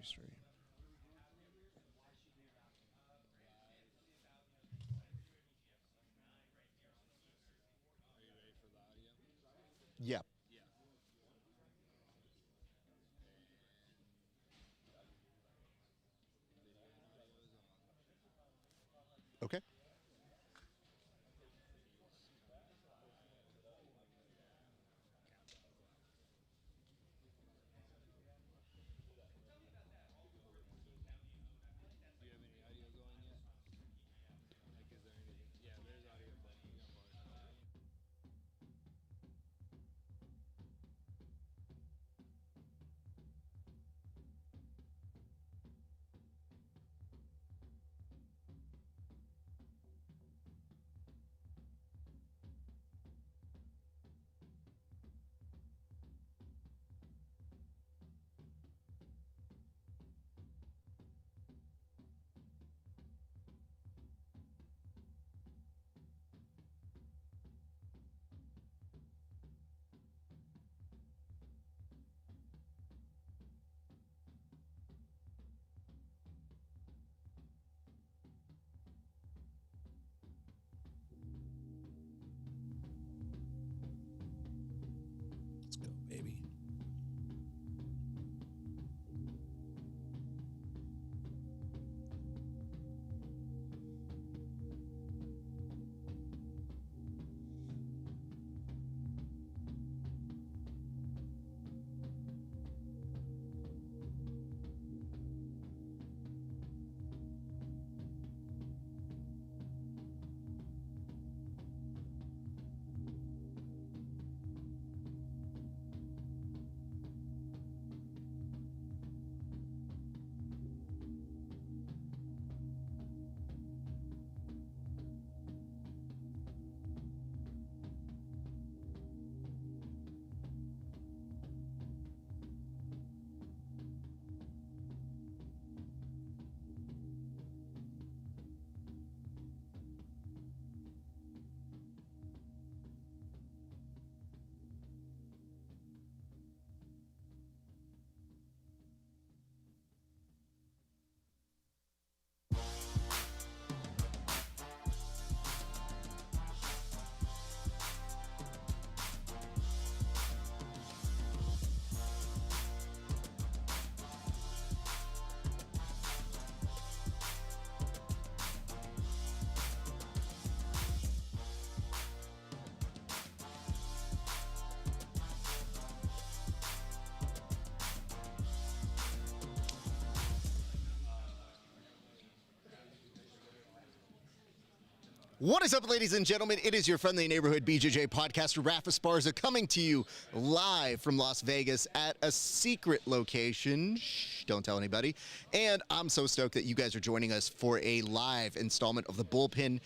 Restream. Yep. Okay. Let's go, baby. What is up, ladies and gentlemen? It is your friendly neighborhood BJJ podcaster, Rafa Esparza, coming to you live from Las Vegas at a secret location. Shh, don't tell anybody. And I'm so stoked that you guys are joining us for a live installment of the Bullpen.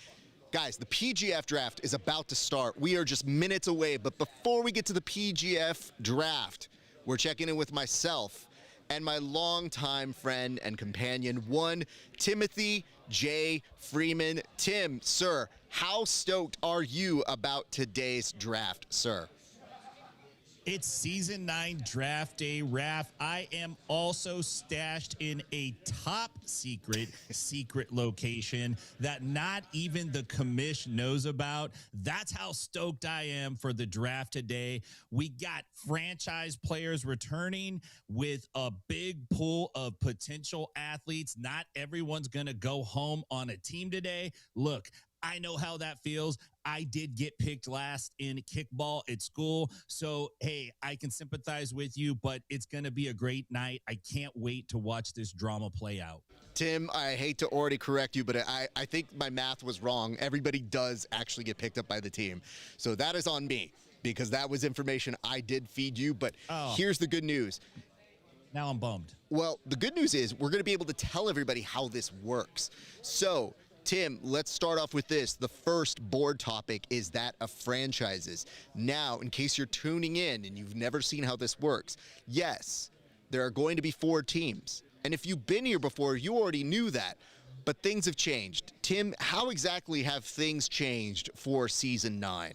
Guys, the PGF draft is about to start. We are just minutes away, but before we get to the PGF draft, we're checking in with myself and my longtime friend and companion, one Timothy J. Freeman. Tim, sir, how stoked are you about today's draft, sir? It's season 9 draft day, Raf. I am also stashed in a top secret location that not even the commish knows about. That's how stoked I am for the draft today. We got franchise players returning with a big pool of potential athletes. Not everyone's going to go home on a team today. Look, I know how that feels. I did get picked last in kickball at school. So, hey, I can sympathize with you, but it's going to be a great night. I can't wait to watch this drama play out. Tim, I hate to already correct you, but I think my math was wrong. Everybody does actually get picked up by the team. So that is on me because that was information I did feed you. But Here's the good news. Now I'm bummed. Well, the good news is we're going to be able to tell everybody how this works. So, Tim, let's start off with this. The first board topic is that of franchises. Now, in case you're tuning in and you've never seen how this works, yes, there are going to be 4 teams. And if you've been here before, you already knew that. But things have changed. Tim, how exactly have things changed for Season 9?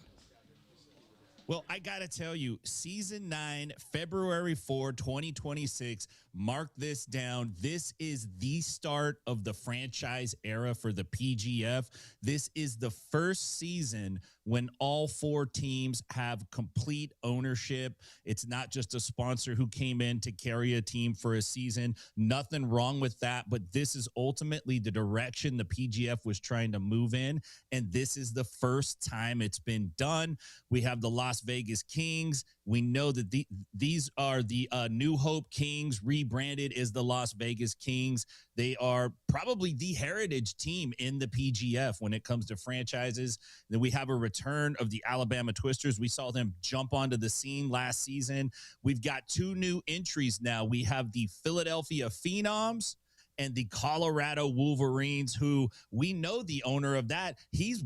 Well, I got to tell you, Season 9, February 4, 2026, Mark this down. This is the start of the franchise era for the PGF. This is the first season when all 4 teams have complete ownership. It's not just a sponsor who came in to carry a team for a season. Nothing wrong with that, but this is ultimately the direction the PGF was trying to move in, and this is the first time it's been done. We have the Las Vegas Kings. We know that these are the New Hope Kings, rebranded as the Las Vegas Kings. They are probably the heritage team in the PGF when it comes to franchises. Then we have a return of the Alabama Twisters. We saw them jump onto the scene last season. We've got 2 new entries now. We have the Philadelphia Phenoms and the Colorado Wolverines, who we know the owner of that. He's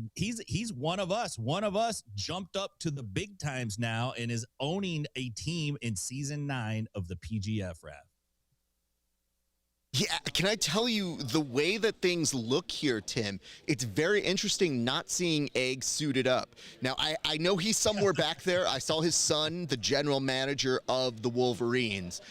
one of us. One of us jumped up to the big times now and is owning a team in season 9 of the PGF, Raph. Yeah, can I tell you, the way that things look here, Tim, it's very interesting not seeing Egg suited up. Now, I know he's somewhere back there. I saw his son, the general manager of the Wolverines.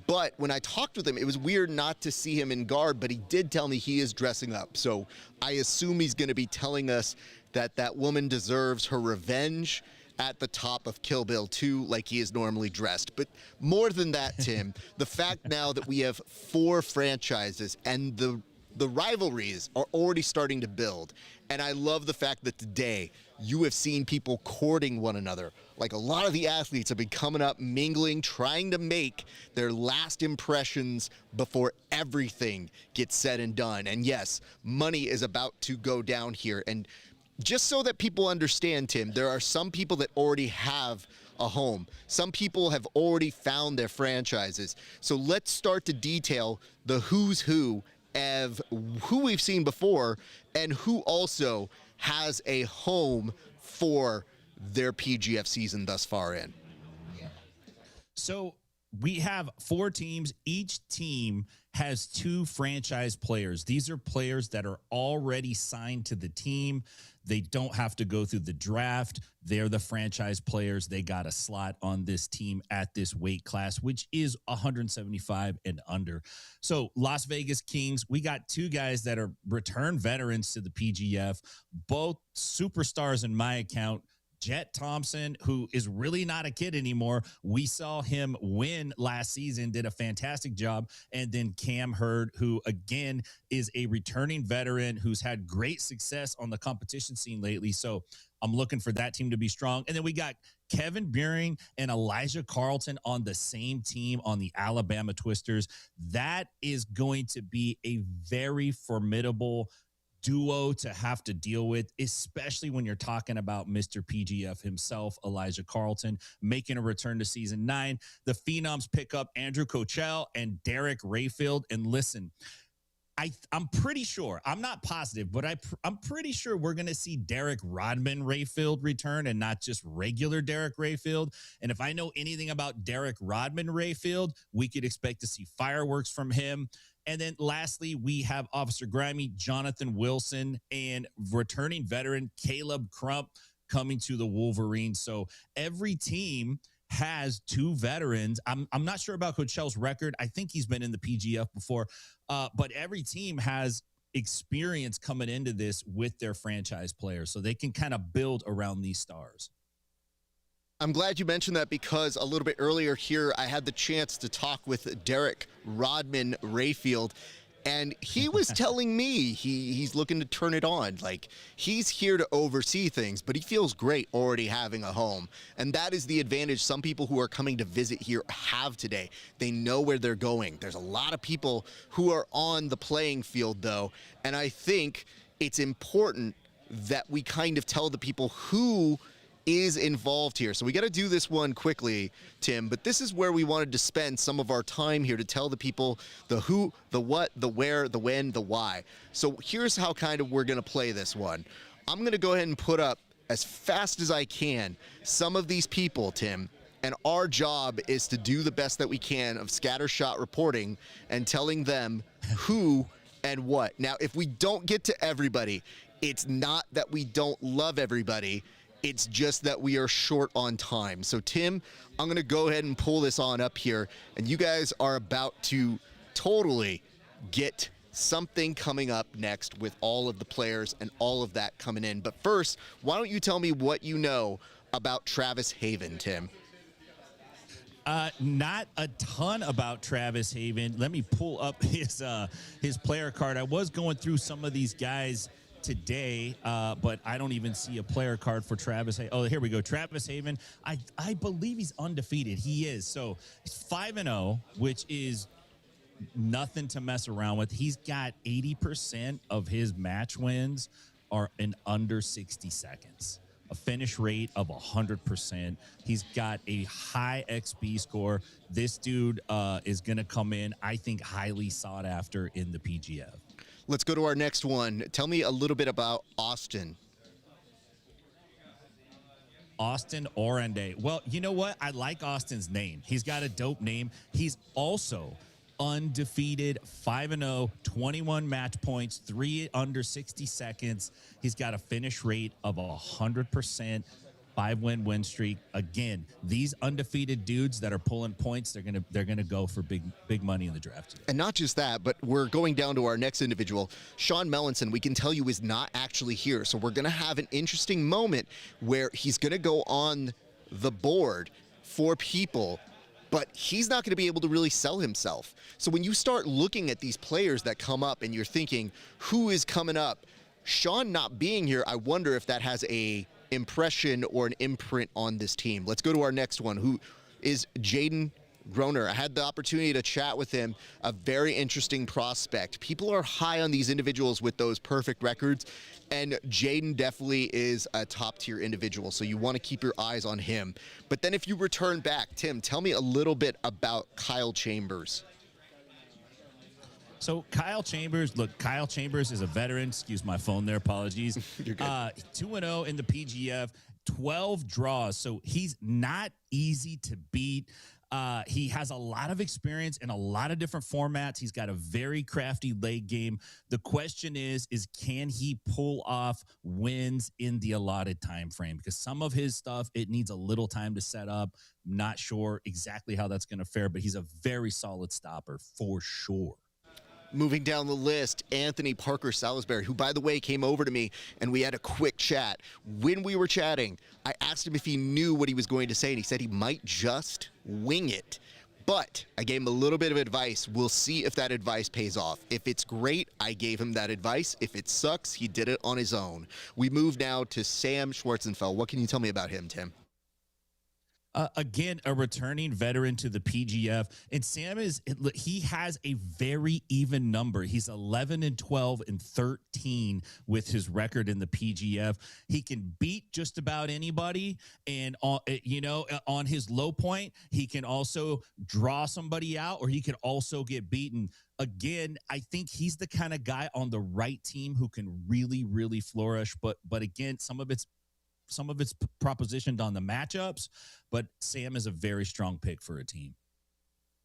But when I talked with him, it was weird not to see him in garb, but he did tell me he is dressing up. So I assume he's going to be telling us that that woman deserves her revenge at the top of Kill Bill 2 like he is normally dressed. But more than that, Tim, the fact now that we have 4 franchises and the rivalries are already starting to build. And I love the fact that today you have seen people courting one another. Like, a lot of the athletes have been coming up, mingling, trying to make their last impressions before everything gets said and done. And yes, money is about to go down here. And just so that people understand, Tim, there are some people that already have a home. Some people have already found their franchises. So let's start to detail the who's who of who we've seen before and who also has a home for their PGF season thus far in. So we have 4 teams. Each team has 2 franchise players. These are players that are already signed to the team. They don't have to go through the draft. They're the franchise players. They got a slot on this team at this weight class, which is 175 and under. So Las Vegas Kings, we got 2 guys that are return veterans to the PGF, both superstars in my account. Jet Thompson, who is really not a kid anymore. We saw him win last season, did a fantastic job. And then Cam Hurd, who again is a returning veteran who's had great success on the competition scene lately. So I'm looking for that team to be strong. And then we got Kevin Buehring and Elijah Carlton on the same team on the Alabama Twisters. That is going to be a very formidable duo to have to deal with, especially when you're talking about Mr. PGF himself, Elijah Carlton, making a return to season 9. The Phenoms pick up Andrew Cochell and Derek Rayfield. And listen, I'm pretty sure, I'm not positive, but I'm pretty sure we're going to see Derek Rodman Rayfield return and not just regular Derek Rayfield. And if I know anything about Derek Rodman Rayfield, we could expect to see fireworks from him. And then lastly, we have Officer Grimy, Jonathan Wilson, and returning veteran Caleb Crump coming to the Wolverines. So every team has 2 veterans. I'm not sure about Coachell's record. I think he's been in the PGF before, but every team has experience coming into this with their franchise players, so they can kind of build around these stars. I'm glad you mentioned that, because a little bit earlier here, I had the chance to talk with Derek Rodman Rayfield, and he was telling me he's looking to turn it on. Like, he's here to oversee things, but he feels great already having a home. And that is the advantage some people who are coming to visit here have today. They know where they're going. There's a lot of people who are on the playing field, though, and I think it's important that we kind of tell the people who is involved here. So we got to do this one quickly, Tim, but this is where we wanted to spend some of our time here to tell the people the who, the what, the where, the when, the why. So here's how kind of we're going to play this one. I'm going to go ahead and put up, as fast as I can, some of these people, Tim, and our job is to do the best that we can of scattershot reporting and telling them who and what. Now, if we don't get to everybody, it's not that we don't love everybody. It's just that we are short on time. So, Tim, I'm going to go ahead and pull this on up here, and you guys are about to totally get something coming up next with all of the players and all of that coming in. But first, why don't you tell me what you know about Travis Haven, Tim? Not a ton about Travis Haven. Let me pull up his player card. I was going through some of these guys today, but I don't even see a player card for Travis. Oh, here we go. Travis Haven. I believe he's undefeated. He is. So he's 5-0, which is nothing to mess around with. He's got 80% of his match wins are in under 60 seconds. A finish rate of 100%. He's got a high XP score. This dude is going to come in, I think, highly sought after in the PGF. Let's go to our next one. Tell me a little bit about Austin. Austin Orende. Well, you know what? I like Austin's name. He's got a dope name. He's also undefeated, 5-0, 21 match points, 3 under 60 seconds. He's got a finish rate of 100%, 5-win streak. Again, these undefeated dudes that are pulling points, they're gonna go for big money in the draft. And not just that, but we're going down to our next individual. Sean Mellinson, we can tell you, is not actually here. So we're going to have an interesting moment where he's going to go on the board for people, but he's not going to be able to really sell himself. So when you start looking at these players that come up and you're thinking, who is coming up? Sean not being here, I wonder if that has a impression or an imprint on this team. Let's go to our next one, who is Jaden Groner. I had the opportunity to chat with him, a very interesting prospect. People are high on these individuals with those perfect records, and Jaden definitely is a top-tier individual, so you want to keep your eyes on him. But then if you return back, Tim, tell me a little bit about Kyle Chambers. So Kyle Chambers, look, Kyle Chambers is a veteran. Excuse my phone there, apologies. You're good. 2-0 in the PGF, 12 draws, so he's not easy to beat. He has a lot of experience in a lot of different formats. He's got a very crafty leg game. The question is can he pull off wins in the allotted time frame? Because some of his stuff, it needs a little time to set up. Not sure exactly how that's going to fare, but he's a very solid stopper for sure. Moving down the list, Anthony Parker Salisbury, who, by the way, came over to me and we had a quick chat. When we were chatting, I asked him if he knew what he was going to say, and he said he might just wing it. But I gave him a little bit of advice. We'll see if that advice pays off. If it's great, I gave him that advice. If it sucks, he did it on his own. We move now to Sam Schwarzenfeld. What can you tell me about him, Tim? Again, a returning veteran to the PGF, and Sam he has a very even number. He's 11-12 and 13 with his record in the PGF. He can beat just about anybody, and on his low point, he can also draw somebody out, or he can also get beaten. Again, I think he's the kind of guy on the right team who can really, really flourish. But again, some of it's propositioned on the matchups, but Sam is a very strong pick for a team.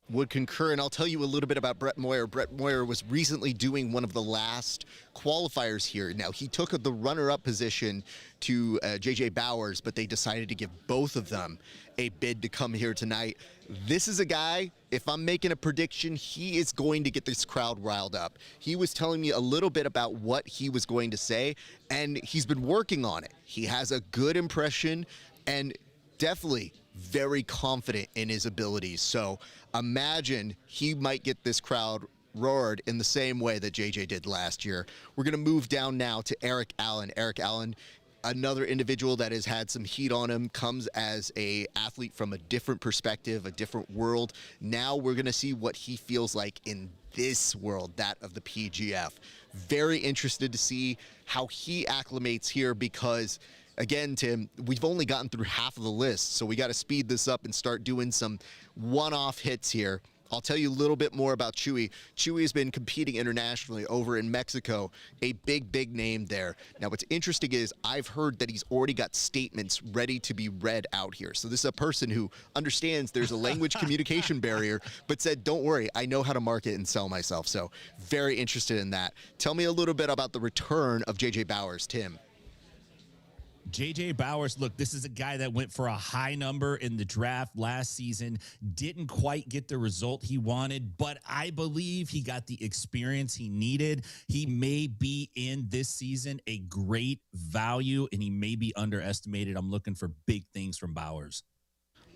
Would concur, and I'll tell you a little bit about Brett Moyer. Brett Moyer was recently doing one of the last qualifiers here. Now, he took the runner-up position to JJ Bowers, but they decided to give both of them a bid to come here tonight. This is a guy, if I'm making a prediction, he is going to get this crowd riled up. He was telling me a little bit about what he was going to say, and he's been working on it. He has a good impression, and definitely very confident in his abilities. So imagine he might get this crowd roared in the same way that JJ did last year. We're going to move down now to Eric Allen. Eric Allen, another individual that has had some heat on him, comes as a athlete from a different perspective, a different world. Now we're going to see what he feels like in this world, that of the PGF. Very interested to see how he acclimates here, because again, Tim, we've only gotten through half of the list, so we got to speed this up and start doing some one-off hits here. I'll tell you a little bit more about Chewy. Chewy has been competing internationally over in Mexico, a big name there. Now, what's interesting is I've heard that he's already got statements ready to be read out here. So this is a person who understands there's a language communication barrier, but said, don't worry, I know how to market and sell myself. So very interested in that. Tell me a little bit about the return of JJ Bowers, Tim. JJ Bowers, look, this is a guy that went for a high number in the draft last season, didn't quite get the result he wanted, but I believe he got the experience he needed. He may be in this season a great value, and he may be underestimated. I'm looking for big things from Bowers.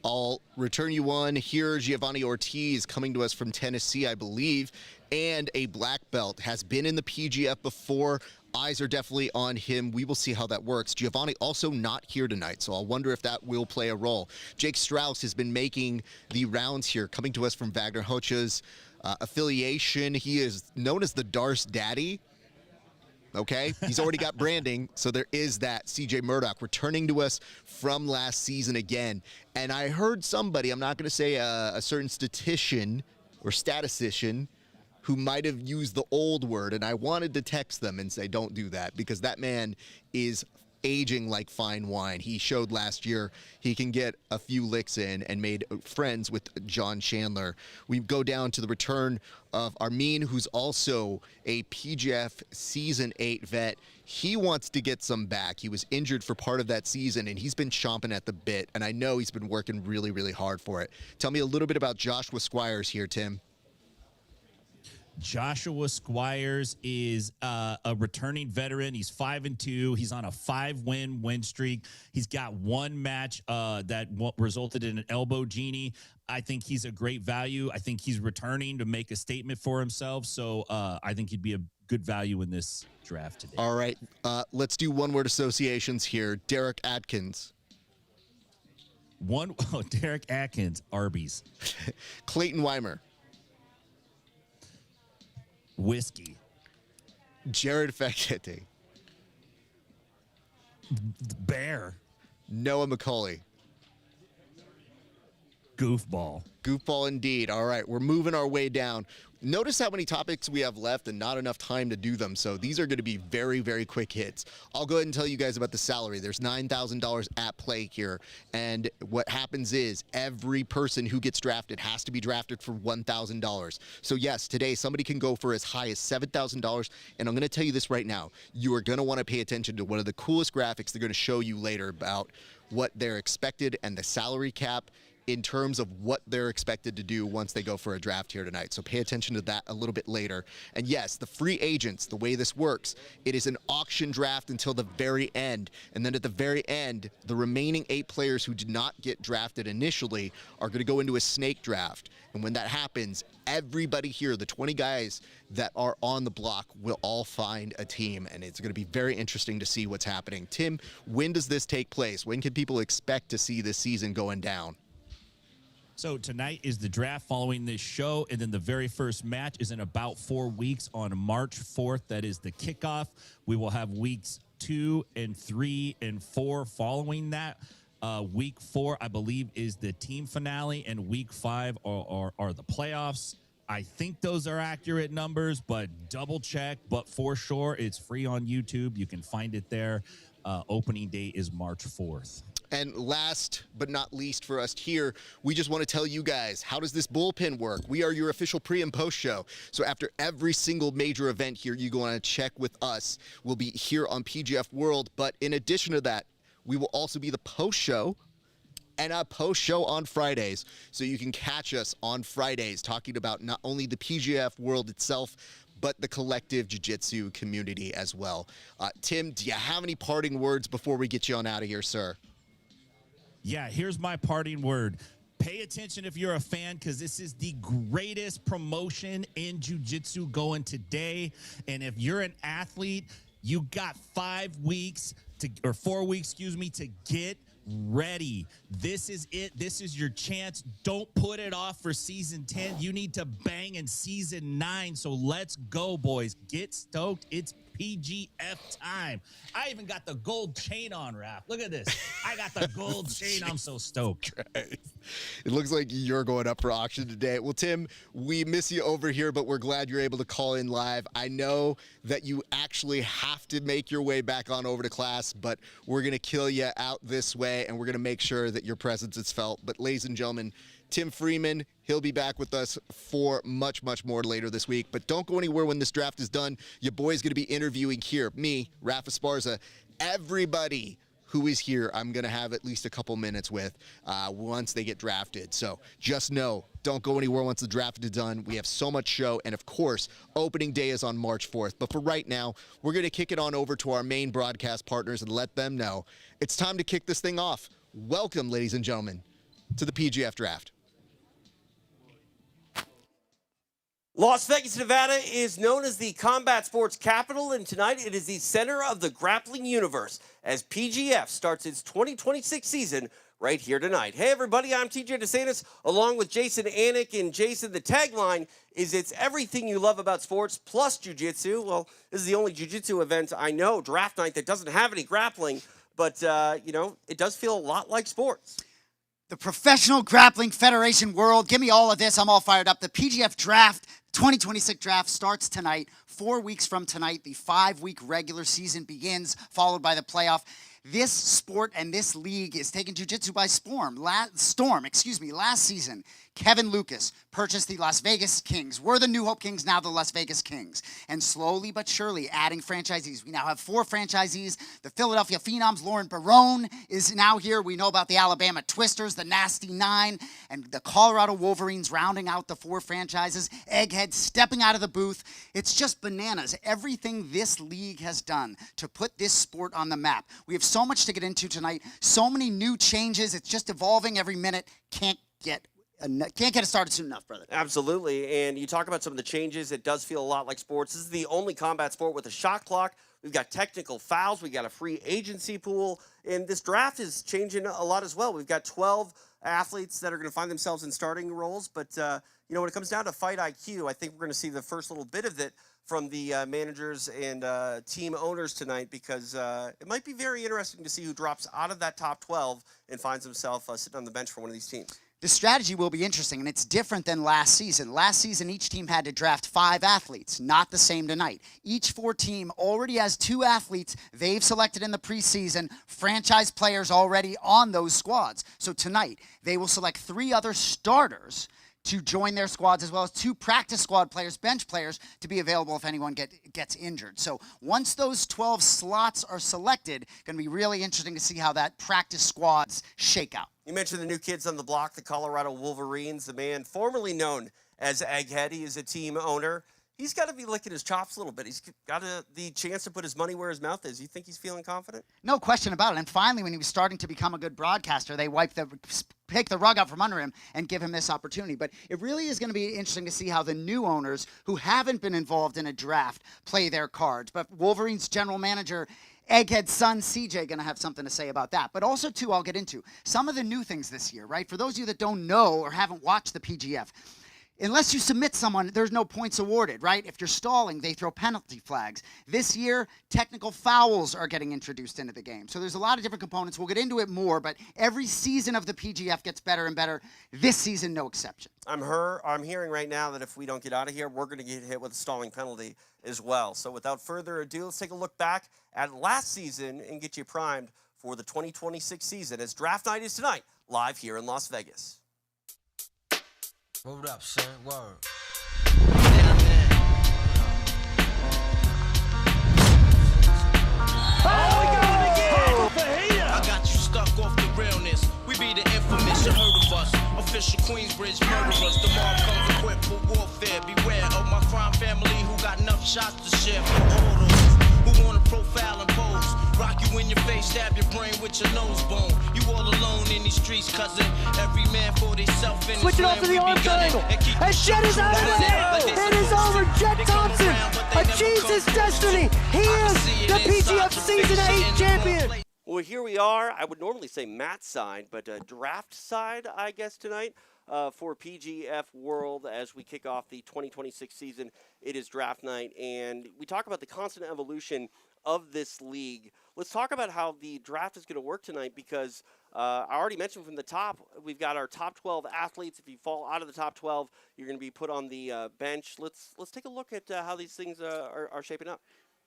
I'll return you one here. Giovanni Ortiz coming to us from Tennessee, I believe, and a black belt. Has been in the PGF before. Eyes are definitely on him. We will see how that works. Giovanni also not here tonight, so I'll wonder if that will play a role. Jake Strauss has been making the rounds here, coming to us from Wagner Hocha's affiliation. He is known as the Darce Daddy. Okay, he's already got branding, so there is that. CJ Murdoch returning to us from last season again. And I heard somebody, I'm not going to say a certain statistician or statistician, who might have used the old word, and I wanted to text them and say, don't do that, because that man is aging like fine wine. He showed last year he can get a few licks in and made friends with John Chandler. We go down to the return of Armin, who's also a PGF Season 8 vet. He wants to get some back. He was injured for part of that season, and he's been chomping at the bit, and I know he's been working really, really hard for it. Tell me a little bit about Joshua Squires here, Tim. Joshua Squires is a returning veteran. He's 5-2. He's on a 5-win win streak. He's got one match that resulted in an elbow genie. I think he's a great value. I think he's returning to make a statement for himself. So I think he'd be a good value in this draft today. All right. Let's do one-word associations here. Derek Atkins. Derek Atkins, Arby's. Clayton Weimer. Whiskey. Jared Facchetti. Bear. Noah McCauley. Goofball. Goofball indeed. All right, we're moving our way down. Notice how many topics we have left and not enough time to do them, so these are going to be very, very quick hits. I'll go ahead and tell you guys about the salary. There's $9,000 at play here, and what happens is every person who gets drafted has to be drafted for $1,000. So yes, today somebody can go for as high as $7,000, and I'm going to tell you this right now. You are going to want to pay attention to one of the coolest graphics they're going to show you later about what they're expected and the salary cap in terms of what they're expected to do once they go for a draft here tonight. So pay attention to that a little bit later. And yes, the free agents, the way this works, it is an auction draft until the very end. And then at the very end, the remaining 8 players who did not get drafted initially are going to go into a snake draft. And when that happens, everybody here, the 20 guys that are on the block, will all find a team. And it's going to be very interesting to see what's happening. Tim, when does this take place? When can people expect to see this season going down? So tonight is the draft following this show, and then the very first match is in about 4 weeks on March 4th. That is the kickoff. We will have weeks 2 and 3 and 4 following that. Week 4, I believe, is the team finale, and week 5 are the playoffs. I think those are accurate numbers, but double check. But for sure, it's free on YouTube. You can find it there. Opening day is March 4th. And last but not least for us here, we just want to tell you guys, how does this bullpen work? We are your official pre and post show. So after every single major event here, you go on and check with us. We'll be here on PGF World. But in addition to that, we will also be the post show and a post show on Fridays. So you can catch us on Fridays talking about not only the PGF World itself, but the collective jiu-jitsu community as well. Tim, do you have any parting words before we get you on out of here, sir? Yeah, here's my parting word. Pay attention if you're a fan, because this is the greatest promotion in jiu-jitsu going today. And if you're an athlete, you got 4 weeks, to get ready. This is it. This is your chance. Don't put it off for season 10. You need to bang in season 9. So let's go, boys. Get stoked. It's PGF time. I even got the gold chain on, Raph. Look at this. I got the gold chain. I'm so stoked. It looks like you're going up for auction today. Well, Tim, we miss you over here, but we're glad you're able to call in live. I know that you actually have to make your way back on over to class, but we're going to kill you out this way, and we're going to make sure that your presence is felt. But ladies and gentlemen, Tim Freeman, he'll be back with us for much, much more later this week. But don't go anywhere when this draft is done. Your boy's going to be interviewing here, me, Rafa Esparza, everybody who is here I'm going to have at least a couple minutes with once they get drafted. So just know, don't go anywhere once the draft is done. We have so much show, and of course, opening day is on March 4th. But for right now, we're going to kick it on over to our main broadcast partners and let them know it's time to kick this thing off. Welcome, ladies and gentlemen, to the PGF Draft. Las Vegas, Nevada is known as the combat sports capital, and tonight it is the center of the grappling universe as PGF starts its 2026 season right here tonight. Hey everybody, I'm TJ DeSantis along with Jason Anik. And Jason, the tagline is it's everything you love about sports plus jiu-jitsu. Well, this is the only jiu-jitsu event I know, draft night, that doesn't have any grappling, but it does feel a lot like sports. The Professional Grappling Federation world. Give me all of this. I'm all fired up. The PGF Draft, 2026 draft starts tonight. 4 weeks from tonight, the 5-week regular season begins, followed by the playoff. This sport and this league is taking jiu-jitsu by storm. Last season, Kevin Lucas purchased the Las Vegas Kings. We're the New Hope Kings, now the Las Vegas Kings. And slowly but surely adding franchisees. We now have 4 franchisees. The Philadelphia Phenoms, Lauren Barone is now here. We know about the Alabama Twisters, the Nasty Nine, and the Colorado Wolverines rounding out the 4 franchises. Egghead stepping out of the booth. It's just bananas. Everything this league has done to put this sport on the map. We have so much to get into tonight. So many new changes. It's just evolving every minute. Can't get it started soon enough, brother. Absolutely. And you talk about some of the changes. It does feel a lot like sports. This is the only combat sport with a shot clock. We've got technical fouls. We got a free agency pool. And this draft is changing a lot as well. We've got 12 athletes that are going to find themselves in starting roles. But, when it comes down to fight IQ, I think we're going to see the first little bit of it from the managers and team owners tonight, because it might be very interesting to see who drops out of that top 12 and finds himself sitting on the bench for one of these teams. The strategy will be interesting, and it's different than last season. Last season, each team had to draft 5 athletes, not the same tonight. Each 4 team already has 2 athletes they've selected in the preseason, franchise players already on those squads. So tonight, they will select 3 other starters to join their squads, as well as 2 practice squad players, bench players, to be available if anyone gets injured. So once those 12 slots are selected, going to be really interesting to see how that practice squads shake out. You mentioned the new kids on the block, the Colorado Wolverines, the man formerly known as Egghead. He is a team owner. He's got to be licking his chops a little bit. He's got the chance to put his money where his mouth is. You think he's feeling confident? No question about it. And finally, when he was starting to become a good broadcaster, they pick the rug out from under him and give him this opportunity. But it really is going to be interesting to see how the new owners who haven't been involved in a draft play their cards. But Wolverines general manager Egghead's son, CJ, going to have something to say about that. But also, too, I'll get into some of the new things this year, right? For those of you that don't know or haven't watched the PGF, unless you submit someone, there's no points awarded, right? If you're stalling, they throw penalty flags. This year, technical fouls are getting introduced into the game. So there's a lot of different components. We'll get into it more, but every season of the PGF gets better and better. This season, no exception. I'm hearing right now that if we don't get out of here, we're going to get hit with a stalling penalty as well. So without further ado, let's take a look back at last season and get you primed for the 2026 season, as draft night is tonight, live here in Las Vegas. Word up, son. Word. Oh, we got him again! I got you stuck off the realness. We be the infamous, you heard of us. Official Queensbridge murderers. The mob comes equipped for warfare. Beware of my crime family who got enough shots to share for all those who wanna profile and pose. Rock you in your face, stab your brain with your nose bone. You all alone in these streets, cousin. Every man for themselves in Switch it off to the arm triangle. And Jet is out of there. It is over. Jet Thompson achieves his destiny. He is the PGF Season 8 champion. Well, here we are. I would normally say Matt's side, but draft side, I guess, tonight for PGF World as we kick off the 2026 season. It is draft night, and we talk about the constant evolution of this league. Let's talk about how the draft is going to work tonight, because I already mentioned from the top, we've got our top 12 athletes. If you fall out of the top 12, you're going to be put on the bench. Let's take a look at how these things are shaping up.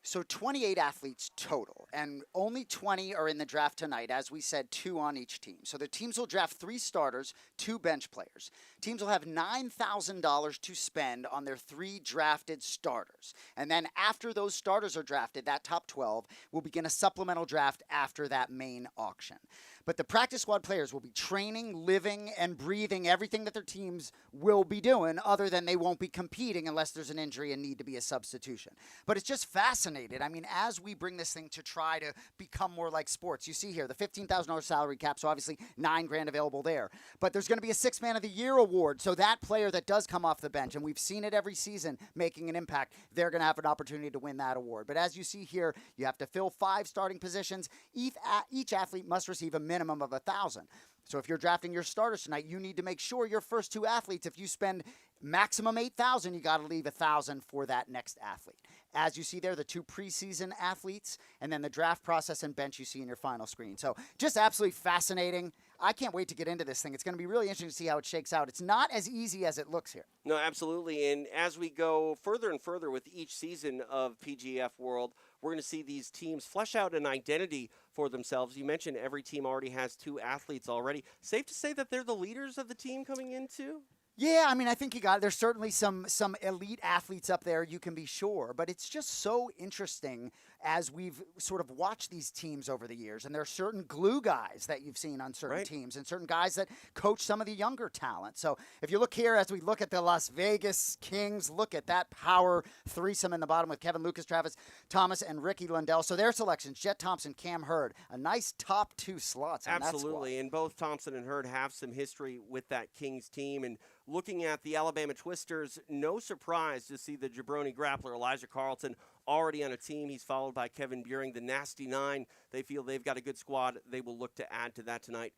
So 28 athletes total, and only 20 are in the draft tonight. As we said, 2 on each team. So the teams will draft 3 starters, 2 bench players. Teams will have $9,000 to spend on their 3 drafted starters. And then after those starters are drafted, that top 12 will begin a supplemental draft after that main auction. But the practice squad players will be training, living, and breathing everything that their teams will be doing, other than they won't be competing unless there's an injury and need to be a substitution. But it's just fascinating. I mean, as we bring this thing to try to become more like sports, you see here the $15,000 salary cap, so obviously $9,000 available there. But there's going to be a 6th Man of the Year award, so that player that does come off the bench, and we've seen it every season making an impact, they're going to have an opportunity to win that award. But as you see here, you have to fill 5 starting positions. Each athlete must receive a minimum of $1,000. So if you're drafting your starters tonight, you need to make sure your first 2 athletes, if you spend maximum $8,000, you got to leave $1,000 for that next athlete. As you see there, the 2 preseason athletes, and then the draft process and bench you see in your final screen. So just absolutely fascinating. I can't wait to get into this thing. It's going to be really interesting to see how it shakes out. It's not as easy as it looks here. No, absolutely. And as we go further and further with each season of PGF World, we're going to see these teams flesh out an identity for themselves. You mentioned every team already has 2 athletes already. Safe to say that they're the leaders of the team coming into? Yeah, I mean, I think there's certainly some elite athletes up there, you can be sure, but it's just so interesting as we've sort of watched these teams over the years, and there are certain glue guys that you've seen on certain teams, and certain guys that coach some of the younger talent. So if you look here, as we look at the Las Vegas Kings, look at that power threesome in the bottom with Kevin Lucas, Travis Thomas, and Ricky Lundell. So their selections, Jet Thompson, Cam Hurd, a nice top 2 slots on Absolutely, that squad. and both Thompson and Hurd have some history with that Kings team, and looking at the Alabama Twisters, no surprise to see the jabroni grappler Elijah Carlton already on a team. He's followed by Kevin Buring, the Nasty Nine. They feel they've got a good squad. They will look to add to that tonight.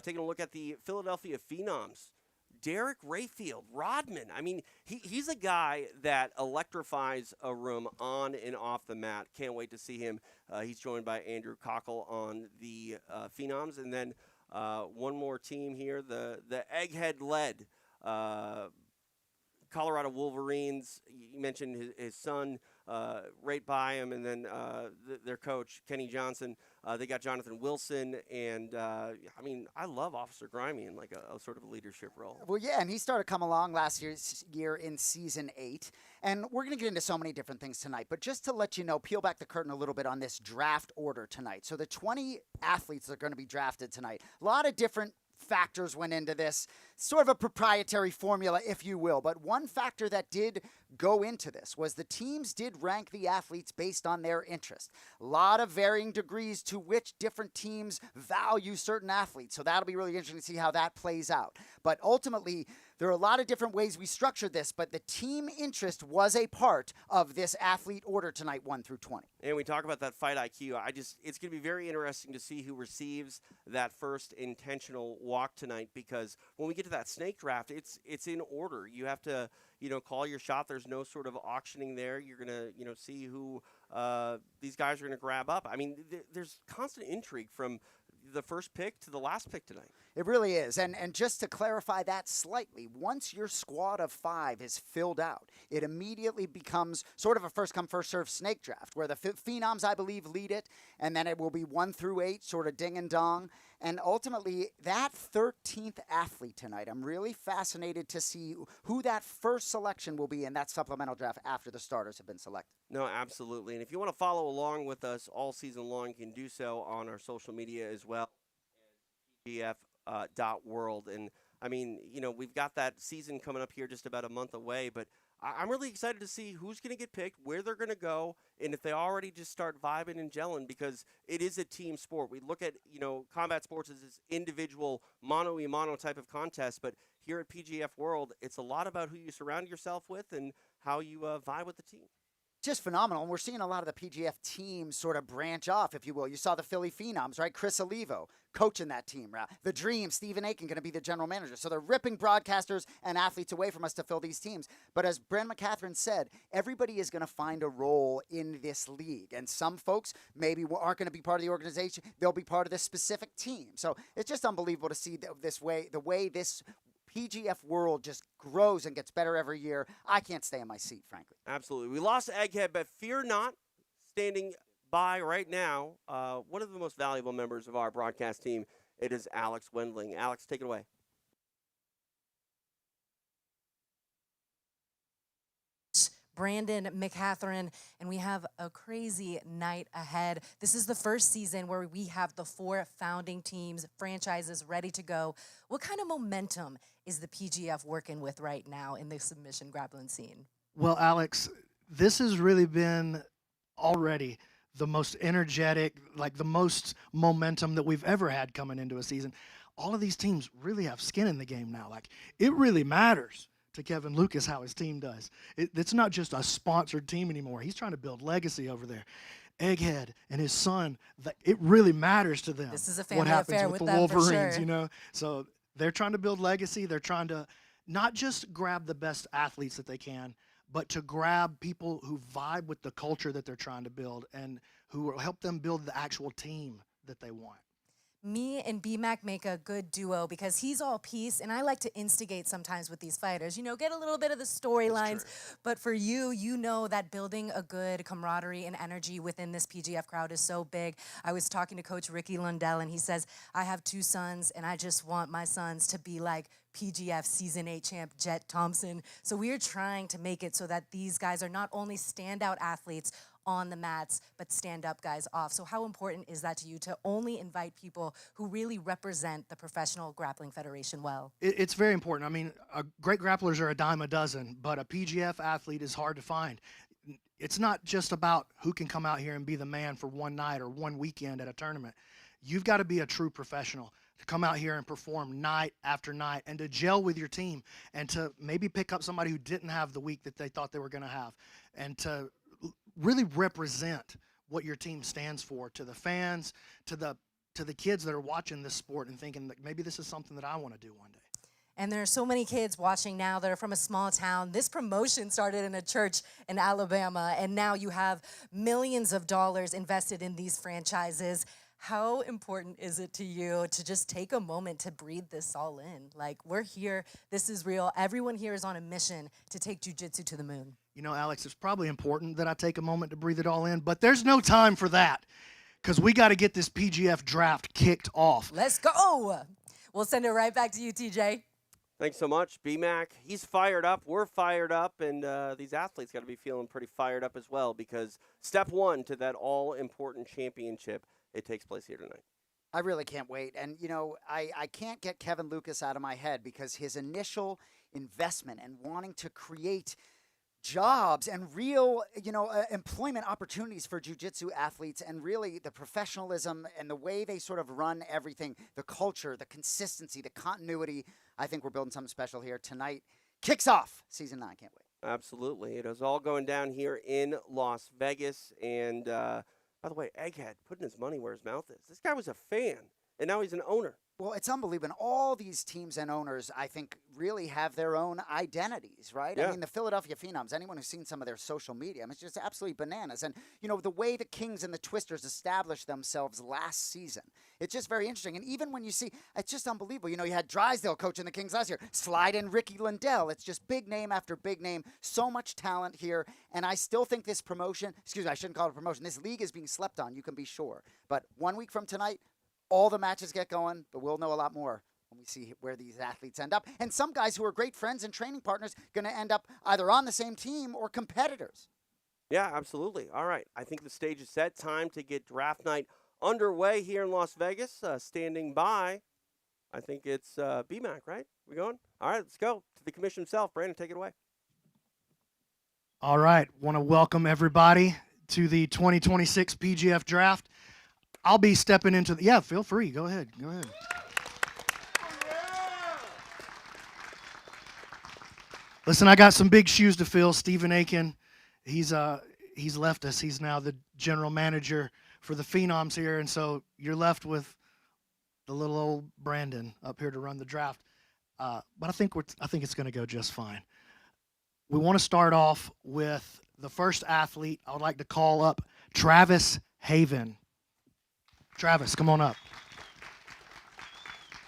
Taking a look at the Philadelphia Phenoms, Derek Rayfield, Rodman. I mean, he's a guy that electrifies a room on and off the mat. Can't wait to see him. He's joined by Andrew Cockle on the Phenoms. And then one more team here, the Egghead-led Colorado Wolverines. You mentioned his son right by him, and then their coach, Kenny Johnson. They got Jonathan Wilson, and I mean, I love Officer Grimy in like a sort of a leadership role. Well, yeah, and he started come along last year in Season 8, and we're going to get into so many different things tonight, but just to let you know, peel back the curtain a little bit on this draft order tonight. So the 20 athletes that are going to be drafted tonight, a lot of different factors went into this, sort of a proprietary formula, if you will. But one factor that did go into this was the teams did rank the athletes based on their interest. A lot of varying degrees to which different teams value certain athletes. So that'll be really interesting to see how that plays out. But ultimately, there are a lot of different ways we structured this, but the team interest was a part of this athlete order tonight, 1 through 20. And we talk about that fight IQ. It's going to be very interesting to see who receives that first intentional walk tonight, because when we get to that snake draft, it's in order. You have to, call your shot. There's no sort of auctioning there. You're going to, see who these guys are going to grab up. I mean, there's constant intrigue from the first pick to the last pick tonight. It really is. And just to clarify that slightly, once your squad of 5 is filled out, it immediately becomes sort of a first-come, first-served snake draft, where the Phenoms, I believe, lead it, and then it will be 1 through 8, sort of ding and dong. And ultimately, that 13th athlete tonight, I'm really fascinated to see who that first selection will be in that supplemental draft after the starters have been selected. No, absolutely. And if you want to follow along with us all season long, you can do so on our social media as well, PGF.world. And I mean, we've got that season coming up here just about a month away, but I'm really excited to see who's going to get picked, where they're going to go, and if they already just start vibing and gelling, because it is a team sport. We look at, combat sports as this individual mano-a-mano type of contest, but here at PGF World, it's a lot about who you surround yourself with and how you vibe with the team. Just phenomenal. And we're seeing a lot of the PGF teams sort of branch off, if you will. You saw the Philly Phenoms, right? Chris Olivo coaching that team. Right? The Dream, Stephen Aiken, going to be the general manager. So they're ripping broadcasters and athletes away from us to fill these teams. But as Brent McCatherine said, everybody is going to find a role in this league. And some folks maybe aren't going to be part of the organization. They'll be part of this specific team. So it's just unbelievable to see the way this PGF World just grows and gets better every year. I can't stay in my seat, frankly. Absolutely. We lost Egghead, but fear not. standing by right now, one of the most valuable members of our broadcast team. It is Alex Wendling. Alex, take it away. Brandon McCatherine, and we have a crazy night ahead. This is the first season where we have the 4 founding teams, franchises ready to go. What kind of momentum is the PGF working with right now in the submission grappling scene? Well, Alex, this has really been already the most energetic, like the most momentum that we've ever had coming into a season. All of these teams really have skin in the game now. Like, it really matters to Kevin Lucas how his team does. It's not just a sponsored team anymore. He's trying to build legacy over there. Egghead and his son, it really matters to them. This is a family what happens affair with with the them, Wolverines, for sure. you know? So they're trying to build legacy. They're trying to not just grab the best athletes that they can, but to grab people who vibe with the culture that they're trying to build and who will help them build the actual team that they want. Me and BMAC make a good duo because he's all peace, and I like to instigate sometimes with these fighters. You know, get a little bit of the storylines, but for you, you know that building a good camaraderie and energy within this PGF crowd is so big. I was talking to Coach Ricky Lundell, and he says, I have 2 sons, and I just want my sons to be like PGF Season 8 champ Jet Thompson. So we are trying to make it so that these guys are not only standout athletes on the mats, but stand-up guys off. So how important is that to you to only invite people who really represent the Professional Grappling Federation well? It's very important. I mean, great grapplers are a dime a dozen, but a PGF athlete is hard to find. It's not just about who can come out here and be the man for one night or one weekend at a tournament. You've got to be a true professional to come out here and perform night after night and to gel with your team and to maybe pick up somebody who didn't have the week that they thought they were going to have and to really represent what your team stands for to the fans, to the kids that are watching this sport and thinking that maybe this is something that I want to do one day. And there are so many kids watching now that are from a small town. This promotion started in a church in Alabama, and now you have millions of dollars invested in these franchises. How important is it to you to just take a moment to breathe this all in? Like, we're here, this is real. Everyone here is on a mission to take jiu-jitsu to the moon. You know, Alex, it's probably important that I take a moment to breathe it all in, but there's no time for that because we got to get this PGF draft kicked off. Let's go. We'll send it right back to you, TJ. Thanks so much, BMAC. He's fired up. We're fired up. And these athletes got to be feeling pretty fired up as well because step 1 to that all-important championship, it takes place here tonight. I really can't wait. And, you know, I can't get Kevin Lucas out of my head because his initial investment and wanting to create jobs and real, employment opportunities for jiu-jitsu athletes and really the professionalism and the way they sort of run everything, the culture, the consistency, the continuity. I think we're building something special here tonight. Kicks off Season 9. Can't wait. Absolutely. It is all going down here in Las Vegas. And, by the way, Egghead putting his money where his mouth is. This guy was a fan, and now he's an owner. Well, it's unbelievable. And all these teams and owners, I think, really have their own identities, right? Yeah. I mean, the Philadelphia Phenoms, anyone who's seen some of their social media, I mean, it's just absolutely bananas. And, you know, the way the Kings and the Twisters established themselves last season, it's just very interesting. And even when you see, it's just unbelievable. You know, you had Drysdale coaching the Kings last year. Slide in Ricky Lundell. It's just big name after big name. So much talent here. And I still think this promotion, I shouldn't call it a promotion. This league is being slept on, you can be sure. But 1 week from tonight, all the matches get going, but we'll know a lot more when we see where these athletes end up. And some guys who are great friends and training partners going to end up either on the same team or competitors. Yeah, absolutely. All right. I think the stage is set. Time to get draft night underway here in Las Vegas. Standing by, I think it's BMAC, right? We going? All right, let's go to the commission himself. Brandon, take it away. All right. Want to welcome everybody to the 2026 PGF draft. I'll be stepping into the, feel free. Go ahead. Listen, I got some big shoes to fill. Stephen Aiken, he's left us. He's now the general manager for the Phenoms here, and so you're left with the little old Brandon up here to run the draft. But I think it's going to go just fine. We want to start off with the first athlete. I would like to call up Travis Haven. Travis, come on up.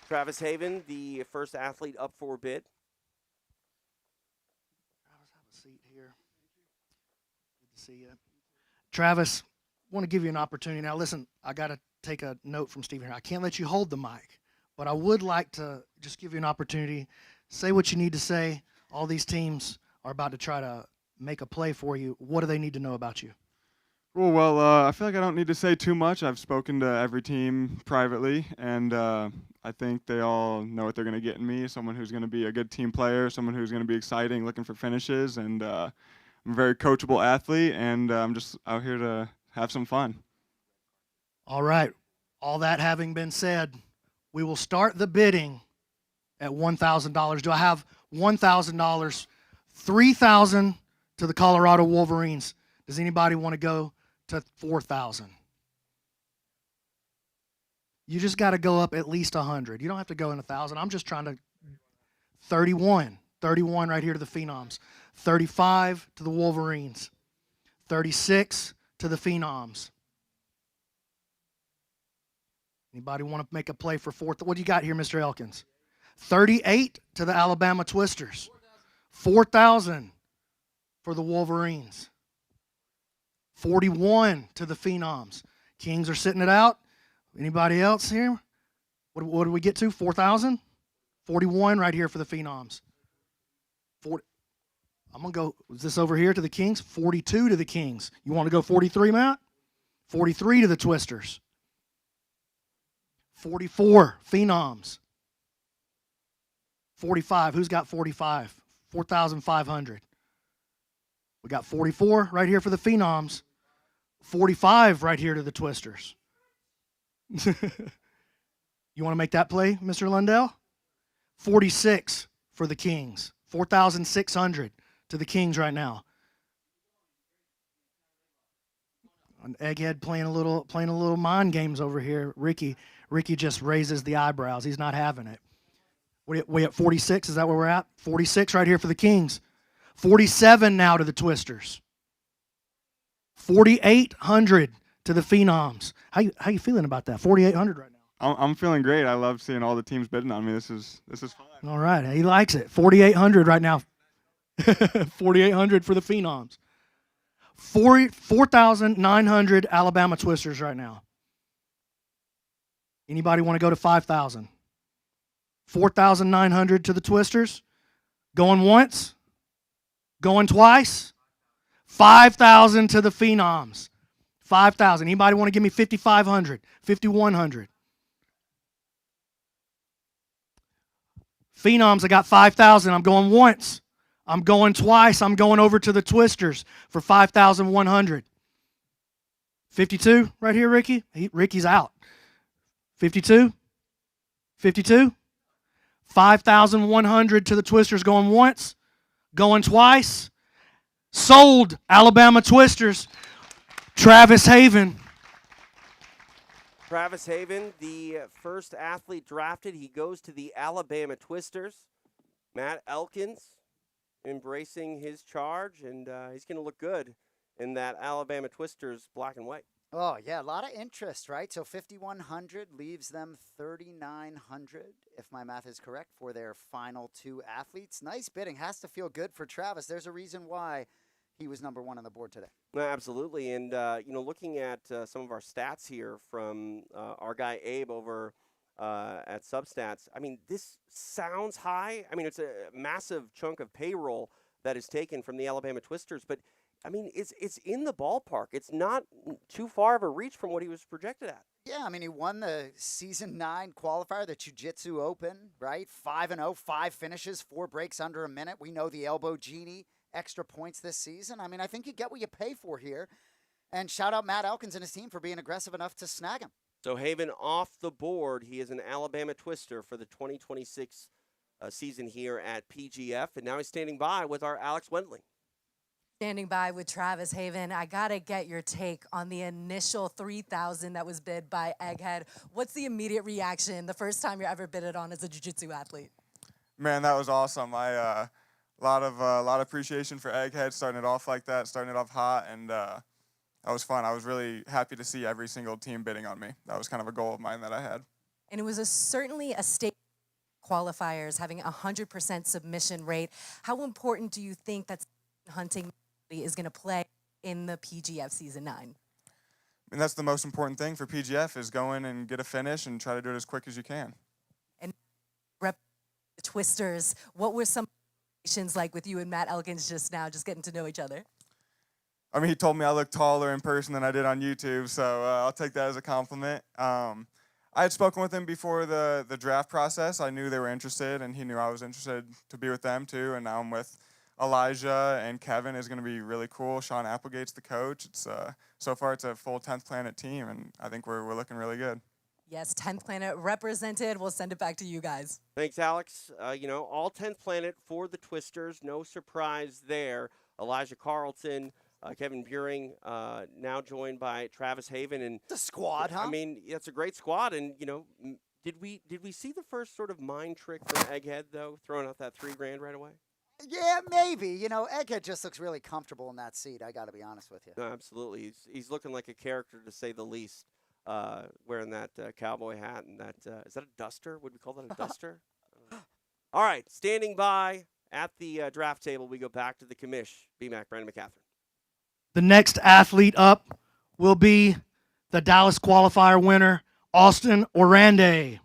Travis Haven, the first athlete up for bid. Travis, have a seat here. Good to see you. Travis, want to give you an opportunity. Now, listen, I got to take a note from Stephen here. I can't let you hold the mic, but I would like to just give you an opportunity. Say what you need to say. All these teams are about to try to make a play for you. What do they need to know about you? Well, I feel like I don't need to say too much. I've spoken to every team privately, and I think they all know what they're going to get in me, someone who's going to be a good team player, someone who's going to be exciting, looking for finishes, and I'm a very coachable athlete, and I'm just out here to have some fun. All right. All that having been said, we will start the bidding at $1,000. Do I have $1,000? $3,000 to the Colorado Wolverines. Does anybody want to go to $4,000? You just got to go up at least 100. You don't have to go in 1,000. I'm just trying to 31 right here to the Phenoms. 35 to the Wolverines. 36 to the Phenoms. Anybody want to make a play for fourth? What do you got here, Mr. Elkins? 38 to the Alabama Twisters. 4,000 for the Wolverines. 41 to the Phenoms. Kings are sitting it out. Anybody else here? What did we get to? 4,000? 41 right here for the Phenoms. I'm going to go, is this over here to the Kings? 42 to the Kings. You want to go 43, Matt? 43 to the Twisters. 44, Phenoms. 45, who's got 45? 4,500. We got 44 right here for the Phenoms. 45 right here to the Twisters. You want to make that play, Mr. Lundell? 46 for the Kings. 4,600 to the Kings right now. An egghead playing a little mind games over here. Ricky just raises the eyebrows. He's not having it. We at 46? Is that where we're at? 46 right here for the Kings. 47 now to the Twisters. 4,800 to the Phenoms. How you feeling about that? 4,800 right now. I'm feeling great. I love seeing all the teams bidding on me. This is fun. All right, he likes it. 4,800 right now. 4,800 for the Phenoms. 4,900 Alabama Twisters right now. Anybody want to go to 5,000? 4,900 to the Twisters. Going once. Going twice. 5,000 to the Phenoms. 5,000. Anybody want to give me 5,500? 5,100. Phenoms, I got 5,000. I'm going once. I'm going twice. I'm going over to the Twisters for 5,100. 52 right here, Ricky. Ricky's out. 52. 52. 5,100 to the Twisters going once. Going twice. Sold, Alabama Twisters. Travis Haven. Travis Haven, the first athlete drafted. He goes to the Alabama Twisters. Matt Elkins embracing his charge, and he's going to look good in that Alabama Twisters black and white. Oh, yeah, a lot of interest, right? So 5,100 leaves them 3,900, if my math is correct, for their final two athletes. Nice bidding. Has to feel good for Travis. There's a reason why he was number one on the board today. No, absolutely. And, looking at some of our stats here from our guy Abe over at Substats, I mean, this sounds high. I mean, it's a massive chunk of payroll that is taken from the Alabama Twisters, but I mean, it's in the ballpark. It's not too far of a reach from what he was projected at. Yeah, I mean, he won the Season 9 qualifier, the Jiu-Jitsu Open, right? 5-0, 5 finishes, 4 breaks under a minute. We know the Elbow Genie, extra points this season. I mean, I think you get what you pay for here. And shout out Matt Elkins and his team for being aggressive enough to snag him. So Haven off the board. He is an Alabama Twister for the 2026 season here at PGF. And now he's standing by with our Alex Wendling. Standing by with Travis Haven, I gotta get your take on the initial 3,000 that was bid by Egghead. What's the immediate reaction the first time you're ever bidded on as a jiu-jitsu athlete? Man, that was awesome. A lot of appreciation for Egghead starting it off like that, starting it off hot, and that was fun. I was really happy to see every single team bidding on me. That was kind of a goal of mine that I had. And it was certainly a state qualifiers having 100% submission rate. How important do you think that hunting is going to play in the PGF Season 9? And that's the most important thing for PGF is go in and get a finish and try to do it as quick as you can. And rep the Twisters. What were some conversations like with you and Matt Elkins just now, just getting to know each other? I mean, he told me I look taller in person than I did on YouTube, so I'll take that as a compliment. I had spoken with him before the draft process. I knew they were interested, and he knew I was interested to be with them too. And now I'm with Elijah and Kevin. Is going to be really cool. Sean Applegate's the coach. It's so far it's a full 10th Planet team, and I think we're looking really good. Yes, 10th Planet represented. We'll send it back to you guys. Thanks, Alex. All 10th Planet for the Twisters. No surprise there. Elijah Carlton, Kevin Buring, now joined by Travis Haven, and The squad, huh? I mean, that's a great squad. And did we see the first sort of mind trick from Egghead though, throwing out that $3,000 right away? Yeah, maybe. Egghead just looks really comfortable in that seat. I got to be honest with you. No, absolutely. He's looking like a character to say the least, wearing that cowboy hat and that is that a duster? Would we call that a duster? All right, standing by at the draft table, we go back to the commish. BMAC, Brandon McCaffrey. The next athlete up will be the Dallas qualifier winner, Austin Orande.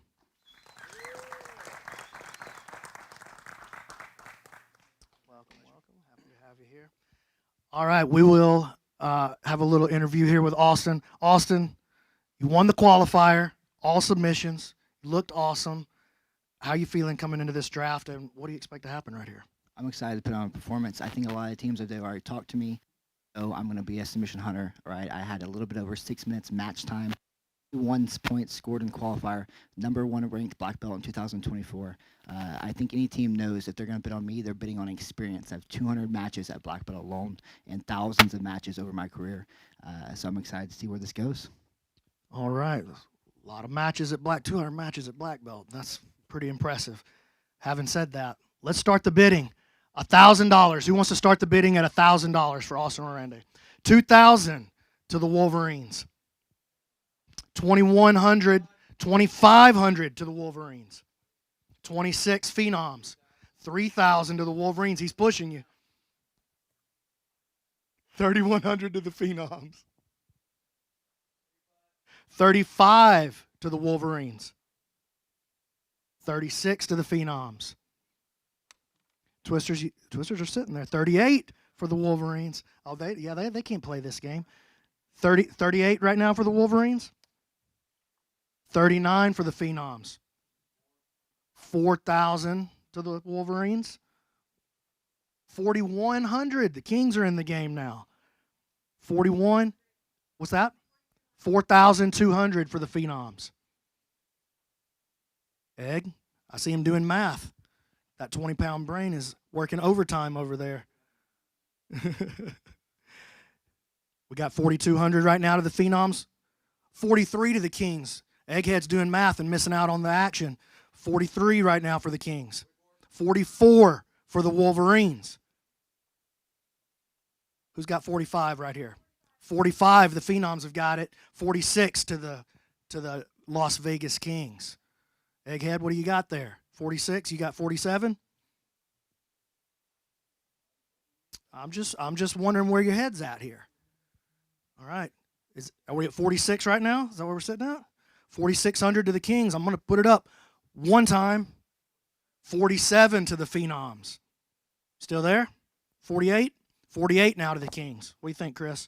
Welcome. Happy to have you here. All right, we will have a little interview here with Austin. Austin, you won the qualifier, all submissions. You looked awesome. How are you feeling coming into this draft, and what do you expect to happen right here? I'm excited to put on a performance. I think a lot of teams, they've already talked to me. So I'm going to be a submission hunter, right? I had a little bit over 6 minutes match time. 1 points scored in qualifier, #1 ranked black belt in 2024. I think any team knows if they're going to bid on me, they're bidding on experience. I have 200 matches at black belt alone and thousands of matches over my career. So I'm excited to see where this goes. All right. A lot of matches at 200 matches at black belt. That's pretty impressive. Having said that, let's start the bidding. $1,000. Who wants to start the bidding at $1,000 for Austin Orande? $2,000 to the Wolverines. $2,100, $2,500 to the Wolverines. 26 Phenoms. $3,000 to the Wolverines. He's pushing you. $3,100 to the Phenoms. $35 to the Wolverines. $36 to the Phenoms. Twisters are sitting there. 38 for the Wolverines. Oh, they can't play this game. 38 right now for the Wolverines. 39 for the Phenoms. 4,000 to the Wolverines. 4,100. The Kings are in the game now. 41. What's that? 4,200 for the Phenoms. Egg, I see him doing math. That 20-pound brain is working overtime over there. We got 4,200 right now to the Phenoms. 43 to the Kings. Egghead's doing math and missing out on the action. 43 right now for the Kings. 44 for the Wolverines. Who's got 45 right here? 45, the Phenoms have got it. 46 to the Las Vegas Kings. Egghead, what do you got there? 46, you got 47? I'm just wondering where your head's at here. All right. Are we at 46 right now? Is that where we're sitting at? 4,600 to the Kings. I'm going to put it up one time. 47 to the Phenoms. Still there? 48? 48 now to the Kings. What do you think, Chris?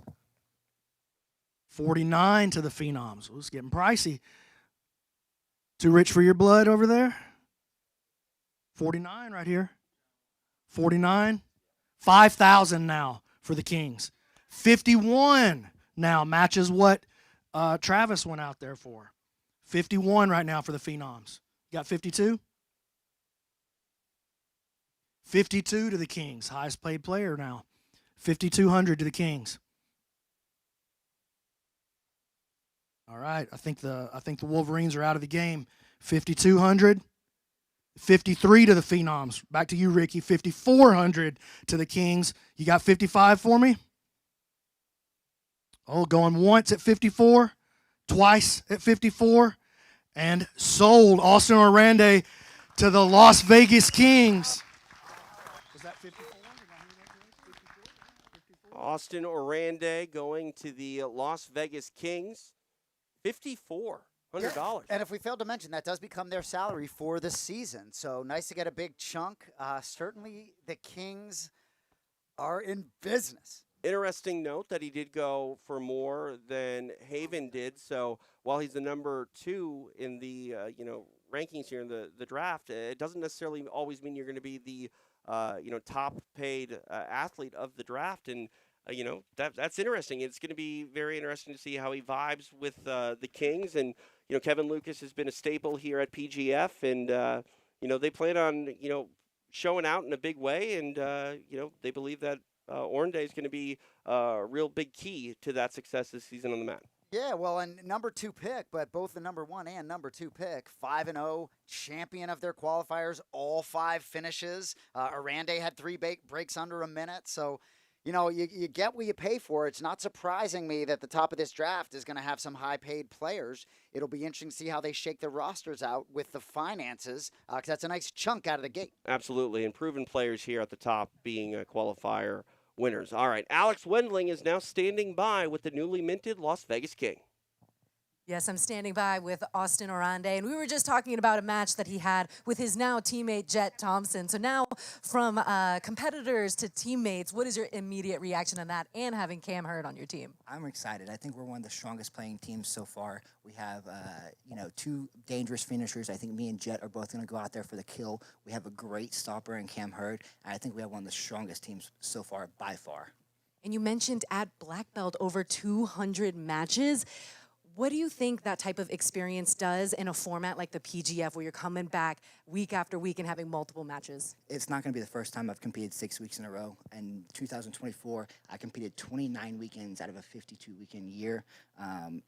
49 to the Phenoms. Well, it's getting pricey. Too rich for your blood over there? 49 right here. 49. 5,000 now for the Kings. 51 now matches what Travis went out there for. 51 right now for the Phenoms. You got 52? 52 to the Kings. Highest paid player now. 5,200 to the Kings. All right, I think the Wolverines are out of the game. 5,200. 53 to the Phenoms. Back to you, Ricky. 5,400 to the Kings. You got 55 for me? Oh, going once at 54, twice at 54, and sold Austin Orande to the Las Vegas Kings. Was that 54? Austin Orande going to the Las Vegas Kings, $5,400. And if we failed to mention, that does become their salary for the season. So nice to get a big chunk. Certainly the Kings are in business. Interesting note that he did go for more than Haven did. So while he's the number 2 in the rankings here in the draft, it doesn't necessarily always mean you're going to be the top paid athlete of the draft. And that's interesting. It's going to be very interesting to see how he vibes with the Kings. And Kevin Lucas has been a staple here at PGF, and they plan on showing out in a big way. And they believe that Orande is going to be a real big key to that success this season on the mat. Yeah, well, and number 2 pick, but both the number 1 and number 2 pick, 5-0, champion of their qualifiers, all 5 finishes. Orande had 3 breaks under a minute, so you get what you pay for. It's not surprising me that the top of this draft is going to have some high-paid players. It'll be interesting to see how they shake their rosters out with the finances, because that's a nice chunk out of the gate. Absolutely, and proven players here at the top being a qualifier winners. All right, Alex Wendling is now standing by with the newly minted Las Vegas King. Yes, I'm standing by with Austin Orande, and we were just talking about a match that he had with his now teammate Jet Thompson. So now, from competitors to teammates, what is your immediate reaction on that, and having Cam Hurd on your team? I'm excited. I think we're one of the strongest playing teams so far. We have, 2 dangerous finishers. I think me and Jet are both going to go out there for the kill. We have a great stopper in Cam Hurd, and I think we have one of the strongest teams so far, by far. And you mentioned at Black Belt over 200 matches. What do you think that type of experience does in a format like the PGF, where you're coming back week after week and having multiple matches? It's not going to be the first time I've competed 6 weeks in a row. In 2024, I competed 29 weekends out of a 52-weekend year.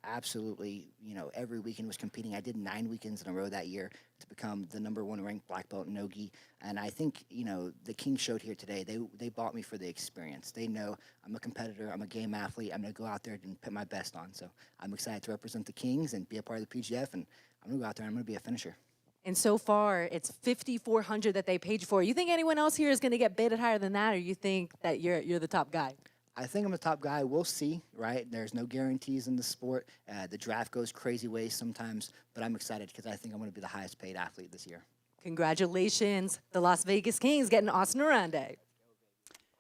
Absolutely, every weekend was competing. I did 9 weekends in a row that year to become the number 1 ranked black belt in no-gi. And I think, the Kings showed here today, they bought me for the experience. They know I'm a competitor, I'm a game athlete, I'm going to go out there and put my best on. So I'm excited to represent the Kings and be a part of the PGF, and I'm going to go out there and I'm going to be a finisher. And so far, it's $5,400 that they paid you for. You think anyone else here is going to get bid higher than that, or you think that you're the top guy? I think I'm the top guy. We'll see, right? There's no guarantees in the sport. The draft goes crazy ways sometimes, but I'm excited because I think I'm going to be the highest paid athlete this year. Congratulations, the Las Vegas Kings getting Austin Orande.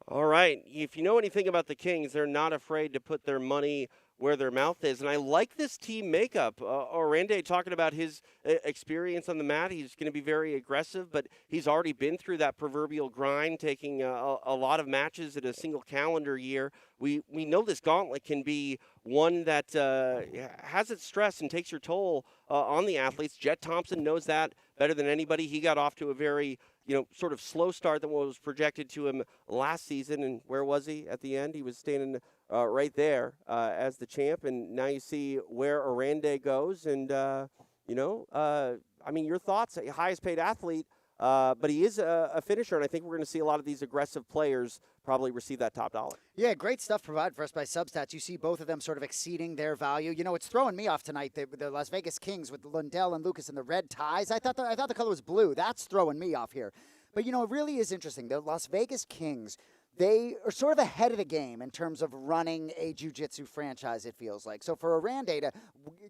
All right. If you know anything about the Kings, they're not afraid to put their money where their mouth is. And I like this team makeup. Orande talking about his experience on the mat. He's going to be very aggressive, but he's already been through that proverbial grind, taking a lot of matches in a single calendar year. We know this gauntlet can be one that has its stress and takes your toll on the athletes. Jet Thompson knows that better than anybody. He got off to a very sort of slow start than what was projected to him last season. And where was he at the end? He was standing right there as the champ. And now you see where Orande goes. And, your thoughts, highest paid athlete, but he is a finisher. And I think we're going to see a lot of these aggressive players probably receive that top dollar. Yeah, great stuff provided for us by Substats. You see both of them sort of exceeding their value. It's throwing me off tonight. The Las Vegas Kings with Lundell and Lucas in the red ties. I thought the color was blue. That's throwing me off here. But, it really is interesting. The Las Vegas Kings, they are sort of ahead of the game in terms of running a jiu-jitsu franchise, it feels like. So for Orande to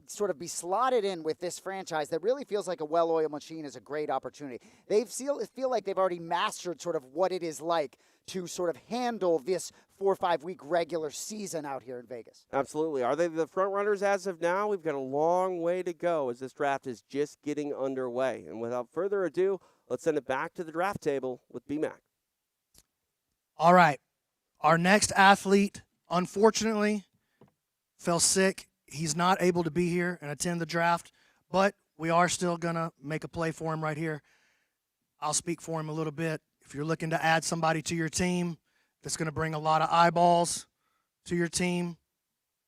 sort of be slotted in with this franchise that really feels like a well-oiled machine is a great opportunity. They feel like they've already mastered sort of what it is like to sort of handle this 4 or 5 week regular season out here in Vegas. Absolutely. Are they the front runners as of now? We've got a long way to go as this draft is just getting underway. And without further ado, let's send it back to the draft table with BMAC. All right. Our next athlete, unfortunately, fell sick. He's not able to be here and attend the draft, but we are still going to make a play for him right here. I'll speak for him a little bit. If you're looking to add somebody to your team that's going to bring a lot of eyeballs to your team,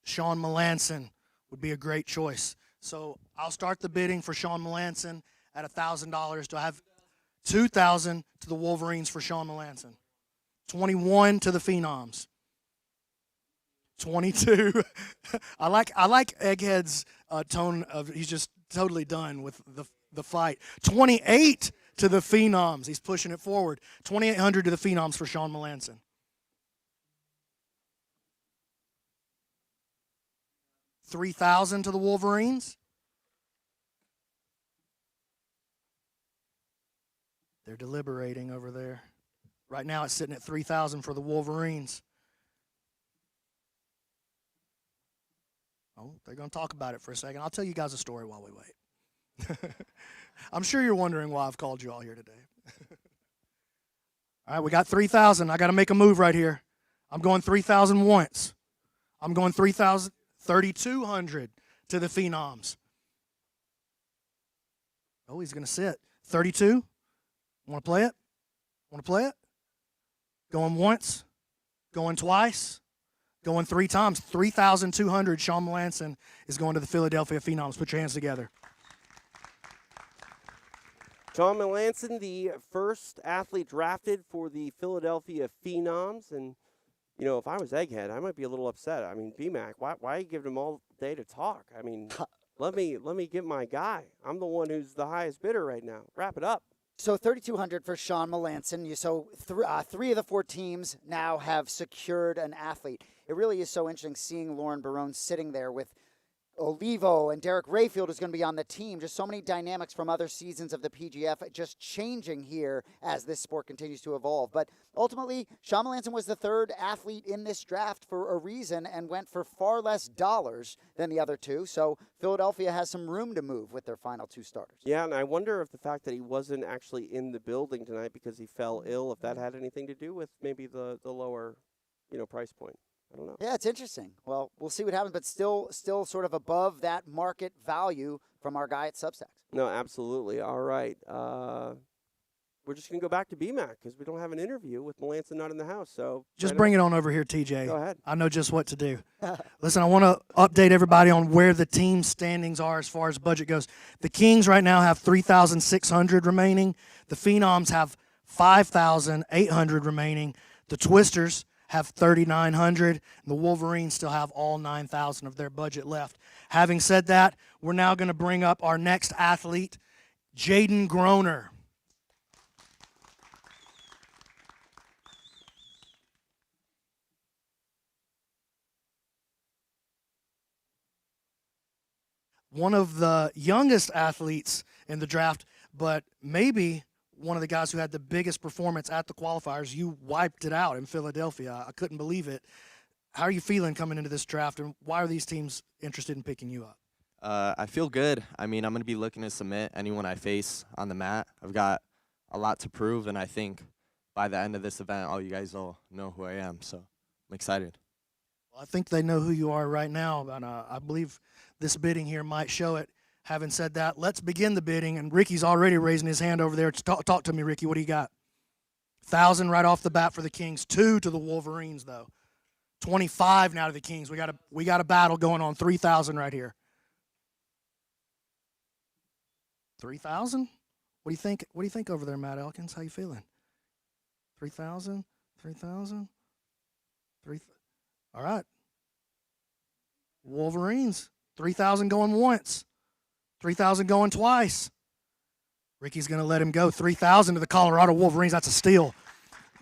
Sean Melanson would be a great choice. So I'll start the bidding for Sean Melanson at $1,000. Do I have $2,000 to the Wolverines for Sean Melanson? 21 to the Phenoms. 22. I like Egghead's tone of he's just totally done with the fight. 28 to the Phenoms. He's pushing it forward. $2,800 to the Phenoms for Sean Melanson. 3,000 to the Wolverines. They're deliberating over there. Right now it's sitting at 3,000 for the Wolverines. Oh, they're going to talk about it for a second. I'll tell you guys a story while we wait. I'm sure you're wondering why I've called you all here today. All right, we got 3,000. I got to make a move right here. I'm going 3,000 once. I'm going 3,000, 3,200 to the Phenoms. Oh, he's going to sit. 32. Want to play it? Want to play it? Going once. Going twice. Going 3 times. 3,200. Sean Melanson is going to the Philadelphia Phenoms. Put your hands together. Sean Melanson, the first athlete drafted for the Philadelphia Phenoms. And, you know, if I was Egghead, I might be a little upset. I mean, BMAC, why are you giving him all day to talk? I mean, let me get my guy. I'm the one who's the highest bidder right now. Wrap it up. So 3,200 for Sean Melanson. So 3 of the 4 teams now have secured an athlete. It really is so interesting seeing Lauren Barone sitting there with Olivo and Derek Rayfield is going to be on the team. Just so many dynamics from other seasons of the PGF just changing here as this sport continues to evolve. But ultimately, Sean Melanson was the 3rd athlete in this draft for a reason and went for far less dollars than the other 2. So Philadelphia has some room to move with their final 2 starters. Yeah, and I wonder if the fact that he wasn't actually in the building tonight because he fell ill, if that had anything to do with maybe the lower, price point. I don't know. Yeah, it's interesting. Well, we'll see what happens, but still sort of above that market value from our guy at Substacks. No, absolutely. All right. We're just going to go back to BMAC because we don't have an interview with Melanson not in the house. So just bring it on over here, TJ. Go ahead. I know just what to do. Listen, I want to update everybody on where the team standings are as far as budget goes. The Kings right now have 3,600 remaining. The Phenoms have 5,800 remaining. The Twisters have 3,900, and the Wolverines still have all 9,000 of their budget left. Having said that, we're now going to bring up our next athlete, Jaden Groner. One of the youngest athletes in the draft, but maybe one of the guys who had the biggest performance at the qualifiers. You wiped it out in Philadelphia. I couldn't believe it. How are you feeling coming into this draft, and why are these teams interested in picking you up? I feel good. I mean, I'm going to be looking to submit anyone I face on the mat. I've got a lot to prove, and I think by the end of this event, all you guys will know who I am, so I'm excited. Well, I think they know who you are right now, and I believe this bidding here might show it. Having said that, let's begin the bidding, and Ricky's already raising his hand over there. Talk to me, Ricky. What do you got? 1,000 right off the bat for the Kings. 2 to the Wolverines, though. 25 now to the Kings. We got a battle going on. 3,000 right here. 3,000? What do you think? What do you think over there, Matt Elkins? How you feeling? 3,000? 3,000? 3. All right. Wolverines. 3,000 going once. 3,000 going twice. Ricky's going to let him go. 3,000 to the Colorado Wolverines. That's a steal.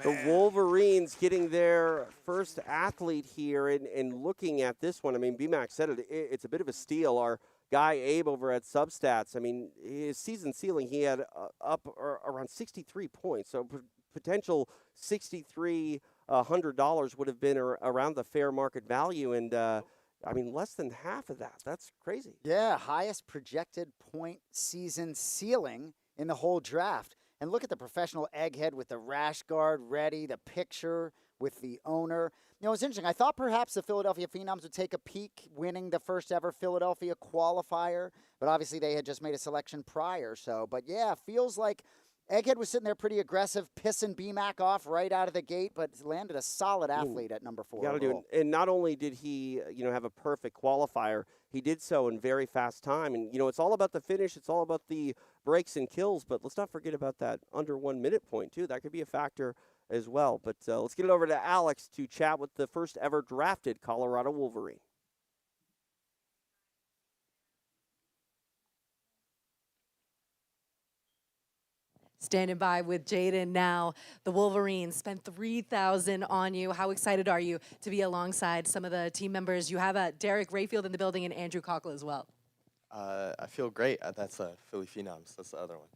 The Wolverines getting their first athlete here and looking at this one. I mean, BMAC said it. It's a bit of a steal. Our guy Abe over at Substats, I mean, his season ceiling, he had up around 63 points. So potential $6,300 would have been around the fair market value. And, I mean, less than half of that. That's crazy. Yeah, highest projected point season ceiling in the whole draft. And look at the professional egghead with the rash guard ready, the picture with the owner. You know, it's interesting. I thought perhaps the Philadelphia Phenoms would take a peek winning the first ever Philadelphia qualifier, but obviously they had just made a selection prior. So, but yeah, feels like Egghead was sitting there pretty aggressive, pissing BMAC off right out of the gate, but landed a solid athlete at number 4. You gotta do it. And not only did he, have a perfect qualifier, he did so in very fast time. And, it's all about the finish. It's all about the breaks and kills. But let's not forget about that under 1 minute point, too. That could be a factor as well. But let's get it over to Alex to chat with the first ever drafted Colorado Wolverine. standing by with Jaden now. The Wolverines spent $3,000 on you. How excited are you to be alongside some of the team members? You have Derek Rayfield in the building and Andrew Cockle as well. I feel great. That's Philly Phenoms. That's the other one.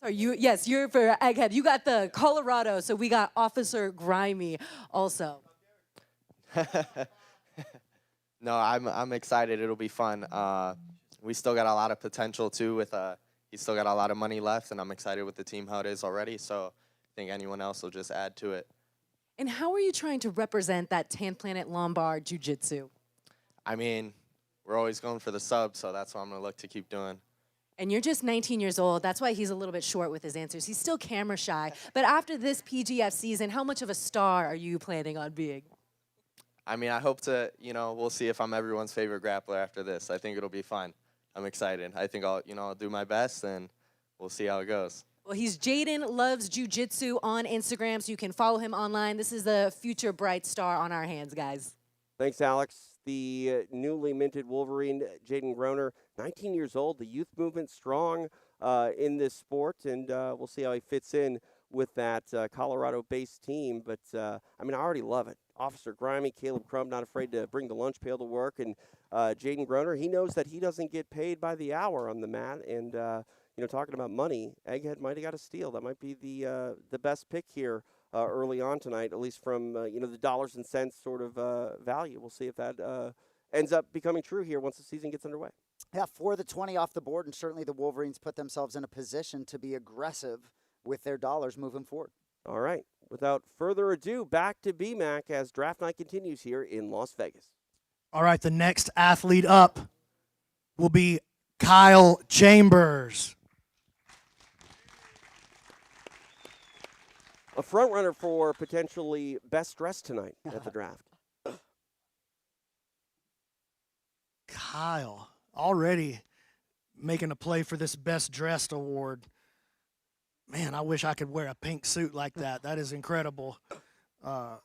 Sorry, you're for Egghead. You got the Colorado, so we got Officer Grimy also. No, I'm excited. It'll be fun. We still got a lot of potential too. With he's still got a lot of money left, and I'm excited with the team how it is already. So I think anyone else will just add to it. And how are you trying to represent that Tan Planet Lombard Jiu-Jitsu? I mean, we're always going for the sub, so that's what I'm gonna look to keep doing. And you're just 19 years old. That's why he's a little bit short with his answers. He's still camera shy. But after this PGF season, how much of a star are you planning on being? I mean, I hope to, we'll see if I'm everyone's favorite grappler after this. I think it'll be fun. I'm excited. I think I'll do my best, and we'll see how it goes. Well, he's Jaden Loves Jiu-Jitsu on Instagram, so you can follow him online. This is the future bright star on our hands, guys. Thanks, Alex. The newly minted Wolverine, Jaden Groner, 19 years old. The youth movement strong in this sport, and we'll see how he fits in with that Colorado-based team. But, I mean, I already love it. Officer Grimy, Caleb Crumb, not afraid to bring the lunch pail to work. And Jaden Groner, he knows that he doesn't get paid by the hour on the mat. And, talking about money, Egghead might have got a steal. That might be the best pick here early on tonight, at least from, the dollars and cents sort of value. We'll see if that ends up becoming true here once the season gets underway. Yeah, for the 20 off the board, and certainly the Wolverines put themselves in a position to be aggressive with their dollars moving forward. All right. Without further ado, back to BMAC as draft night continues here in Las Vegas. All right, the next athlete up will be Kyle Chambers. A front runner for potentially best dressed tonight at the draft. Kyle already making a play for this best dressed award. Man, I wish I could wear a pink suit like that. That is incredible. Kyle,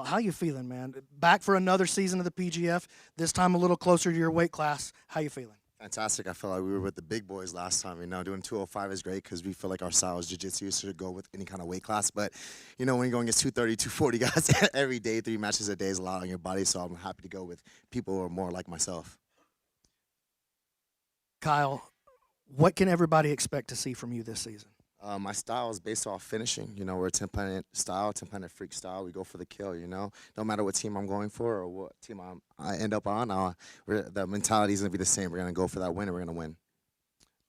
how you feeling, man? Back for another season of the PGF, this time a little closer to your weight class. How you feeling? Fantastic. I feel like we were with the big boys last time. Doing 205 is great because we feel like our style is jiu-jitsu, so should go with any kind of weight class. But, when you're going against 230, 240 guys every day, 3 matches a day is a lot on your body, so I'm happy to go with people who are more like myself. Kyle, what can everybody expect to see from you this season? My style is based off finishing. We're a 10-planet style, 10-planet freak style. We go for the kill, No matter what team I'm going for or what team I end up on, the mentality is going to be the same. We're going to go for that win, and we're going to win.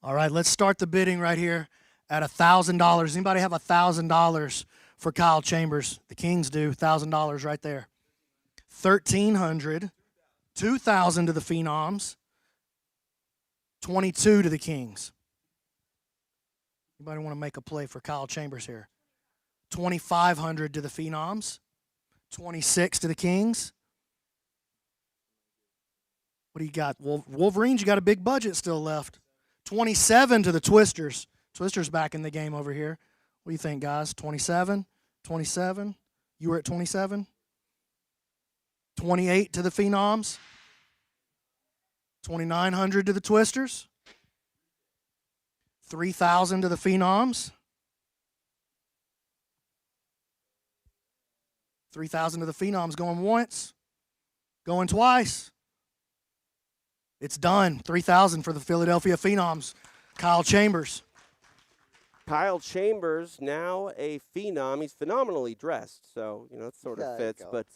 All right, let's start the bidding right here at $1,000. Anybody have $1,000 for Kyle Chambers? The Kings do. $1,000 right there. $1,300, $2,000 to the Phenoms, $22 to the Kings. Anybody want to make a play for Kyle Chambers here? $2,500 to the Phenoms, $26 to the Kings. What do you got? Wolverines, you got a big budget still left. $27 to the Twisters. Twisters back in the game over here. What do you think, guys? 27? 27? You were at 27? 28 to the Phenoms. $2,900 to the Twisters. $3,000 to the Phenoms. $3,000 to the Phenoms going once, going twice. It's done. $3,000 for the Philadelphia Phenoms. Kyle Chambers. Kyle Chambers, now a Phenom. He's phenomenally dressed, so, it sort of fits. But,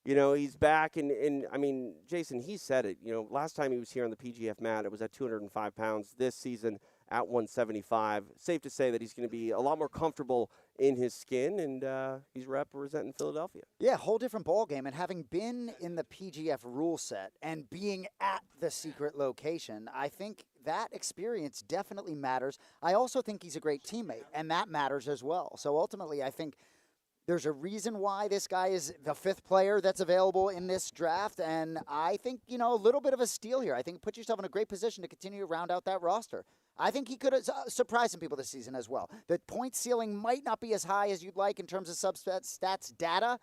he's back. And, I mean, Jason, he said it. Last time he was here on the PGF mat, it was at 205 pounds. This season, at 175. Safe to say that he's going to be a lot more comfortable in his skin, and he's representing Philadelphia. Yeah, whole different ball game. And having been in the PGF rule set and being at the secret location, I think that experience definitely matters. I also think he's a great teammate, and that matters as well. So ultimately, I think there's a reason why this guy is the 5th player that's available in this draft, and I think, a little bit of a steal here. I think put yourself in a great position to continue to round out that roster. I think he could surprise some people this season as well. The point ceiling might not be as high as you'd like in terms of stats data,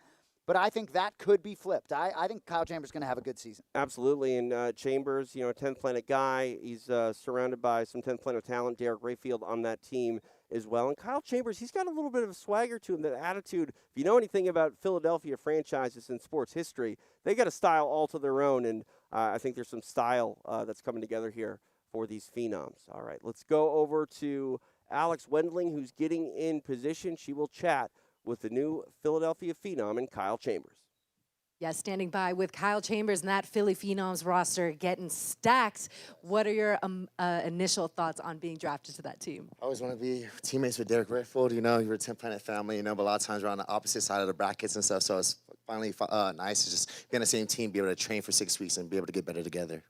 but I think that could be flipped. I think Kyle Chambers is going to have a good season. Absolutely, and Chambers, a 10th planet guy. He's surrounded by some 10th planet talent. Derek Rayfield on that team as well. And Kyle Chambers, he's got a little bit of a swagger to him, that attitude. If you know anything about Philadelphia franchises in sports history, they got a style all to their own, and I think there's some style that's coming together here for these Phenoms. All right, let's go over to Alex Wendling, who's getting in position. She will chat with the new Philadelphia Phenom and Kyle Chambers. Yeah, standing by with Kyle Chambers and that Philly Phenoms roster getting stacked. What are your initial thoughts on being drafted to that team? I always want to be teammates with Derek Redfield. You know, you're a 10 Planet family, you know, but a lot of times we're on the opposite side of the brackets and stuff. So it's finally nice to just be on the same team, be able to train for 6 weeks and be able to get better together.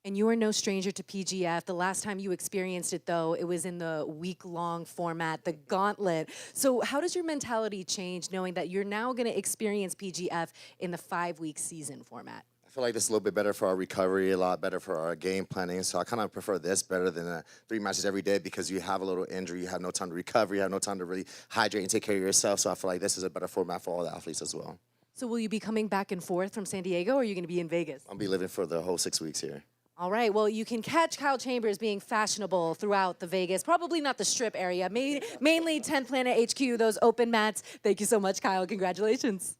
And you are no stranger to PGF. The last time you experienced it, though, it was in the week-long format, the gauntlet. So how does your mentality change knowing that you're now going to experience PGF in the 5-week season format? I feel like this is a little bit better for our recovery, a lot better for our game planning. So I kind of prefer this better than 3 matches every day, because you have a little injury, you have no time to recover, you have no time to really hydrate and take care of yourself. So I feel like this is a better format for all the athletes as well. So will you be coming back and forth from San Diego, or are you going to be in Vegas? I'll be living for the whole 6 weeks here. All right, well, you can catch Kyle Chambers being fashionable throughout the Vegas, probably not the Strip area, mainly 10 Planet HQ, those open mats. Thank you so much, Kyle. Congratulations.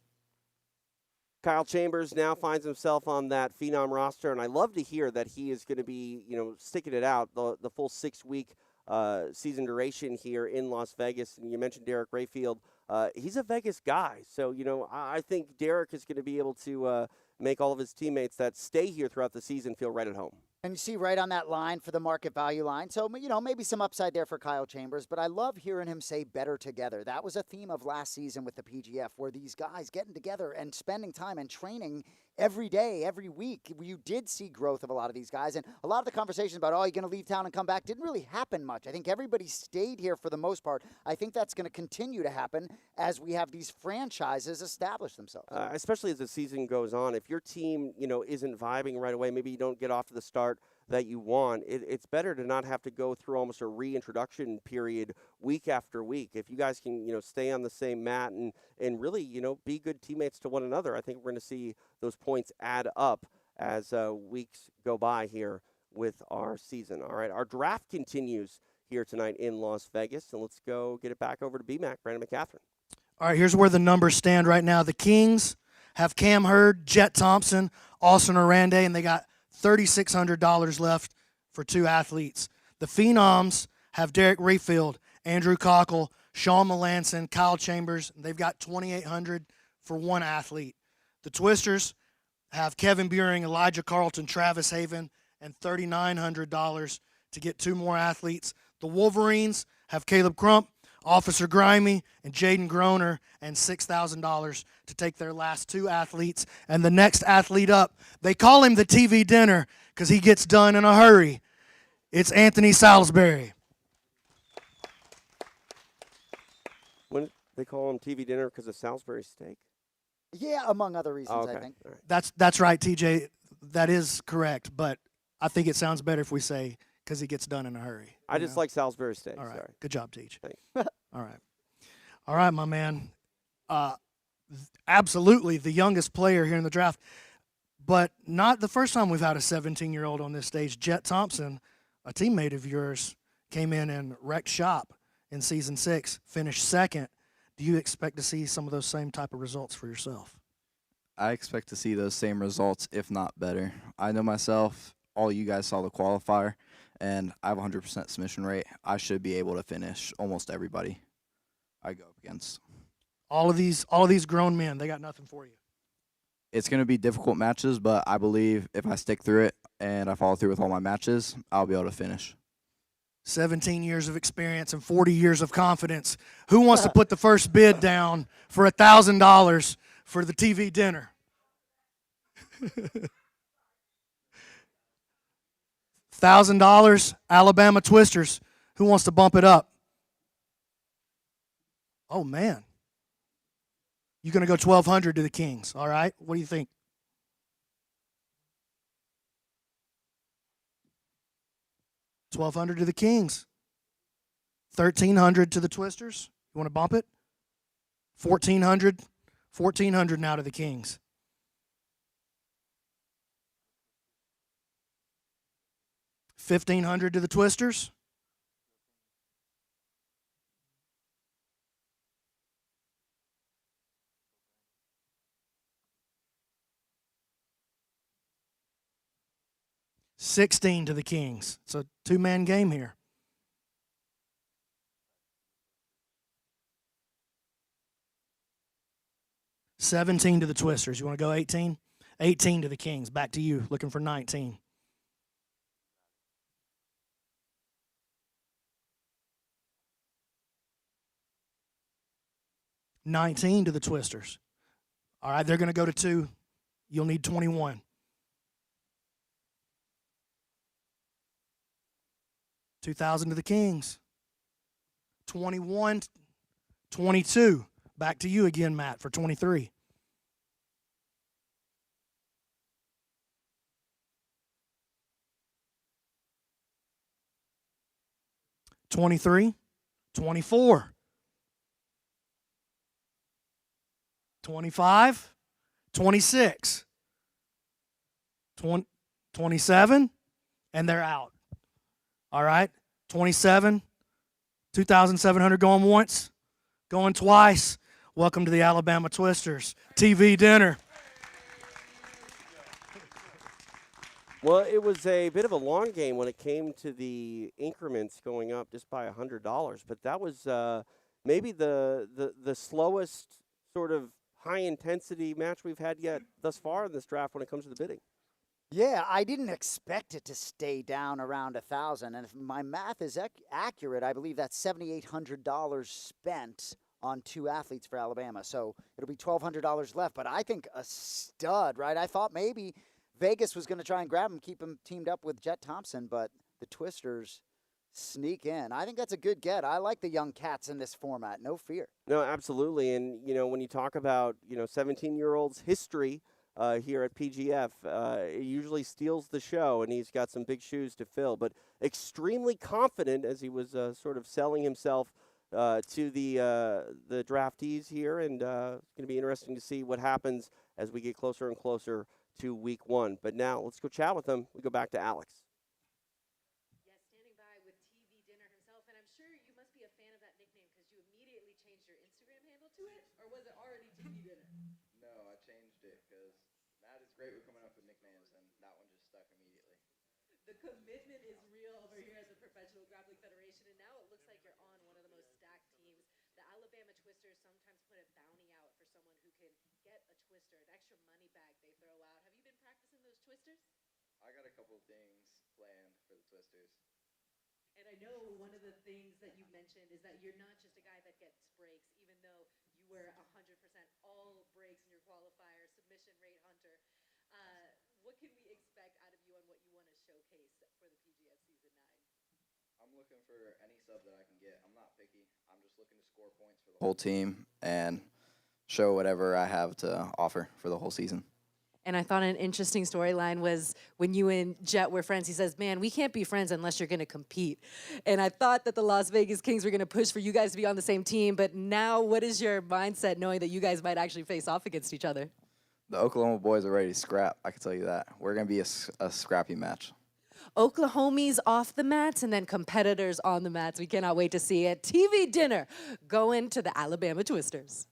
Kyle Chambers now finds himself on that Phenom roster, and I love to hear that he is going to be, sticking it out the full 6-week season duration here in Las Vegas. And you mentioned Derek Rayfield. He's a Vegas guy, so, I think Derek is going to be able to make all of his teammates that stay here throughout the season feel right at home. And you see right on that line for the market value line. So, maybe some upside there for Kyle Chambers, but I love hearing him say better together. That was a theme of last season with the PGF, where these guys getting together and spending time and training every day, every week. You did see growth of a lot of these guys, and a lot of the conversations about, you're going to leave town and come back didn't really happen much. I think everybody stayed here for the most part. I think that's going to continue to happen as we have these franchises establish themselves. Especially as the season goes on. If your team, isn't vibing right away, maybe you don't get off to the start that you want, it's better to not have to go through almost a reintroduction period week after week. If you guys can, stay on the same mat and really, be good teammates to one another, I think we're going to see those points add up as weeks go by here with our season. All right, our draft continues here tonight in Las Vegas, and let's go get it back over to BMAC, Brandon McCaffrey. All right, here's where the numbers stand right now. The Kings have Cam Hurd, Jet Thompson, Austin Arande, and they got $3,600 left for 2 athletes. The Phenoms have Derek Rayfield, Andrew Cockle, Sean Melanson, Kyle Chambers. And they've got $2,800 for 1 athlete. The Twisters have Kevin Buring, Elijah Carlton, Travis Haven, and $3,900 to get 2 more athletes. The Wolverines have Caleb Crump, Officer Grimey, and Jaden Groner, and $6,000 to take their last 2 athletes. And the next athlete up, they call him the TV dinner because he gets done in a hurry. It's Anthony Salisbury. When they call him TV dinner because of Salisbury steak? Yeah, among other reasons, okay. I think. Right. That's right, TJ. That is correct, but I think it sounds better if we say because he gets done in a hurry. I just like Salisbury steak. All right. Sorry. Good job, Teach. Thanks. All right, my man. Absolutely the youngest player here in the draft, but not the first time we've had a 17-year-old on this stage. Jet Thompson, a teammate of yours, came in and wrecked shop in season 6, finished 2nd. Do you expect to see some of those same type of results for yourself? I expect to see those same results, if not better. I know myself, all you guys saw the qualifier, and I have 100% submission rate. I should be able to finish almost everybody I go up against. All of these grown men, they got nothing for you. It's going to be difficult matches, but I believe if I stick through it and I follow through with all my matches, I'll be able to finish. 17 years of experience and 40 years of confidence. Who wants to put the first bid down for $1,000 for the TV dinner? $1,000, Alabama Twisters. Who wants to bump it up? Oh, man. You're going to go $1,200 to the Kings, all right? What do you think? $1,200 to the Kings. $1,300 to the Twisters. You want to bump it? $1,400. $1,400 now to the Kings. $1,500 to the Twisters. 16 to the Kings. It's a two-man game here. $17 to the Twisters. You want to go 18? 18 to the Kings. Back to you, looking for 19. $19 to the Twisters. All right, they're going to go to 2. You'll need 21. $2,000 to the Kings. 21, 22. Back to you again, Matt, for 23. $23, 24. 25, 26, 27, and they're out. All right, 27, 2,700 going once, going twice. Welcome to the Alabama Twisters TV dinner. Well, it was a bit of a long game when it came to the increments going up just by $100, but that was maybe the slowest sort of high-intensity match we've had yet thus far in this draft when it comes to the bidding. Yeah, I didn't expect it to stay down around 1,000, and if my math is accurate, I believe that's $7,800 spent on 2 athletes for Alabama. So it'll be $1,200 left, but I think a stud, right? I thought maybe Vegas was going to try and grab him, keep him teamed up with Jet Thompson, but the Twisters sneak in. I think that's a good get. I like the young cats in this format. No fear. No, absolutely. And, when you talk about, 17-year-olds' history here at PGF, it usually steals the show, and he's got some big shoes to fill. But extremely confident as he was sort of selling himself to the draftees here. And it's going to be interesting to see what happens as we get closer and closer to week 1. But now let's go chat with him. We go back to Alex. Great, we're coming up with nicknames, and that one just stuck immediately. The commitment is real over here at the Professional Grappling Federation, and now it looks like you're on one of the most stacked teams. The Alabama Twisters sometimes put a bounty out for someone who can get a twister, an extra money bag they throw out. Have you been practicing those twisters? I got a couple of things planned for the Twisters. And I know one of the things that you mentioned is that you're not just a guy that gets breaks, even though you were 100% all breaks in your qualifier, submission rate hunter. What can we expect out of you and what you want to showcase for the PGF Season 9? I'm looking for any sub that I can get. I'm not picky. I'm just looking to score points for the whole team and show whatever I have to offer for the whole season. And I thought an interesting storyline was when you and Jet were friends, he says, man, we can't be friends unless you're going to compete. And I thought that the Las Vegas Kings were going to push for you guys to be on the same team, but now what is your mindset knowing that you guys might actually face off against each other? The Oklahoma boys are ready to scrap. I can tell you that. We're going to be a scrappy match. Oklahomies off the mats and then competitors on the mats. We cannot wait to see it. TV dinner going to the Alabama Twisters.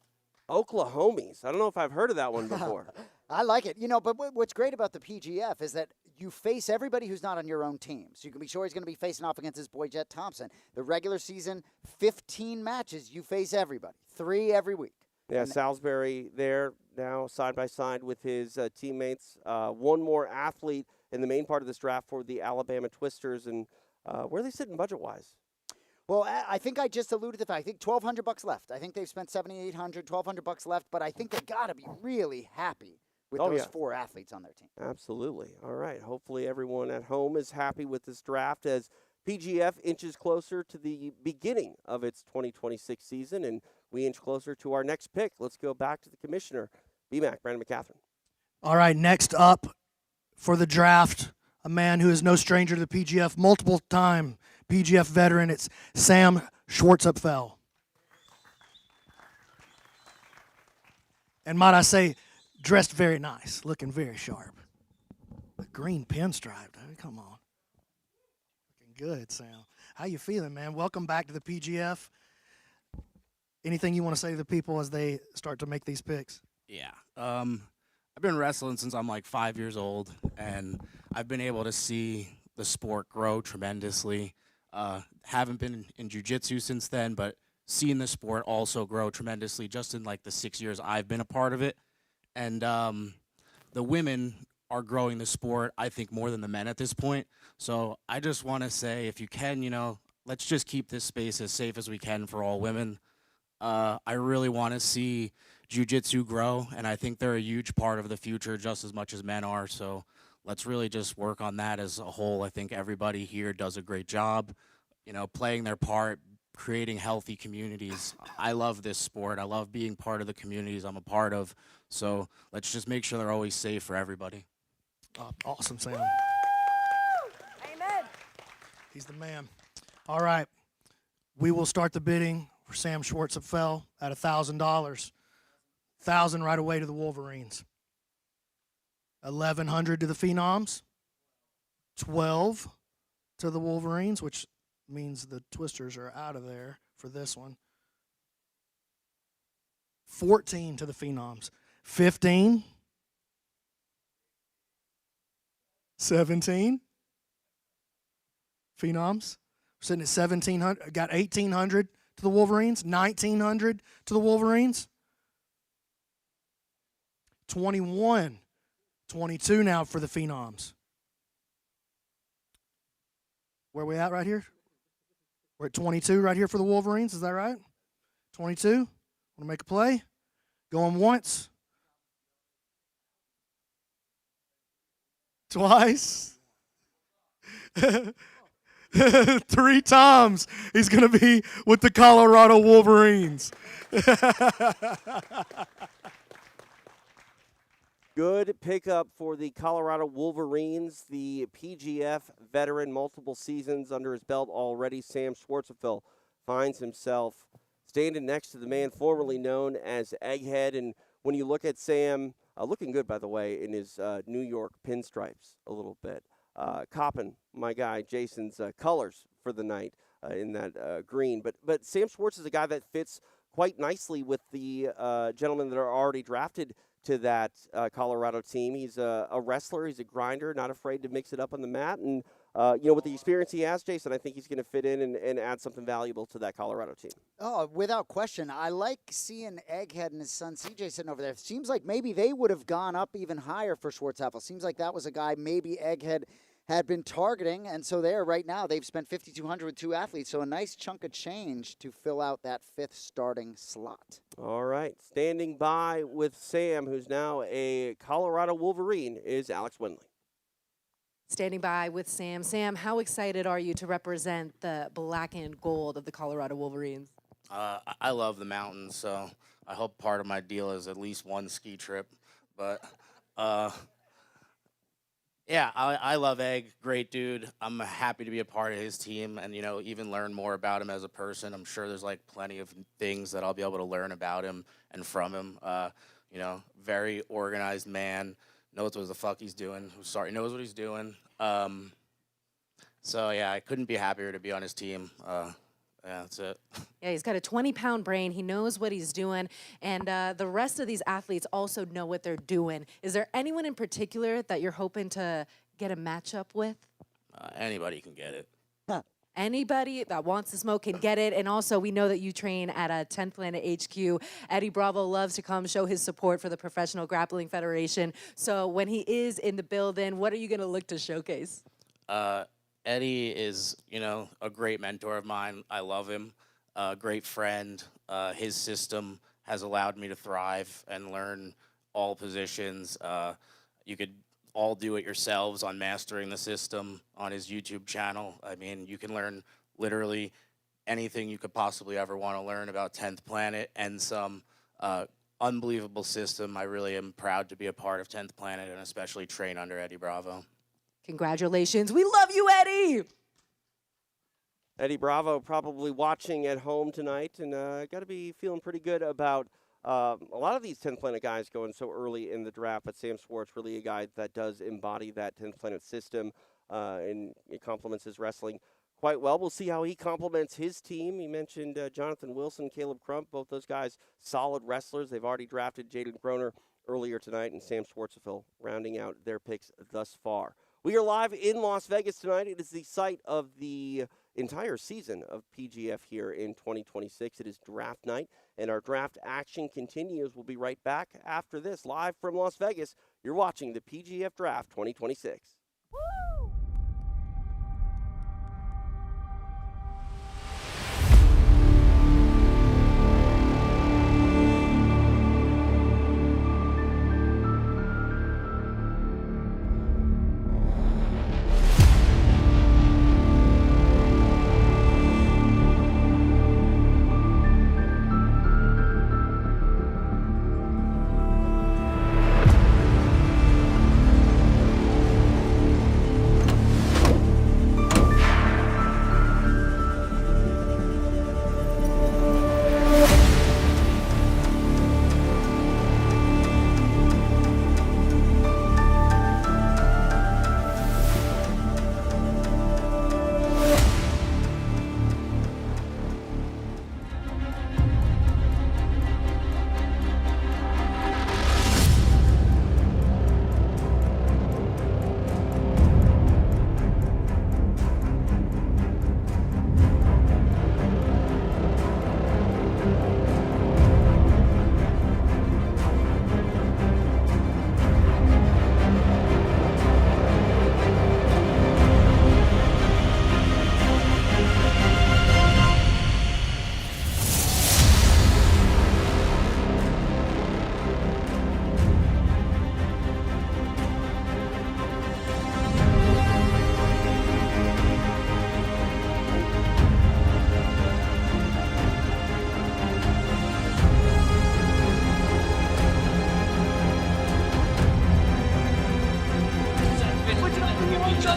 Oklahomies. I don't know if I've heard of that one before. I like it. But what's great about the PGF is that you face everybody who's not on your own team. So you can be sure he's going to be facing off against his boy Jet Thompson. The regular season, 15 matches, you face everybody. 3 every week. Yeah, Salisbury there now side by side with his teammates. One more athlete in the main part of this draft for the Alabama Twisters. And where are they sitting budget-wise? Well, I think I just alluded to that. I think $1,200 left. I think they've spent $7,800, $1,200 left, but I think they got to be really happy with those 4 athletes on their team. Absolutely. All right. Hopefully everyone at home is happy with this draft as PGF inches closer to the beginning of its 2026 season, and we inch closer to our next pick. Let's go back to the commissioner, BMAC, Brandon McCaffrey. All right, next up for the draft, a man who is no stranger to the PGF, multiple-time PGF veteran. It's Sam Schwartzapfel. And might I say, dressed very nice, looking very sharp. The green pinstripe, I mean, come on. Looking good, Sam. How you feeling, man? Welcome back to the PGF. Anything you want to say to the people as they start to make these picks? Yeah. I've been wrestling since I'm like 5 years old, and I've been able to see the sport grow tremendously. Haven't been in jiu-jitsu since then, but seeing the sport also grow tremendously just in like the 6 years I've been a part of it. And the women are growing the sport, I think, more than the men at this point. So I just want to say, if you can, let's just keep this space as safe as we can for all women. I really want to see jiu-jitsu grow, and I think they're a huge part of the future just as much as men are. So let's really just work on that as a whole. I think everybody here does a great job, playing their part, creating healthy communities. I love this sport. I love being part of the communities I'm a part of. So let's just make sure they're always safe for everybody. Awesome, Sam. Amen. He's the man. All right. We will start the bidding for Sam Schwartzapfel at $1,000. $1,000 right away to the Wolverines. $1,100 to the Phenoms. $1,200 to the Wolverines, which means the Twisters are out of there for this one. $14 to the Phenoms. $15. $17. Phenoms. We're sitting at $1,700. Got $1,800 to the Wolverines. $1,900 to the Wolverines. 21. 22 now for the Phenoms. Where are we at right here? We're at 22 right here for the Wolverines. Is that right? 22. Want to make a play? Going once. Twice. 3 times he's going to be with the Colorado Wolverines. Good pickup for the Colorado Wolverines, the PGF veteran, multiple seasons under his belt already. Sam Schwartzapfel finds himself standing next to the man formerly known as Egghead. And when you look at Sam, looking good, by the way, in his New York pinstripes a little bit. Copping my guy Jason's colors for the night in that green. But Sam Schwartz is a guy that fits quite nicely with the gentlemen that are already drafted to that Colorado team. He's a wrestler. He's a grinder, not afraid to mix it up on the mat. And, with the experience he has, Jason, I think he's going to fit in and add something valuable to that Colorado team. Oh, without question. I like seeing Egghead and his son CJ sitting over there. Seems like maybe they would have gone up even higher for Schwartzapfel. Seems like that was a guy maybe Egghead had been targeting, and so there right now they've spent $5,200 with 2 athletes, so a nice chunk of change to fill out that 5th starting slot. All right, standing by with Sam, who's now a Colorado Wolverine, is Alex Windley. Standing by with Sam. Sam, how excited are you to represent the black and gold of the Colorado Wolverines? I love the mountains, so I hope part of my deal is at least one ski trip. But yeah, I love Egg. Great dude. I'm happy to be a part of his team and, even learn more about him as a person. I'm sure there's, plenty of things that I'll be able to learn about him and from him. Very organized man. Knows what the fuck he's doing. Knows what he's doing. So, yeah, I couldn't be happier to be on his team. Yeah, that's it. Yeah, he's got a 20-pound brain. He knows what he's doing. And the rest of these athletes also know what they're doing. Is there anyone in particular that you're hoping to get a matchup with? Anybody can get it. Anybody that wants to smoke can get it. And also, we know that you train at a 10th Planet HQ. Eddie Bravo loves to come show his support for the Professional Grappling Federation. So when he is in the building, what are you going to look to showcase? Eddie is, a great mentor of mine. I love him. Great friend. His system has allowed me to thrive and learn all positions. You could all do it yourselves on Mastering the System on his YouTube channel. I mean, you can learn literally anything you could possibly ever want to learn about 10th Planet and some unbelievable system. I really am proud to be a part of 10th Planet and especially train under Eddie Bravo. Congratulations. We love you, Eddie. Eddie Bravo probably watching at home tonight and got to be feeling pretty good about a lot of these 10th Planet guys going so early in the draft, but Sam Schwartz really a guy that does embody that 10th Planet system and it complements his wrestling quite well. We'll see how he complements his team. He mentioned Jonathan Wilson, Caleb Crump, both those guys solid wrestlers. They've already drafted Jaden Groner earlier tonight, and Sam Schwartzfeld rounding out their picks thus far. We are live in Las Vegas tonight. It is the site of the entire season of PGF here in 2026. It is draft night, and our draft action continues. We'll be right back after this, live from Las Vegas. You're watching the PGF Draft 2026.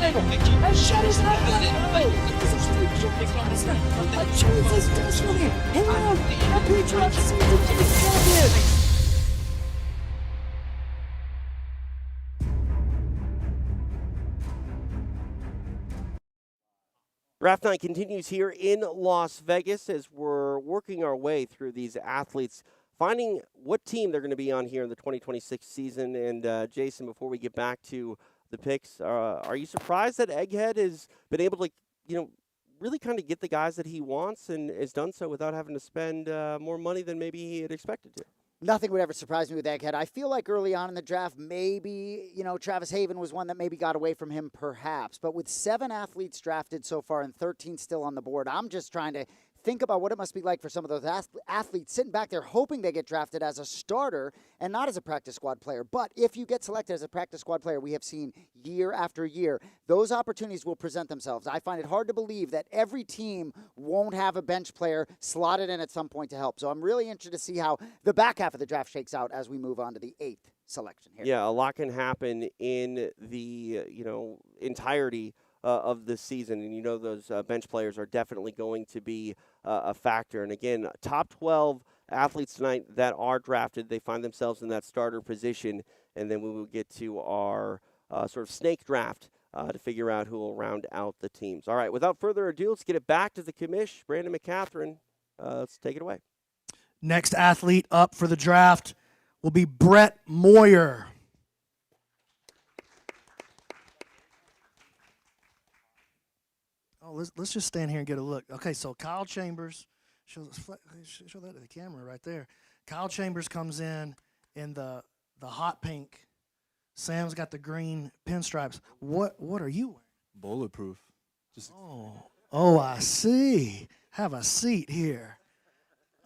And shut his head down. A Jesus destiny. Him, a PGF season champion. Draft night continues here in Las Vegas as we're working our way through these athletes, finding what team they're going to be on here in the 2026 season. And Jason, before we get back to the picks, are you surprised that Egghead has been able to, really kind of get the guys that he wants and has done so without having to spend more money than maybe he had expected to? Nothing would ever surprise me with Egghead. I feel like early on in the draft, maybe, Travis Haven was one that maybe got away from him perhaps. But with 7 athletes drafted so far and 13 still on the board, I'm just trying to think about what it must be like for some of those athletes sitting back there hoping they get drafted as a starter and not as a practice squad player. But if you get selected as a practice squad player, we have seen year after year, those opportunities will present themselves. I find it hard to believe that every team won't have a bench player slotted in at some point to help. So I'm really interested to see how the back half of the draft shakes out as we move on to the 8th selection here. Yeah, a lot can happen in the, entirety of this season, and those bench players are definitely going to be a factor. And again, top 12 athletes tonight that are drafted, they find themselves in that starter position, and then we will get to our sort of snake draft to figure out who will round out the teams. All right, without further ado, let's get it back to the commish. Brandon McCatherine, let's take it away. Next athlete up for the draft will be Brett Moyer. Oh, let's just stand here and get a look. Okay, so Kyle Chambers, show that to the camera right there. Kyle Chambers comes in the hot pink. Sam's got the green pinstripes. What are you wearing? Bulletproof. Oh, I see. Have a seat here.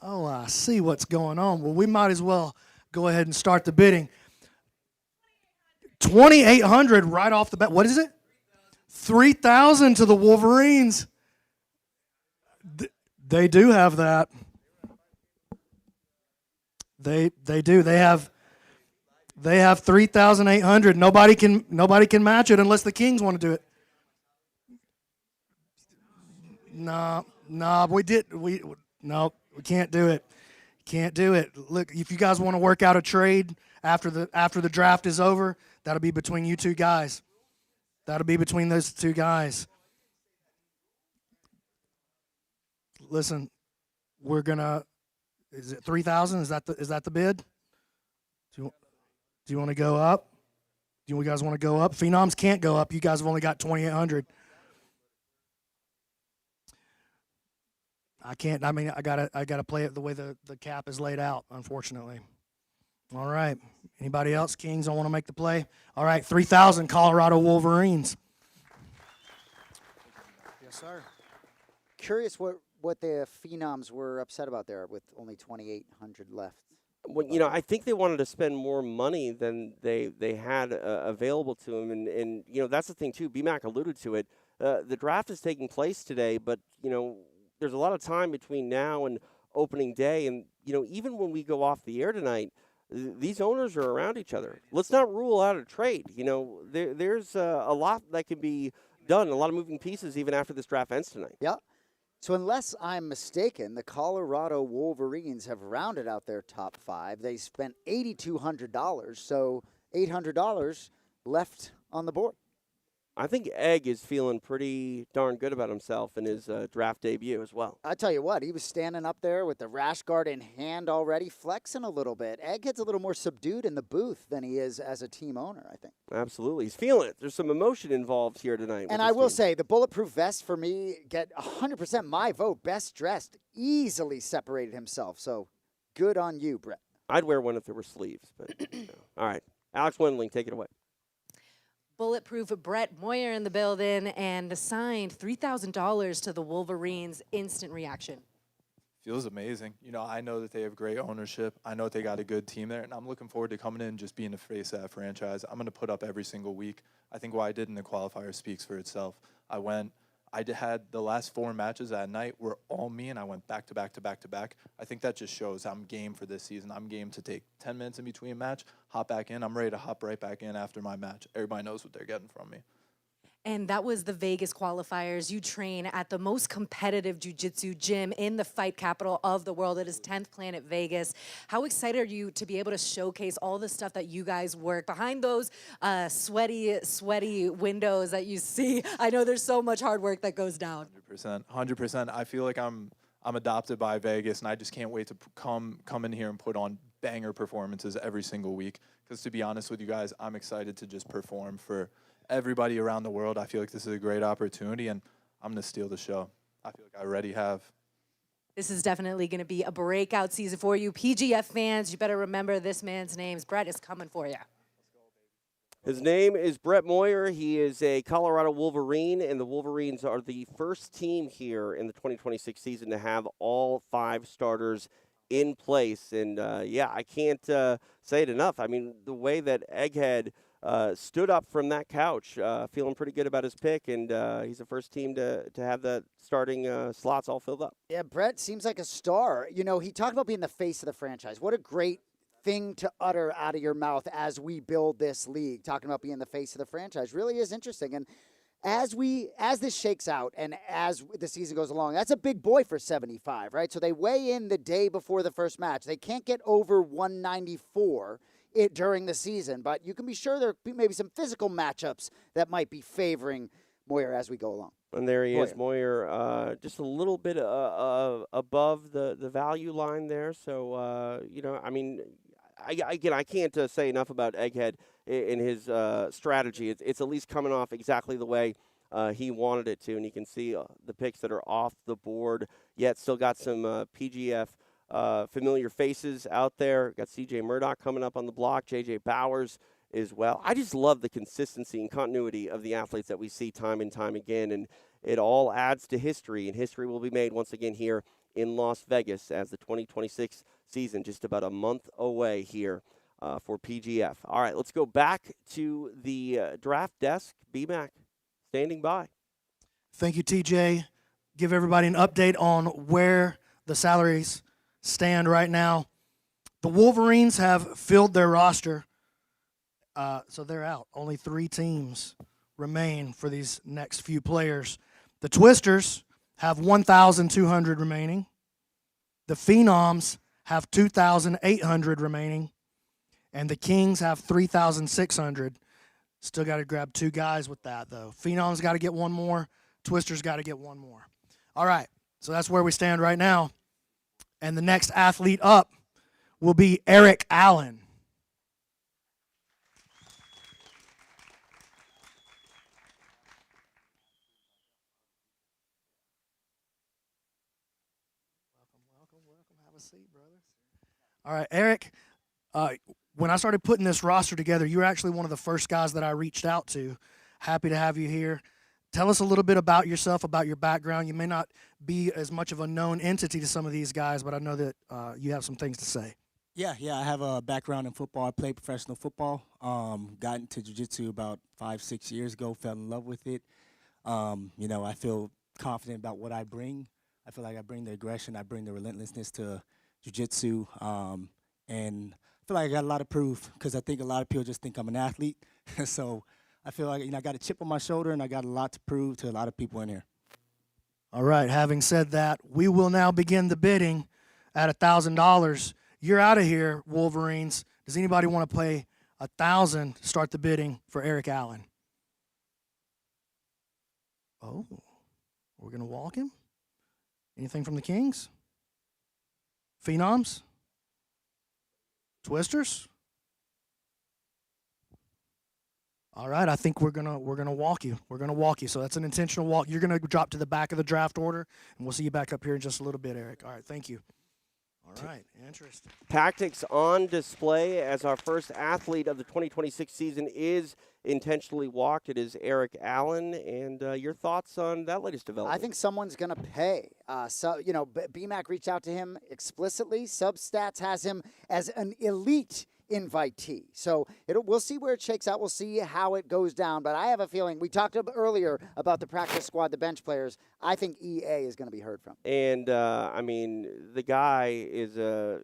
Oh, I see what's going on. Well, we might as well go ahead and start the bidding. $2,800 right off the bat. What is it? $3,000 to the Wolverines. They do have that. They do. They have $3,800. Nobody can match it unless the Kings want to do it. No, we can't do it. Can't do it. Look, if you guys want to work out a trade after the draft is over, that'll be between you two guys. That'll be between those two guys. Listen, we're gonna. Is it 3,000? Is that the bid? Do you want to go up? Do you guys want to go up? Phenoms can't go up. You guys have only got 2,800. I can't. I mean, I gotta play it the way the cap is laid out, unfortunately. All right. Anybody else? Kings don't want to make the play? All right, 3,000 Colorado Wolverines. Yes, sir. Curious what the Phenoms were upset about there with only 2,800 left. Well, I think they wanted to spend more money than they had available to them, and that's the thing too. BMAC alluded to it. The draft is taking place today, but there's a lot of time between now and opening day, and even when we go off the air tonight, these owners are around each other. Let's not rule out a trade. There's a lot that can be done, a lot of moving pieces even after this draft ends tonight. Yeah. So unless I'm mistaken, the Colorado Wolverines have rounded out their top 5. They spent $8,200, so $800 left on the board. I think Egg is feeling pretty darn good about himself in his draft debut as well. I tell you what, he was standing up there with the rash guard in hand already, flexing a little bit. Egg gets a little more subdued in the booth than he is as a team owner, I think. Absolutely. He's feeling it. There's some emotion involved here tonight. And I will say, the bulletproof vest for me get 100% my vote. Best dressed, easily separated himself. So good on you, Brett. I'd wear one if there were sleeves. But All right. Alex Wendling, take it away. Bulletproof Brett Moyer in the building and signed $3,000 to the Wolverines. Instant reaction. Feels amazing. I know that they have great ownership. I know that they got a good team there, and I'm looking forward to coming in and just being the face of that franchise. I'm going to put up every single week. I think what I did in the qualifier speaks for itself. I had the last 4 matches that night were all me, and I went back to back to back to back. I think that just shows I'm game for this season. I'm game to take 10 minutes in between a match, hop back in. I'm ready to hop right back in after my match. Everybody knows what they're getting from me. And that was the Vegas qualifiers. You train at the most competitive jiu-jitsu gym in the fight capital of the world. It is 10th Planet Vegas. How excited are you to be able to showcase all the stuff that you guys work behind those sweaty windows that you see? I know there's so much hard work that goes down. 100%. I feel like I'm adopted by Vegas, and I just can't wait to come in here and put on banger performances every single week. Because to be honest with you guys, I'm excited to just perform for everybody around the world. I feel like this is a great opportunity, and I'm going to steal the show. I feel like I already have. This is definitely going to be a breakout season for you. PGF fans, you better remember this man's name. Brett is coming for you. His name is Brett Moyer. He is a Colorado Wolverine, and the Wolverines are the first team here in the 2026 season to have all 5 starters in place. And, I can't say it enough. I mean, the way that Egghead stood up from that couch, feeling pretty good about his pick, and he's the first team to have the starting slots all filled up. Yeah, Brett seems like a star. He talked about being the face of the franchise. What a great thing to utter out of your mouth as we build this league, talking about being the face of the franchise. Really is interesting. And as this shakes out and as the season goes along, that's a big boy for 75, right? So they weigh in the day before the first match. They can't get over 194 during the season, but you can be sure there may be some physical matchups that might be favoring Moyer as we go along. And there he is, Moyer, just a little bit above the value line there. So, I can't say enough about Egghead in his strategy. It's at least coming off exactly the way he wanted it to, and you can see the picks that are off the board, yet still got some PGF familiar faces out there. Got CJ Murdoch coming up on the block, JJ Bowers as well. I just love the consistency and continuity of the athletes that we see time and time again, and it all adds to history, and history will be made once again here in Las Vegas as the 2026 season just about a month away here for PGF. All right, let's go back to the draft desk. BMAC standing by. Thank you, TJ. Give everybody an update on where the salaries stand right now. The Wolverines have filled their roster, so they're out. Only 3 teams remain for these next few players. The Twisters have 1,200 remaining. The Phenoms have 2,800 remaining. And the Kings have 3,600. Still got to grab 2 guys with that, though. Phenoms got to get 1 more. Twisters got to get 1 more. All right, so that's where we stand right now. And the next athlete up will be Eric Allen. Have a seat, brother. All right, Eric, when I started putting this roster together, you were actually one of the first guys that I reached out to. Happy to have you here. Tell us a little bit about yourself, about your background. You may not be as much of a known entity to some of these guys, but I know that you have some things to say. Yeah, I have a background in football. I played professional football. Got into jiu-jitsu about 5-6 years ago. Fell in love with it. I feel confident about what I bring. I feel like I bring the aggression. I bring the relentlessness to jiu-jitsu, and I feel like I got a lot of proof because I think a lot of people just think I'm an athlete. So I feel like I got a chip on my shoulder and I got a lot to prove to a lot of people in here. All right, having said that, we will now begin the bidding at $1,000. You're out of here, Wolverines. Does anybody want to pay $1,000 to start the bidding for Eric Allen? Oh, we're going to walk him? Anything from the Kings? Phenoms? Twisters? All right, I think we're gonna walk you. We're gonna walk you. So that's an intentional walk. You're gonna drop to the back of the draft order, and we'll see you back up here in just a little bit, Eric. All right, thank you. All right, interesting. Tactics on display as our first athlete of the 2026 season is intentionally walked. It is Eric Allen, and your thoughts on that latest development? I think someone's going to pay. BMAC reached out to him explicitly. Substats has him as an elite invitee. So we'll see where it shakes out. We'll see how it goes down. But I have a feeling, we talked earlier about the practice squad, the bench players. I think EA is going to be heard from. And, the guy is a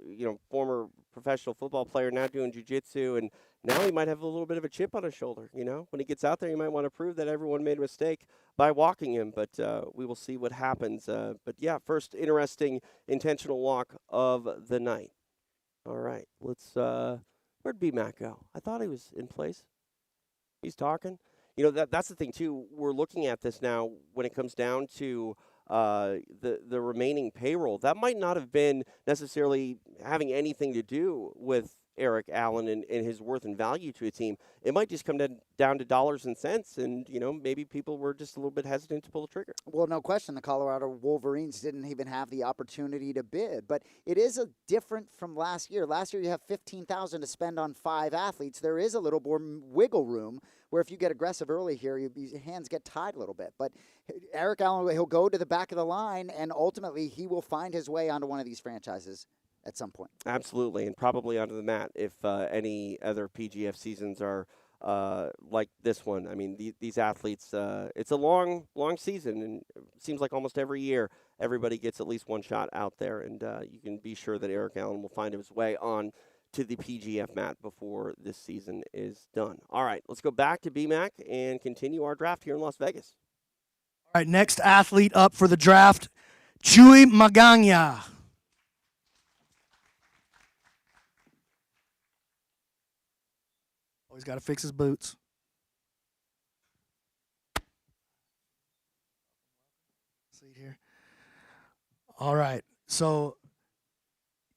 former professional football player, now doing jiu-jitsu, and now he might have a little bit of a chip on his shoulder. When he gets out there, he might want to prove that everyone made a mistake by walking him. But we will see what happens. First interesting intentional walk of the night. All right, let's where'd B-Mac go? I thought he was in place. He's talking. That's the thing, too. We're looking at this now when it comes down to the remaining payroll. That might not have been necessarily having anything to do with Eric Allen and his worth and value to a team. It might just come down to dollars and cents, and maybe people were just a little bit hesitant to pull the trigger. Well, no question, the Colorado Wolverines didn't even have the opportunity to bid, but it is a different from last year. Last year you have $15,000 to spend on 5 athletes. There is a little more wiggle room where if you get aggressive early here, your hands get tied a little bit. But Eric Allen, he'll go to the back of the line, and ultimately he will find his way onto one of these franchises at some point. Absolutely, and probably onto the mat if any other PGF seasons are like this one. These athletes, it's a long season, and it seems like almost every year everybody gets at least one shot out there, and you can be sure that Eric Allen will find his way on to the PGF mat before this season is done. All right, let's go back to BMAC and continue our draft here in Las Vegas. All right, next athlete up for the draft, Chewy Magana. He's got to fix his boots. See here. All right. So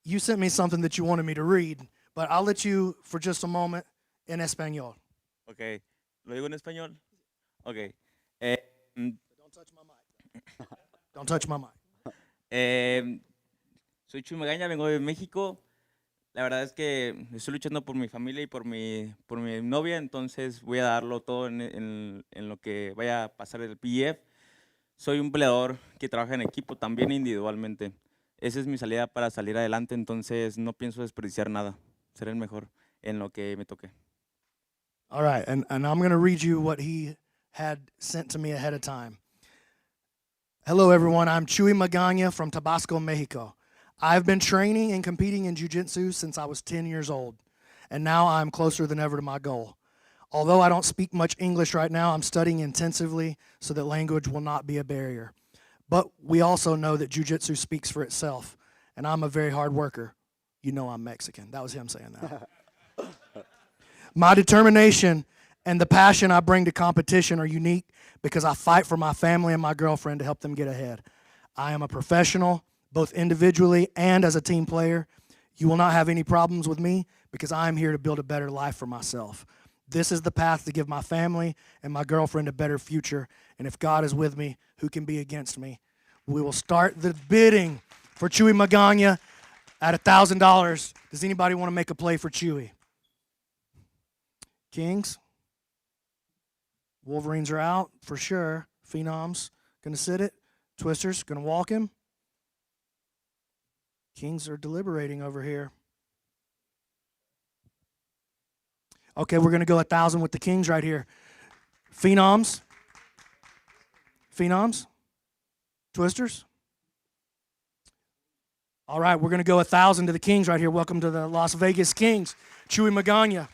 you sent me something that you wanted me to read, but I'll let you for just a moment in español. Okay. ¿Lo digo en español? Okay. Don't touch my mic. Don't touch my mic. Soy Chuy Magaña, vengo de México. La verdad es que estoy luchando por mi familia y por mi novia, entonces voy a darlo todo en lo que vaya a pasar el PGF. Soy un peleador que trabaja en equipo, también individualmente. Esa es mi salida para salir adelante, entonces no pienso desperdiciar nada. Seré el mejor en lo que me toque. All right, and I'm going to read you what he had sent to me ahead of time. Hello, everyone. I'm Chuy Magaña from Tabasco, Mexico. I've been training and competing in jiu-jitsu since I was 10 years old, and now I'm closer than ever to my goal. Although I don't speak much English right now, I'm studying intensively so that language will not be a barrier. But we also know that jiu-jitsu speaks for itself, and I'm a very hard worker. You know I'm Mexican. That was him saying that. My determination and the passion I bring to competition are unique because I fight for my family and my girlfriend to help them get ahead. I am a professional, both individually and as a team player. You will not have any problems with me because I am here to build a better life for myself. This is the path to give my family and my girlfriend a better future. And if God is with me, who can be against me? We will start the bidding for Chewy Magana at $1,000. Does anybody want to make a play for Chewy? Kings. Wolverines are out for sure. Phenoms going to sit it. Twisters going to walk him. Kings are deliberating over here. Okay, we're going to go 1,000 with the Kings right here. Phenoms. Phenoms. Twisters. All right, we're going to go 1,000 to the Kings right here. Welcome to the Las Vegas Kings. Chewy Magana.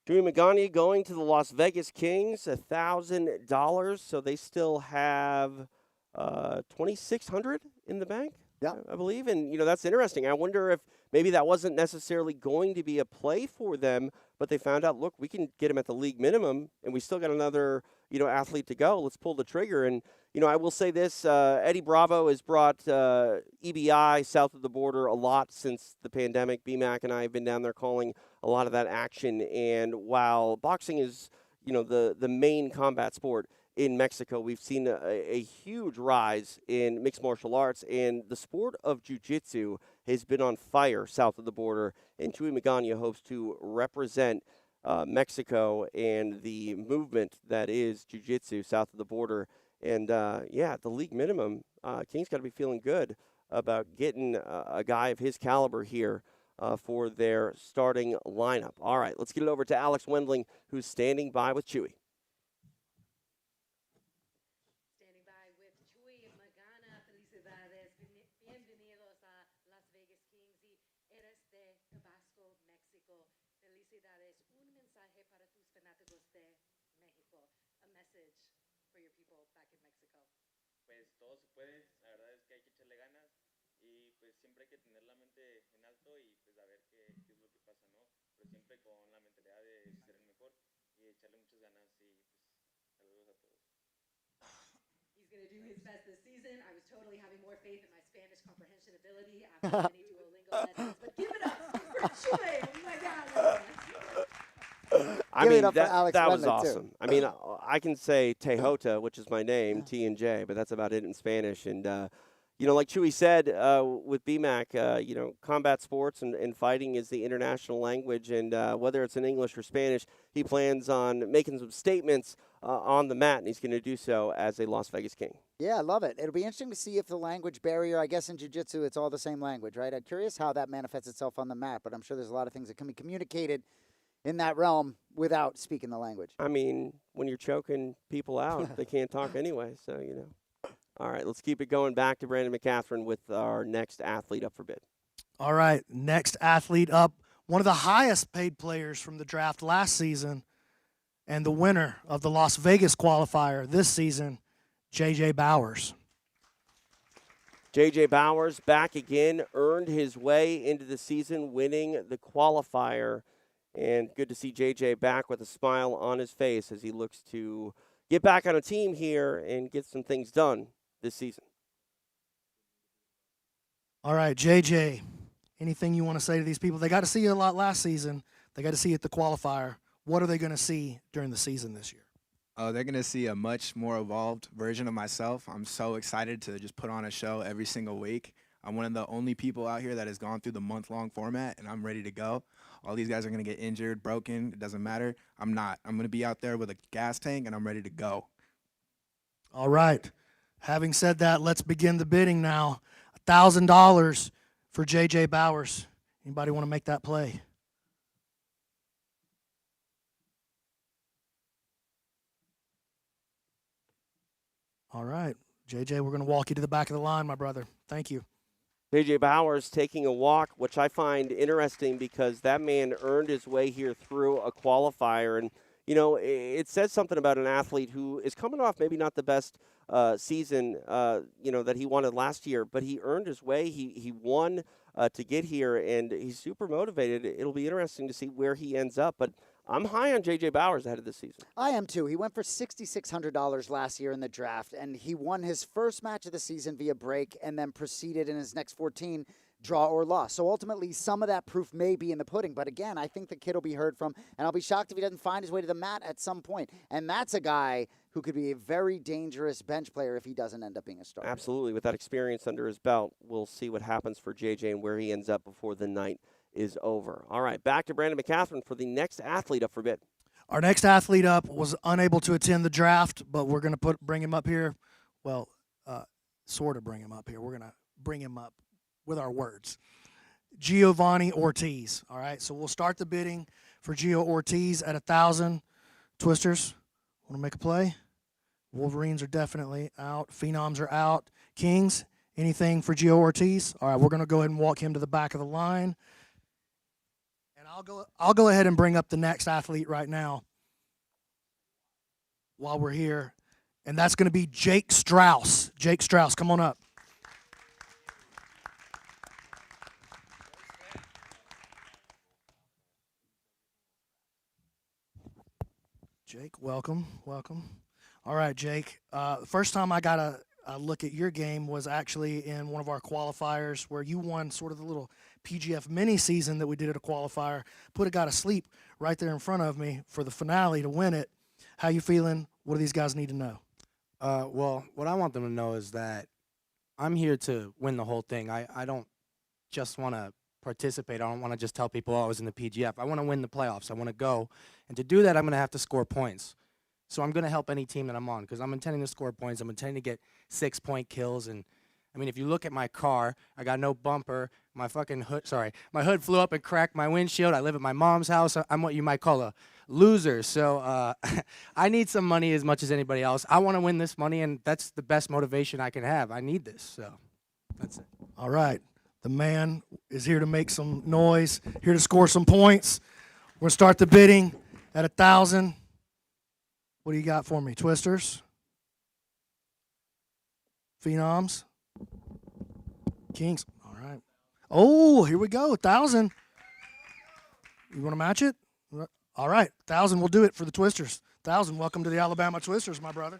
Chewy Magana going to the Las Vegas Kings, $1,000. So they still have $2,600 in the bank, I believe. And, you know, that's interesting. I wonder if maybe that wasn't necessarily going to be a play for them, but they found out, look, we can get him at the league minimum, and we still got another, you know, athlete to go. Let's pull the trigger. And, you know, I will say this, Eddie Bravo has brought EBI south of the border a lot since the pandemic. BMAC and I have been down there calling a lot of that action. And while boxing is, you know, the main combat sport in Mexico, we've seen a huge rise in mixed martial arts, and the sport of jiu-jitsu has been on fire south of the border, and Chewy Magana hopes to represent Mexico and the movement that is jiu-jitsu south of the border. And, yeah, at the league minimum, King's got to be feeling good about getting a guy of his caliber here for their starting lineup. All right, let's get it over to Alex Wendling, who's standing by with Chewy. Pues todo se puede, la verdad es que hay que echarle ganas y pues siempre hay que tener la mente en alto y pues a ver qué es lo que pasa, ¿no? Pero siempre con la mentalidad de ser el mejor y echarle muchas ganas y pues saludos a todos. He's going to do his best this season. I was totally having more faith in my Spanish comprehension ability after many Duolingo lessons, but give it up for Chewy. Oh my God. I mean, that was awesome. I mean, I can say Tejota, which is my name, T and J, but that's about it in Spanish. And, you know, like Chewy said with BMAC, you know, combat sports and fighting is the international language. And whether it's in English or Spanish, he plans on making some statements on the mat, and he's going to do so as a Las Vegas King. Yeah, I love it. It'll be interesting to see if the language barrier, I guess in jiu-jitsu, it's all the same language, right? I'm curious how that manifests itself on the mat, but I'm sure there's a lot of things that can be communicated in that realm without speaking the language. I mean, when you're choking people out, they can't talk anyway, so, you know. All right, let's keep it going back to Brandon McCaffrey with our next athlete up for bid. All right, next athlete up, one of the highest paid players from the draft last season and the winner of the Las Vegas qualifier this season, J.J. Bowers. J.J. Bowers back again, earned his way into the season, winning the qualifier. And good to see J.J. back with a smile on his face as he looks to get back on a team here and get some things done this season. All right, J.J., anything you want to say to these people? They got to see you a lot last season. They got to see you at the qualifier. What are they going to see during the season this year? They're going to see a much more evolved version of myself. I'm so excited to just put on a show every single week. I'm one of the only people out here that has gone through the month-long format, and I'm ready to go. All these guys are going to get injured, broken. It doesn't matter. I'm not. I'm going to be out there with a gas tank, and I'm ready to go. All right. Having said that, let's begin the bidding now. $1,000 for J.J. Bowers. Anybody want to make that play? All right. J.J., we're going to walk you to the back of the line, my brother. Thank you. J.J. Bowers taking a walk, which I find interesting because that man earned his way here through a qualifier. And, you know, it says something about an athlete who is coming off maybe not the best season, you know, that he wanted last year, but he earned his way. He won to get here, and he's super motivated. It'll be interesting to see where he ends up. But I'm high on J.J. Bowers ahead of this season. I am too. He went for $6,600 last year in the draft, and he won his first match of the season via break and then proceeded in his next 14 draw or loss. So ultimately, some of that proof may be in the pudding. But again, I think the kid will be heard from, and I'll be shocked if he doesn't find his way to the mat at some point. And that's a guy who could be a very dangerous bench player if he doesn't end up being a starter. Absolutely. With that experience under his belt, we'll see what happens for JJ and where he ends up before the night is over. All right, back to Brandon McCaffrey for the next athlete up for bid. Our next athlete up was unable to attend the draft, but we're going to bring him up here. Well, sort of bring him up here. We're going to bring him up with our words. Giovanni Ortiz. All right, so we'll start the bidding for Gio Ortiz at 1,000. Twisters, want to make a play? Wolverines are definitely out. Phenoms are out. Kings, anything for Gio Ortiz? All right, we're going to go ahead and walk him to the back of the line. And I'll go ahead and bring up the next athlete right now while we're here, and that's going to be Jake Strauss. Jake Strauss, come on up. Jake, welcome. All right, Jake. The first time I got a look at your game was actually in one of our qualifiers where you won sort of the little PGF mini season that we did at a qualifier. Put a guy to sleep right there in front of me for the finale to win it. How you feeling? What do these guys need to know? Well, what I want them to know is that I'm here to win the whole thing. I don't just want to participate. I don't want to just tell people, oh, I was in the PGF. I want to win the playoffs. I want to go. And to do that, I'm going to have to score points. So I'm going to help any team that I'm on because I'm intending to score points. I'm intending to get 6-point kills. And, I mean, if you look at my car, I got no bumper. My hood flew up and cracked my windshield. I live at my mom's house. I'm what you might call a loser. So I need some money as much as anybody else. I want to win this money, and that's the best motivation I can have. I need this. So that's it. All right. The man is here to make some noise, here to score some points. We're going to start the bidding at 1,000. What do you got for me? Twisters? Phenoms? Kings? All right. Oh, here we go. 1,000. You want to match it? All right. 1,000. We'll do it for the Twisters. 1,000. Welcome to the Alabama Twisters, my brother.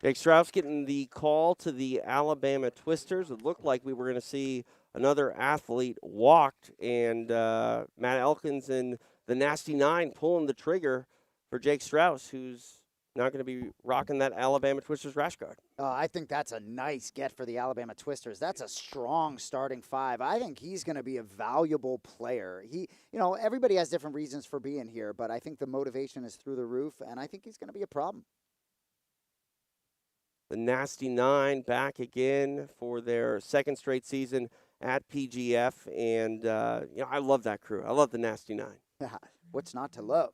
Jake Strauss getting the call to the Alabama Twisters. It looked like we were going to see another athlete walked, and Matt Elkins and the Nasty Nine pulling the trigger for Jake Strauss, who's not going to be rocking that Alabama Twisters rash guard. I think that's a nice get for the Alabama Twisters. That's a strong starting five. I think he's going to be a valuable player. Everybody has different reasons for being here, but I think the motivation is through the roof, and I think he's going to be a problem. The Nasty Nine back again for their second straight season at PGF, and I love that crew. I love the Nasty Nine. What's not to love?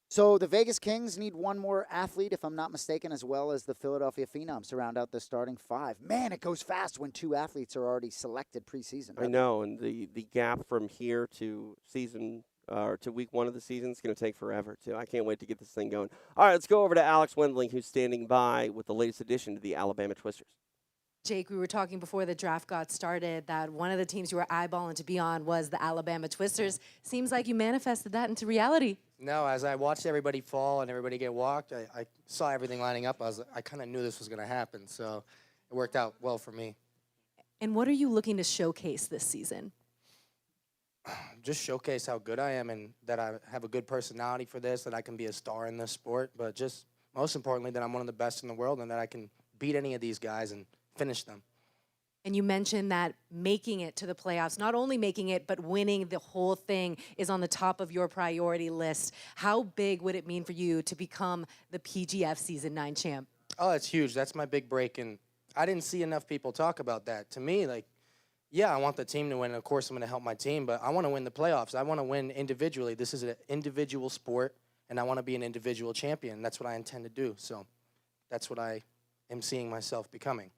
So the Vegas Kings need one more athlete, if I'm not mistaken, as well as the Philadelphia Phenoms to round out the starting five. Man, it goes fast when two athletes are already selected preseason. I know, and the gap from here to to week one of the season is going to take forever, too. I can't wait to get this thing going. All right, let's go over to Alex Wendling, who's standing by with the latest addition to the Alabama Twisters. Jake, we were talking before the draft got started that one of the teams you were eyeballing to be on was the Alabama Twisters. Seems like you manifested that into reality. No, as I watched everybody fall and everybody get walked, I saw everything lining up. I kind of knew this was going to happen, so it worked out well for me. And what are you looking to showcase this season? Just showcase how good I am and that I have a good personality for this, that I can be a star in this sport, but just most importantly that I'm one of the best in the world and that I can beat any of these guys and finish them. And you mentioned that making it to the playoffs, not only making it, but winning the whole thing is on the top of your priority list. How big would it mean for you to become the PGF Season 9 champ? Oh, it's huge. That's my big break, and I didn't see enough people talk about that. To me, yeah, I want the team to win, and of course I'm going to help my team, but I want to win the playoffs. I want to win individually. This is an individual sport, and I want to be an individual champion. That's what I intend to do, so that's what I am seeing myself becoming.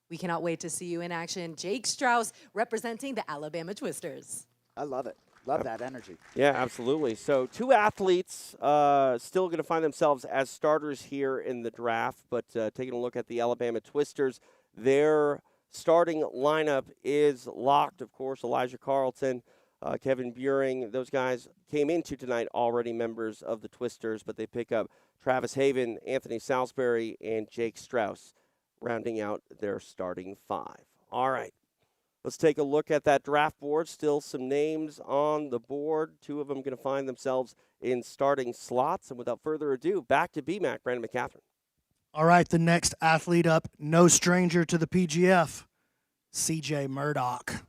We cannot wait to see you in action. Jake Strauss representing the Alabama Twisters. I love it. Love that energy. Yeah, absolutely. So two athletes still going to find themselves as starters here in the draft, but taking a look at the Alabama Twisters, their starting lineup is locked, of course. Elijah Carlton, Kevin Buring, those guys came into tonight already members of the Twisters, but they pick up Travis Haven, Anthony Salisbury, and Jake Strauss. rounding out their starting 5. All right. Let's take a look at that draft board. Still some names on the board. 2 of them going to find themselves in starting slots. And without further ado, back to BMAC, Brandon McCatherine. All right, the next athlete up, no stranger to the PGF, CJ Murdoch.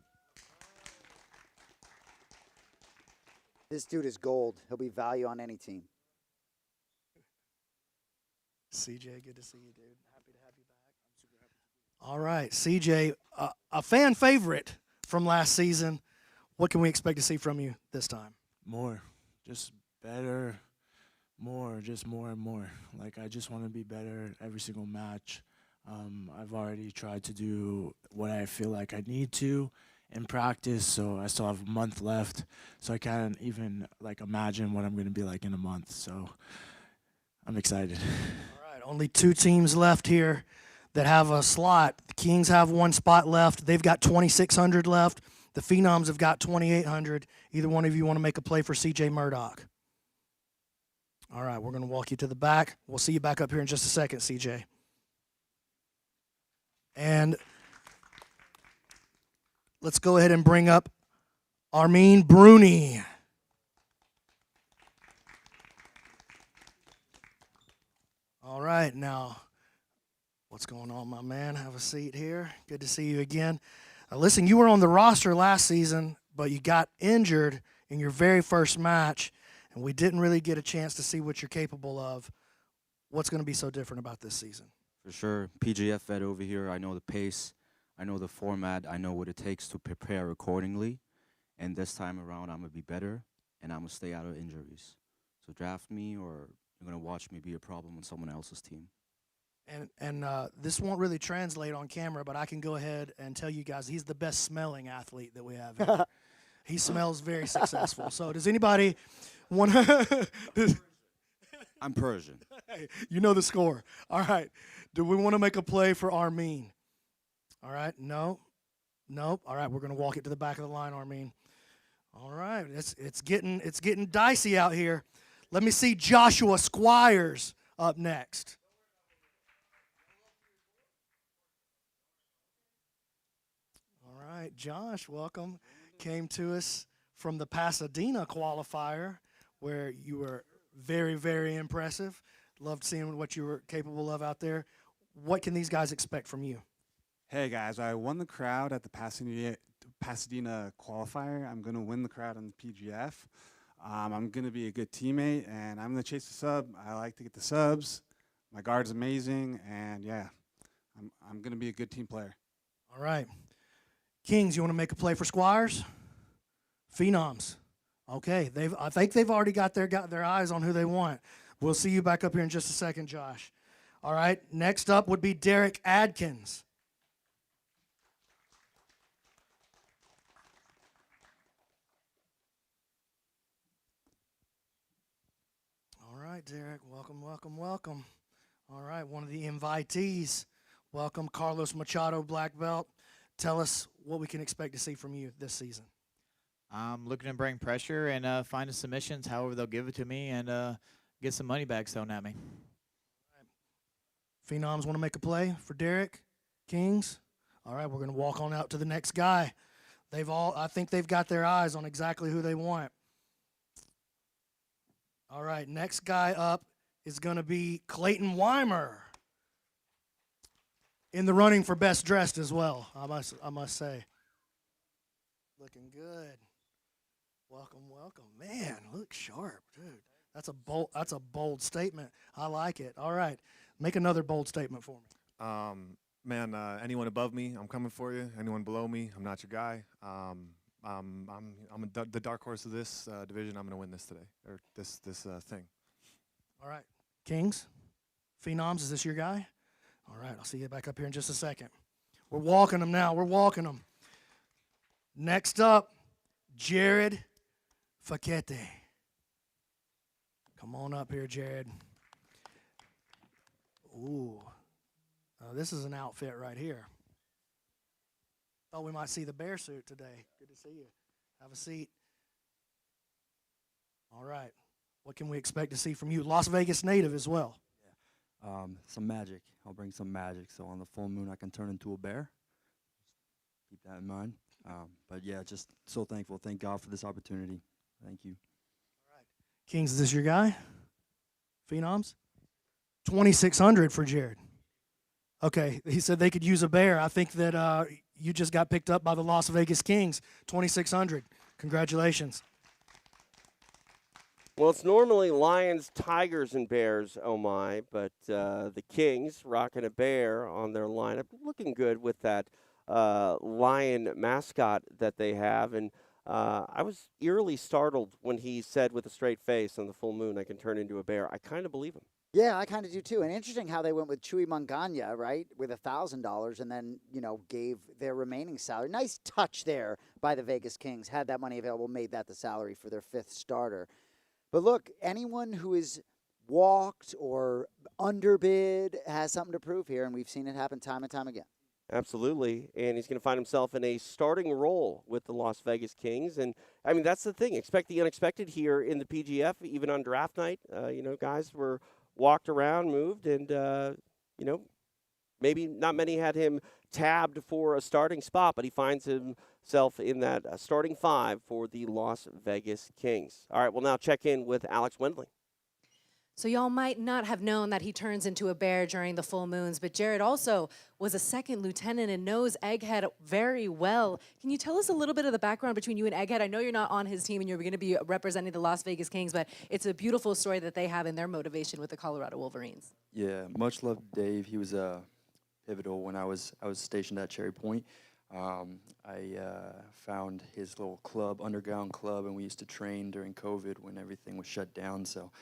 This dude is gold. He'll be value on any team. CJ, good to see you, dude. Happy to have you back. I'm super happy. All right, CJ, a fan favorite from last season. What can we expect to see from you this time? More, just better, more, just more and more. Like, I just want to be better every single match. I've already tried to do what I feel like I need to in practice, so I still have a month left. So I can't even like imagine what I'm going to be like in a month. So I'm excited. All right, only 2 teams left here that have a slot. The Kings have 1 spot left. They've got 2,600 left. The Phenoms have got 2,800. Either one of you want to make a play for CJ Murdoch? All right, we're going to walk you to the back. We'll see you back up here in just a second, CJ. And let's go ahead and bring up Armin Bruni. All right, now, what's going on, my man? Have a seat here. Good to see you again. Listen, you were on the roster last season, but you got injured in your very first match, and we didn't really get a chance to see what you're capable of. What's going to be so different about this season? For sure. PGF vet over here. I know the pace. I know the format. I know what it takes to prepare accordingly. And this time around, I'm going to be better, and I'm going to stay out of injuries. So draft me, or you're going to watch me be a problem on someone else's team. And this won't really translate on camera, but I can go ahead and tell you guys he's the best smelling athlete that we have here. He smells very successful. So does anybody want to... I'm Persian. Hey, you know the score. All right. Do we want to make a play for Armin? All right. No. Nope. All right. We're going to walk it to the back of the line, Armin. All right. It's getting dicey out here. Let me see Joshua Squires up next. All right, Josh, welcome. Came to us from the Pasadena qualifier, where you were very, very impressive. Loved seeing what you were capable of out there. What can these guys expect from you? Hey, guys, I won the crowd at the Pasadena qualifier. I'm going to win the crowd on the PGF. I'm going to be a good teammate, and I'm going to chase the sub. I like to get the subs. My guard's amazing, and, yeah, I'm going to be a good team player. All right. Kings, you want to make a play for Squires? Phenoms. Okay, I think they've already got their eyes on who they want. We'll see you back up here in just a second, Josh. All right, next up would be Derek Adkins. All right, Derek, welcome, welcome, welcome. All right, one of the invitees. Welcome, Carlos Machado, black belt. Tell us what we can expect to see from you this season. I'm looking to bring pressure and find the submissions, however they'll give it to me, and get some money back thrown at me. Phenoms want to make a play for Derek? Kings? All right, we're going to walk on out to the next guy. I think they've got their eyes on exactly who they want. All right, next guy up is going to be Clayton Weimer. In the running for best dressed as well, I must say. Looking good. Welcome, welcome. Man, look sharp, dude. That's a bold statement. I like it. All right. Make another bold statement for me. Man, anyone above me, I'm coming for you. Anyone below me, I'm not your guy. I'm the dark horse of this division. I'm going to win this today, or this thing. All right. Kings, Phenoms, is this your guy? All right, I'll see you back up here in just a second. We're walking them now. We're walking them. Next up, Jared Fakete. Come on up here, Jared. Ooh. This is an outfit right here. Thought we might see the bear suit today. Good to see you. Have a seat. All right. What can we expect to see from you? Las Vegas native as well. some magic. I'll bring some magic. So on the full moon, I can turn into a bear. Keep that in mind. But yeah, just so thankful. Thank God for this opportunity. Thank you. Kings, is this your guy? Phenoms? 2,600 for Jared. Okay, he said they could use a bear. I think that you just got picked up by the Las Vegas Kings. 2,600. Congratulations. Well, it's normally lions, tigers, and bears, oh my, but the Kings rocking a bear on their lineup. Looking good with that lion mascot that they have. And I was eerily startled when he said with a straight face on the full moon, I can turn into a bear. I kind of believe him. Yeah, I kind of do too. And interesting how they went with Chewy Manganya, right, with $1,000 and then, gave their remaining salary. Nice touch there by the Vegas Kings. Had that money available, made that the salary for their 5th starter. But look, anyone who is walked or underbid has something to prove here, and we've seen it happen time and time again. Absolutely, and he's going to find himself in a starting role with the Las Vegas Kings. And, I mean, that's the thing. Expect the unexpected here in the PGF, even on draft night. Guys were walked around, moved, and, maybe not many had him tabbed for a starting spot, but he finds himself in that starting 5 for the Las Vegas Kings. All right, we'll now check in with Alex Wendling. So y'all might not have known that he turns into a bear during the full moons, but Jared also was a 2nd lieutenant and knows Egghead very well. Can you tell us a little bit of the background between you and Egghead? I know you're not on his team and you're going to be representing the Las Vegas Kings, but it's a beautiful story that they have in their motivation with the Colorado Wolverines. Yeah, much love to Dave. He was pivotal when I was stationed at Cherry Point. I found his little club, underground club, and we used to train during COVID when everything was shut down. So,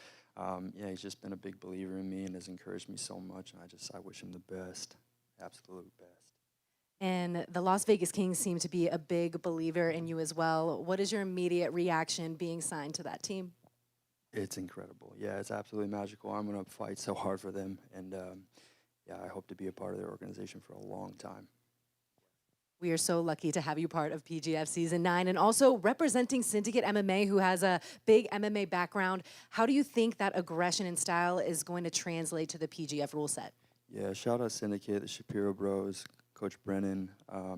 he's just been a big believer in me and has encouraged me so much. And I wish him the best, absolute best. And the Las Vegas Kings seem to be a big believer in you as well. What is your immediate reaction being signed to that team? It's incredible. Yeah, it's absolutely magical. I'm going to fight so hard for them. And, I hope to be a part of their organization for a long time. We are so lucky to have you part of PGF Season 9 and also representing Syndicate MMA, who has a big MMA background. How do you think that aggression and style is going to translate to the PGF rule set? Yeah, shout out Syndicate, the Shapiro Bros, Coach Brennan,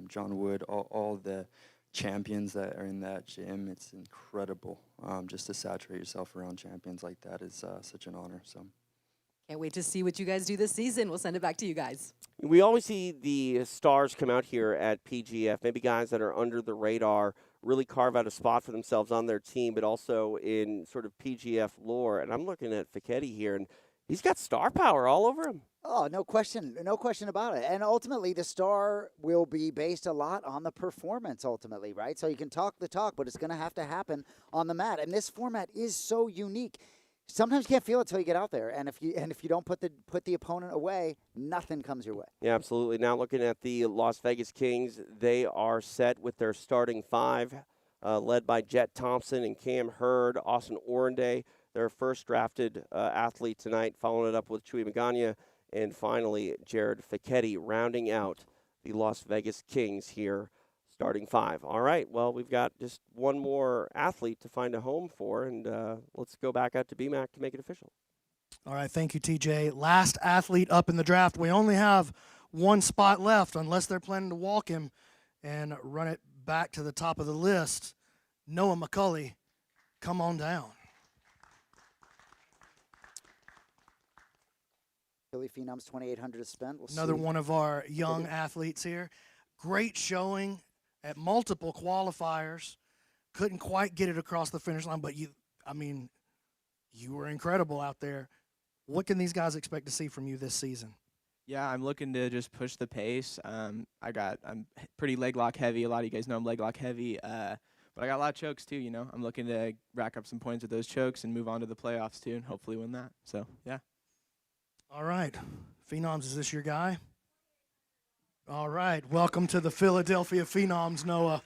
John Wood, all the champions that are in that gym. It's incredible. Just to saturate yourself around champions like that is such an honor. So. Can't wait to see what you guys do this season. We'll send it back to you guys. We always see the stars come out here at PGF, maybe guys that are under the radar, really carve out a spot for themselves on their team, but also in sort of PGF lore. And I'm looking at Fichetti here, and he's got star power all over him. Oh, no question about it. And ultimately, the star will be based a lot on the performance ultimately, right? So you can talk the talk, but it's going to have to happen on the mat. And this format is so unique. Sometimes you can't feel it until you get out there, and if you don't put the opponent away, nothing comes your way. Yeah, absolutely. Now looking at the Las Vegas Kings, they are set with their starting 5, led by Jet Thompson and Cam Hurd, Austin Orenday, their first drafted athlete tonight, following it up with Chewy Magana, and finally Jared Fichetti rounding out the Las Vegas Kings here. Starting 5. All right, well, we've got just one more athlete to find a home for, and let's go back out to BMAC to make it official. All right, thank you, TJ. Last athlete up in the draft. We only have one spot left unless they're planning to walk him and run it back to the top of the list. Noah McCulley, come on down. Philly Phenoms, 2,800 to spend. Another one of our young athletes here. Great showing at multiple qualifiers. Couldn't quite get it across the finish line, but you were incredible out there. What can these guys expect to see from you this season? Yeah, I'm looking to just push the pace. I'm pretty leg lock heavy. A lot of you guys know I'm leg lock heavy, but I got a lot of chokes too. I'm looking to rack up some points with those chokes and move on to the playoffs too, and hopefully win that. So yeah. All right, Phenoms, is this your guy? All right, welcome to the Philadelphia Phenoms, Noah.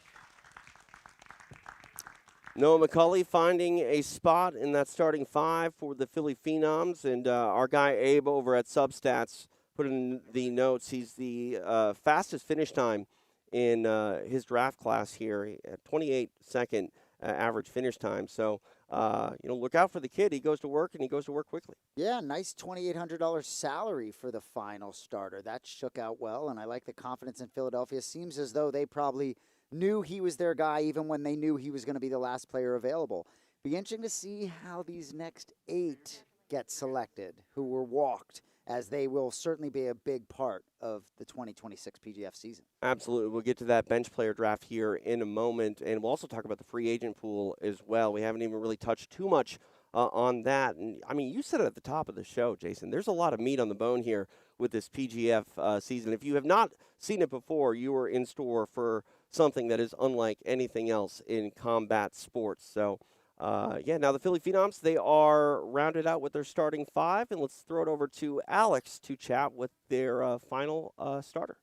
Noah McCulley finding a spot in that starting 5 for the Philly Phenoms, and our guy Abe over at Substats put in the notes. He's the fastest finish time in his draft class here, at 28-second average finish time. So look out for the kid. He goes to work, and he goes to work quickly. Yeah, nice $2,800 salary for the final starter. That shook out well, and I like the confidence in Philadelphia. Seems as though they probably knew he was their guy even when they knew he was going to be the last player available. Be interesting to see how these next 8 get selected who were walked, as they will certainly be a big part of the 2026 PGF season. Absolutely. We'll get to that bench player draft here in a moment, and we'll also talk about the free agent pool as well. We haven't even really touched too much on that. And, I mean, you said it at the top of the show, Jason. There's a lot of meat on the bone here with this PGF season. If you have not seen it before, you are in store for something that is unlike anything else in combat sports. So, now the Philly Phenoms, they are rounded out with their starting 5, and let's throw it over to Alex to chat with their final starter.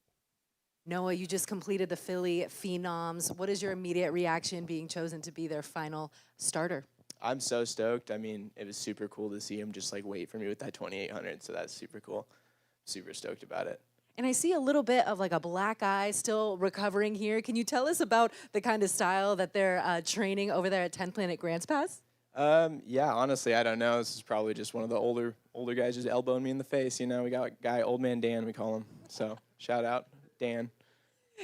Noah, you just completed the Philly Phenoms. What is your immediate reaction being chosen to be their final starter? I'm so stoked. I mean, it was super cool to see him just like wait for me with that 2,800. So that's super cool. Super stoked about it. And I see a little bit of like a black eye still recovering here. Can you tell us about the kind of style that they're training over there at 10th Planet Grants Pass? Yeah, honestly, I don't know. This is probably just one of the older guys just elbowing me in the face. You know, we got a guy, Old Man Dan, we call him. So shout out, Dan.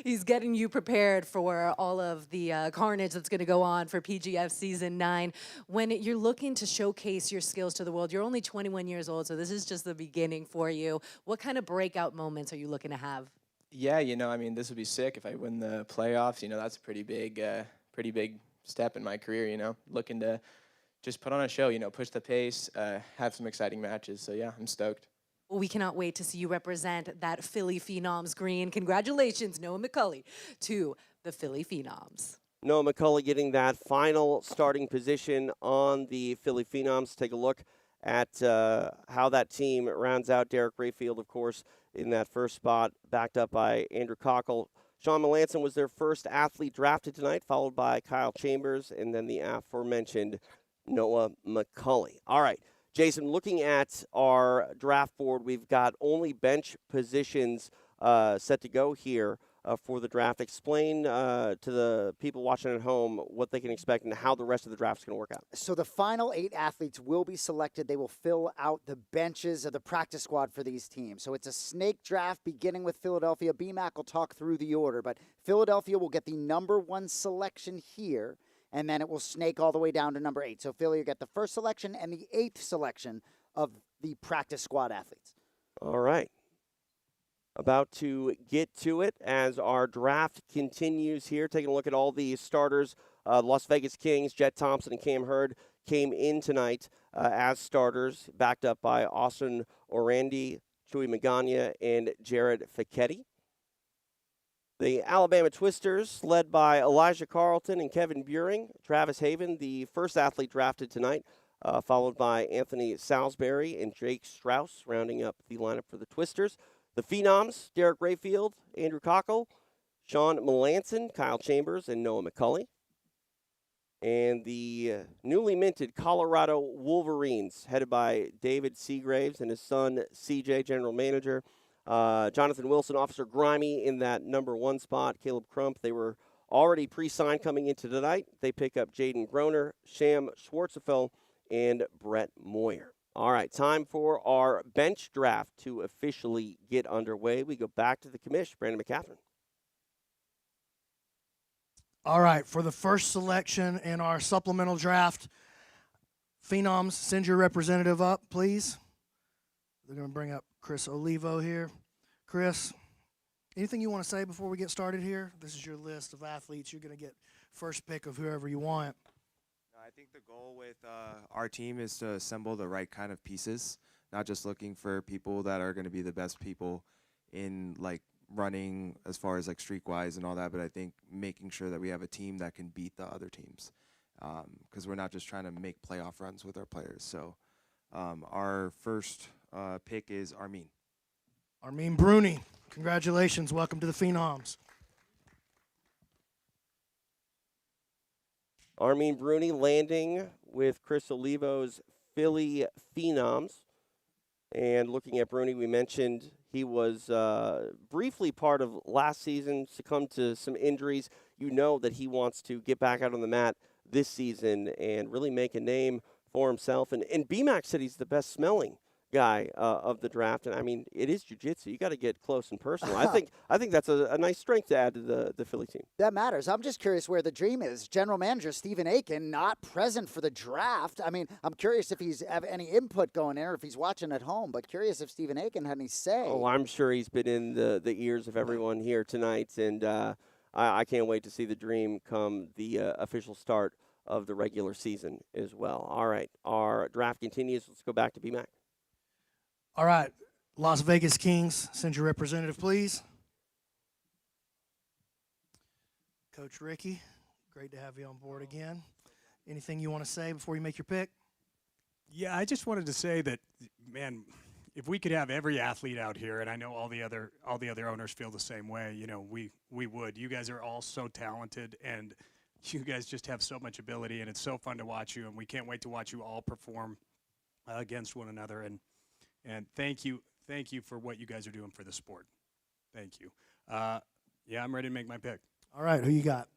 He's getting you prepared for all of the carnage that's going to go on for PGF Season 9. When you're looking to showcase your skills to the world, you're only 21 years old, so this is just the beginning for you. What kind of breakout moments are you looking to have? Yeah, I mean, this would be sick if I win the playoffs. That's a pretty big step in my career, looking to just put on a show, push the pace, have some exciting matches. So, yeah, I'm stoked. Well, we cannot wait to see you represent that Philly Phenoms green. Congratulations, Noah McCulley, to the Philly Phenoms. Noah McCulley getting that final starting position on the Philly Phenoms. Take a look at how that team rounds out. Derek Rayfield, of course, in that first spot, backed up by Andrew Cockle. Sean Melanson was their first athlete drafted tonight, followed by Kyle Chambers, and then the aforementioned Noah McCulley. All right. Jason, looking at our draft board, we've got only bench positions set to go here for the draft. Explain to the people watching at home what they can expect and how the rest of the draft is going to work out. So the final 8 athletes will be selected. They will fill out the benches of the practice squad for these teams. So it's a snake draft beginning with Philadelphia. BMAC will talk through the order, but Philadelphia will get the number 1 selection here, and then it will snake all the way down to number 8. So Philly, you get the first selection and the 8th selection of the practice squad athletes. All right. About to get to it as our draft continues here. Taking a look at all the starters. Las Vegas Kings, Jet Thompson and Cam Hurd came in tonight as starters, backed up by Austin Orandi, Chewy Magana, and Jared Fichetti. The Alabama Twisters, led by Elijah Carlton and Kevin Buring. Travis Haven, the first athlete drafted tonight, followed by Anthony Salisbury and Jake Strauss, rounding up the lineup for the Twisters. The Phenoms, Derek Rayfield, Andrew Cockle, Sean Melanson, Kyle Chambers, and Noah McCulley. And the newly minted Colorado Wolverines, headed by David Seagraves and his son, CJ, general manager. Jonathan Wilson, Officer Grimy in that number 1 spot. Caleb Crump, they were already pre-signed coming into tonight. They pick up Jaden Groner, Sham Schwartzefeld, and Brett Moyer. All right, time for our bench draft to officially get underway. We go back to the commish, Brandon McCaffrey. All right, for the first selection in our supplemental draft, Phenoms, send your representative up, please. They're going to bring up Chris Olivo here. Chris, anything you want to say before we get started here? This is your list of athletes. You're going to get first pick of whoever you want. I think the goal with our team is to assemble the right kind of pieces, not just looking for people that are going to be the best people in like running as far as like streak-wise and all that, but I think making sure that we have a team that can beat the other teams because we're not just trying to make playoff runs with our players. So our first pick is Armin. Armin Bruni. Congratulations. Welcome to the Phenoms. Armin Bruni landing with Chris Olivo's Philly Phenoms. And looking at Bruni, we mentioned he was briefly part of last season, succumbed to some injuries. You know that he wants to get back out on the mat this season and really make a name for himself. And BMAC said he's the best smelling guy of the draft. And I mean, it is jiu-jitsu. You got to get close and personal. I think that's a nice strength to add to the Philly team. That matters. I'm just curious where the dream is. General Manager Stephen Aiken not present for the draft. I mean, I'm curious if he's have any input going in or if he's watching at home, but curious if Stephen Aiken had any say. Oh, I'm sure he's been in the ears of everyone here tonight. And I can't wait to see the dream come the official start of the regular season as well. All right, our draft continues. Let's go back to BMAC. All right, Las Vegas Kings, send your representative, please. Coach Ricky, great to have you on board again. Anything you want to say before you make your pick? Yeah, I just wanted to say that, man, if we could have every athlete out here, and I know all the other owners feel the same way, you know, we would. You guys are all so talented, and you guys just have so much ability, and it's so fun to watch you, and we can't wait to watch you all perform against one another. And thank you for what you guys are doing for the sport. Thank you. Yeah, I'm ready to make my pick. All right, who you got?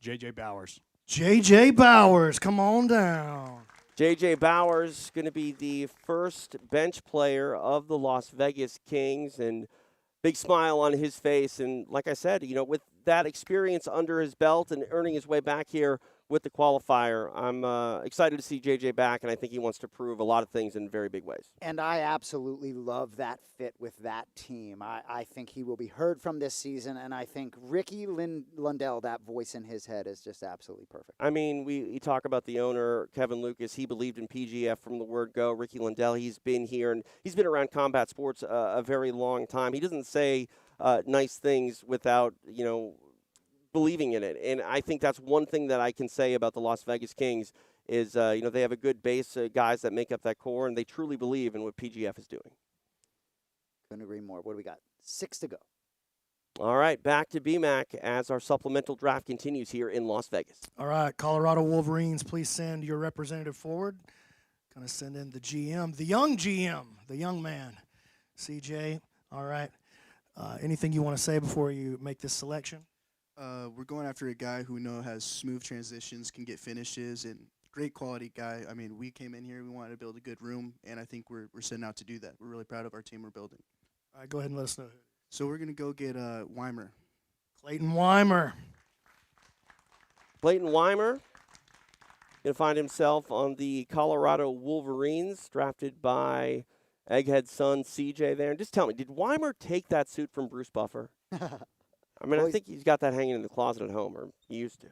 J.J. Bowers. J.J. Bowers, come on down. J.J. Bowers going to be the first bench player of the Las Vegas Kings, and big smile on his face. And like I said, you know, with that experience under his belt and earning his way back here with the qualifier, I'm excited to see J.J. back, and I think he wants to prove a lot of things in very big ways. And I absolutely love that fit with that team. I think he will be heard from this season, and I think Ricky Lundell, that voice in his head, is just absolutely perfect. I mean, we talk about the owner, Kevin Lucas. He believed in PGF from the word go. Ricky Lundell, he's been here, and he's been around combat sports a very long time. He doesn't say nice things without, you know, believing in it. And I think that's one thing that I can say about the Las Vegas Kings is, you know, they have a good base of guys that make up that core, and they truly believe in what PGF is doing. Couldn't agree more. What do we got? 6 to go. All right, back to BMAC as our supplemental draft continues here in Las Vegas. All right, Colorado Wolverines, please send your representative forward. Going to send in the GM, the young man, CJ. All right. Anything you want to say before you make this selection? We're going after a guy who has smooth transitions, can get finishes, and great quality guy. I mean, we came in here, we wanted to build a good room, and I think we're setting out to do that. We're really proud of our team we're building. All right, go ahead and let us know. So we're going to go get Weimer. Clayton Weimer. Clayton Weimer going to find himself on the Colorado Wolverines, drafted by Egghead's son, CJ there. And just tell me, did Weimer take that suit from Bruce Buffer? I mean, I think he's got that hanging in the closet at home, or he used to.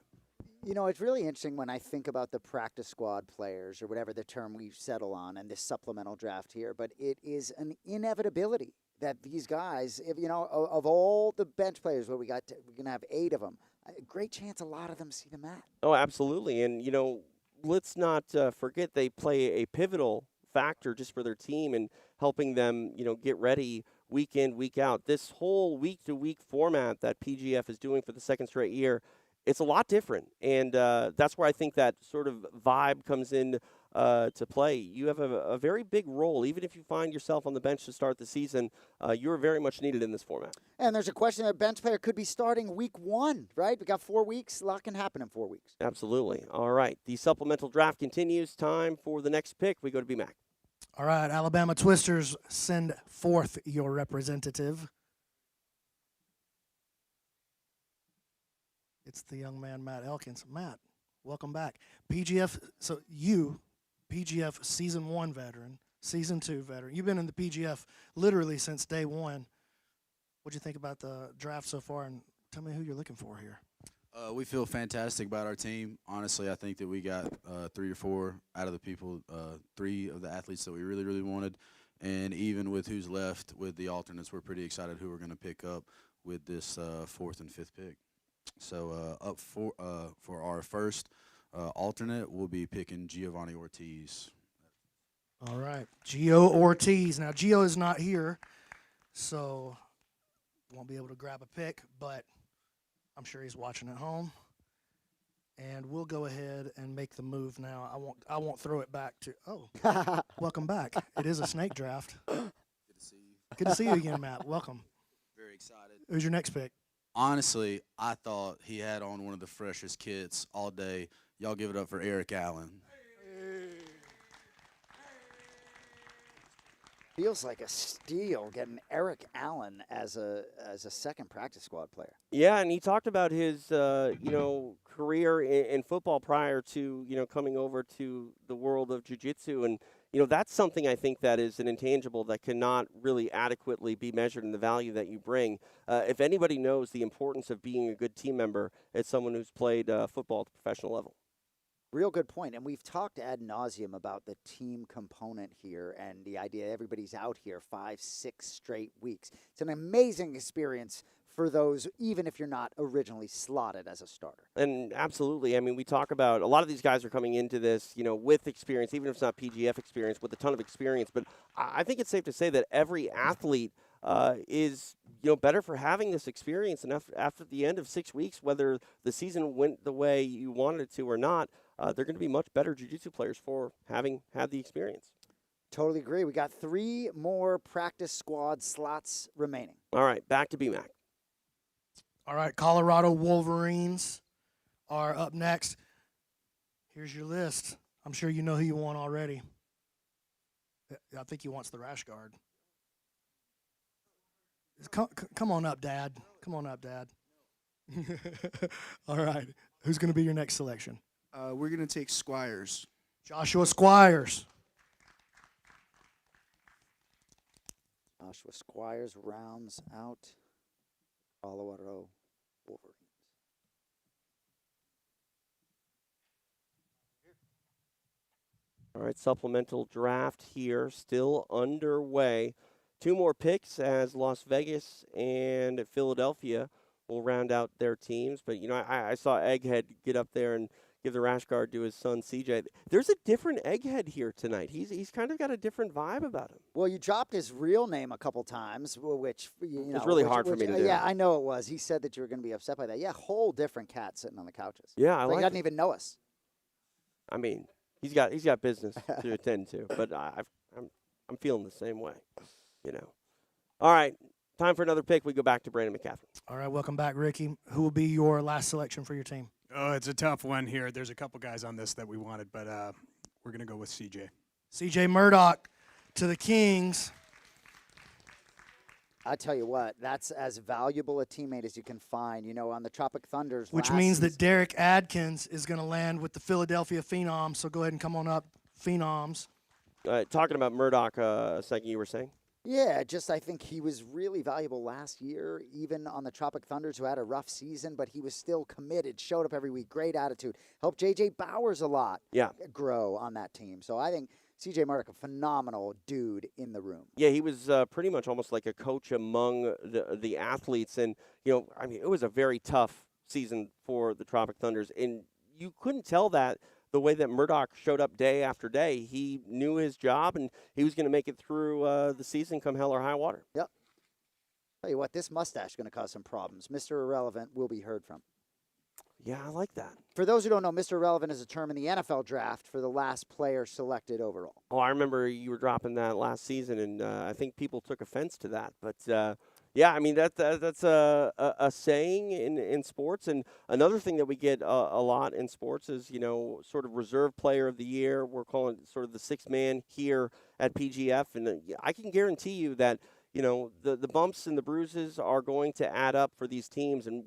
You know, it's really interesting when I think about the practice squad players, or whatever the term we settle on, and this supplemental draft here, but it is an inevitability that these guys, if you know, of all the bench players, we're going to have 8 of them, a great chance a lot of them see the mat. Oh, absolutely. And, you know, let's not forget they play a pivotal factor just for their team and helping them, you know, get ready week in, week out. This whole week-to-week format that PGF is doing for the second straight year, it's a lot different. And that's where I think that sort of vibe comes in to play. You have a very big role. Even if you find yourself on the bench to start the season, you're very much needed in this format. And there's a question that a bench player could be starting week 1, right? We got 4 weeks. A lot can happen in 4 weeks. Absolutely. All right. The supplemental draft continues. Time for the next pick. We go to BMAC. All right, Alabama Twisters, send forth your representative. It's the young man, Matt Elkins. Matt, welcome back. PGF, so you, PGF Season 1 veteran, Season 2 veteran. You've been in the PGF literally since day one. What'd you think about the draft so far, and tell me who you're looking for here? We feel fantastic about our team. Honestly, I think that we got 3 or 4 out of the people, 3 of the athletes that we really, really wanted. And even with who's left with the alternates, we're pretty excited who we're going to pick up with this 4th and 5th pick. So up for our first alternate, we'll be picking Giovanni Ortiz. All right, Gio Ortiz. Now, Gio is not here, so won't be able to grab a pick, but I'm sure he's watching at home. And we'll go ahead and make the move now. I won't throw it back to welcome back. It is a snake draft. Good to see you. Good to see you again, Matt. Welcome. Very excited. Who's your next pick? Honestly, I thought he had on one of the freshest kits all day. Y'all give it up for Eric Allen. Feels like a steal getting Eric Allen as a second practice squad player. Yeah, and he talked about his career in football prior to coming over to the world of jiu-jitsu, and that's something I think that is an intangible that cannot really adequately be measured in the value that you bring. If anybody knows the importance of being a good team member, it's someone who's played football at the professional level. Real good point. And we've talked ad nauseum about the team component here and the idea everybody's out here 5-6 straight weeks. It's an amazing experience for those, even if you're not originally slotted as a starter. And absolutely. I mean, we talk about a lot of these guys are coming into this, with experience, even if it's not PGF experience, with a ton of experience. But I think it's safe to say that every athlete is better for having this experience. And after the end of 6 weeks, whether the season went the way you wanted it to or not, they're going to be much better jiu-jitsu players for having had the experience. Totally agree. We got 3 more practice squad slots remaining. All right, back to BMAC. All right, Colorado Wolverines are up next. Here's your list. I'm sure you know who you want already. I think he wants the rash guard. Come on up, Dad. Come on up, Dad. All right. Who's going to be your next selection? We're going to take Squires. Joshua Squires. Joshua Squires rounds out Colorado Wolverines. All right, supplemental draft here, still underway. 2 more picks as Las Vegas and Philadelphia will round out their teams. But, I saw Egghead get up there and give the rash guard to his son, CJ. There's a different Egghead here tonight. He's kind of got a different vibe about him. Well, you dropped his real name a couple times, which, it's really hard for me to do. Yeah, I know it was. He said that you were going to be upset by that. Yeah, whole different cat sitting on the couches. Yeah, I like he doesn't even know us. I mean, he's got business to attend to, but I'm feeling the same way, All right, time for another pick. We go back to Brandon McCaffrey. All right, welcome back, Ricky. Who will be your last selection for your team? Oh, it's a tough one here. There's a couple guys on this that we wanted, but we're going to go with CJ. CJ Murdoch to the Kings. I tell you what, that's as valuable a teammate as you can find. On the Tropic Thunders. Which means that Derek Adkins is going to land with the Philadelphia Phenoms. So go ahead and come on up, Phenoms. Talking about Murdoch a second, you were saying? Yeah, I think he was really valuable last year, even on the Tropic Thunders, who had a rough season, but he was still committed, showed up every week, great attitude, helped J.J. Bowers a lot grow on that team. So I think C.J. Murdoch, a phenomenal dude in the room. Yeah, he was pretty much almost like a coach among the athletes. And, it was a very tough season for the Tropic Thunders. And you couldn't tell that the way that Murdoch showed up day after day. He knew his job, and he was going to make it through the season come hell or high water. Yep. Tell you what, this mustache is going to cause some problems. Mr. Irrelevant will be heard from. Yeah, I like that. For those who don't know, Mr. Irrelevant is a term in the NFL draft for the last player selected overall. Oh, I remember you were dropping that last season, and I think people took offense to that. But, yeah, I mean, that's a saying in sports. And another thing that we get a lot in sports is, sort of reserve player of the year. We're calling it sort of the sixth man here at PGF. And I can guarantee you that, the bumps and the bruises are going to add up for these teams. And,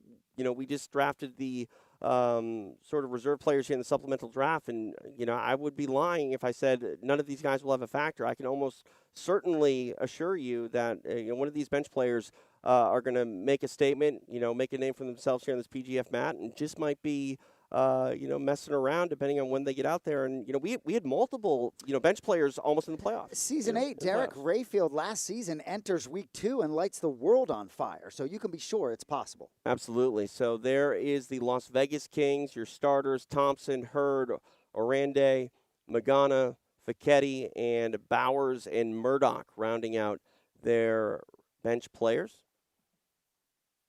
we just drafted the sort of reserve players here in the supplemental draft. And, I would be lying if I said none of these guys will have a factor. I can almost certainly assure you that one of these bench players are going to make a statement, make a name for themselves here on this PGF mat, and just might be, messing around depending on when they get out there. And, we had multiple, bench players almost in the playoffs. Season 8, Derek Rayfield last season enters week 2 and lights the world on fire. So you can be sure it's possible. Absolutely. So there is the Las Vegas Kings, your starters, Thompson, Hurd, Orande, Magana, Fichetti, and Bowers and Murdoch rounding out their bench players.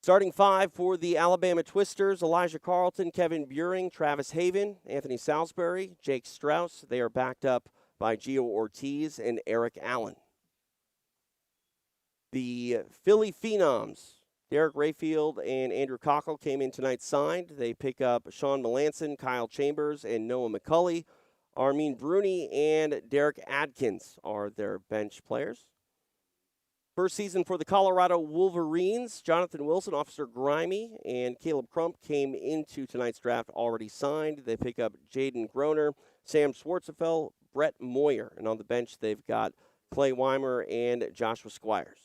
Starting 5 for the Alabama Twisters, Elijah Carlton, Kevin Buring, Travis Haven, Anthony Salisbury, Jake Strauss. They are backed up by Gio Ortiz and Eric Allen. The Philly Phenoms, Derek Rayfield and Andrew Cockle came in tonight signed. They pick up Sean Melanson, Kyle Chambers, and Noah McCulley. Armin Bruni and Derek Adkins are their bench players. First season for the Colorado Wolverines, Jonathan Wilson, Officer Grimey, and Caleb Crump came into tonight's draft already signed. They pick up Jaden Groner, Sam Schwartzefeld, Brett Moyer. And on the bench, they've got Clay Weimer and Joshua Squires.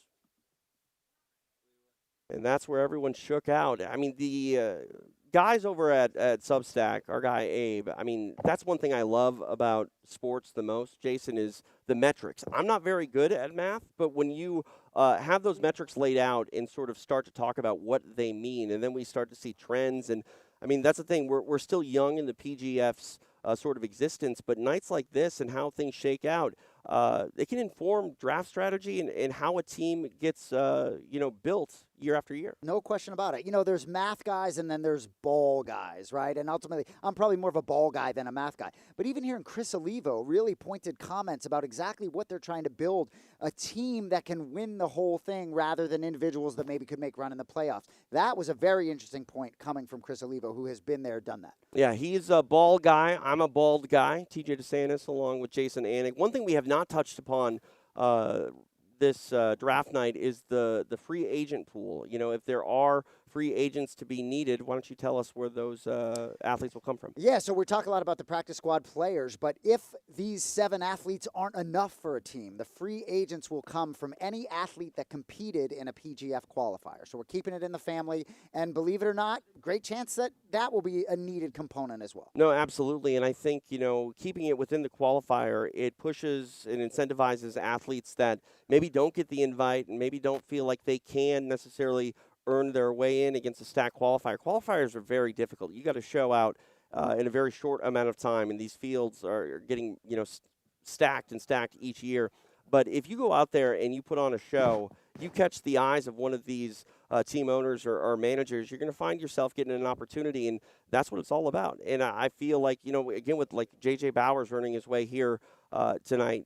And that's where everyone shook out. I mean, the guys over at Substack, our guy Abe, I mean, that's one thing I love about sports the most, Jason, is the metrics. I'm not very good at math, but when you have those metrics laid out and sort of start to talk about what they mean, and then we start to see trends, and I mean, that's the thing. We're still young in the PGF's sort of existence, but nights like this and how things shake out, they can inform draft strategy and how a team gets, built year after year. No question about it. You know, there's math guys and then there's ball guys, right? And ultimately, I'm probably more of a ball guy than a math guy. But even hearing Chris Olivo really pointed comments about exactly what they're trying to build, a team that can win the whole thing rather than individuals that maybe could make run in the playoffs. That was a very interesting point coming from Chris Olivo, who has been there, done that. Yeah, he's a ball guy. I'm a bald guy. TJ DeSantis along with Jason Anik. One thing we have not touched upon this draft night is the free agent pool. You know, if there are free agents to be needed, why don't you tell us where those athletes will come from? Yeah, so we talk a lot about the practice squad players, but if these 7 athletes aren't enough for a team, the free agents will come from any athlete that competed in a PGF qualifier. So we're keeping it in the family, and believe it or not, great chance that that will be a needed component as well. No, absolutely, and I think, keeping it within the qualifier, it pushes and incentivizes athletes that maybe don't get the invite and maybe don't feel like they can necessarily earn their way in against a stacked qualifier. Qualifiers are very difficult. You got to show out in a very short amount of time, and these fields are getting stacked and stacked each year. But if you go out there and you put on a show, you catch the eyes of one of these team owners or managers, you're going to find yourself getting an opportunity, and that's what it's all about. And I feel like, again, with like J.J. Bowers earning his way here tonight,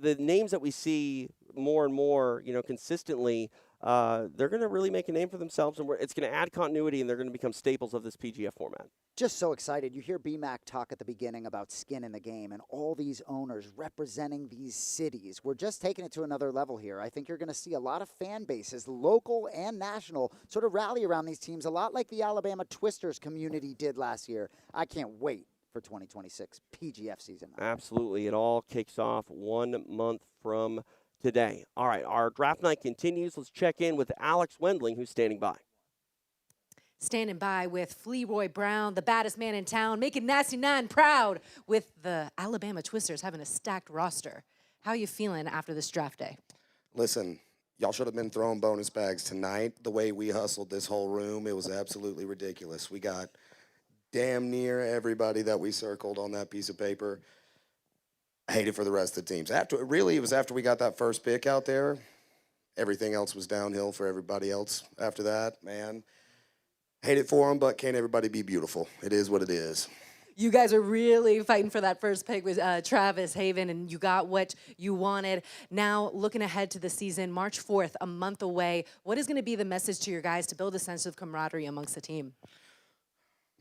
the names that we see more and more, consistently, they're going to really make a name for themselves, and it's going to add continuity, and they're going to become staples of this PGF format. Just so excited. You hear BMAC talk at the beginning about skin in the game and all these owners representing these cities. We're just taking it to another level here. I think you're going to see a lot of fan bases, local and national, sort of rally around these teams, a lot like the Alabama Twisters community did last year. I can't wait for 2026 PGF season. Absolutely. It all kicks off 1 month from today. All right, our draft night continues. Let's check in with Alex Wendling, who's standing by. Standing by with Fleroy Brown, the baddest man in town, making Nasty Nine proud with the Alabama Twisters having a stacked roster. How are you feeling after this draft day? Listen, y'all should have been throwing bonus bags tonight. The way we hustled this whole room, it was absolutely ridiculous. We got damn near everybody that we circled on that piece of paper. I hate it for the rest of the teams. It was after we got that first pick out there. Everything else was downhill for everybody else after that, man. Hate it for them, but can't everybody be beautiful? It is what it is. You guys are really fighting for that first pick with Travis Haven, and you got what you wanted. Now, looking ahead to the season, March 4th, a month away, what is going to be the message to your guys to build a sense of camaraderie amongst the team?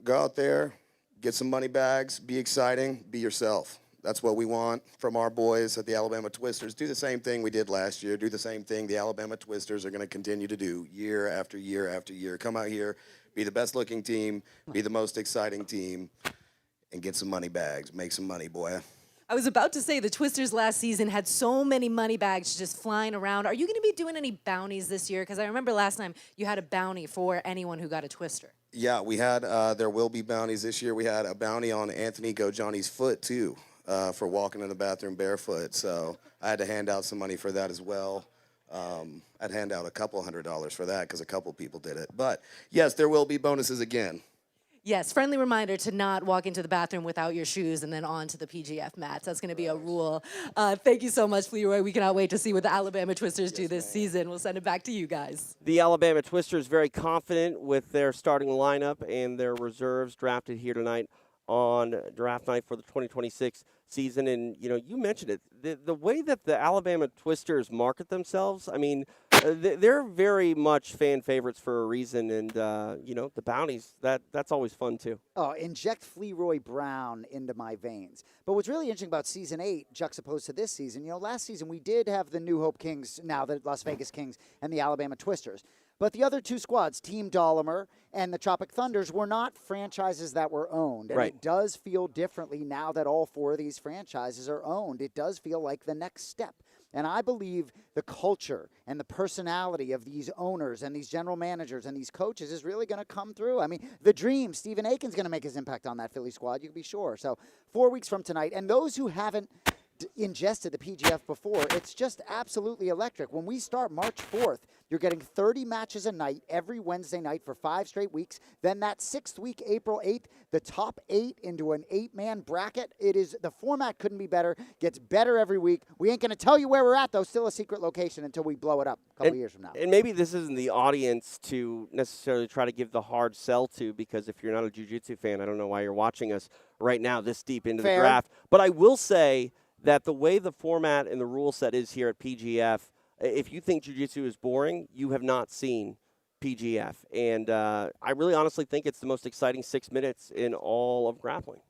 Go out there, get some money bags, be exciting, be yourself. That's what we want from our boys at the Alabama Twisters. Do the same thing we did last year. Do the same thing the Alabama Twisters are going to continue to do year after year after year. Come out here, be the best-looking team, be the most exciting team, and get some money bags. Make some money, boy. I was about to say the Twisters last season had so many money bags just flying around. Are you going to be doing any bounties this year? Because I remember last time you had a bounty for anyone who got a Twister. Yeah, we had. There will be bounties this year. We had a bounty on Anthony Gojani's foot, too, for walking in the bathroom barefoot. So I had to hand out some money for that as well. I'd hand out a couple $100 for that because a couple people did it. But, yes, there will be bonuses again. Yes, friendly reminder to not walk into the bathroom without your shoes and then on to the PGF mats. That's going to be a rule. Thank you so much, Fleroy. We cannot wait to see what the Alabama Twisters do this season. We'll send it back to you guys. The Alabama Twisters very confident with their starting lineup and their reserves drafted here tonight on draft night for the 2026 season. And, you mentioned it. The way that the Alabama Twisters market themselves, I mean, they're very much fan favorites for a reason, and the bounties, that's always fun too. Oh, inject Fleroy Brown into my veins. But what's really interesting about Season 8 juxtaposed to this season, last season we did have the New Hope Kings, now the Las Vegas Kings, and the Alabama Twisters. But the other two squads, Team Dahlimer and the Tropic Thunders, were not franchises that were owned. And Right. it does feel differently now that all four of these franchises are owned. It does feel like the next step. And I believe the culture and the personality of these owners and these general managers and these coaches is really going to come through. I mean, the dream, Stephen Aiken's going to make his impact on that Philly squad, you can be sure. So 4 weeks from tonight, and those who haven't ingested the PGF before, it's just absolutely electric. When we start March 4th, you're getting 30 matches a night every Wednesday night for 5 straight weeks. Then that 6th week, April 8th, the top 8 into an 8-man bracket. The format couldn't be better, gets better every week. We ain't going to tell you where we're at, though. Still a secret location until we blow it up a couple years from now. And maybe this isn't the audience to necessarily try to give the hard sell to, because if you're not a jiu-jitsu fan, I don't know why you're watching us right now this deep into the draft. But I will say that the way the format and the rule set is here at PGF, if you think jiu-jitsu is boring, you have not seen PGF. And I really honestly think it's the most exciting 6 minutes in all of grappling.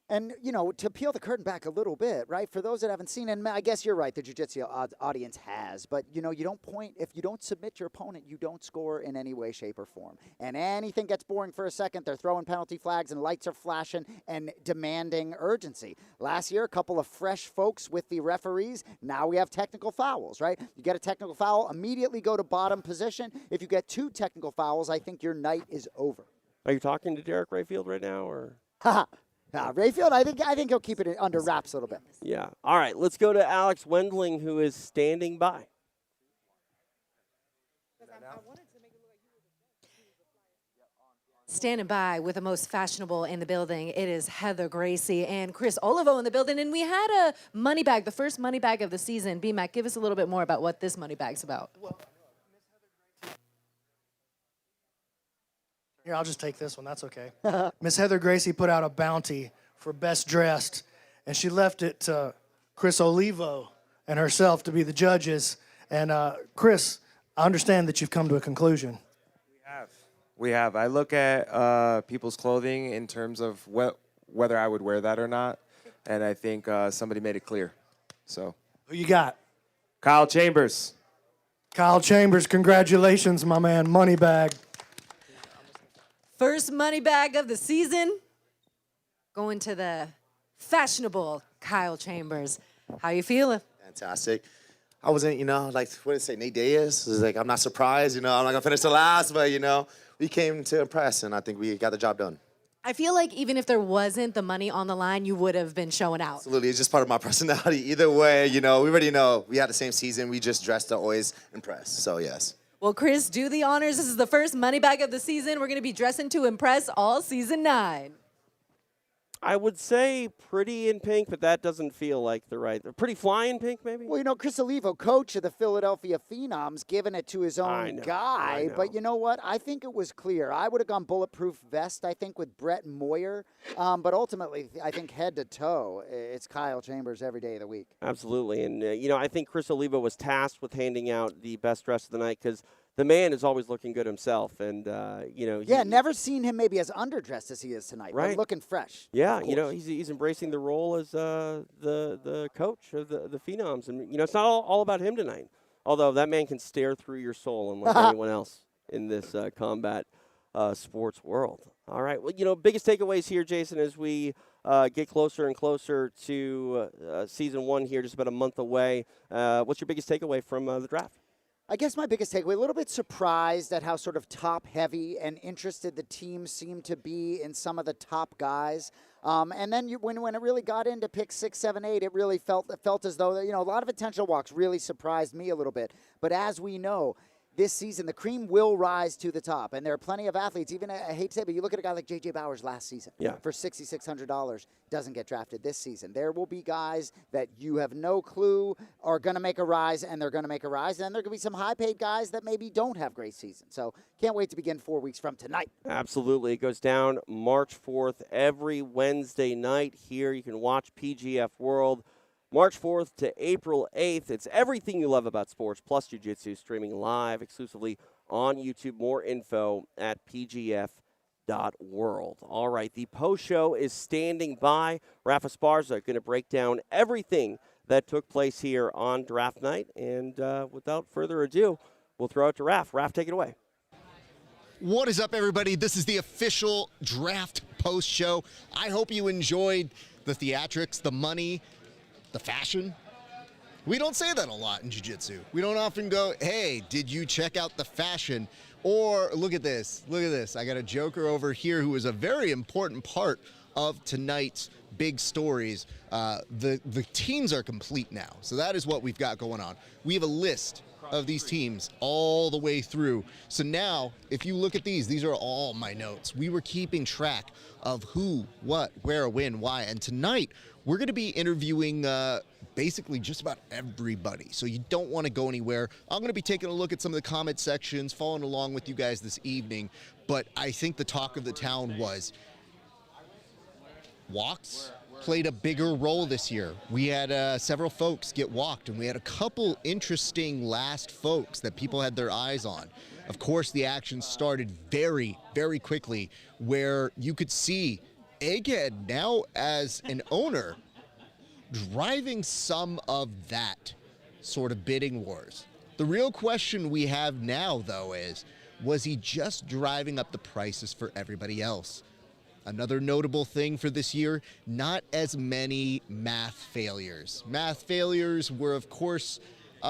And, to peel the curtain back a little bit, right, for those that haven't seen, and I guess you're right, the jiu-jitsu audience has, but, you don't point, if you don't submit your opponent, you don't score in any way, shape, or form. And anything gets boring for a second, they're throwing penalty flags and lights are flashing and demanding urgency. Last year, a couple of fresh folks with the referees. Now we have technical fouls, right? You get a technical foul, immediately go to bottom position. If you get 2 technical fouls, I think your night is over. Are you talking to Derek Rayfield right now, or? Rayfield, I think he'll keep it under wraps a little bit. Yeah. All right, let's go to Alex Wendling, who is standing by. Standing by with the most fashionable in the building, it is Heather Gracie and Chris Olivo in the building. And we had a money bag, the first money bag of the season. B-Mac, give us a little bit more about what this money bag's about. Here, I'll just take this one. That's okay. Miss Heather Gracie put out a bounty for best dressed, and she left it to Chris Olivo and herself to be the judges. And Chris, I understand that you've come to a conclusion. We have. I look at people's clothing in terms of whether I would wear that or not, and I think somebody made it clear. So. Who you got? Kyle Chambers. Kyle Chambers, congratulations, my man. Money bag. First money bag of the season, going to the fashionable Kyle Chambers. How you feeling? Fantastic. I wasn't, what did it say, Nate Diaz? It was like, I'm not surprised, I'm not going to finish the last, but, we came to impress, and I think we got the job done. I feel like even if there wasn't the money on the line, you would have been showing out. Absolutely. It's just part of my personality. Either way, we already know we had the same season. We just dressed to always impress, so yes. Well, Chris, do the honors. This is the first money bag of the season. We're going to be dressing to impress all season 9. I would say pretty in pink, but that doesn't feel like the right. Pretty fly in pink, maybe? Well, Chris Olivo, coach of the Philadelphia Phenoms, giving it to his own guy. But you know what? I think it was clear. I would have gone bulletproof vest, I think, with Brett Moyer. But ultimately, I think head to toe, it's Kyle Chambers every day of the week. Absolutely. And, I think Chris Olivo was tasked with handing out the best dress of the night because the man is always looking good himself. And, never seen him maybe as underdressed as he is tonight. Right. But looking fresh. Yeah, he's embracing the role as the coach of the Phenoms. And, it's not all about him tonight, although that man can stare through your soul unlike anyone else in this combat sports world. All right. Well, biggest takeaways here, Jason, as we get closer and closer to season 1 here, just about a month away. What's your biggest takeaway from the draft? I guess my biggest takeaway, a little bit surprised at how sort of top-heavy and interested the team seemed to be in some of the top guys. And then when it really got into pick 6, 7, 8, it really felt as though, a lot of intentional walks really surprised me a little bit. But as we know, this season, the cream will rise to the top. And there are plenty of athletes, even, I hate to say it, but you look at a guy like J.J. Bowers last season. Yeah. For $6,600, doesn't get drafted this season. There will be guys that you have no clue are going to make a rise, and they're going to make a rise. And then there are going to be some high-paid guys that maybe don't have great seasons. So can't wait to begin 4 weeks from tonight. Absolutely. It goes down March 4th every Wednesday night here. You can watch PGF World. March 4th to April 8th. It's everything you love about sports, plus jiu-jitsu, streaming live exclusively on YouTube. More info at pgf.world. All right, the post-show is standing by. Rafa Esparza going to break down everything that took place here on draft night. And without further ado, we'll throw it to Raf. Raf, take it away. What is up, everybody? This is the official draft post show. I hope you enjoyed the theatrics, the money, the fashion. We don't say that a lot in jiu-jitsu. We don't often go, hey, did you check out the fashion? Or look at this, look at this. I got a joker over here who is a very important part of tonight's big stories. The teams are complete now. So that is what we've got going on. We have a list of these teams all the way through. So now, if you look at these are all my notes. We were keeping track of who, what, where, when, why. And tonight, we're going to be interviewing basically just about everybody. So you don't want to go anywhere. I'm going to be taking a look at some of the comment sections, following along with you guys this evening. But I think the talk of the town was walks played a bigger role this year. We had several folks get walked, and we had a couple interesting last folks that people had their eyes on. Of course, the action started very, very quickly, where you could see Egghead now as an owner driving some of that sort of bidding wars. The real question we have now, though, is, was he just driving up the prices for everybody else? Another notable thing for this year, not as many math failures. Math failures were, of course, it's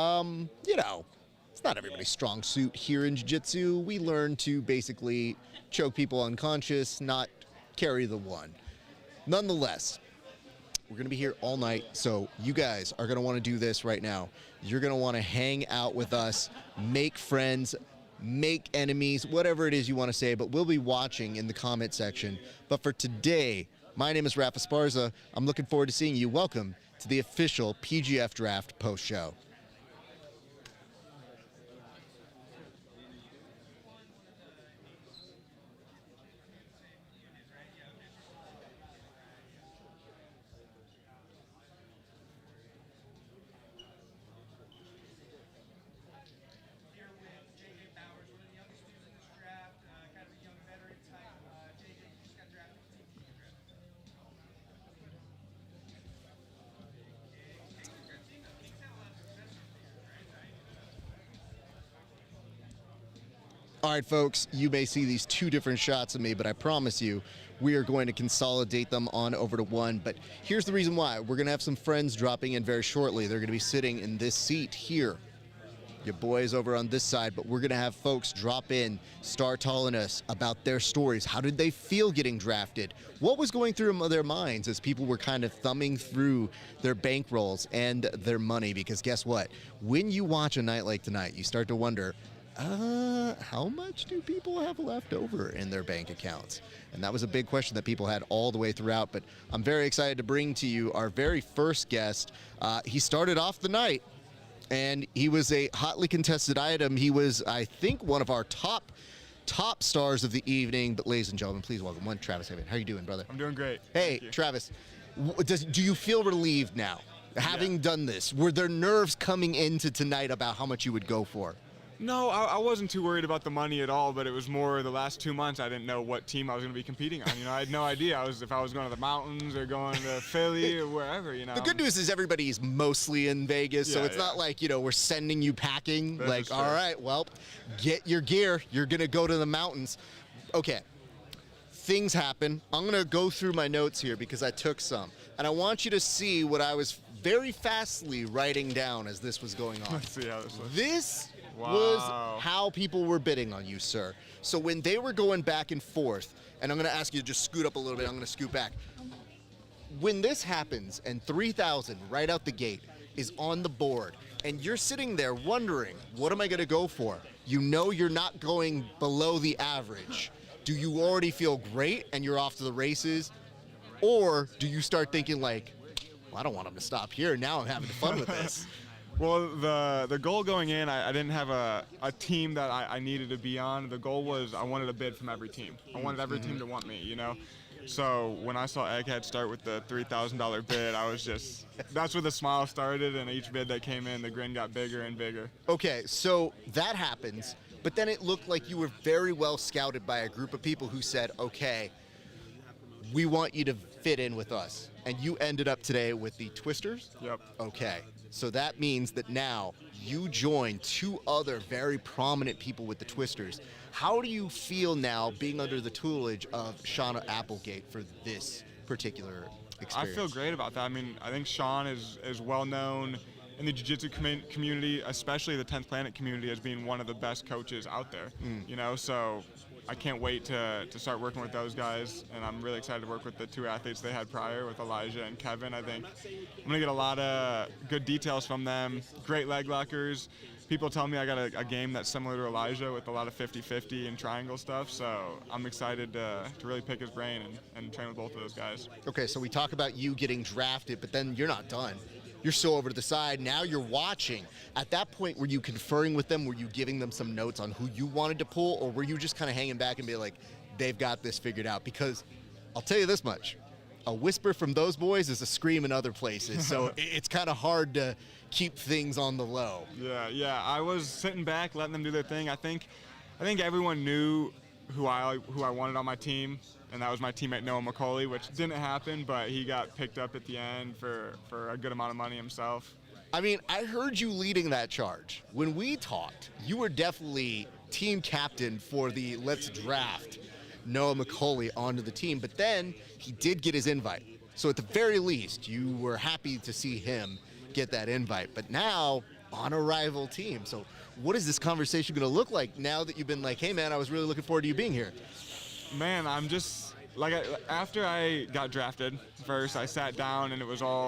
not everybody's strong suit here in jiu-jitsu. We learn to basically choke people unconscious, not carry the one. Nonetheless, we're going to be here all night, so you guys are going to want to do this right now. You're going to want to hang out with us, make friends, make enemies, whatever it is you want to say, but we'll be watching in the comment section. But for today, my name is Rafa Esparza. I'm looking forward to seeing you. Welcome to the official PGF Draft Post Show. All right, folks, you may see these two different shots of me, but I promise you, we are going to consolidate them on over to one. But here's the reason why. We're going to have some friends dropping in very shortly. They're going to be sitting in this seat here. Your boys over on this side, but we're going to have folks drop in, start telling us about their stories. How did they feel getting drafted? What was going through their minds as people were kind of thumbing through their bankrolls and their money? Because guess what? When you watch a night like tonight, you start to wonder, how much do people have left over in their bank accounts? And that was a big question that people had all the way throughout. But I'm very excited to bring to you our very first guest. He started off the night, and he was a hotly contested item. He was, I think, one of our top stars of the evening. But ladies and gentlemen, please welcome one Travis Haven. How are you doing, brother? I'm doing great. Hey, Travis, do you feel relieved now, having done this? Were there nerves coming into tonight about how much you would go for? No, I wasn't too worried about the money at all, but it was more the last 2 months I didn't know what team I was going to be competing on. You know, I had no idea if I was going to the mountains or going to Philly or wherever, you know. The good news is everybody's mostly in Vegas, so Yeah, it's not like, we're sending you packing. That Like, is true. all right, well, get your gear. You're going to go to the mountains. Okay, things happen. I'm going to go through my notes here because I took some. And I want you to see what I was very fastly writing down as this was going on. Let's see how this looks. This Wow. was how people were bidding on you, sir. So when they were going back and forth, and I'm going to ask you to just scoot up a little bit, I'm going to scoot back. When this happens and 3,000 right out the gate is on the board, and you're sitting there wondering, what am I going to go for? You know you're not going below the average. Do you already feel great and you're off to the races? Or do you start thinking like, well, I don't want him to stop here. Now I'm having fun with this. Well, the goal going in, I didn't have a team that I needed to be on. The goal was I wanted a bid from every team. I wanted every team to want me, you know. So when I saw Egghead start with the $3,000 bid, I was just, that's where the smile started, and each bid that came in, the grin got bigger and bigger. Okay, so that happens, but then it looked like you were very well scouted by a group of people who said, okay, we want you to fit in with us. And you ended up today with the Twisters? Yep. Okay, so that means that now you join two other very prominent people with the Twisters. How do you feel now being under the tutelage of Shauna Applegate for this particular experience? I feel great about that. I mean, I think Sean is well known in the jiu-jitsu community, especially the 10th Planet community, as being one of the best coaches out there. You know, so I can't wait to start working with those guys, and I'm really excited to work with the two athletes they had prior, with Elijah and Kevin. I think I'm going to get a lot of good details from them. Great leg lockers. People tell me I got a game that's similar to Elijah with a lot of 50-50 and triangle stuff, so I'm excited to really pick his brain and train with both of those guys. Okay, so we talk about you getting drafted, but then you're not done. You're so over to the side. Now you're watching. At that point, were you conferring with them? Were you giving them some notes on who you wanted to pull, or were you just kind of hanging back and be like, they've got this figured out? Because I'll tell you this much. A whisper from those boys is a scream in other places, so it's kind of hard to keep things on the low. Yeah. I was sitting back, letting them do their thing. I think everyone knew who I wanted on my team, and that was my teammate Noah McCauley, which didn't happen, but he got picked up at the end for a good amount of money himself. I mean, I heard you leading that charge. When we talked, you were definitely team captain for the Let's Draft Noah McCauley onto the team, but then he did get his invite. So at the very least, you were happy to see him get that invite, but now on a rival team. So what is this conversation going to look like now that you've been like, hey man, I was really looking forward to you being here? Man, I'm just, like, after I got drafted first, I sat down and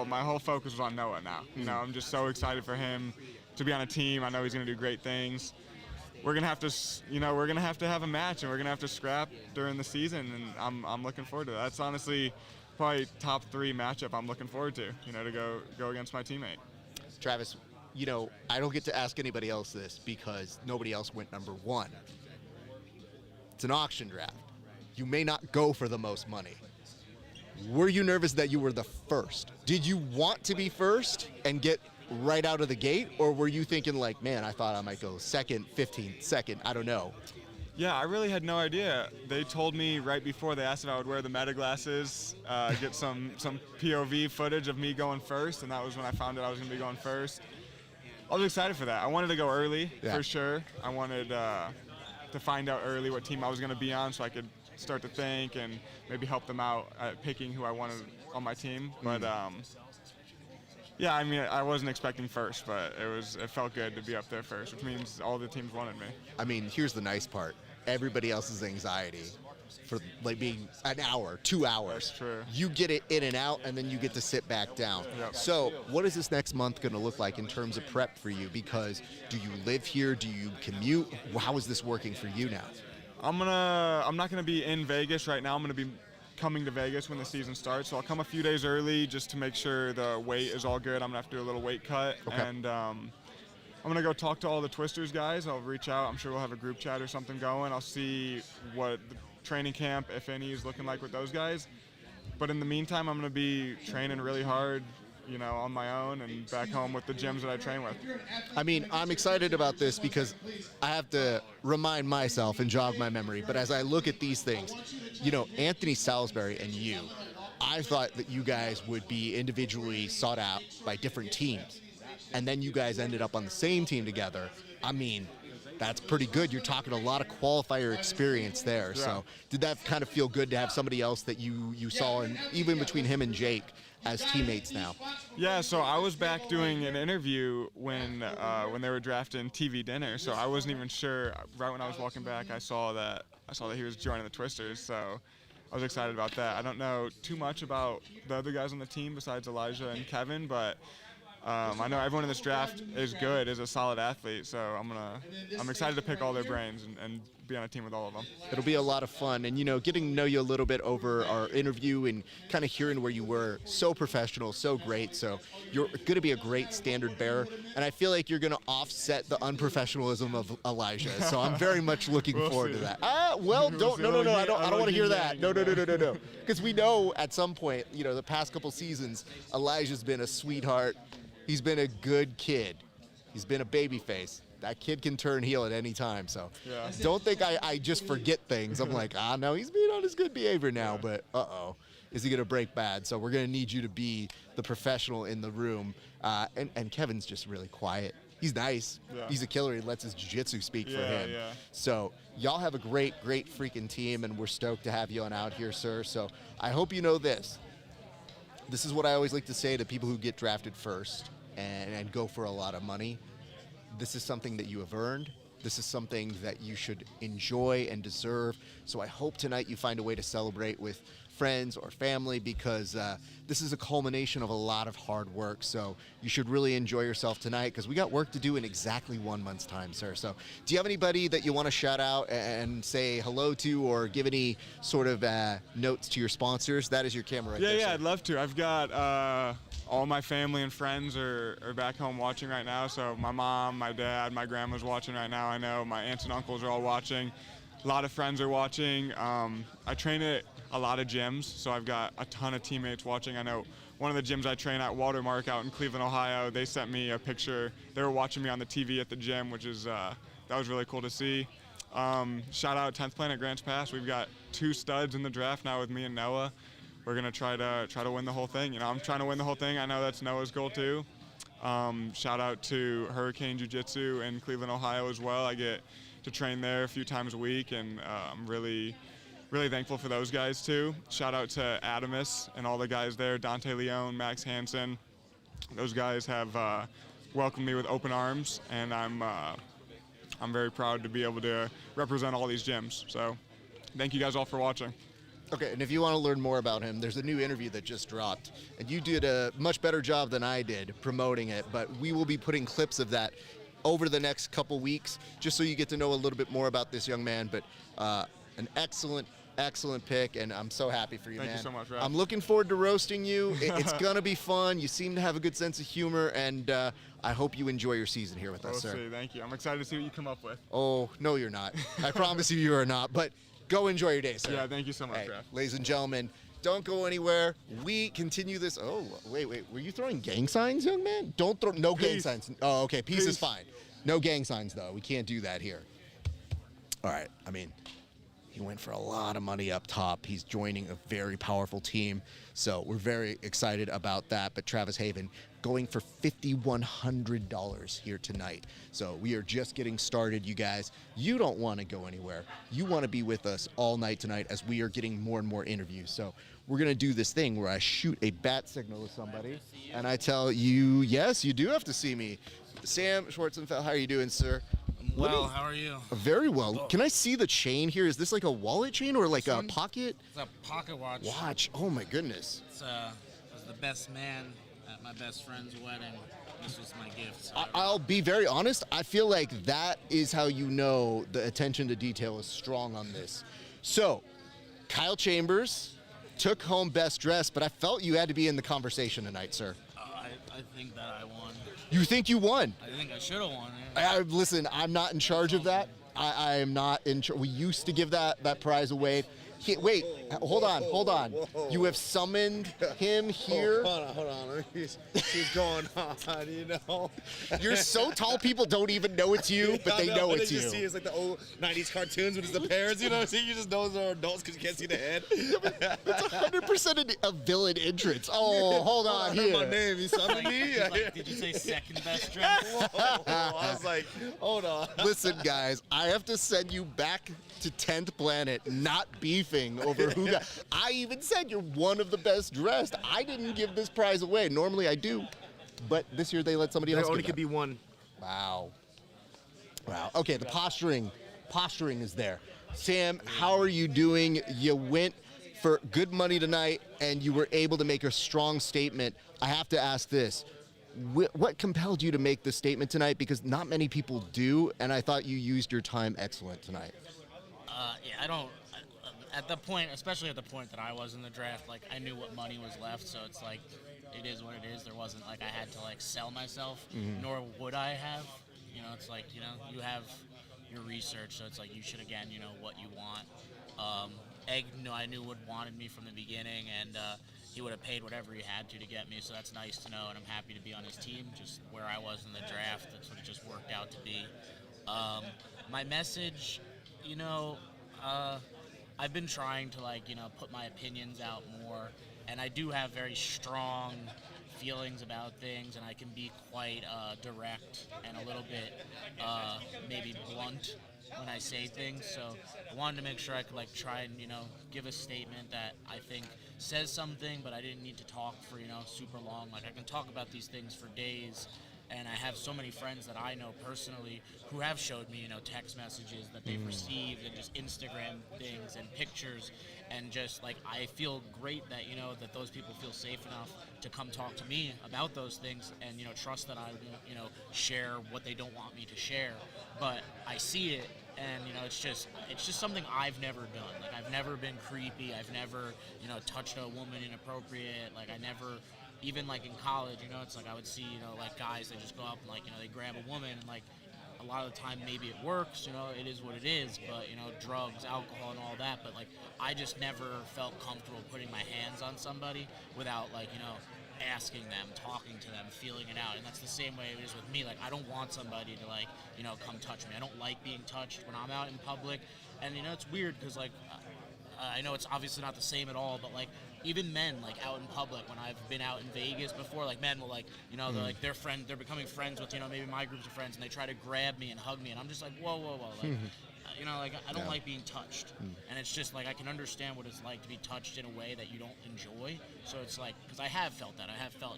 my whole focus was on Noah now. You know, I'm just so excited for him to be on a team. I know he's going to do great things. We're going to have to, have a match, and we're going to have to scrap during the season, and I'm looking forward to that. That's honestly probably top 3 matchup I'm looking forward to, to go against my teammate. Travis, I don't get to ask anybody else this because nobody else went number 1. It's an auction draft. You may not go for the most money. Were you nervous that you were the first? Did you want to be first and get right out of the gate, or were you thinking like, man, I thought I might go second, 15th, second, I don't know? Yeah, I really had no idea. They told me right before, they asked if I would wear the meta glasses, get some POV footage of me going first, and that was when I found out I was going to be going first. I was excited for that. I wanted to go early, for sure. I wanted to find out early what team I was going to be on so I could start to think and maybe help them out at picking who I wanted on my team. But yeah, I mean, I wasn't expecting first, but it felt good to be up there first, which means all the teams wanted me. I mean, here's the nice part. Everybody else's anxiety for like being an hour, 2 hours. That's true. You get it in and out, and then you get to sit back down. Yep. So what is this next month going to look like in terms of prep for you? Because do you live here? Do you commute? How is this working for you now? I'm not gonna be in Vegas right now. I'm gonna be coming to Vegas when the season starts, so I'll come a few days early just to make sure the weight is all good. I'm gonna have to do a little weight cut, and I'm gonna go talk to all the Twisters guys. I'll reach out. I'm sure we'll have a group chat or something going. I'll see what the training camp, if any, is looking like with those guys. But in the meantime, I'm gonna be training really hard, on my own and back home with the gyms that I train with. I mean, I'm excited about this because I have to remind myself and jog my memory. But as I look at these things, Anthony Salisbury and you, I thought that you guys would be individually sought out by different teams. And then you guys ended up on the same team together. I mean, that's pretty good. You're talking a lot of qualifier experience there. Yeah. So did that kind of feel good to have somebody else that you saw, and even between him and Jake, as teammates now? Yeah, so I was back doing an interview when they were drafting TV Dinner, so I wasn't even sure. Right when I was walking back, I saw that he was joining the Twisters, so I was excited about that. I don't know too much about the other guys on the team besides Elijah and Kevin, but I know everyone in this draft is good, is a solid athlete, so I'm excited to pick all their brains and be on a team with all of them. It'll be a lot of fun, and getting to know you a little bit over our interview and kind of hearing where you were, so professional, so great. So you're going to be a great standard bearer, and I feel like you're going to offset the unprofessionalism of Elijah. So I'm very much looking forward to that. No, I don't want to hear that. No. Because we know at some point, the past couple seasons, Elijah's been a sweetheart. He's been a good kid. He's been a baby face. That kid can turn heel at any time, so don't think I just forget things. I'm like, no, he's being on his good behavior now, but is he going to break bad? So we're going to need you to be the professional in the room. And Kevin's just really quiet. He's nice. Yeah. He's a killer. He lets his jiu-jitsu speak for him. Yeah. So y'all have a great freaking team, and we're stoked to have you on out here, sir. So I hope you know this. This is what I always like to say to people who get drafted first and go for a lot of money. This is something that you have earned. This is something that you should enjoy and deserve. So I hope tonight you find a way to celebrate with friends or family, because this is a culmination of a lot of hard work. So you should really enjoy yourself tonight, because we got work to do in exactly 1 month's time, sir. So do you have anybody that you want to shout out and say hello to, or give any sort of notes to your sponsors? That is your camera right there. Yeah, I'd love to. I've got all my family and friends are back home watching right now. So my mom, my dad, my grandma's watching right now. I know my aunts and uncles are all watching. A lot of friends are watching. I train at a lot of gyms, so I've got a ton of teammates watching. I know one of the gyms I train at, Watermark, out in Cleveland, Ohio, they sent me a picture. They were watching me on the TV at the gym, which is that was really cool to see. Shout out 10th Planet Grants Pass. We've got 2 studs in the draft now with me and Noah. We're gonna try to win the whole thing. I'm trying to win the whole thing. I know that's Noah's goal too. Shout out to Hurricane Jiu-Jitsu in Cleveland, Ohio as well. I get to train there a few times a week, and I'm really thankful for those guys too. Shout out to Adamus and all the guys there, Dante Leone, Max Hansen. Those guys have welcomed me with open arms, and I'm very proud to be able to represent all these gyms. So thank you guys all for watching. Okay, and if you want to learn more about him, there's a new interview that just dropped, and you did a much better job than I did promoting it, but we will be putting clips of that over the next couple weeks, just so you get to know a little bit more about this young man. But an excellent pick, and I'm so happy for you, man. Thank you so much, Ralph. I'm looking forward to roasting you. It's going to be fun. You seem to have a good sense of humor, and I hope you enjoy your season here with us, sir. See, thank you. I'm excited to see what you come up with. Oh, no, you're not. I promise you are not, but go enjoy your day, sir. Yeah, thank you so much, Hey, Ralph. ladies and gentlemen, don't go anywhere. We continue this. Oh, wait. Were you throwing gang signs, young man? Don't throw. No gang signs. Oh, okay. Peace is fine. No gang signs, though. We can't do that here. All right. I mean, he went for a lot of money up top. He's joining a very powerful team. So we're very excited about that. But Travis Haven going for $5,100 here tonight. So we are just getting started, you guys. You don't want to go anywhere. You want to be with us all night tonight as we are getting more and more interviews. So we're going to do this thing where I shoot a bat signal to somebody, and I tell you, yes, you do have to see me. Sam Schwarzenfeld, how are you doing, sir? Well, how are you? Very well. Can I see the chain here? Is this like a wallet chain or like a pocket? It's a pocket watch. Watch. Oh my goodness. It's I was the best man at my best friend's wedding. This was my gift. So I'll be very honest. I feel like that is how you know the attention to detail is strong on this. So, Kyle Chambers took home best dressed, but I felt you had to be in the conversation tonight, sir. I think that I won. You think you won? I think I should have won. Listen, I'm not in charge of that. I am not in charge. We used to give that prize away. Wait, hold on. You have summoned him here. Hold on. He's going on, you know. You're so tall, people don't even know it's you, but they know it's you. They just see it's like the old 90s cartoons when it's the parents, you know. So you just know they're adults because you can't see the head. That's 100% a villain entrance. Oh, hold on here. My name, you summoned me? Did you say second best dress? I was like, hold on. Listen, guys, I have to send you back to 10th Planet, not beefing over who got. I even said you're one of the best dressed. I didn't give this prize away. Normally I do, but this year they let somebody else. There only give could be one. Wow. Okay, the posturing is there. Sam, how are you doing? You went for good money tonight, and you were able to make a strong statement. I have to ask this. what compelled you to make the statement tonight? Because not many people do, and I thought you used your time excellent tonight. Yeah, I don't. At the point, especially at the point that I was in the draft, like I knew what money was left, so it's like it is what it is. There wasn't like I had to like sell myself, nor would I have. You know, it's like you have your research, so it's like you should again what you want. Egg, I knew would wanted me from the beginning, and he would have paid whatever he had to get me. So that's nice to know, and I'm happy to be on his team. Just where I was in the draft, that's what it just worked out to be. My message, I've been trying to put my opinions out more, and I do have very strong feelings about things, and I can be quite direct and a little bit maybe blunt when I say things. So I wanted to make sure I could try and give a statement that I think says something, but I didn't need to talk for super long. Like I can talk about these things for days. And I have so many friends that I know personally who have showed me, text messages that they've received and just Instagram things and pictures. And just I feel great that, that those people feel safe enough to come talk to me about those things and, trust that I won't, share what they don't want me to share. But I see it and, it's just something I've never done. Like I've never been creepy. I've never, touched a woman inappropriate. Like I never... Even in college, it's I would see, guys that just go up and they grab a woman and a lot of the time maybe it works, it is what it is, but drugs, alcohol and all that, but I just never felt comfortable putting my hands on somebody without asking them, talking to them, feeling it out. And that's the same way it is with me. I don't want somebody to come touch me. I don't like being touched when I'm out in public. And it's weird because I know it's obviously not the same at all, but even men out in public when I've been out in Vegas before, men will they're becoming friends with maybe my groups of friends, and they try to grab me and hug me, and I'm just whoa, I don't like being touched, and it's just I can understand what it's like to be touched in a way that you don't enjoy. So it's because I have felt that. I have felt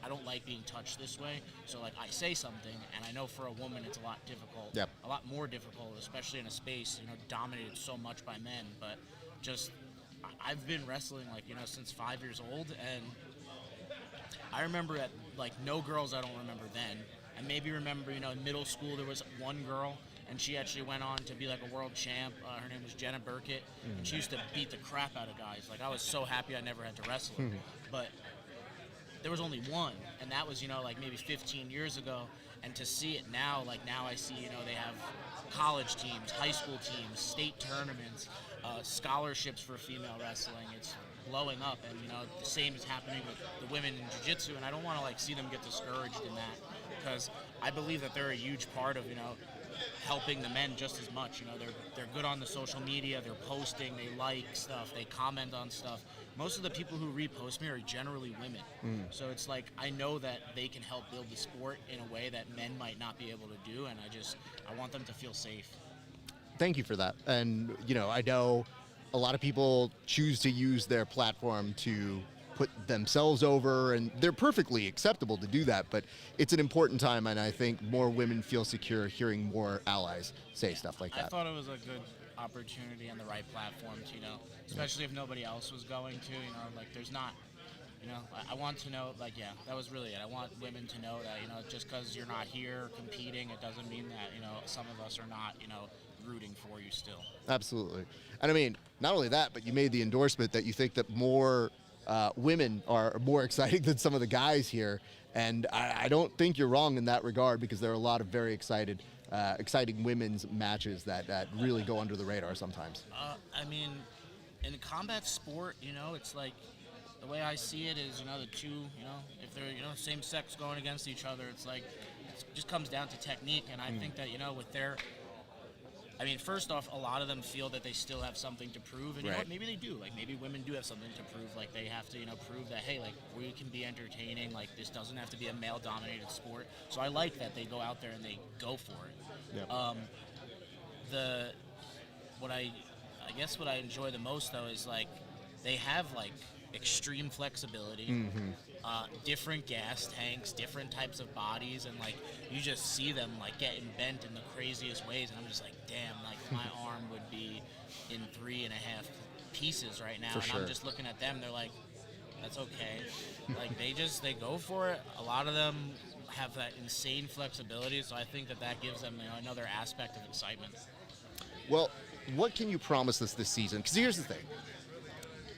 I don't like being touched this way. So I say something, and I know for a woman it's a lot difficult, a lot more difficult, especially in a space dominated so much by men. But just I've been wrestling since 5 years old, and I remember at no girls I don't remember then. I maybe remember in middle school there was one girl, and she actually went on to be a world champ. Her name was Jenna Burkett, and she used to beat the crap out of guys. I was so happy I never had to wrestle her. But there was only one, and that was maybe 15 years ago. And to see it now, now I see they have college teams, high school teams, state tournaments, scholarships for female wrestling. It's blowing up, and the same is happening with the women in jiu-jitsu, and I don't want to see them get discouraged in that, because I believe that they're a huge part of helping the men just as much. They're good on the social media, they're posting, they like stuff, they comment on stuff. Most of the people who repost me are generally women. So it's I know that they can help build the sport in a way that men might not be able to do, and I want them to feel safe. Thank you for that. And, I know a lot of people choose to use their platform to put themselves over, and they're perfectly acceptable to do that, but it's an important time, and I think more women feel secure hearing more allies say stuff like that. I thought it was a good opportunity and the right platform to, especially if nobody else was going to, there's not, I want to know, that was really it. I want women to know that, just because you're not here competing, it doesn't mean that, some of us are not, rooting for you still. Absolutely. And I mean, not only that, but you made the endorsement that you think that more women are more exciting than some of the guys here. And I don't think you're wrong in that regard, because there are a lot of very exciting women's matches that really go under the radar sometimes. I mean, in combat sport, it's the way I see it is, the two, if they're, same sex going against each other, it's it just comes down to technique. And I think that, with their, first off, a lot of them feel that they still have something to prove, and you know what, maybe they do. Maybe women do have something to prove. They have to, prove that, hey, we can be entertaining. This doesn't have to be a male-dominated sport. So I like that they go out there and they go for it. Yep. What I enjoy the most though is they have extreme flexibility, different gas tanks, different types of bodies, and you just see them getting bent in the craziest ways, and I'm just damn, my arm would be in 3.5 pieces right now, For and sure. I'm just looking at them, they're That's okay. Like, they go for it. A lot of them have that insane flexibility, so I think that gives them, you know, another aspect of excitement. Well, what can you promise us this season? Because here's the thing.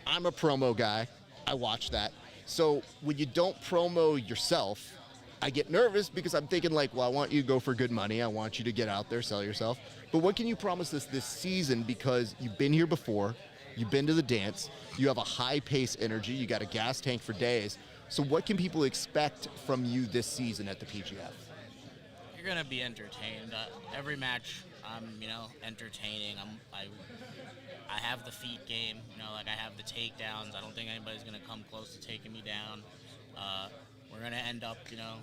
I'm a promo guy. I watch that. So when you don't promo yourself, I get nervous because I'm thinking like, well, I want you to go for good money. I want you to get out there, sell yourself. But what can you promise us this season? Because you've been here before. You've been to the dance. You have a high-pace energy. You got a gas tank for days. So what can people expect from you this season at the PGF? You're gonna be entertained. Every match, I'm, you know, entertaining. I have the feet game. You know, like I have the takedowns. I don't think anybody's gonna come close to taking me down. We're gonna end up, you know,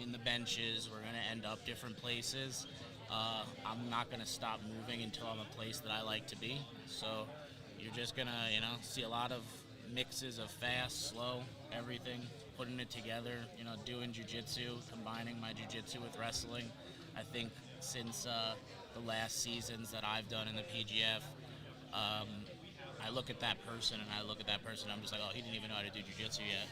in the benches. We're gonna end up different places. I'm not gonna stop moving until I'm a place that I like to be. So you're just gonna, you know, see a lot of mixes of fast, slow, everything, putting it together, you know, doing jiu-jitsu, combining my jiu-jitsu with wrestling. I think since the last seasons that I've done in the PGF, I look at that person and I'm just like, oh, he didn't even know how to do jiu-jitsu yet.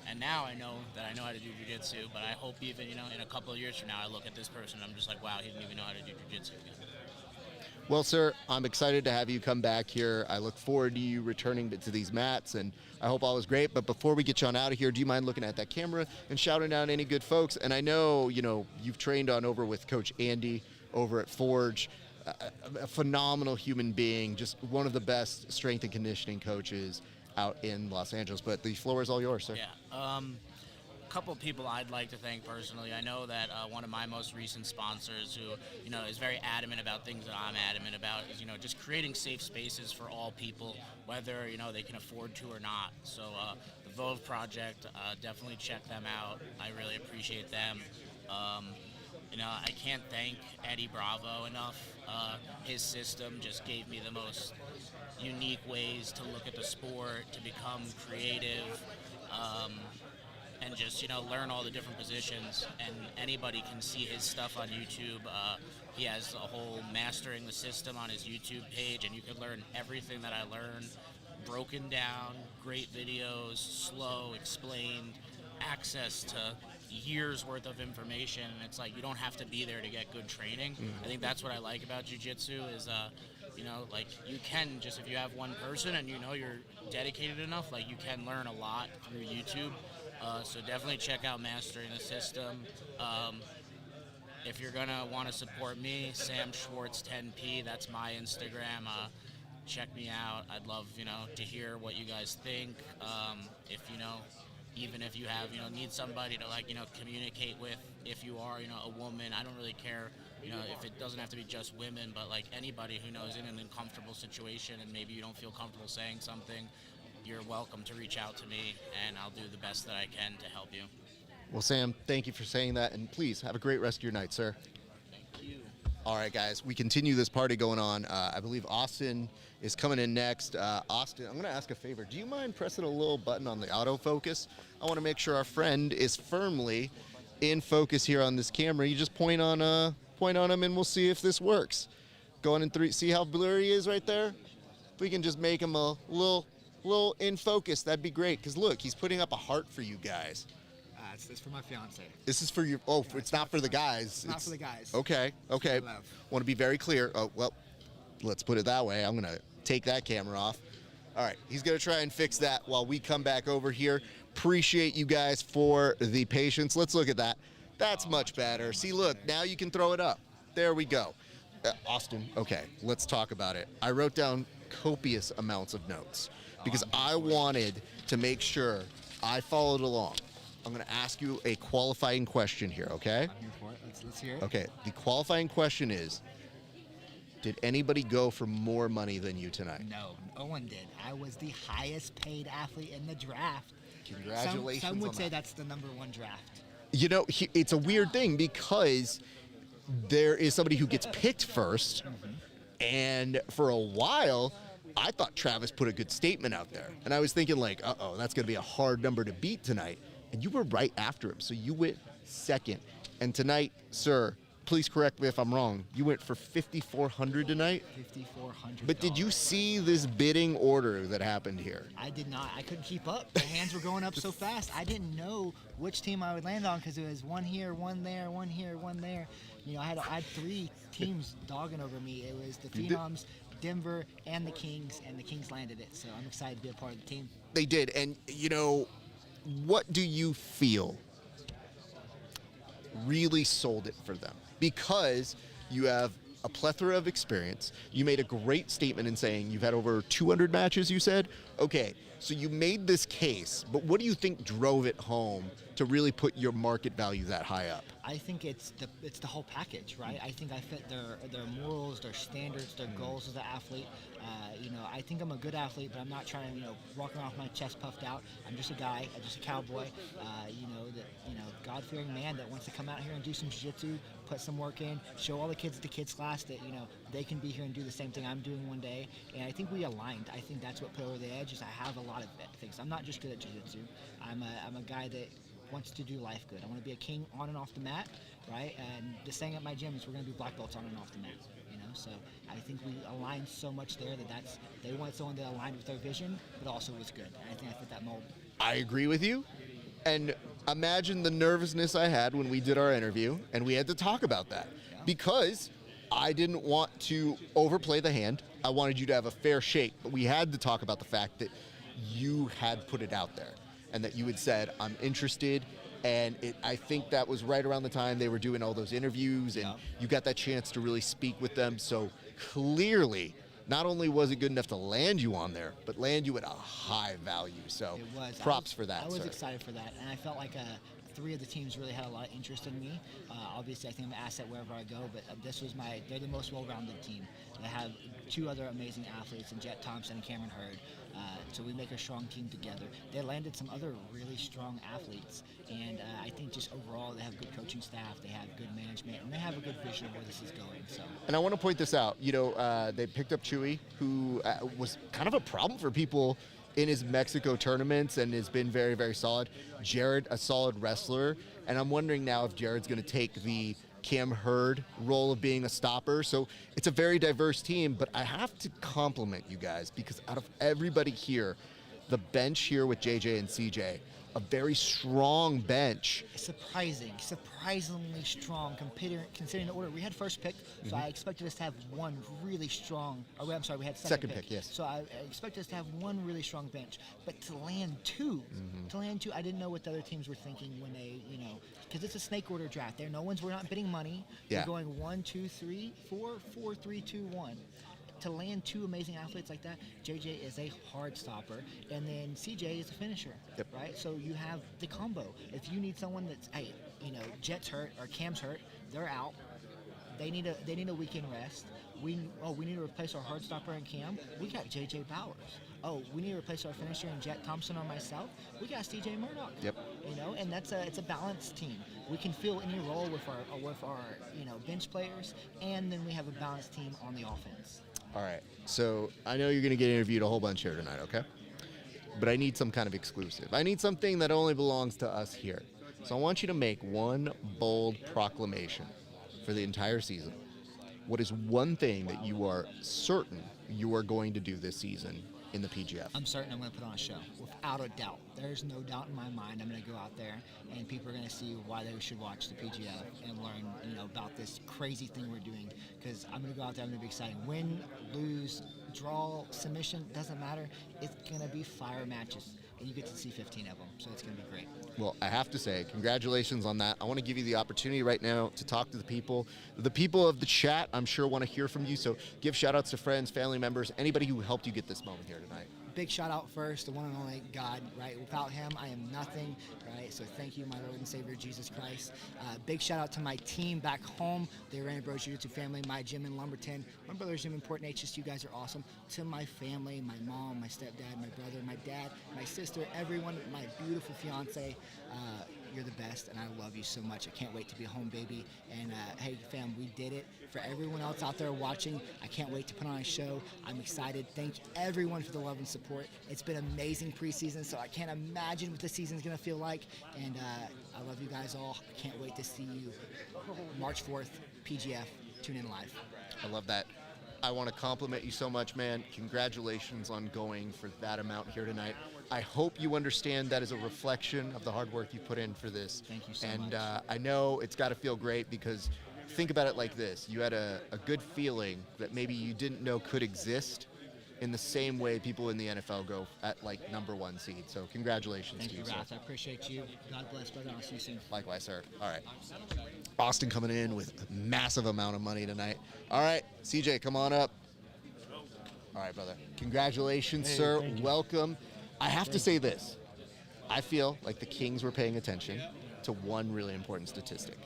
And now I know that I know how to do jiu-jitsu, but I hope even, you know, in a couple of years from now, I look at this person and I'm just like, wow, he didn't even know how to do jiu-jitsu again. Well, sir, I'm excited to have you come back here. I look forward to you returning to these mats, and I hope all is great. But before we get you on out of here, do you mind looking at that camera and shouting out any good folks? And I know, you know, you've trained on over with Coach Andy over at Forge, a phenomenal human being, just one of the best strength and conditioning coaches out in Los Angeles. But the floor is all yours, sir. Yeah. A couple of people I'd like to thank personally. I know that one of my most recent sponsors who, you know, is very adamant about things that I'm adamant about is, you know, just creating safe spaces for all people, whether, you know, they can afford to or not. So the Vove Project, definitely check them out. I really appreciate them. You know, I can't thank Eddie Bravo enough. His system just gave me the most unique ways to look at the sport, to become creative, and just, you know, learn all the different positions. And anybody can see his stuff on YouTube. He has a whole Mastering the System on his YouTube page, and you can learn everything that I learned, broken down, great videos, slow, explained, access to years worth of information. And it's like, you don't have to be there to get good training. I think that's what I like about jiu-jitsu is, you know, like, you can just, if you have one person and you know you're dedicated enough, like, you can learn a lot through YouTube. So definitely check out Mastering the System. If you're gonna want to support me, Sam Schwartz 10P, that's my Instagram. Check me out. I'd love, you know, to hear what you guys think. If, you know, even if you have, you know, need somebody to, like, you know, communicate with, if you are, you know, a woman, I don't really care, you know, if it doesn't have to be just women, but like anybody who knows in an uncomfortable situation and maybe you don't feel comfortable saying something, you're welcome to reach out to me, and I'll do the best that I can to help you. Well, Sam, thank you for saying that, and please have a great rest of your night, sir. Thank you. All right, guys, we continue this party going on. I believe Austin is coming in next. Austin, I'm going to ask a favor. Do you mind pressing a little button on the autofocus? I want to make sure our friend is firmly in focus here on this camera. You just point on him, and we'll see if this works. Going in 3. See how blurry he is right there? If we can just make him a little in focus, that'd be great. Because look, he's putting up a heart for you guys. It's for my fiance. This is for your. Oh, it's not for the guys. It's not for the guys. Okay. Want to be very clear. Oh, well, let's put it that way. I'm gonna take that camera off. All right, he's gonna try and fix that while we come back over here. Appreciate you guys for the patience. Let's look at that. That's much better. See, look, now you can throw it up. There we go. Austin, okay, let's talk about it. I wrote down copious amounts of notes because I wanted to make sure I followed along. I'm going to ask you a qualifying question here, okay? I'm here for it. Let's hear it. Okay, the qualifying question is, did anybody go for more money than you tonight? No one did. I was the highest paid athlete in the draft. Congratulations. Some would on say that. that's the number one draft. You know, it's a weird thing because there is somebody who gets picked first, and for a while, I thought Travis put a good statement out there. And I was thinking like, uh-oh, that's going to be a hard number to beat tonight. And you were right after him, so you went second. And tonight, sir, please correct me if I'm wrong. You went for $5,400 tonight. $5,400. But did you see this bidding order that happened here? I did not. I couldn't keep up. The hands were going up so fast. I didn't know which team I would land on because it was one here, one there, one here, one there. You know, I had 3 teams dogging over me. It was the Phenoms, Denver, and the Kings landed it. So I'm excited to be a part of the team. They did. And, you know, what do you feel really sold it for them? Because you have a plethora of experience. You made a great statement in saying you've had over 200 matches, you said? Okay, so you made this case, but what do you think drove it home to really put your market value that high up? I think it's the whole package, right? I think I fit their morals, their standards, their goals as an athlete. You know, I think I'm a good athlete, but I'm not trying to, walk around with my chest puffed out. I'm just a guy, I'm just a cowboy, God-fearing man that wants to come out here and do some jiu-jitsu, put some work in, show all the kids at the kids class that, they can be here and do the same thing I'm doing one day. And I think we aligned. I think that's what put over the edge is I have a lot of things. I'm not just good at jiu-jitsu. I'm a guy that wants to do life good. I want to be a king on and off the mat, right? And the saying at my gym is we're going to be black belts on and off the mat. So I think we aligned so much there that they wanted someone that aligned with their vision, but also was good. And I think I fit that mold. I agree with you. And imagine the nervousness I had when we did our interview and we had to talk about that because I didn't want to overplay the hand. I wanted you to have a fair shake, but we had to talk about the fact that you had put it out there and that you had said, I'm interested. And I think that was right around the time they were doing all those interviews and you got that chance to really speak with them. So clearly, not only was it good enough to land you on there, but land you at a high value. So props for that, I was sir. excited for that. And I felt like 3 of the teams really had a lot of interest in me. Obviously, I think I'm an asset wherever I go, but they're the most well-rounded team. They have 2 other amazing athletes in Jet Thompson and Cameron Hurd. So we make a strong team together. They landed some other really strong athletes, and I think just overall they have good coaching staff, they have good management, and they have a good vision of where this is going. So. And I want to point this out. They picked up Chewy, who was kind of a problem for people in his Mexico tournaments and has been very, very solid. Jared, a solid wrestler, and I'm wondering now if Jared's going to take the Cam Hurd role of being a stopper. So it's a very diverse team, but I have to compliment you guys because out of everybody here, the bench here with JJ and CJ, a very strong bench. Surprisingly strong considering the order. We had first pick, so I expected us to have one really strong, we had second pick. Yes. So I expected us to have one really strong bench, but to land 2, I didn't know what the other teams were thinking when they, because it's a snake order draft. We're not bidding money. Yeah. We're going 1, 2, 3, 4, 4, 3, 2, 1. To land 2 amazing athletes like that, JJ is a hard stopper, and then CJ is a finisher, right? So you have the combo. If you need someone that's, Jet's hurt or Cam's hurt, they're out. They need a weekend rest. We need to replace our hard stopper and Cam. We got JJ Bowers. Oh, we need to replace our finisher and Jet Thompson or myself. We got CJ Murdoch. Yep. And it's a balanced team. We can fill any role with our bench players, and then we have a balanced team on the offense. All right. So I know you're going to get interviewed a whole bunch here tonight, okay? But I need some kind of exclusive. I need something that only belongs to us here. So I want you to make one bold proclamation for the entire season. What is one thing that you are certain you are going to do this season in the PGF? I'm certain I'm going to put on a show, without a doubt. There's no doubt in my mind I'm going to go out there and people are going to see why they should watch the PGF and learn, about this crazy thing we're doing. Because I'm going to go out there, I'm going to be exciting. Win, lose, draw, submission, doesn't matter. It's going to be fire matches, and you get to see 15 of them, so it's going to be great. Well, I have to say, congratulations on that. I want to give you the opportunity right now to talk to the people. The people of the chat, I'm sure, want to hear from you. So give shout-outs to friends, family members, anybody who helped you get this moment here tonight. Big shout out first, the one and only God, right? Without him, I am nothing, right? So thank you, my Lord and Savior, Jesus Christ. Big shout out to my team back home, the Rainbow Bros Jiu-Jitsu family, my gym in Lumberton, my brother's gym in Port Neches. You guys are awesome. To my family, my mom, my stepdad, my brother, my dad, my sister, everyone, my beautiful fiance. You're the best, and I love you so much. I can't wait to be home, baby. And hey, fam, we did it. For everyone else out there watching, I can't wait to put on a show. I'm excited. Thank everyone for the love and support. It's been amazing preseason, so I can't imagine what the season's going to feel like. And I love you guys all. I can't wait to see you March 4th, PGF. Tune in live. I love that. I want to compliment you so much, man. Congratulations on going for that amount here tonight. I hope you understand that is a reflection of the hard work you put in for this. Thank you so and, much. I know it's got to feel great because think about it like this. You had a good feeling that maybe you didn't know could exist in the same way people in the NFL go at like #1 seed. So congratulations Thank to you, you, sir. Ralph. I appreciate you. God bless, brother. I'll see you soon. Likewise, sir. All right. Austin coming in with a massive amount of money tonight. All right, CJ, come on up. All right, brother. Congratulations, Hey, sir. thank you. Welcome. I have to say this. I feel like the Kings were paying attention to one really important statistic.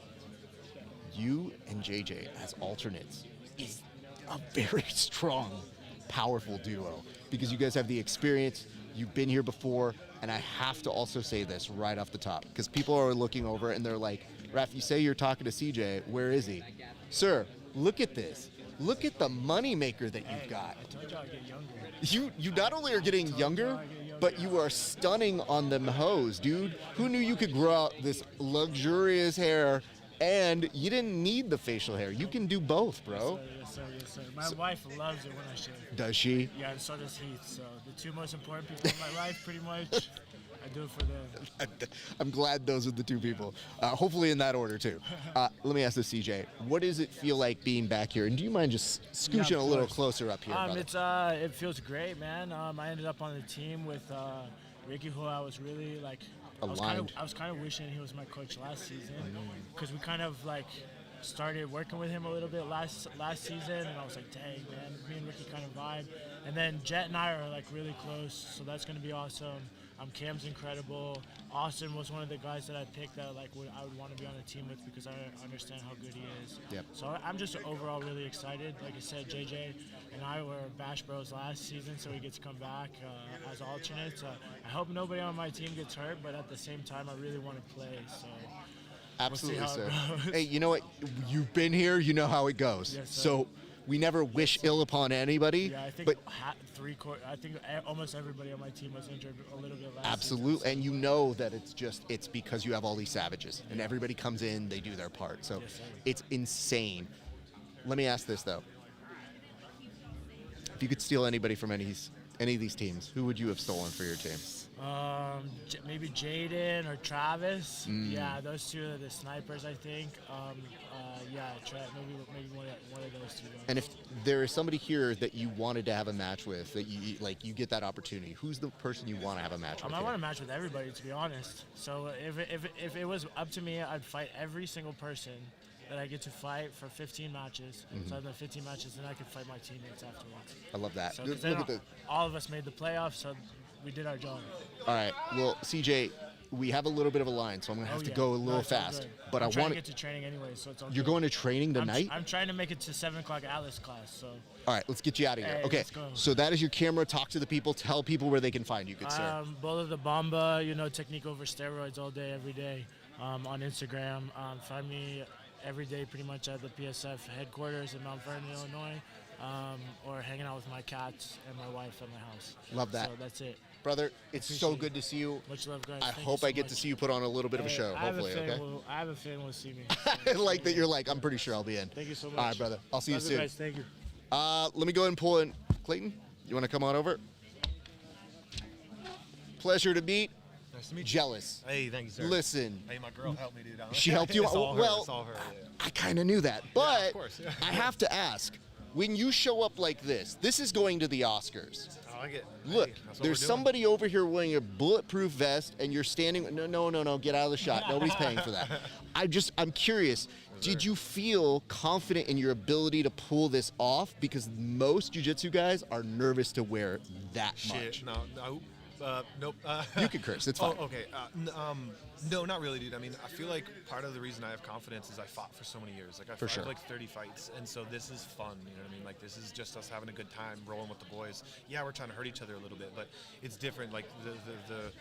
You and JJ as alternates is a very strong, powerful duo because you guys have the experience. You've been here before, and I have to also say this right off the top because people are looking over and they're like, Raph, you say you're talking to CJ. Where is he? Sir, look at this. Look at the moneymaker that you've got. I told you I'd get younger. You not only are getting younger, but you are stunning on them hoes, dude. Who knew you could grow out this luxurious hair and you didn't need the facial hair? You can do both, bro. Yes, sir. Yes, sir. My wife loves it when I shave. Does she? Yeah, and so does Heath. So the two most important people in my life, pretty much, I do it for them. I'm glad those are the two people. Hopefully in that order, too. Let me ask this, CJ. What does it feel like being back here? And do you mind just scooching Yeah, of a little course. closer up here, brother? It feels great, man. I ended up on the team with Ricky, who I was really like. Aligned. I was kind of wishing he was my coach last season, because we kind of like started working with him a little bit last season, and I was like, dang, man, me and Ricky kind of vibe. And then Jet and I are like really close, so that's gonna be awesome. Cam's incredible. Austin was one of the guys that I picked that like I would want to be on a team with because I understand how good he is. Yep. So I'm just overall really excited. Like I said, JJ and I were Bash Bros last season, so we get to come back as alternates. I hope nobody on my team gets hurt, but at the same time, I really want to play. So Absolutely, we'll see sir. how it goes. Hey, you know what? You've been here. You know how it goes. Yes, sir. So we never wish ill upon anybody. Yeah, I think but I think almost everybody on my team was injured a little bit last absolutely, season. and you know that it's because you have all these savages, and everybody comes in, they do their part. So Yes, sir. it's insane. Let me ask this though: if you could steal anybody from any of these teams, who would you have stolen for your team? Maybe Jaden or Travis. Mm. Yeah, those two are the snipers, I think. Yeah, maybe one of those two. And if there is somebody here that you wanted to have a match with, that you get that opportunity, who's the person you want to have a match with? I here? want to match with everybody, to be honest. So if it was up to me, I'd fight every single person that I get to fight for 15 matches. Mhm. So I've done 15 matches, and I can fight my teammates afterwards. I love that. So, Look 'cause then at the. all of us made the playoffs, so we did our job. All right. Well, CJ, we have a little bit of a line, so I'm gonna have to go a little it's all fast. good. But I'm I trying want to get to training anyway, so it's all You're good. going to training tonight? I'm trying to make it to 7 o'clock Atlas class. So. All right, let's get you out of here. Hey, Okay. let's go. So that is your camera. Talk to the people. Tell people where they can find you, good sir. Bola the Bomba, technique over steroids all day, every day on Instagram. Find me every day pretty much at the PSF headquarters in Mount Vernon, Illinois, or hanging out with my cats and my wife at my house. Love that. So that's it. Brother, it's so good to see you. Much love, guys. I Thank you hope so I get to much. see you put on a little bit of a Hey, show, I have a hopefully, feeling okay? I have a feeling we'll see me. Like that you're like, I'm pretty sure I'll be in. Thank you so much. All right, brother. I'll see Love you soon. guys. Thank you. Let me go ahead and pull in. Clayton, you want to come on over? Pleasure to meet. Nice to meet you. Jealous. Hey, thank you, sir. Listen. Hey, my girl helped me, dude. She helped you It's out? all her, Well, it's all her, yeah. I kind of knew that. But of course, yeah. I have to ask, when you show up like this is going to the Oscars. Oh, I get. Look, hey, that's what there's we're doing. somebody over here wearing a bulletproof vest, and you're standing. No, get out of the shot. Nobody's paying for that. I'm curious. Did you feel confident in your ability to pull this off? Because most jiu-jitsu guys are nervous to wear that much. Shit, nope. You can curse. It's fine. Oh, okay. No, not really, dude. I mean, I feel like part of the reason I have confidence is I fought for so many years. Like I For fought sure. like 30 fights, and so this is fun. You know what I mean? Like this is just us having a good time, rolling with the boys. Yeah, we're trying to hurt each other a little bit, but it's different. Like the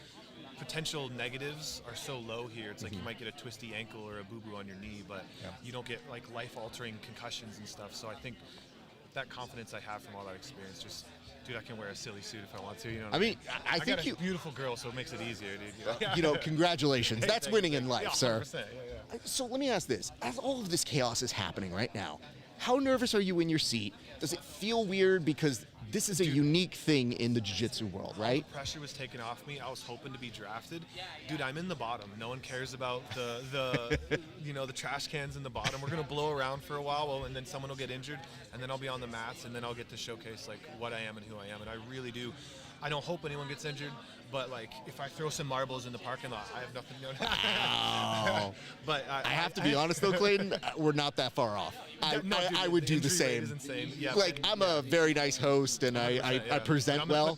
potential negatives are so low here. It's like you might get a twisty ankle or a boo-boo on your knee, but you don't get like life-altering concussions and stuff. So I think that confidence I have from all that experience. Just, dude, I can wear a silly suit if I want to. You know. I mean, I got think a beautiful girl, so it makes it easier, dude. you know, congratulations. Hey, That's thank winning you, in thank you. life, Yeah, sir. 100%, yeah. So let me ask this. As all of this chaos is happening right now, how nervous are you in your seat? Does it feel weird? Because this is a unique thing in the jiu-jitsu world, right? The pressure was taken off me. I was hoping to be drafted. Dude, I'm in the bottom. No one cares about the you know, the trash cans in the bottom. We're going to blow around for a while, and then someone will get injured, and then I'll be on the mats, and then I'll get to showcase, like, what I am and who I am. And I really do. I don't hope anyone gets injured, but, like, if I throw some marbles in the parking lot, I have nothing to do. Wow. But I have to be honest, though, Clayton, we're not that far off. I would do the same. Yeah, like, I'm a very nice host, and I present well,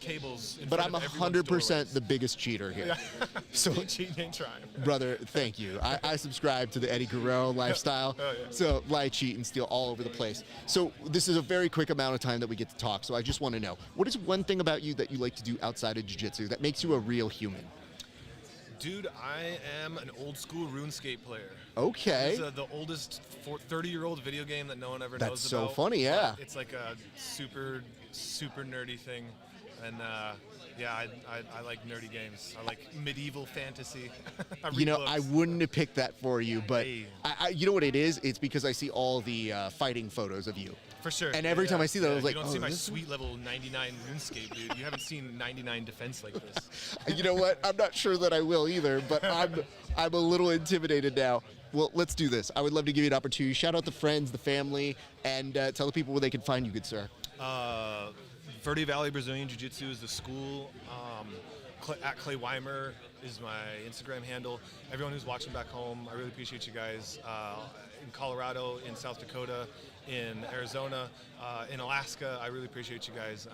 but I'm 100% the biggest cheater here. Yeah. So, cheating ain't trying. brother, thank you. I subscribe to the Eddie Guerrero lifestyle, Oh, yeah. so lie, cheat, and steal all over the place. So this is a very quick amount of time that we get to talk, so I just want to know, what is one thing about you that you like to do outside of jiu-jitsu that makes you a real human? Dude, I am an old school RuneScape player. Okay. It's the oldest 30-year-old video game that no one ever knows about. That's so funny, yeah. It's like a super nerdy thing. And yeah, I like nerdy games. I like medieval fantasy. You know, I wouldn't have picked that for you, but you know what it is? It's because I see all the fighting photos of you. For sure. And every time I see that, I was like, you don't oh, see my this- sweet level 99 RuneScape, dude. You haven't seen 99 defense like this. You know what? I'm not sure that I will either, but I'm a little intimidated now. Well, let's do this. I would love to give you an opportunity. Shout out the friends, the family, and tell the people where they can find you, good sir. Verde Valley Brazilian Jiu-Jitsu is the school. At Clay Weimer is my Instagram handle. Everyone who's watching back home, I really appreciate you guys. In Colorado, in South Dakota, in Arizona, in Alaska, I really appreciate you guys.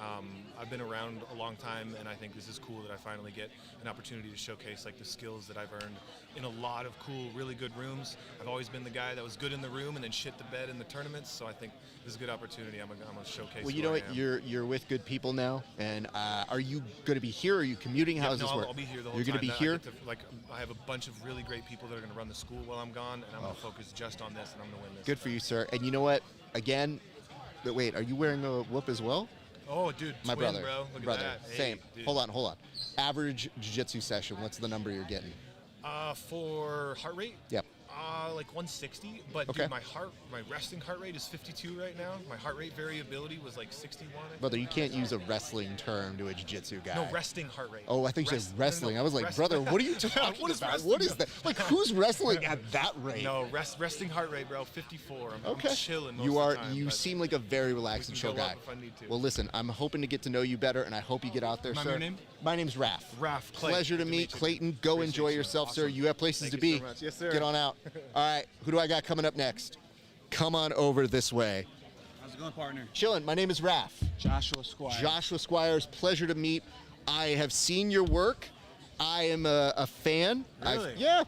I've been around a long time, and I think this is cool that I finally get an opportunity to showcase like the skills that I've earned in a lot of cool, really good rooms. I've always been the guy that was good in the room and then shit the bed in the tournaments, so I think this is a good opportunity. I'm gonna showcase. Well, you know who I what? am. You're with good people now, and are you going to be here? Are you commuting? How does this work? I'll be here the whole You're time. going to be I here? get to, like, I have a bunch of really great people that are going to run the school while I'm gone, and I'm going to focus just on this, and I'm going to win this. Good for you, sir. And you know what? Again, but wait, are you wearing a whoop as well? Oh, dude, My twin, brother. bro. Look brother. at that. Hey, Same. dude. Hold on. Average jiu-jitsu session, what's the number you're getting? For heart rate? Yep. Like 160, but Okay. dude, my resting heart rate is 52 right now. My heart rate variability was like 61. I think. Brother, you can't use a wrestling term to a jiu-jitsu guy. No, resting heart rate. Oh, I think you said wrestling. No, I was like, wrestling. brother, what are you talking What is about? wrestling? What is that? Like, who's wrestling at that rate? No, resting heart rate, bro, 54. I'm Okay. chilling most You of are. the time, You but seem like a very relaxed and we chill can go guy. up if I need to. Well, listen, I'm hoping to get to know you better, and I hope you get out there, Remember sir. your name? My name's Raph. Raph, Clay. Pleasure to Good to meet meet you. Clayton. Go Appreciate enjoy you. yourself, sir. Awesome. You have places Thank to you be. so much. Yes, sir. Get on out. All right. Who do I got coming up next? Come on over this way. How's it going, partner? Chillin'. My name is Raph. Joshua Squire. Joshua Squires. Pleasure to meet. I have seen your work. I am a fan. Really? Yeah.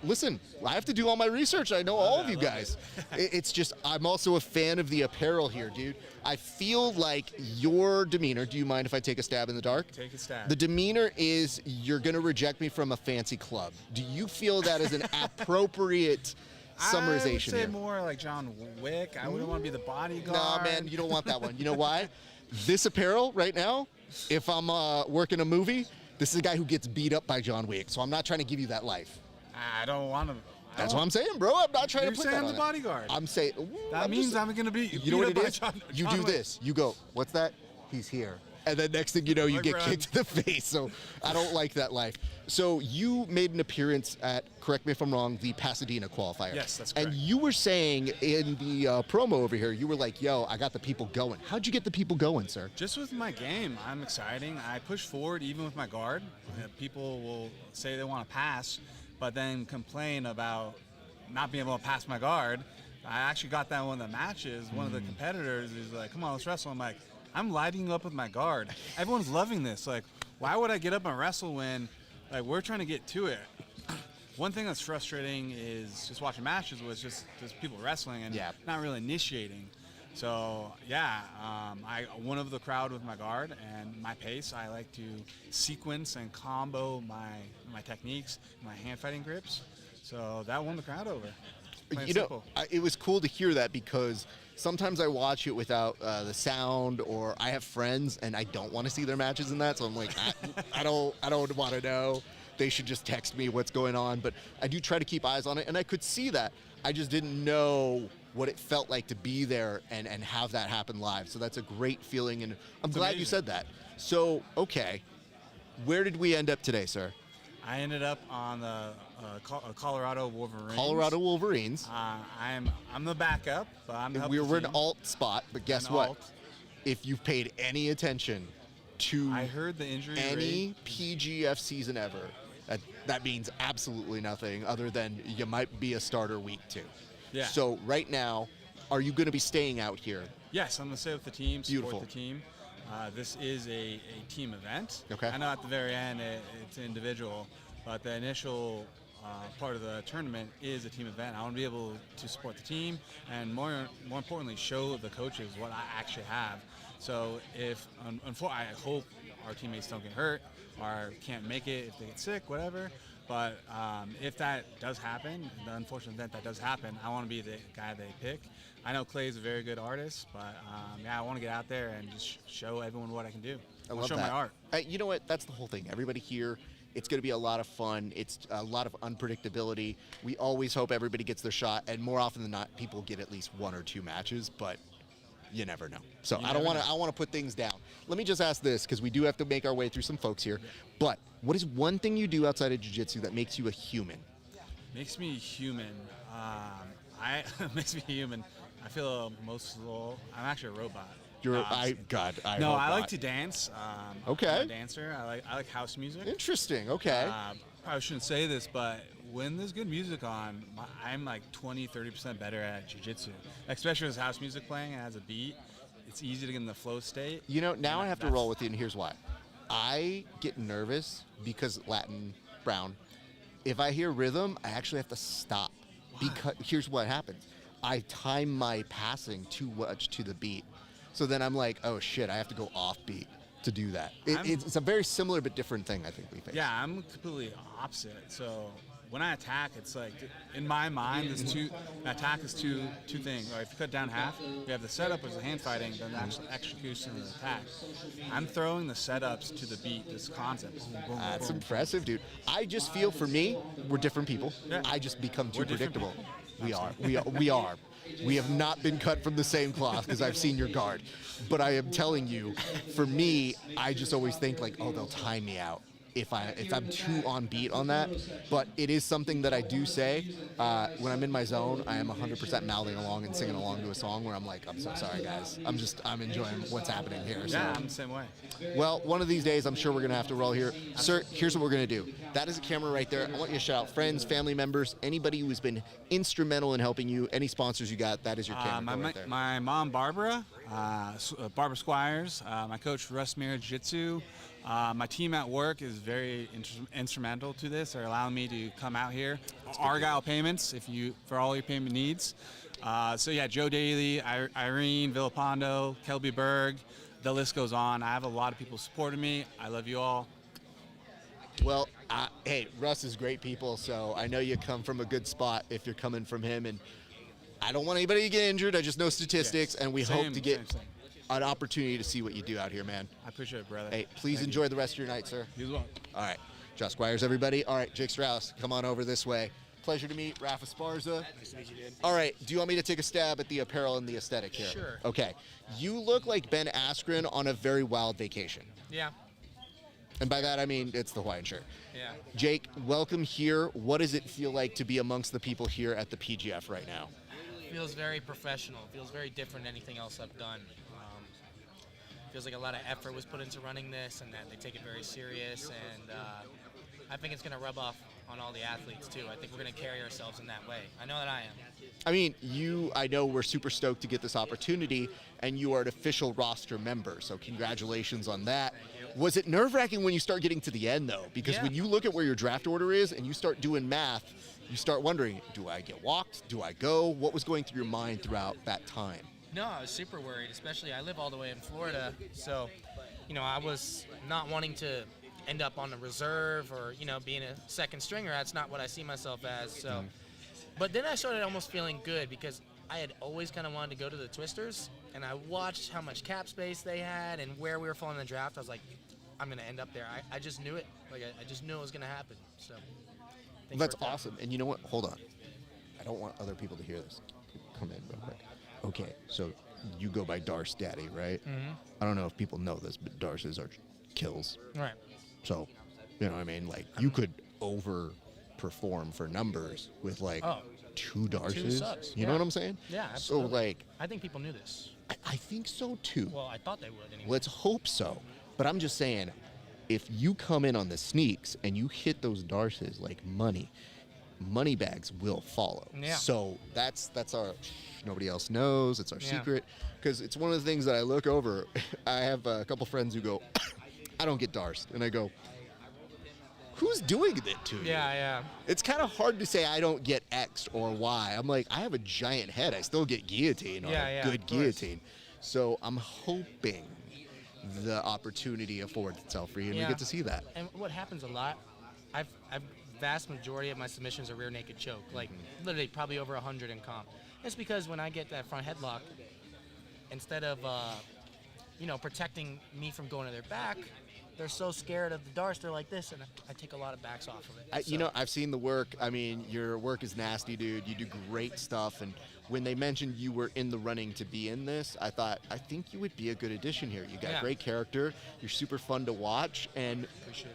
Listen, I have to do all my research. I know all of you guys. It's just, I'm also a fan of the apparel here, dude. I feel like your demeanor, do you mind if I take a stab in the dark? Take a stab. The demeanor is you're going to reject me from a fancy club. Do you feel that is an appropriate summarization I would say here? more like John Wick. I wouldn't want to be the bodyguard. No, man, you don't want that one. You know why? This apparel right now, if I'm working a movie, this is a guy who gets beat up by John Wick, so I'm not trying to give you that life. I don't want to. That's what I'm saying, bro. I'm not trying You're to put saying that I'm on the it. bodyguard. I'm saying That means I'm going to be. You know what it is? You John do Wick. this. You go, what's that? He's here. And then next thing you know, you Like get Brad. kicked in the face. So I don't like that life. So you made an appearance at, correct me if I'm wrong, the Pasadena qualifier. Yes, that's And correct. you were saying in the promo over here, you were like, yo, I got the people going. How'd you get the people going, sir? Just with my game, I'm exciting. I push forward even with my guard. People will say they want to pass, but then complain about not being able to pass my guard. I actually got that in one of the matches. One of the competitors is like, come on, let's wrestle. I'm like, I'm lighting you up with my guard. Everyone's loving this. Like, why would I get up and wrestle when, like, we're trying to get to it? One thing that's frustrating is just watching matches was just people wrestling and not really initiating. So I one of the crowd with my guard and my pace. I like to sequence and combo my techniques, my hand fighting grips. So that won the crowd over. Plain You know, simple. it was cool to hear that because sometimes I watch it without the sound, or I have friends and I don't want to see their matches in that, so I'm like, I don't want to know. They should just text me what's going on, but I do try to keep eyes on it, and I could see that. I just didn't know what it felt like to be there and have that happen live. So that's a great feeling, and I'm glad you amazing. said that. So, okay, where did we end up today, sir? I ended up on the Colorado Wolverines. Colorado Wolverines. I'm the backup, but I'm the We're an alt spot, but guess An what? alt. If you've paid any attention to I heard the injury any rate. PGF season ever, that means absolutely nothing other than you might be a starter week 2. Yeah. So right now, are you going to be staying out here? Yes, I'm going to stay with the team, support Beautiful. the team. This is a team event. Okay. I know at the very end it's individual, but the initial part of the tournament is a team event. I want to be able to support the team and more importantly, show the coaches what I actually have. So if, I hope our teammates don't get hurt or can't make it if they get sick, whatever. But if that does happen, the unfortunate event that does happen, I want to be the guy they pick. I know Clay's a very good artist, but I want to get out there and just show everyone what I can do. I love show that. my art. You know what? That's the whole thing. Everybody here, it's going to be a lot of fun. It's a lot of unpredictability. We always hope everybody gets their shot, and more often than not, people get at least 1 or 2 matches, but you never know. So I don't want to. I want to put things down. Let me just ask this, because we do have to make our way through some folks here. But what is one thing you do outside of jiu-jitsu that makes you a human? Makes me human. Makes me human. I feel I'm actually a robot. You're No, I'm God. I no, hope I like not. to dance. Okay. I'm a dancer. I like house music. Interesting. Okay. Probably shouldn't say this, but when there's good music on, I'm like 20-30% better at jiu-jitsu. Especially with house music playing and has a beat. It's easy to get in the flow state. You know, now I have to roll with you, and here's why. I get nervous because Latin Brown. If I hear rhythm, I actually have to stop. Because here's what happens. I time my passing too much to the beat. So then I'm like, oh shit, I have to go off beat to do that. It's a very similar but different thing I think we face. Yeah, I'm completely opposite. So when I attack, it's like, in my mind, attack is two things. Or if you cut down half, you have the setup as the hand fighting, then the actual execution of the attack. I'm throwing the setups to the beat, this concept. Boom, boom, That's boom. impressive, dude. I just feel, for me, we're different people. Yeah. I just become too We're different predictable. people. We are. We have not been cut from the same cloth because I've seen your guard. But I am telling you, for me, I just always think like, oh, they'll time me out if I'm too on beat on that. But it is something that I do say when I'm in my zone. I am 100% mouthing along and singing along to a song where I'm like, I'm so sorry, guys. I'm enjoying what's happening here. So. Yeah, I'm the same way. Well, one of these days, I'm sure we're going to have to roll here. Sir, here's what we're going to do. That is a camera right there. I want you to shout out friends, family members, anybody who's been instrumental in helping you, any sponsors you got, that is your camera right there. My mom, Barbara, Barbara Squires, my coach, Russ Mir Jiu-Jitsu. My team at work is very instrumental to this. They're allowing me to come out here. Argyle Payments, for all your payment needs. So yeah, Joe Daly, Irene Villapando, Kelby Berg, the list goes on. I have a lot of people supporting me. I love you all. Well, hey, Russ is great people, so I know you come from a good spot if you're coming from him. And I don't want anybody to get injured. I just know statistics, and we hope to get an opportunity to see what you do out here, man. I appreciate it, brother. Hey, please Thank enjoy you. the rest of your night, sir. You as well. All right. Josh Squires, everybody. All right, Jake Strauss, come on over this way. Pleasure to meet Rafa Esparza. Nice to meet you, dude. All right, do you want me to take a stab at the apparel and the aesthetic here? Sure. Okay. You look like Ben Askren on a very wild vacation. Yeah. And by that, I mean it's the Hawaiian shirt. Yeah. Jake, welcome here. What does it feel like to be amongst the people here at the PGF right now? Feels very professional. Feels very different than anything else I've done. Feels like a lot of effort was put into running this, and that they take it very serious. And I think it's going to rub off on all the athletes too. I think we're going to carry ourselves in that way. I know that I am. I mean, I know we're super stoked to get this opportunity, and you are an official roster member, so congratulations on that. Was it nerve-wracking when you start getting to the end, though? Because when you look at where your draft order is and you start doing math, you start wondering, do I get walked? Do I go? What was going through your mind throughout that time? No, I was super worried, especially I live all the way in Florida, so, I was not wanting to end up on the reserve or, being a second stringer. That's not what I see myself as, so But then I started almost feeling good because I had always kind of wanted to go to the Twisters, and I watched how much cap space they had and where we were falling in the draft. I was like, I'm going to end up there. I just knew it. Like, I just knew it was going to happen. So things That's worked out. awesome. And you know what? Hold on. I don't want other people to hear this. Come in real quick. Okay, so you go by Darce Daddy, right? Mhm. I don't know if people know this, but Darces are kills. Right. So, you know what I mean? Like, you could overperform for numbers with, like, Oh, 2 2 Darces. subs. You know what I'm saying? Yeah, absolutely. So, like, I think people knew this. I think so, too. Well, I thought they would anyway. Let's hope so. But I'm just saying, if you come in on the sneaks and you hit those Darces like money bags will follow. Yeah. So that's our, nobody else knows, it's our Yeah. secret. Because it's one of the things that I look over. I have a couple friends who go, I don't get Darced. And I go, who's doing it to you? Yeah. It's kind of hard to say I don't get X or Y. I'm like, I have a giant head. I still get guillotine or a good of course. guillotine. So I'm hoping the opportunity affords itself for you and we get to see that. And what happens a lot, I've vast majority of my submissions are rear naked choke, like literally probably over 100 in comp. It's because when I get that front headlock, instead of protecting me from going to their back, they're so scared of the darts. They're like this, and I take a lot of backs off of it. I've seen the work. I mean, your work is nasty, dude. You do great stuff. And when they mentioned you were in the running to be in this, I thought, I think you would be a good addition here. You got great character. You're super fun to watch. And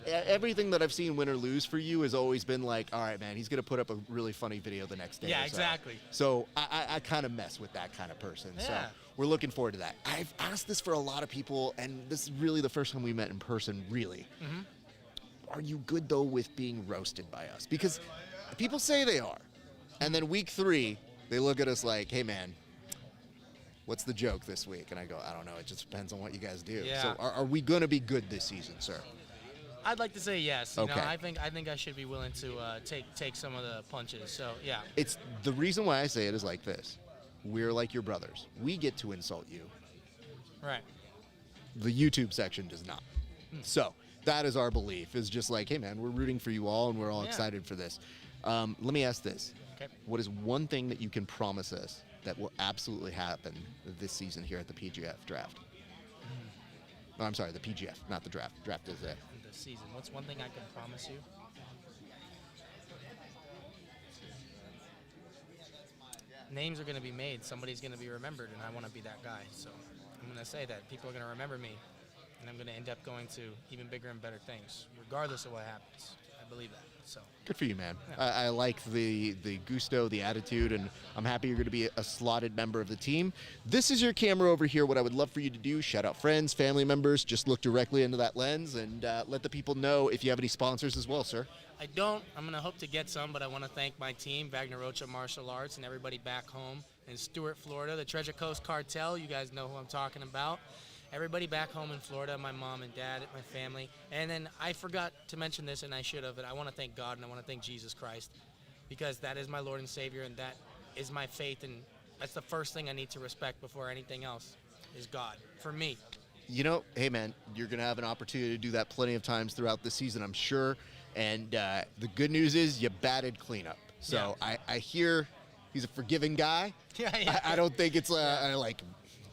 everything that I've seen win or lose for you has always been like, all right, man, he's going to put up a really funny video the next day. Yeah, or so. exactly. So I kind of mess with that kind of person. So Yeah. we're looking forward to that. I've asked this for a lot of people, and this is really the first time we met in person, really. Mhm. Are you good, though, with being roasted by us? Because people say they are. And then week 3, they look at us like, hey, man, what's the joke this week? And I go, I don't know. It just depends on what you guys do. Yeah. So are we going to be good this season, sir? I'd like to say yes. You know, Okay. I think I should be willing to take some of the punches. So yeah. It's the reason why I say it is like this. We're like your brothers. We get to insult you. Right. The YouTube section does not. So that is our belief, is just like, hey, man, we're rooting for you all, and we're all Yeah. excited for this. Let me ask this. Okay. What is one thing that you can promise us that will absolutely happen this season here at the PGF draft? No, I'm sorry, the PGF, not the draft. Draft is there. The season. What's one thing I can promise you? Names are going to be made. Somebody's going to be remembered, and I want to be that guy. So I'm going to say that people are going to remember me, and I'm going to end up going to even bigger and better things, regardless of what happens. I believe that. So Good for you, man. Yeah. I like the gusto, the attitude, and I'm happy you're going to be a slotted member of the team. This is your camera over here. What I would love for you to do, shout out friends, family members, just look directly into that lens and let the people know if you have any sponsors as well, sir. I don't. I'm going to hope to get some, but I want to thank my team, Wagner Rocha Martial Arts, and everybody back home in Stuart, Florida, the Treasure Coast Cartel. You guys know who I'm talking about. Everybody back home in Florida, my mom and dad, my family. And then I forgot to mention this, and I should have, but I want to thank God and I want to thank Jesus Christ, because that is my Lord and Savior, and that is my faith, and that's the first thing I need to respect before anything else is God, for me. You know, hey, man, you're going to have an opportunity to do that plenty of times throughout the season, I'm sure. And the good news is you batted cleanup. So I hear he's a forgiving guy. Yeah. I don't think it's like,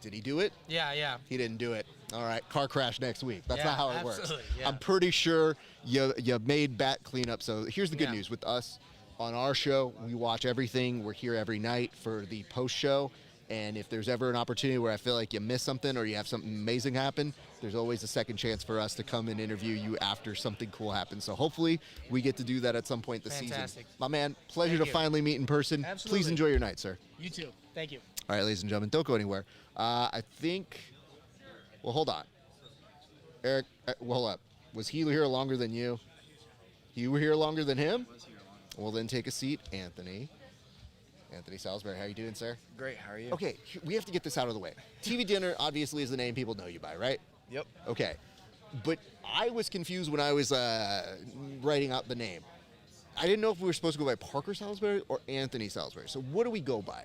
did he do it? Yeah. He didn't do it. All right, car crash next week. That's Yeah, not how it works. absolutely, yeah. I'm pretty sure you made bat cleanup. So here's the good Yeah. news with us on our show. We watch everything. We're here every night for the post show. And if there's ever an opportunity where I feel like you missed something or you have something amazing happen, there's always a second chance for us to come and interview you after something cool happens. So hopefully we get to do that at some point this Fantastic. season. My man, pleasure Thank to you. finally meet in person. Absolutely. Please enjoy your night, sir. You too. Thank you. All right, ladies and gentlemen, don't go anywhere. I think, well, hold on. Eric, well, hold up. Was he here longer than you? You were here longer than him? Well, then take a seat, Anthony. Anthony Salisbury, how you doing, sir? Great, how are you? Okay, we have to get this out of the way. TV Dinner obviously is the name people know you by, right? Yep. Okay, but I was confused when I was writing out the name. I didn't know if we were supposed to go by Parker Salisbury or Anthony Salisbury. So what do we go by?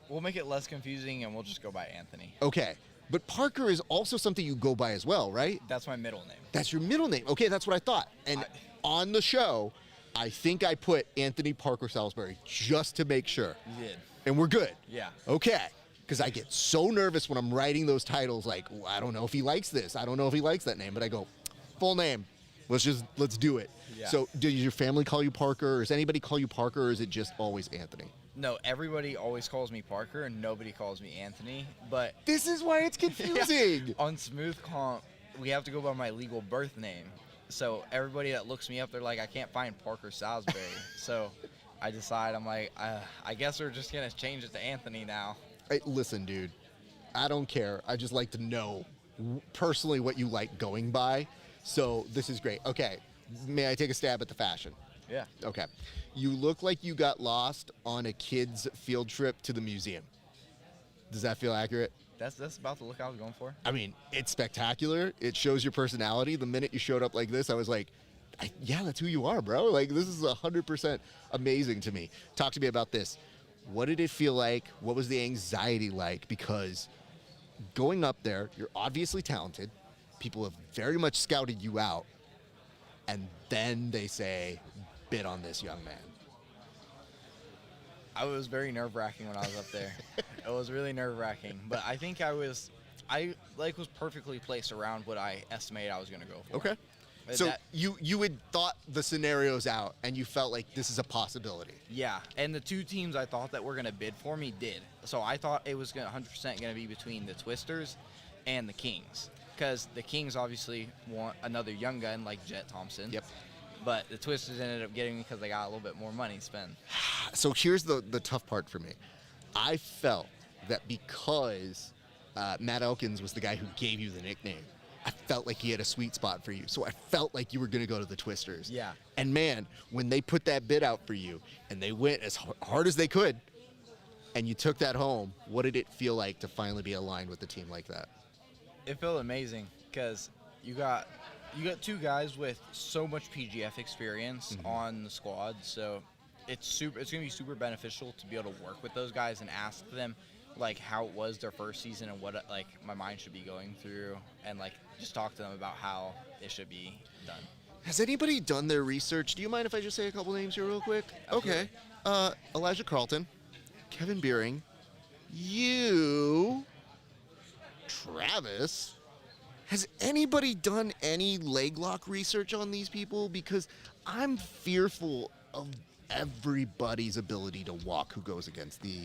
We'll make it less confusing and we'll just go by Anthony. Okay, but Parker is also something you go by as well, right? That's my middle name. That's your middle name. Okay, that's what I thought. And on the show, I think I put Anthony Parker Salisbury just to make sure. You did. And we're good. Yeah. Okay. Because I get so nervous when I'm writing those titles, like, I don't know if he likes this. I don't know if he likes that name. But I go, full name. Let's do it. Yeah. So does your family call you Parker? Or does anybody call you Parker? Or is it just always Anthony? No, everybody always calls me Parker, and nobody calls me Anthony. But this is why it's confusing. Yeah, on Smooth Comp, we have to go by my legal birth name. So everybody that looks me up, they're like, I can't find Parker Salisbury. So I decide, I'm like, I guess we're just gonna change it to Anthony now. Hey, listen, dude, I don't care. I just like to know personally what you like going by. So this is great. Okay, may I take a stab at the fashion? Yeah. Okay. You look like you got lost on a kid's field trip to the museum. Does that feel accurate? That's about the look I was going for. I mean, it's spectacular. It shows your personality. The minute you showed up like this, I was like, yeah, that's who you are, bro. Like, this is 100% amazing to me. Talk to me about this. What did it feel like? What was the anxiety like? Because going up there, you're obviously talented. People have very much scouted you out. And then they say, bid on this young man. I was very nerve-wracking when I was up there. It was really nerve-wracking, but I think I was perfectly placed around what I estimated I was going to go for. Okay. But So you had thought the scenarios out, and you felt like this is a possibility. Yeah, and the two teams I thought that were going to bid for me did. So I thought it was 100% going to be between the Twisters and the Kings, because the Kings obviously want another young gun like Jet Thompson. Yep. But the Twisters ended up getting me because they got a little bit more money to spend. So here's the tough part for me. I felt that because Matt Elkins was the guy who gave you the nickname, I felt like he had a sweet spot for you. So I felt like you were going to go to the Twisters. Yeah. And man, when they put that bid out for you and they went as hard as they could and you took that home, what did it feel like to finally be aligned with a team like that? It felt amazing because you got two guys with so much PGF experience on the squad, so it's gonna be super beneficial to be able to work with those guys and ask them like how it was their first season and what like my mind should be going through, and like just talk to them about how it should be done. Has anybody done their research? Do you mind if I just say a couple names here real quick? Absolutely. Okay. Elijah Carlton, Kevin Beering, you, Travis. Has anybody done any leg lock research on these people? Because I'm fearful of everybody's ability to walk who goes against the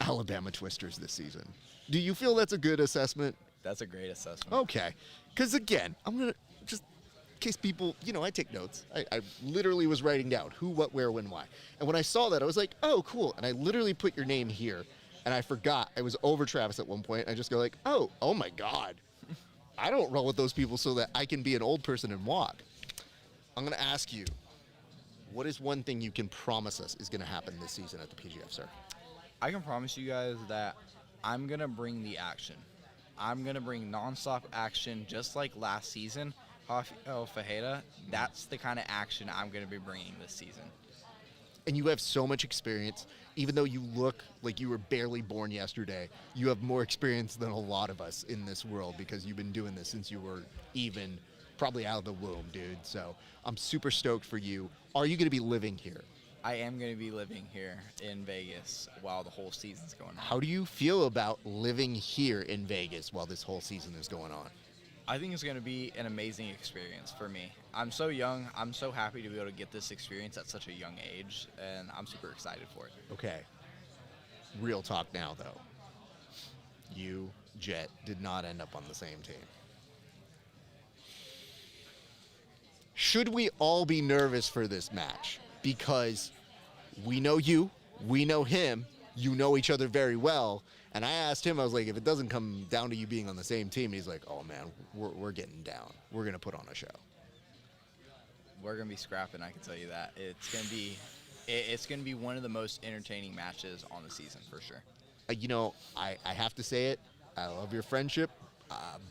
Alabama Twisters this season. Do you feel that's a good assessment? That's a great assessment. Okay. Because again, I'm going to just, in case people, I take notes. I literally was writing down who, what, where, when, why. And when I saw that, I was like, oh, cool. And I literally put your name here. And I forgot. I was over Travis at one point. I just go like, oh my God. I don't roll with those people so that I can be an old person and walk. I'm going to ask you, what is one thing you can promise us is going to happen this season at the PGF, sir? I can promise you guys that I'm going to bring the action. I'm going to bring nonstop action just like last season. Rafael Fajeda, that's the kind of action I'm going to be bringing this season. And you have so much experience. Even though you look like you were barely born yesterday, you have more experience than a lot of us in this world because you've been doing this since you were even probably out of the womb, dude. So I'm super stoked for you. Are you going to be living here? I am going to be living here in Vegas while the whole season's going on. How do you feel about living here in Vegas while this whole season is going on? I think it's going to be an amazing experience for me. I'm so young. I'm so happy to be able to get this experience at such a young age, and I'm super excited for it. Okay. Real talk now, though. You, Jet, did not end up on the same team. Should we all be nervous for this match? Because we know you, we know him, you know each other very well. And I asked him, I was like, if it doesn't come down to you being on the same team, he's like, oh man, we're getting down. We're going to put on a show. We're going to be scrapping, I can tell you that. It's going to be one of the most entertaining matches on the season, for sure. I have to say it. I love your friendship,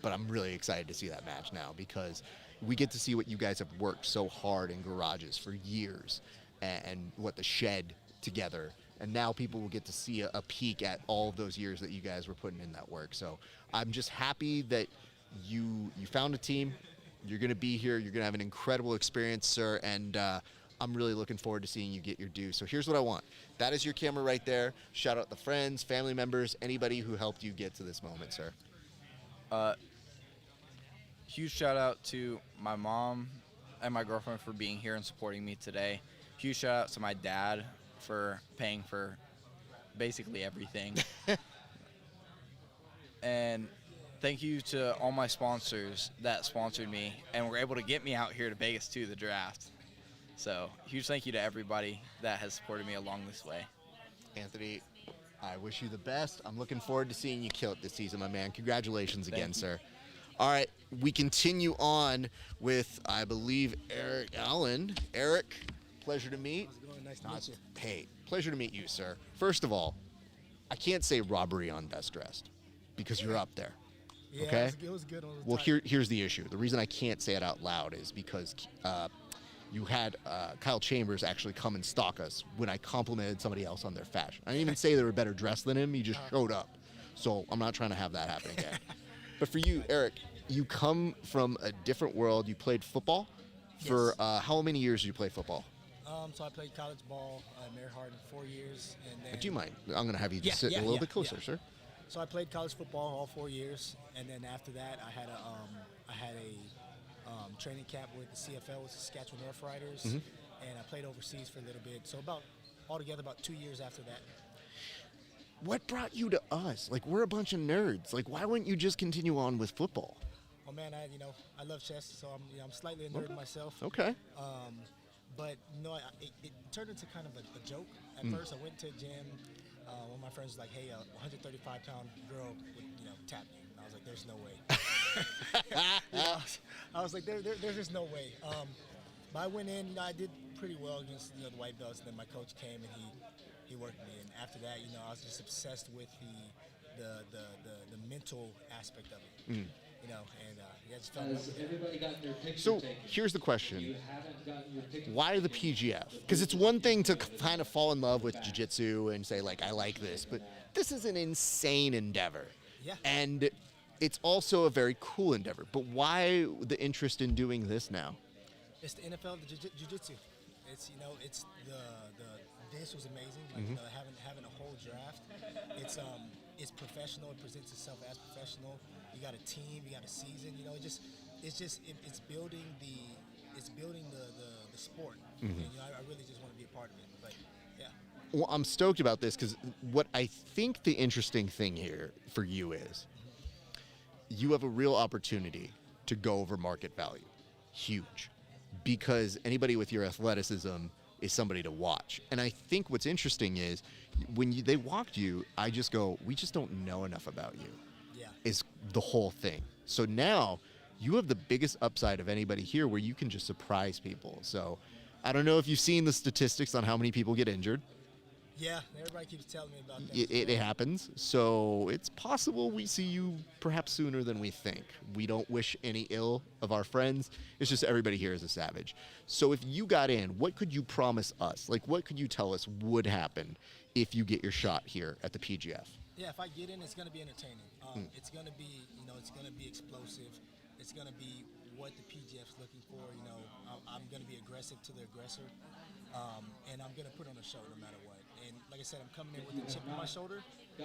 but I'm really excited to see that match now because we get to see what you guys have worked so hard in garages for years and what the shed together. And now people will get to see a peek at all of those years that you guys were putting in that work. So I'm just happy that you found a team. You're going to be here. You're going to have an incredible experience, sir. And I'm really looking forward to seeing you get your due. So here's what I want. That is your camera right there. Shout out the friends, family members, anybody who helped you get to this moment, sir. Huge shout out to my mom and my girlfriend for being here and supporting me today. Huge shout out to my dad for paying for basically everything. And thank you to all my sponsors that sponsored me and were able to get me out here to Vegas to the draft. So huge thank you to everybody that has supported me along this way. Anthony, I wish you the best. I'm looking forward to seeing you kill it this season, my man. Congratulations again, sir. All right, we continue on with, I believe, Eric Allen. Eric, pleasure to meet. How's it going? Nice to meet you. Hey, pleasure to meet you, sir. First of all, I can't say robbery on Best Dressed because you're up there. Yeah, Okay? it was good on the Well, top. here's the issue. The reason I can't say it out loud is because you had Kyle Chambers actually come and stalk us when I complimented somebody else on their fashion. I didn't even say they were better dressed than him. He just showed up. So I'm not trying to have that happen again. But for you, Eric, you come from a different world. You played football for how many years did you play football? So I played college ball at Mary Hardin 4 years, and then. Do you mind? I'm going to have you just sit a little bit closer, sir. So I played college football all 4 years, and then after that, I had a training camp with the CFL, with the Saskatchewan North Riders, and I played overseas for a little bit. So altogether about 2 years after that. What brought you to us? Like, we're a bunch of nerds. Like, why wouldn't you just continue on with football? Well, man, I love chess, so I'm slightly a nerd myself. Okay. But it turned into kind of a joke. At first, I went to a gym. One of my friends was like, "Hey, a 135-pound girl would tap me." And I was like, "There's no way." I was like, "There's just no way." But I went in. I did pretty well against the white belts. And then my coach came and he worked me. And after that, I was just obsessed with the mental aspect of it. I just fell in love with it. So here's the question. Why the PGF? Because it's one thing to kind of fall in love with jiu-jitsu and say, like, I like this, but this is an insane endeavor. Yeah. And it's also a very cool endeavor. But why the interest in doing this now? It's the NFL of jiu-jitsu. It's this was amazing. Like, having a whole draft. It's professional. It presents itself as professional. You got a team. You got a season. It's building the sport. And, I really just want to be a part of it. But yeah. Well, I'm stoked about this because what I think the interesting thing here for you is you have a real opportunity to go over market value. Huge. Because anybody with your athleticism is somebody to watch. And I think what's interesting is when they walked you, I just go, we just don't know enough about you. Yeah. Is the whole thing. So now you have the biggest upside of anybody here where you can just surprise people. So I don't know if you've seen the statistics on how many people get injured. Yeah, everybody keeps telling me about that. It happens. So it's possible we see you perhaps sooner than we think. We don't wish any ill of our friends. It's just everybody here is a savage. So if you got in, what could you promise us? Like, what could you tell us would happen if you get your shot here at the PGF? Yeah, if I get in, it's going to be entertaining. It's going to be, it's going to be explosive. It's going to be what the PGF's looking for. I'm going to be aggressive to the aggressor, and I'm going to put on a show no matter what. And like I said, I'm coming in with a chip on my shoulder,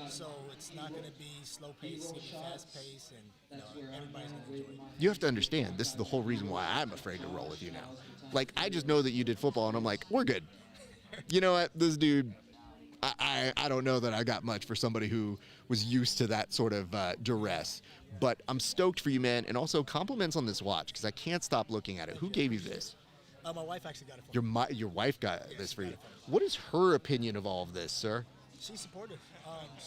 so it's not going to be slow pace. It's going to be fast pace, and everybody's going to enjoy it. You have to understand, this is the whole reason why I'm afraid to roll with you now. Like, I just know that you did football, and I'm like, we're good. You know what? This dude, I don't know that I got much for somebody who was used to that sort of duress. But I'm stoked for you, man, and also compliments on this watch, because I can't stop looking at it. Who gave you this? My wife actually got it for me. Your wife got this for you. What is her opinion of all of this, sir? She's supportive.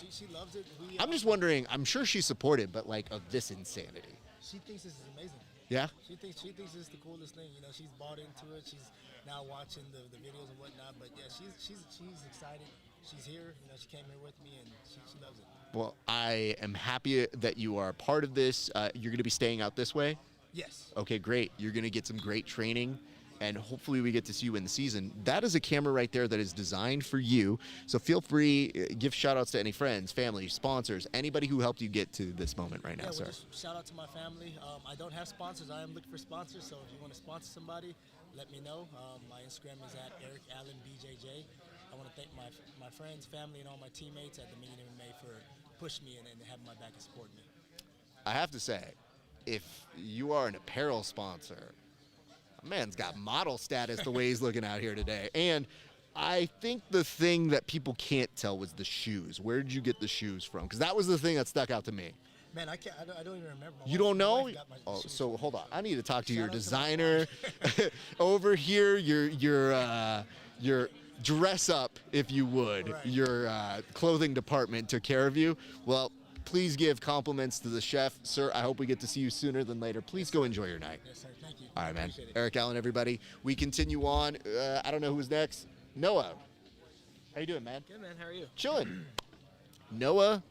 She loves it. I'm just wondering, I'm sure she's supportive, but like of this insanity. She thinks this is amazing. Yeah? She thinks this is the coolest thing. She's bought into it. She's now watching the videos and whatnot. But yeah, she's excited. She's here. She came here with me, and she loves it. Well, I am happy that you are a part of this. You're going to be staying out this way? Yes. Okay, great. You're going to get some great training. and hopefully we get to see you in the season. That is a camera right there that is designed for you. So feel free, give shout outs to any friends, family, sponsors, anybody who helped you get to this moment right now, sir. Just shout out to my family. I don't have sponsors. I am looking for sponsors. So if you want to sponsor somebody, let me know. My Instagram is at Eric Allen BJJ. I want to thank my friends, family, and all my teammates at Dominion MMA for pushing me and having my back and supporting me. I have to say, if you are an apparel sponsor, a man's got model status the way he's looking out here today. And I think the thing that people can't tell was the shoes. Where did you get the shoes from? Because that was the thing that stuck out to me. Man, I don't even remember. You don't know? Oh, so hold on. I need to talk to your designer over here. Your dress up, if you would. Right. Your clothing department took care of you. Well, please give compliments to the chef. Sir, I hope we get to see you sooner than later. Please go enjoy your night. Yes, sir. Thank you. All right, man. Eric Allen, everybody. We continue on. I don't know who's next. Noah. How you doing, man? Good, man. How are you? Chilling. Noah,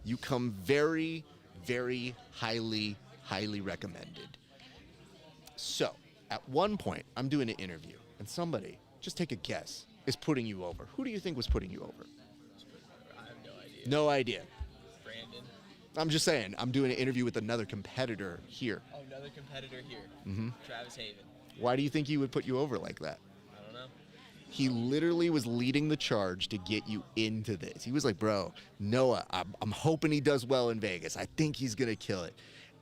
you come very, very highly recommended. So, at one point, I'm doing an interview, and somebody, just take a guess, is putting you over. Who do you think was putting you over? I have no idea. No idea. Brandon. I'm just saying, I'm doing an interview with another competitor here. Oh, another competitor here. Mm-hmm. Travis Haven. Why do you think he would put you over like that? I don't know. He literally was leading the charge to get you into this. He was like, bro, Noah, I'm hoping he does well in Vegas. I think he's going to kill it.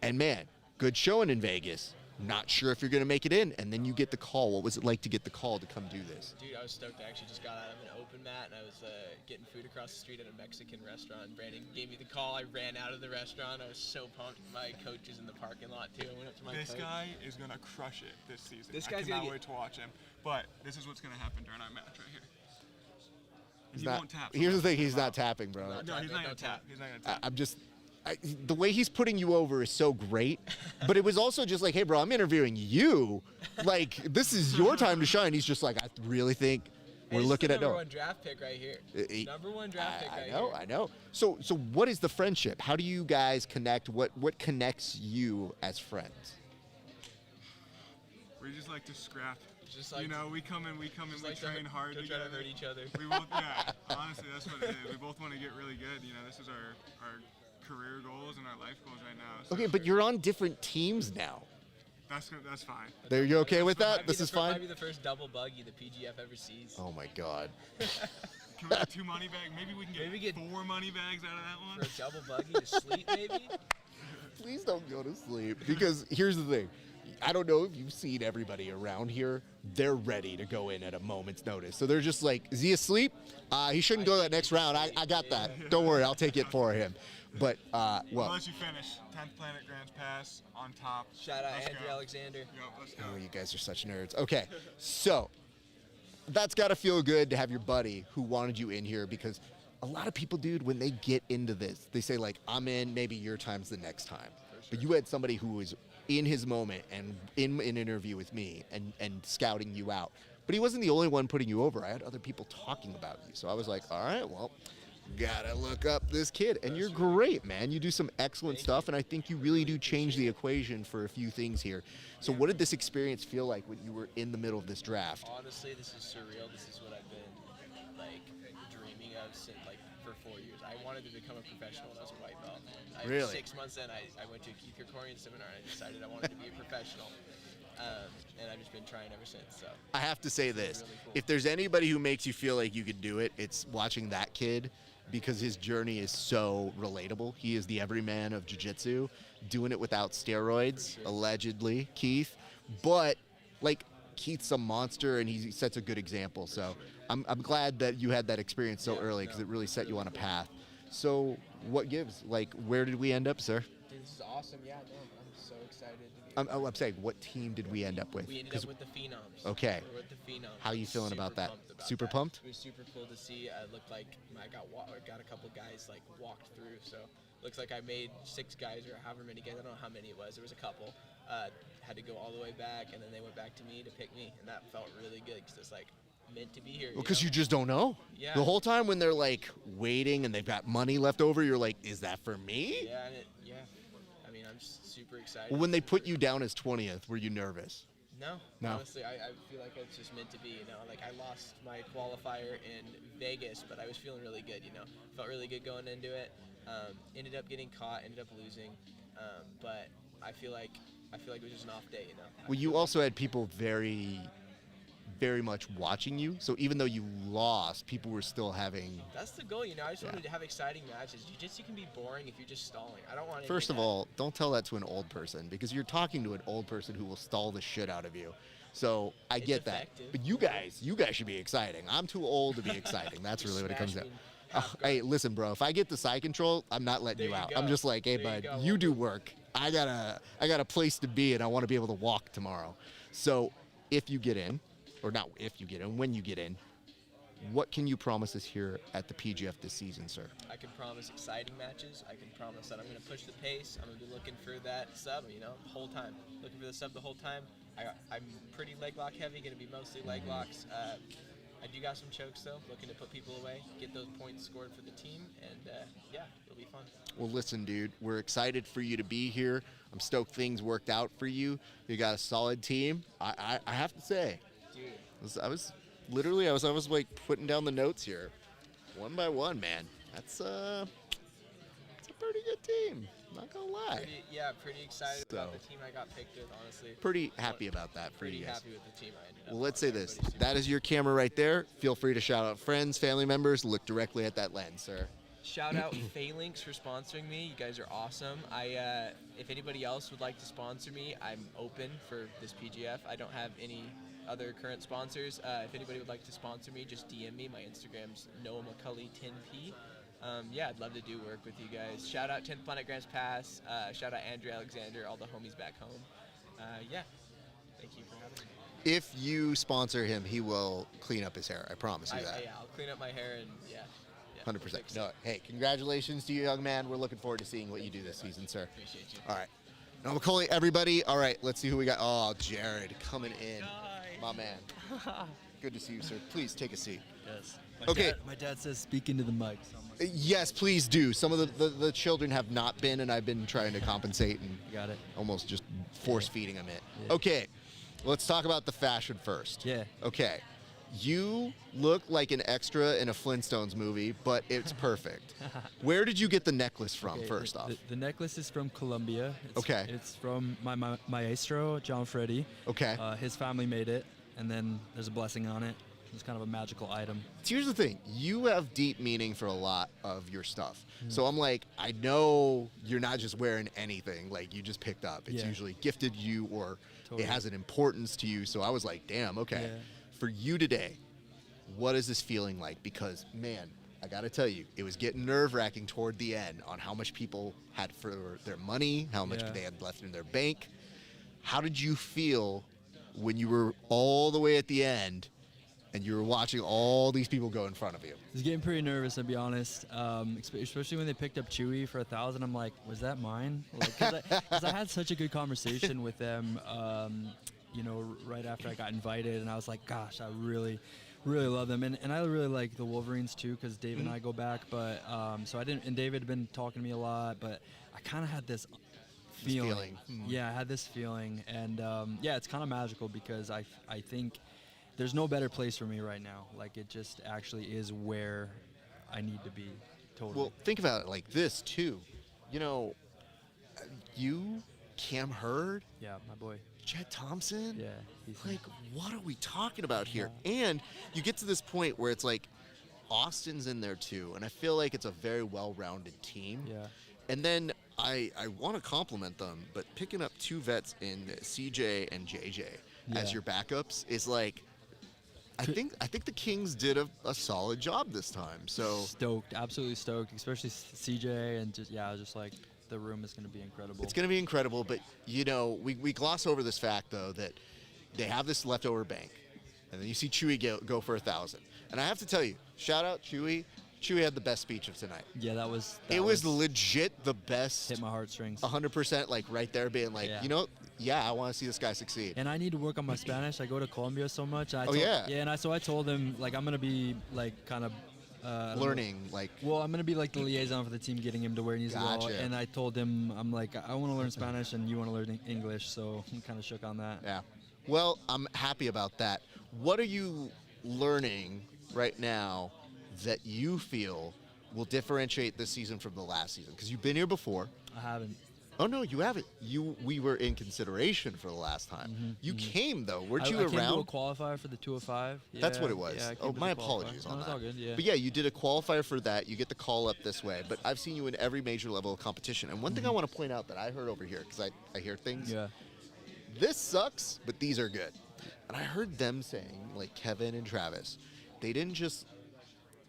And man, good showing in Vegas. Not sure if you're going to make it in. And then you get the call. What was it like to get the call to come do this? Dude, I was stoked. I actually just got out of an open mat, and I was getting food across the street at a Mexican restaurant. Brandon gave me the call. I ran out of the restaurant. I was so pumped. My coach is in the parking lot, too. I went up to my This coach. guy is going to crush it this season. This I guy's cannot gonna wait to watch him. But this is what's going to happen during our match right here. He's He not, won't tap. here's the thing. He's not tapping, bro. No, he's not going to tap. He's not going to tap. I'm just... the way he's putting you over is so great, but it was also just like, hey, bro, I'm interviewing you. Like, this is your time to shine. He's just like, I really think we're looking at Number one draft pick right here. Number one draft pick right here. I know. So what is the friendship? How do you guys connect? What connects you as friends? We just like to scrap. Just like, you know, we come in, we train hard to try together. to hurt each other. We both, yeah, honestly, that's what it is. We both want to get really good. You know, this is our career goals and our life goals right now. So Okay, but you're on different teams now. That's fine. Are you okay with that? This is fine? Might be the first double buggy the PGF ever sees. Oh, my God. Can we get 2 money bags? Maybe we can get 4 money bags out of that one. For a double buggy to sleep, maybe? Please don't go to sleep. Because here's the thing. I don't know if you've seen everybody around here. They're ready to go in at a moment's notice. So they're just like, is he asleep? He shouldn't go that next round. I got that. Don't worry. I'll take it for him. But, well. I'll let you finish. 10th Planet Grants Pass on top. Shout out Let's Andrew go. Alexander. Yo, let's go. Oh, you guys are such nerds. Okay, so that's got to feel good to have your buddy who wanted you in here, because a lot of people, dude, when they get into this, they say, like, I'm in, maybe your time's the next time. But you had somebody who was in his moment and in an interview with me and scouting you out. But he wasn't the only one putting you over. I had other people talking about you. So I was like, all right, well, gotta look up this kid. And you're great, man. You do some excellent stuff, and I think you really do change the equation for a few things here. So what did this experience feel like when you were in the middle of this draft? Honestly, this is surreal. This is what I've been, like, dreaming of since, like, for 4 years. I wanted to become a professional when I was a white belt. Really? 6 months in, I went to a Keith Krikorian seminar, and I decided I wanted to be a professional. And I've just been trying ever since. So I have to say this. Really cool. If there's anybody who makes you feel like you could do it, it's watching that kid, because his journey is so relatable. He is the everyman of jiu-jitsu, doing it without steroids, allegedly, Keith. But, like, Keith's a monster, and he sets a good example. So I'm glad that you had that experience so early, because it really set you on a path. So what gives? Like, where did we end up, sir? Dude, this is awesome. Yeah, no, I'm so excited to be I'm saying, what team did we end up with? We ended up with the Phenoms. Okay. We're with the Phenoms. How you feeling about that? Super that. pumped? It was super cool to see. It looked like I got a couple guys like walked through. So looks like I made 6 guys or however many guys. I don't know how many it was. There was a couple. Had to go all the way back, and then they went back to me to pick me, and that felt really good because it's like meant to be here. Because you just don't know. Yeah. The whole time when they're like waiting and they've got money left over, you're like, is that for me? Yeah, yeah. I mean, I'm just super excited. Well, when they put you down as 20th, were you nervous? No, No? honestly, I feel like it's just meant to be, like I lost my qualifier in Vegas, but I was feeling really good, felt really good going into it, ended up getting caught, ended up losing, but I feel like it was just an off day, Well, you also had people very, very much watching you. So even though you lost, people were still having. That's the goal, I just wanted to have exciting matches. Jiu-Jitsu can be boring if you're just stalling. I don't want. First of all, don't tell that to an old person, because you're talking to an old person who will stall the shit out of you. So I get effective. that. But you guys should be exciting. I'm too old to be exciting. That's really what it comes down. Hey, listen, bro. If I get the side control, I'm not letting you out. I'm just like, hey, bud, you do work. I got a place to be, and I want to be able to walk tomorrow. So if you get in, or not if you get in, when you get in, what can you promise us here at the PGF this season, sir? I can promise exciting matches. I can promise that I'm going to push the pace. I'm going to be looking for that sub, the whole time. Looking for the sub the whole time. I'm pretty leg lock heavy, going to be mostly leg locks. I do got some chokes, though. Looking to put people away, get those points scored for the team, and yeah, it'll be fun. Well, listen, dude, we're excited for you to be here. I'm stoked things worked out for you. You got a solid team. I have to say, dude, I was like putting down the notes here, one by one, man. It's a pretty good team. Not gonna lie. Pretty excited about the team I got picked with, honestly. Pretty happy about that for pretty you guys. Happy with the team I ended up. Well, let's say this. That is your camera right there. Feel free to shout out friends, family members. Look directly at that lens, sir. Shout out Phalanx for sponsoring me. You guys are awesome. If anybody else would like to sponsor me, I'm open for this PGF. I don't have any other current sponsors. If anybody would like to sponsor me, just DM me. My Instagram's Noah McCulley 10P. I'd love to do work with you guys. Shout out 10th Planet Grants Pass. Shout out Andrew Alexander, all the homies back home. Thank you for having me. If you sponsor him, he will clean up his hair. I promise you that. I'll clean up my hair and 100%. No, hey, congratulations to you, young man. We're looking forward to seeing what you do this season, sir. Appreciate you. All right. Now, McCauley, everybody. All right, let's see who we got. Oh, Jared coming in. My man. Good to see you, sir. Please take a seat. Yes. My dad says speak into the mic. So yes, please do. Some of the children have not been, and I've been trying to compensate and got it. Almost just force feeding them it. Yeah. Okay, let's talk about the fashion first. Yeah. Okay. You look like an extra in a Flintstones movie, but it's perfect. Where did you get the necklace from, first off? The necklace is from Colombia. Okay. It's from my maestro, John Freddy. Okay. His family made it, and then there's a blessing on it. It's kind of a magical item. So here's the thing. You have deep meaning for a lot of your stuff. So I'm like, I know you're not just wearing anything like you just picked up. It's usually gifted you or it has an importance to you. So I was like, damn, okay. Yeah. For you today, what is this feeling like? Because, man, I got to tell you, it was getting nerve-wracking toward the end on how much people had for their money, how much they had left in their bank. How did you feel when you were all the way at the end and you were watching all these people go in front of you? I was getting pretty nervous, to be honest, especially when they picked up Chewy for 1,000. I'm like, was that mine? Because I had such a good conversation with them, right after I got invited, and I was like, gosh, I really love them, and I really like the Wolverines too, because Dave and I go back. But so I didn't, and David had been talking to me a lot, but I kind of had this feeling. Yeah, I had this feeling, and it's kind of magical because I think there's no better place for me right now. Like, it just actually is where I need to be. Totally. Well, think about it like this too. You, Cam Hurd. Yeah, my boy. Jed Thompson? Yeah. Like, what are we talking about here? And you get to this point where it's like, Austin's in there too, and I feel like it's a very well-rounded team. Yeah. And then I want to compliment them, but picking up two vets in CJ and JJ as your backups is like, I think the Kings did a solid job this time. So stoked, absolutely stoked, especially CJ, and just like, the room is going to be incredible. It's going to be incredible, but we gloss over this fact though that they have this leftover bank, and then you see Chewy go for 1,000. And I have to tell you, shout out Chewy. Chewy had the best speech of tonight. Yeah, that was legit the best. Hit my heartstrings. 100%, like right there, being like, I want to see this guy succeed. And I need to work on my Spanish. I go to Colombia so much. I told him, like, I'm gonna be like kind of. Learning, I'm gonna be like the liaison for the team, getting him to where he needs to go. And I told him, I'm like, I want to learn Spanish, and you want to learn English, so I'm kind of shook on that. Yeah. Well, I'm happy about that. What are you learning right now that you feel will differentiate this season from the last season? Because you've been here before. I haven't. Oh no, you haven't. We were in consideration for the last time. You came though, weren't you I came around? to a qualifier for the 205. That's what it Yeah, was. I came Oh, to my the qualifier. apologies No, on it's that. all good, yeah. But yeah, you did a qualifier for that. You get the call up this way. But I've seen you in every major level of competition. And one thing I want to point out that I heard over here, because I hear things. Yeah. This sucks, but these are good. And I heard them saying, like Kevin and Travis, they didn't just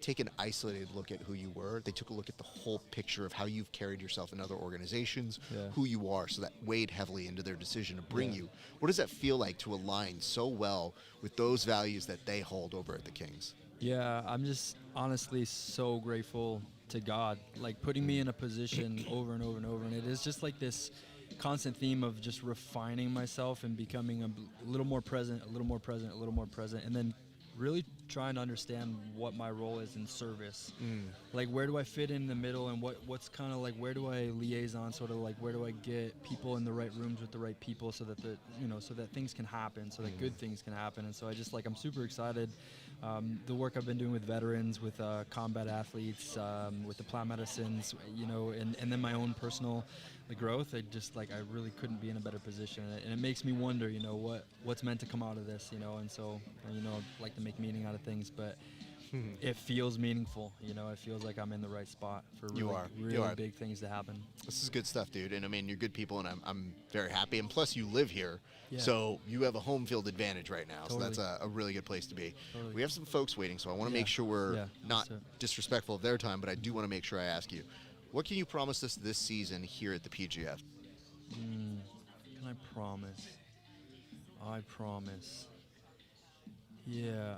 take an isolated look at who you were. They took a look at the whole picture of how you've carried yourself in other organizations, who you are, so that weighed heavily into their decision to bring you. What does that feel like to align so well with those values that they hold over at the Kings? Yeah, I'm just honestly so grateful to God, like putting me in a position over and over and over. And it is just like this constant theme of just refining myself and becoming a little more present, a little more present, a little more present, and then really trying to understand what my role is in service. Like, where do I fit in the middle, and what's kind of like, where do I liaison, sort of like, where do I get people in the right rooms with the right people so that so that things can happen, so that good things can happen. And so I just like, I'm super excited. The work I've been doing with veterans, with combat athletes, with the plant medicines, and then my own personal growth. I really couldn't be in a better position, and it makes me wonder, what's meant to come out of this, and so, I'd like to make meaning out of things, but it feels meaningful, it feels like I'm in the right spot for really big things to happen. This is good stuff, dude. And I mean, you're good people, and I'm very happy. And plus, you live here, Yeah. so you have a home field advantage right now. Totally. So that's a really good place to be. Totally. We have some folks waiting, so I want to make sure we're not sir. disrespectful of their time, but I do want to make sure I ask you, what can you promise us this season here at the PGF? Can I promise? I promise. Yeah.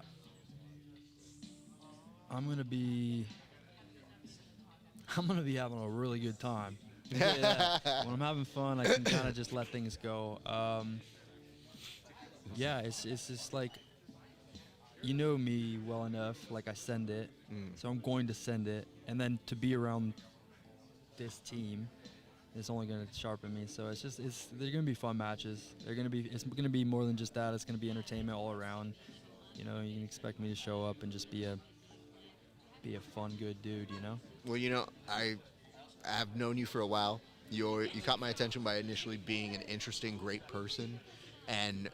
I'm gonna be having a really good time. Yeah. When I'm having fun, I can kind of just let things go. Yeah, it's just like, you know me well enough, like I send it, so I'm going to send it, and then to be around this team, it's only going to sharpen me. So they're going to be fun matches. It's going to be more than just that. It's going to be entertainment all around. You can expect me to show up and just be a fun, good dude. Well, I have known you for a while. You caught my attention by initially being an interesting, great person, and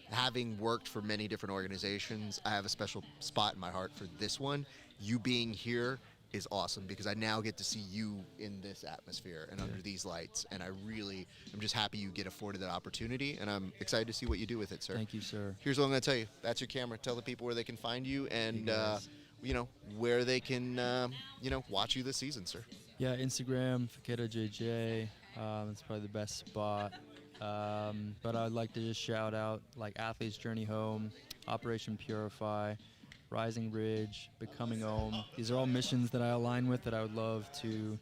having worked for many different organizations, I have a special spot in my heart for this one. You being here is awesome because I now get to see you in this atmosphere and under these lights, and I'm just happy you get afforded that opportunity, and I'm excited to see what you do with it, sir. Thank you, sir. Here's what I'm going to tell you. That's your camera. Tell the people where they can find you and where they can watch you this season, sir. Yeah, Instagram, FakedoJJ. It's probably the best spot. But I'd like to just shout out like Athlete's Journey Home, Operation Purify, Rising Ridge, Becoming Ohm. These are all missions that I align with that I would love to,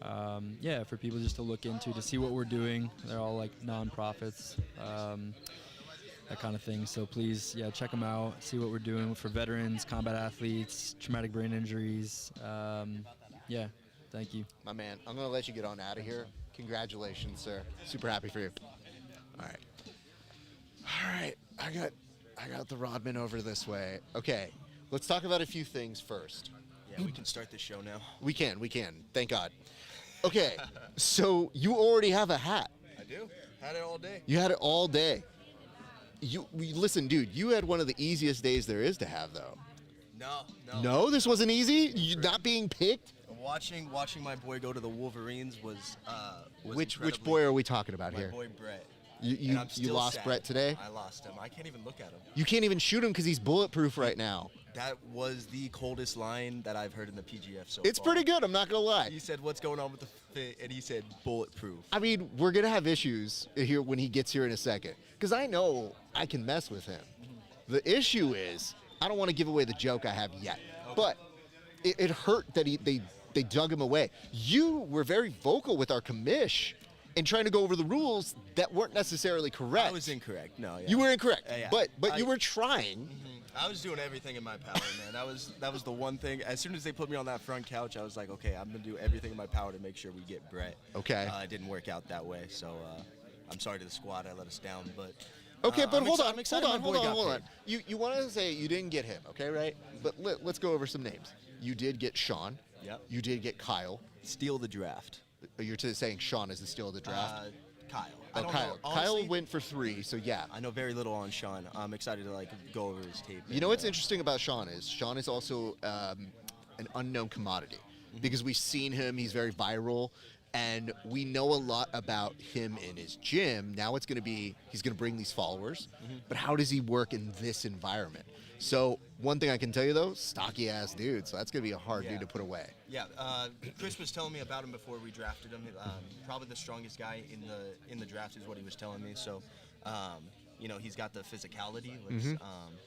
for people just to look into, to see what we're doing. They're all like nonprofits, that kind of thing. So please, check them out, see what we're doing for veterans, combat athletes, traumatic brain injuries. Thank you. My man, I'm going to let you get on out of here. Congratulations, sir. Super happy for you. All right. I got the Rodman over this way. Okay, let's talk about a few things first. Yeah, we can start the show now. We can. Thank God. Okay, so you already have a hat. I do. Had it all day. You had it all day. Listen, dude, you had one of the easiest days there is to have, though. No. No, this wasn't easy? You not being picked? Watching my boy go to the Wolverines was Which boy are we talking about here? My boy Brett. You lost sad. Brett today? I lost him. I can't even look at him. You can't even shoot him because he's bulletproof right now. That was the coldest line that I've heard in the PGF so It's far. pretty good, I'm not going to lie. He said, "What's going on with the fit?" And he said, "Bulletproof." I mean, we're going to have issues here when he gets here in a second because I know I can mess with him. The issue is I don't want to give away the joke I have yet, but it hurt that they dug him away. You were very vocal with our commish and trying to go over the rules that weren't necessarily correct. I was incorrect. No, yeah. You were incorrect, Yeah. but you were trying. I was doing everything in my power, man. That was the one thing. As soon as they put me on that front couch, I was like, okay, I'm gonna do everything in my power to make sure we get Brett. Okay. It didn't work out that way, so I'm sorry to the squad. I let us down, but Okay, but I'm hold on, excited my boy got hold on. paid. You want to say you didn't get him, okay, right? But let's go over some names. You did get Sean. Yep. You did get Kyle. Steal the draft. You're saying Sean is the steal of the draft? Kyle. Oh, I don't Kyle. know. Honestly, Kyle went for 3, so yeah. I know very little on Sean. I'm excited to go over his tape. You know what's interesting about Sean is also an unknown commodity because we've seen him. He's very viral, and we know a lot about him in his gym. Now he's going to bring these followers, but how does he work in this environment? So one thing I can tell you though, stocky ass dude. So that's going to be a hard dude to put away. Yeah, Chris was telling me about him before we drafted him. Probably the strongest guy in the draft is what he was telling me. So, he's got the physicality.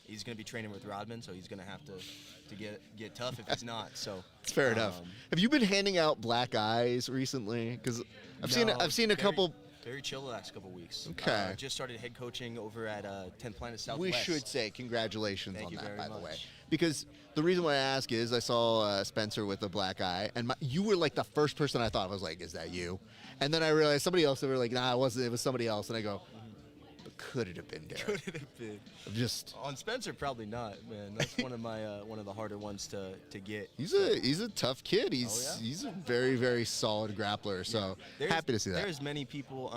He's going to be training with Rodman, so he's going to have to get tough if he's not. So it's fair enough. Have you been handing out black eyes recently? Because I've seen a couple. Very chill the last couple weeks. Okay. Just started head coaching over at 10th Planet Southwest. We should say congratulations Thank on you that, very by the way. much. Because the reason why I ask is I saw Spencer with a black eye, and you were like the first person I thought. I was like, is that you? And then I realized somebody else, they were like, nah, it wasn't. It was somebody else. And I go, but could it have been Derek? Could it have been? On Spencer, probably not, man. That's one of my one of the harder ones to get. He's a tough kid. He's a very, very solid grappler. So happy to see that. There's many people.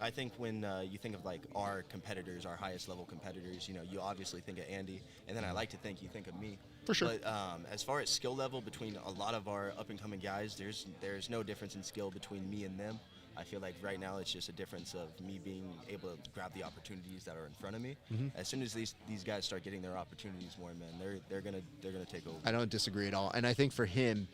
I think when you think of our competitors, our highest level competitors, you obviously think of Andy, and then I like to think you think of me. For sure. But as far as skill level between a lot of our up and coming guys, there's no difference in skill between me and them. I feel like right now it's just a difference of me being able to grab the opportunities that are in front of me. As soon as these guys start getting their opportunities more, man, they're gonna take over. I don't disagree at all. And I think for him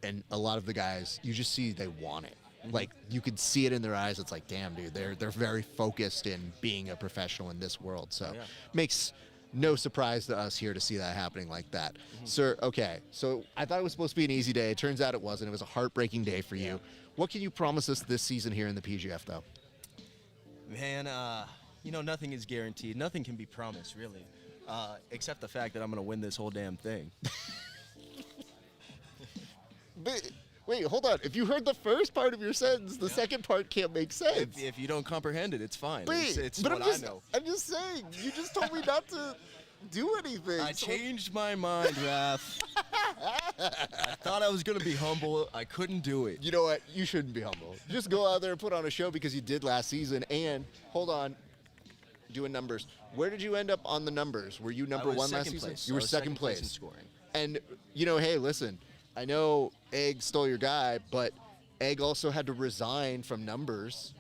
and a lot of the guys, you just see they want it. Like you could see it in their eyes. It's like, damn, dude, they're very focused in being a professional in this world. So makes no surprise to us here to see that happening like that. Sir, okay, so I thought it was supposed to be an easy day. It turns out it wasn't. It was a heartbreaking day for you. What can you promise us this season here in the PGF, though? Man, nothing is guaranteed. Nothing can be promised, really, except the fact that I'm going to win this whole damn thing. Wait, hold on. If you heard the first part of your sentence, the second part can't make sense. If you don't comprehend it, it's fine. Wait, it's but what I know. I'm just saying. You just told me not to do anything. I changed my mind, Raph. I thought I was going to be humble. I couldn't do it. You know what? You shouldn't be humble. Just go out there and put on a show because you did last season. And, hold on, doing numbers. Where did you end up on the numbers? Were you number one last season? You were second place in scoring. And, hey, listen, I know Egg stole your guy, but Egg also had to resign from numbers,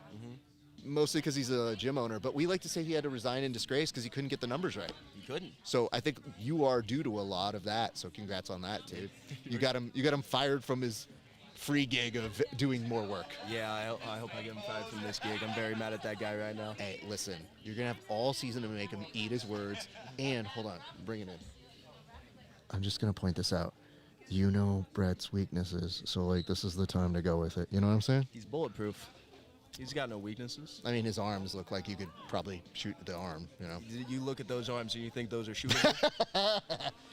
mostly because he's a gym owner. But we like to say he had to resign in disgrace because he couldn't get the numbers right. He couldn't. So I think you are due to a lot of that. So congrats on that, dude. You got him fired from his free gig of doing more work. Yeah, I hope I get him fired from this gig. I'm very mad at that guy right now. Hey, listen, you're going to have all season to make him eat his words. And, hold on, bring it in. I'm just going to point this out. You know Brett's weaknesses, so, this is the time to go with it. You know what I'm saying? He's bulletproof. He's got no weaknesses. I mean, his arms look like you could probably shoot the arm, You look at those arms and you think those are shootable?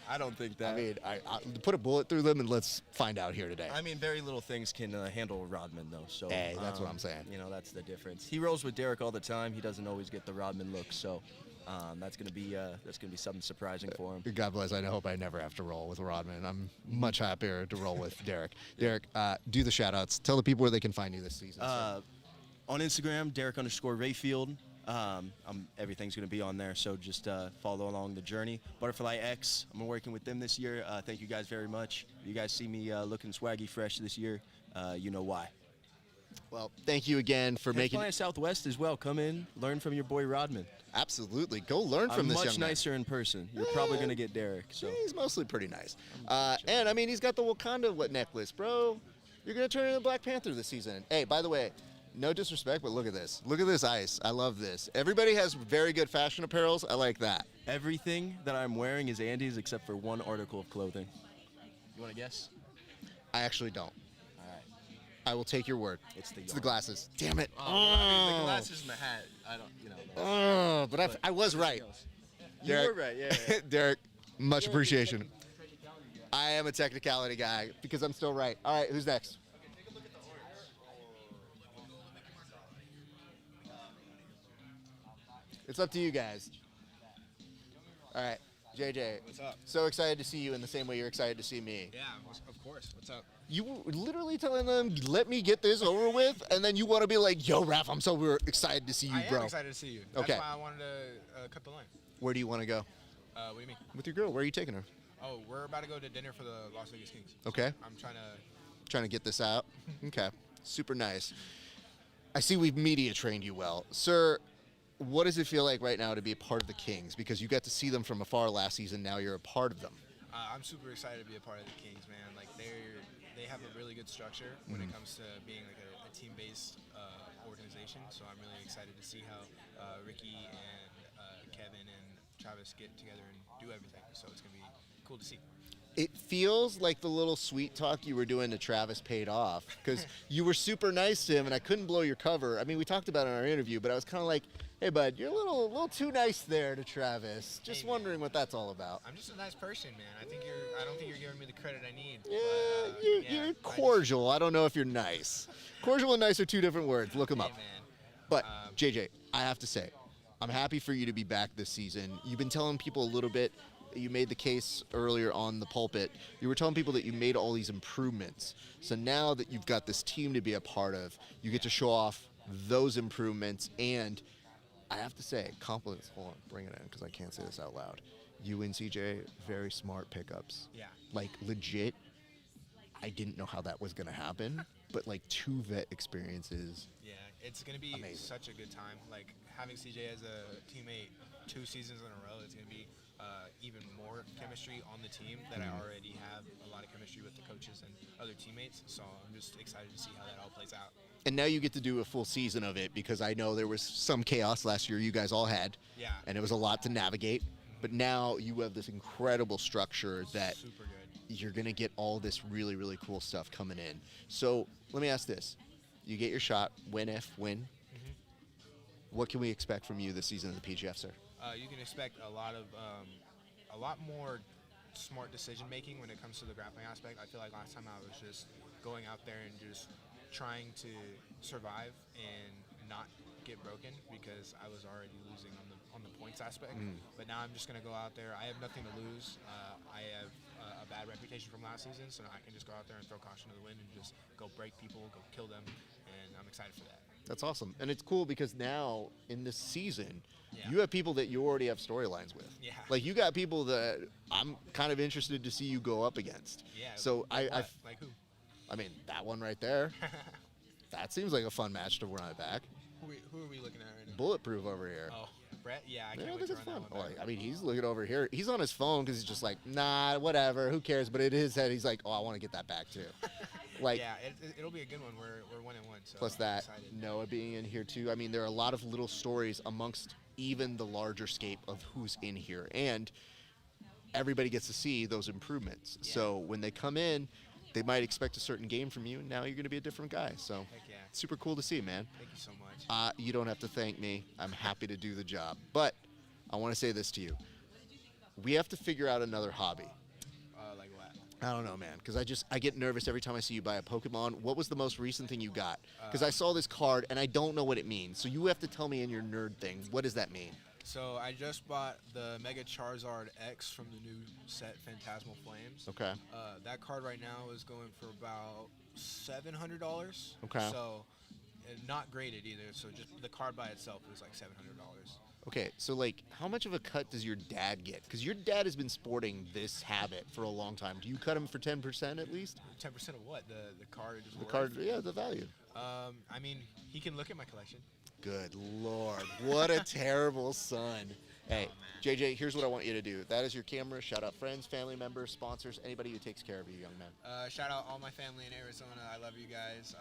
I don't think that. I mean, I put a bullet through them and let's find out here today. I mean, very little things can handle Rodman, though. So hey, that's what I'm saying. That's the difference. He rolls with Derek all the time. He doesn't always get the Rodman look, so that's gonna be something surprising for him. God bless. I hope I never have to roll with Rodman. I'm much happier to roll with Derek. Derek, do the shout-outs. Tell the people where they can find you this season. On Instagram, Derek_Rayfield. Everything's going to be on there, so just follow along the journey. Butterfly X, I'm working with them this year. Thank you guys very much. If you guys see me looking swaggy fresh this year, you know why. Well, thank you again for making Planet Southwest as well. Come in, learn from your boy Rodman. Absolutely. Go learn from this young man. I'm much nicer in person. You're probably going to get Derek. So he's mostly pretty nice. And, I mean, he's got the Wakanda necklace, bro. You're going to turn into Black Panther this season. Hey, by the way, no disrespect, but look at this. Look at this ice. I love this. Everybody has very good fashion apparels. I like that. Everything that I'm wearing is Andy's except for one article of clothing. You want to guess? I actually don't. All right. I will take your word. It's the glasses. Damn it. I mean, the glasses and the hat. I don't, but I was right. You were right, yeah. Derek, much appreciation. I am a technicality guy because I'm still right. All right, who's next? It's up to you guys. All right, JJ. What's up? So excited to see you in the same way you're excited to see me. Yeah, of course. What's up? You were literally telling them, let me get this over with, and then you want to be like, yo, Raph, I'm so excited to see you, bro. I am excited to see you. That's Okay. why I wanted to cut the line. Where do you want to go? What do you mean? With your girl. Where are you taking her? Oh, we're about to go to dinner for the Las Vegas Kings. Okay. I'm Trying to get this out. Okay. Super nice. I see we've media trained you well. Sir, what does it feel like right now to be a part of the Kings? Because you got to see them from afar last season. Now you're a part of them. I'm super excited to be a part of the Kings, man. Like they have a really good structure when it comes to being like a team-based organization. So I'm really excited to see how Ricky and Kevin and Travis get together and do everything. So it's gonna be cool to see. It feels like the little sweet talk you were doing to Travis paid off because you were super nice to him, and I couldn't blow your cover. I mean, we talked about it in our interview, but I was kind of like, hey, bud, you're a little too nice there to Travis. Just wondering what that's all about. I'm just a nice person, man. I don't think you're giving me the credit I need. Yeah, you're cordial. I don't know if you're nice. Cordial and nice are two different words. Look them up. But, JJ, I have to say, I'm happy for you to be back this season. You've been telling people a little bit. You made the case earlier on the pulpit. You were telling people that you made all these improvements. So now that you've got this team to be a part of, you get to show off those improvements. And I have to say, compliments. Hold on, bring it in because I can't say this out loud. You and CJ, very smart pickups. Yeah. Like, legit, I didn't know how that was going to happen. But, like, 2 vet experiences. Yeah, it's going to be such a good time. Like, having CJ as a teammate 2 seasons in a row, it's going to be even more chemistry on the team that I already have a lot of chemistry with the coaches and other teammates. So I'm just excited to see how that all plays out. And now you get to do a full season of it because I know there was some chaos last year you guys all had. Yeah. And it was a lot to navigate. But now you have this incredible structure that Super good. you're going to get all this really, really cool stuff coming in. So let me ask this. You get your shot, win. What can we expect from you this season of the PGF, sir? You can expect a lot more smart decision making when it comes to the grappling aspect. I feel like last time I was just going out there and just trying to survive and not get broken because I was already losing on the points aspect. But now I'm just gonna go out there. I have nothing to lose. I have a bad reputation from last season, so now I can just go out there and throw caution to the wind and just go break people, go kill them, and I'm excited for that. That's awesome. And it's cool because now in this season, you have people that you already have storylines with. Yeah. Like you got people that I'm kind of interested to see you go up against. Yeah. So like who? I mean, that one right there. That seems like a fun match to run it back. Who are we looking at right now? Bulletproof over here. Oh, Brett? Yeah, I can't Yeah, I wait think to it's run fun. that one back. I mean, he's looking over here. He's on his phone because he's just like, nah, whatever, who cares? But in his head, he's like, oh, I want to get that back too. Like, yeah, it'll be a good one. We're 1-1. So plus I'm that excited. Noah being in here too. I mean, there are a lot of little stories amongst even the larger scape of who's in here, and everybody gets to see those improvements. So when they come in, they might expect a certain game from you, and now you're going to be a different guy. So Heck yeah. super cool to see, man. Thank you so much. You don't have to thank me. I'm happy to do the job. But I want to say this to you. We have to figure out another hobby. Like what? I don't know, man, because I get nervous every time I see you buy a Pokemon. What was the most recent thing you got? Because I saw this card, and I don't know what it means. So you have to tell me in your nerd thing, what does that mean? So I just bought the Mega Charizard X from the new set Phantasmal Flames. Okay. That card right now is going for about $700. Okay. So not graded either. So just the card by itself is like $700. Okay, so, like, how much of a cut does your dad get? Because your dad has been sporting this habit for a long time. Do you cut him for 10% at least? 10% of what? The card is The worth? card, yeah, the value. I mean, he can look at my collection. Good Lord. What a terrible son. Hey, JJ, here's what I want you to do. That is your camera. Shout out friends, family members, sponsors, anybody who takes care of you, young man. Shout out all my family in Arizona. I love you guys.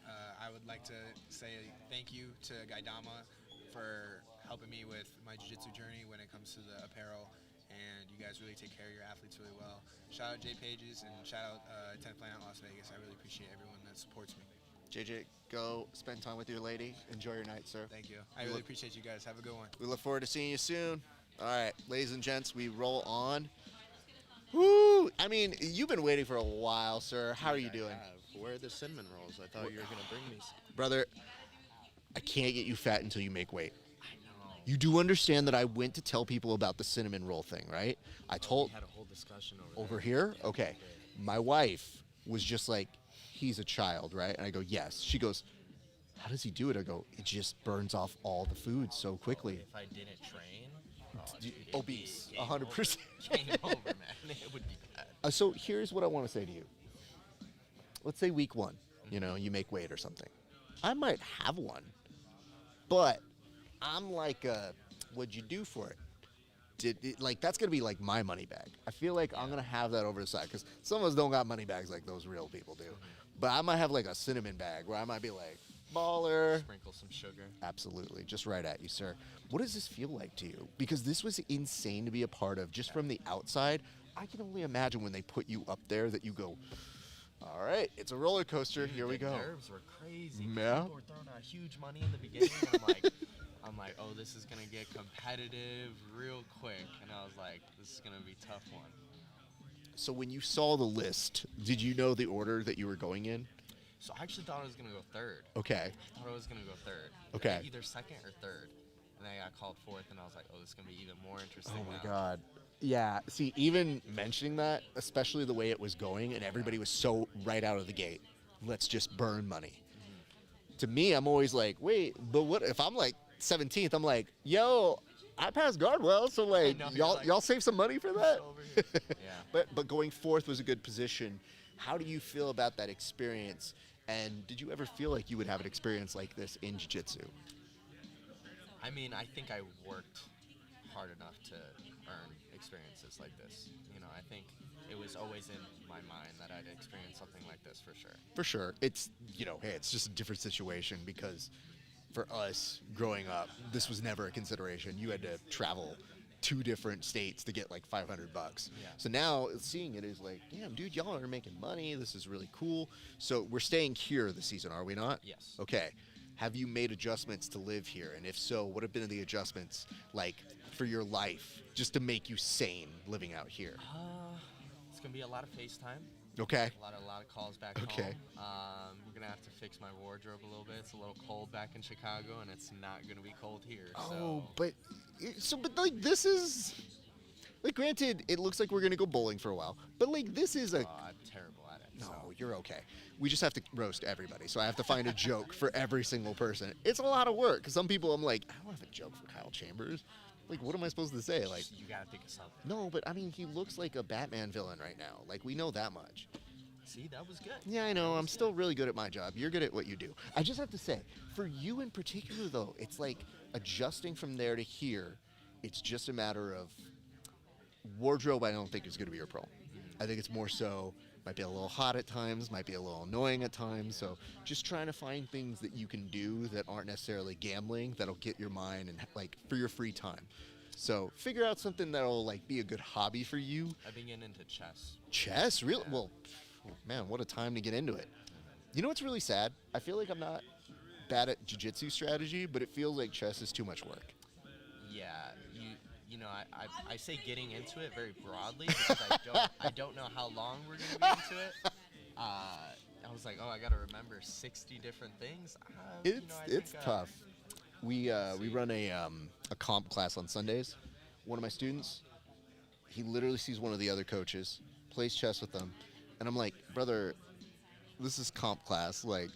I would like to say thank you to Gaidama for helping me with my jiu-jitsu journey when it comes to the apparel, and you guys really take care of your athletes really well. Shout out Jay Pages and shout out 10th Planet Las Vegas. I really appreciate everyone that supports me. JJ, go spend time with your lady. Enjoy your night, sir. Thank you. I really appreciate you guys. Have a good one. We look forward to seeing you soon. All right, ladies and gents, we roll on. Woo! I mean, you've been waiting for a while, sir. How are you doing? Where are the cinnamon rolls? I thought you were going to bring these. Brother, I can't get you fat until you make weight. You do understand that I went to tell people about the cinnamon roll thing, right? I told We had a whole discussion over over here. Okay, my wife was just like, he's a child, right? And I go, yes. She goes, how does he do it? I go, it just burns off all the food so quickly. If I didn't train, Obese, 100%. Game over, man. It would be bad. So here's what I want to say to you. Let's say week 1, you know, you make weight or something. I might have one, but I'm like, what'd you do for it? Like, that's going to be like my money bag. I feel like I'm going to have that over the side because some of us don't got money bags like those real people do. But I might have like a cinnamon bag where I might be like, baller. Sprinkle some sugar. Absolutely. Just right at you, sir. What does this feel like to you? Because this was insane to be a part of just from the outside. I can only imagine when they put you up there that you go, all right, it's a roller coaster. Dude, here we go. The nerves were crazy. Yeah. People were throwing out huge money in the beginning. I'm like, oh, this is gonna get competitive real quick, and I was like, this is gonna be a tough one. So when you saw the list, did you know the order that you were going in? So I actually thought I was gonna go third. Okay. I thought I was gonna go third. Okay. Either second or third, and then I got called fourth, and I was like, oh, this is gonna be even more interesting. Oh my now. God. Yeah. See, even mentioning that, especially the way it was going, and everybody was so right out of the gate. Let's just burn money. To me, I'm always like, wait, but what if I'm like 17th? I'm like, yo, I passed guard well, so like, y'all save some money for that. Yeah. But going fourth was a good position. How do you feel about that experience? And did you ever feel like you would have an experience like this in jiu-jitsu? I mean, I think I worked hard enough to earn experiences like this. You know, I think it was always in my mind that I'd experience something like this for sure. For sure. It's, you know, hey, it's just a different situation because for us growing up, this was never a consideration. You had to travel 2 different states to get like $500. Yeah. So now seeing it is like, damn, dude, y'all are making money. This is really cool. So we're staying here this season, are we not? Yes. Okay. Have you made adjustments to live here? And if so, what have been the adjustments like for your life just to make you sane living out here? It's gonna be a lot of FaceTime. Okay. A lot of calls back Okay. home. We're gonna have to fix my wardrobe a little bit. It's a little cold back in Chicago, and it's not gonna be cold here. Oh, but like this is like, granted, it looks like we're gonna go bowling for a while, but like this is a. I'm terrible at it. No, you're okay. We just have to roast everybody, so I have to find a joke for every single person. It's a lot of work because some people I'm like, I don't have a joke for Kyle Chambers. Like, what am I supposed to say? Like, You gotta think of something. no, but I mean, he looks like a Batman villain right now. Like, we know that much. See, that was good. Yeah, I know. I'm still really good at my job. You're good at what you do. I just have to say, for you in particular, though, it's like adjusting from there to here. It's just a matter of wardrobe. I don't think is going to be your problem. I think it's more so might be a little hot at times, might be a little annoying at times. So just trying to find things that you can do that aren't necessarily gambling that'll get your mind and like for your free time. So figure out something that'll like be a good hobby for you. I've been getting into chess. Chess, really? Well, man, what a time to get into it. You know what's really sad? I feel like I'm not bad at jiu-jitsu strategy, but it feels like chess is too much work. Yeah, you know, I say getting into it very broadly because I don't know how long we're gonna be into it. I was like, oh, I gotta remember 60 different things. It's tough. We run a comp class on Sundays. One of my students, he literally sees one of the other coaches, plays chess with them, and I'm like, brother, this is comp class. Like,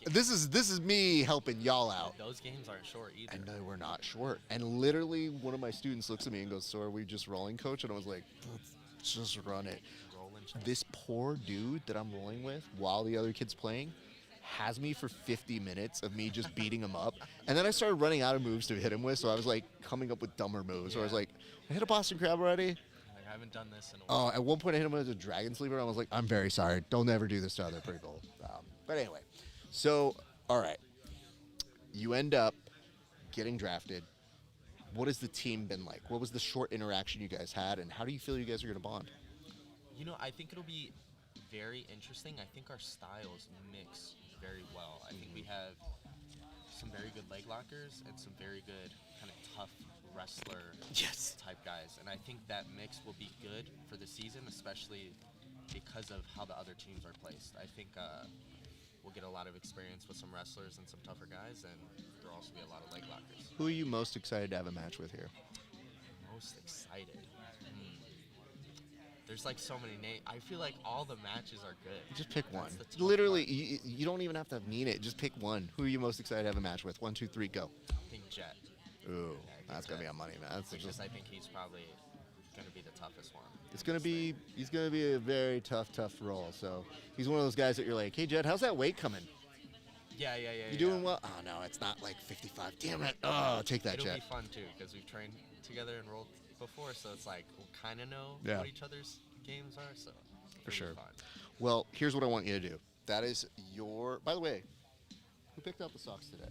this is me helping y'all out. Those games aren't short either. And no, we're not short. And literally, one of my students looks at me and goes, "So are we just rolling, coach?" And I was like, "Let's just run it." This poor dude that I'm rolling with while the other kid's playing has me for 50 minutes of me just beating him up. And then I started running out of moves to hit him with, so I was like coming up with dumber moves. So I was like, I hit a Boston Crab already. Like, I haven't done this in a while. Oh, at one point I hit him with a Dragon Sleeper. And I was like, I'm very sorry. Don't ever do this to other people. But anyway, so, all right. You end up getting drafted. What has the team been like? What was the short interaction you guys had, and how do you feel you guys are going to bond? You know, I think it'll be very interesting. I think our styles mix very well. I think we have some very good leg lockers and some very good kind of tough wrestler type guys. And I think that mix will be good for the season, especially because of how the other teams are placed. I think we'll get a lot of experience with some wrestlers and some tougher guys, and they're all also be a lot of leg lockers. Who are you most excited to have a match with here? Most excited. There's like so many names. I feel like all the matches are good. Just pick one. That's the tough Literally, part. you don't even have to mean it. Just pick one. Who are you most excited to have a match with? 1, 2, 3, go. I think Jet. Ooh, that's gonna be a money match. Because I think he's probably gonna be the toughest one. He's gonna be a very tough role. So he's one of those guys that you're like, hey Jed, how's that weight coming? Yeah. You doing well? Oh no, it's not like 55. Damn it! Oh, take that, It'll Jed. be fun too because we've trained together and rolled before, so it's like we'll kind of know Yeah. what each other's games are. So For it'll sure. be fun. Well, here's what I want you to do. That is your. By the way, who picked out the socks today?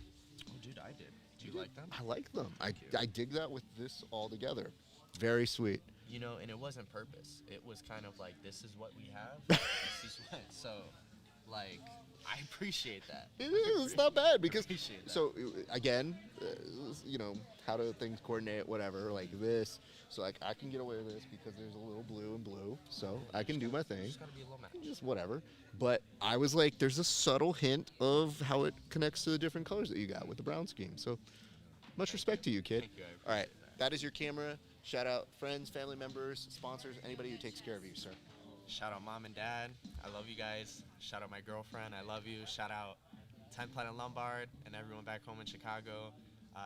Oh, dude, I did. Do you like them? I like them. Thank I dig that with this all together. Very sweet. You know, and it wasn't purpose. It was kind of like, this is what we have. This is what. So, like, I appreciate that. It's not bad because Appreciate that. so again, you know, how do things coordinate? Whatever, like this. So like I can get away with this because there's a little blue and blue, so I can do my thing. Just gotta be a little match. Just whatever. But I was like, there's a subtle hint of how it connects to the different colors that you got with the brown scheme. So much respect to you, kid. Thank you, I All right, that is your camera. Shout out friends, family members, sponsors, anybody who takes care of you, sir. Shout out mom and dad. I love you guys. Shout out my girlfriend. I love you. Shout out 10 Planet Lombard and everyone back home in Chicago.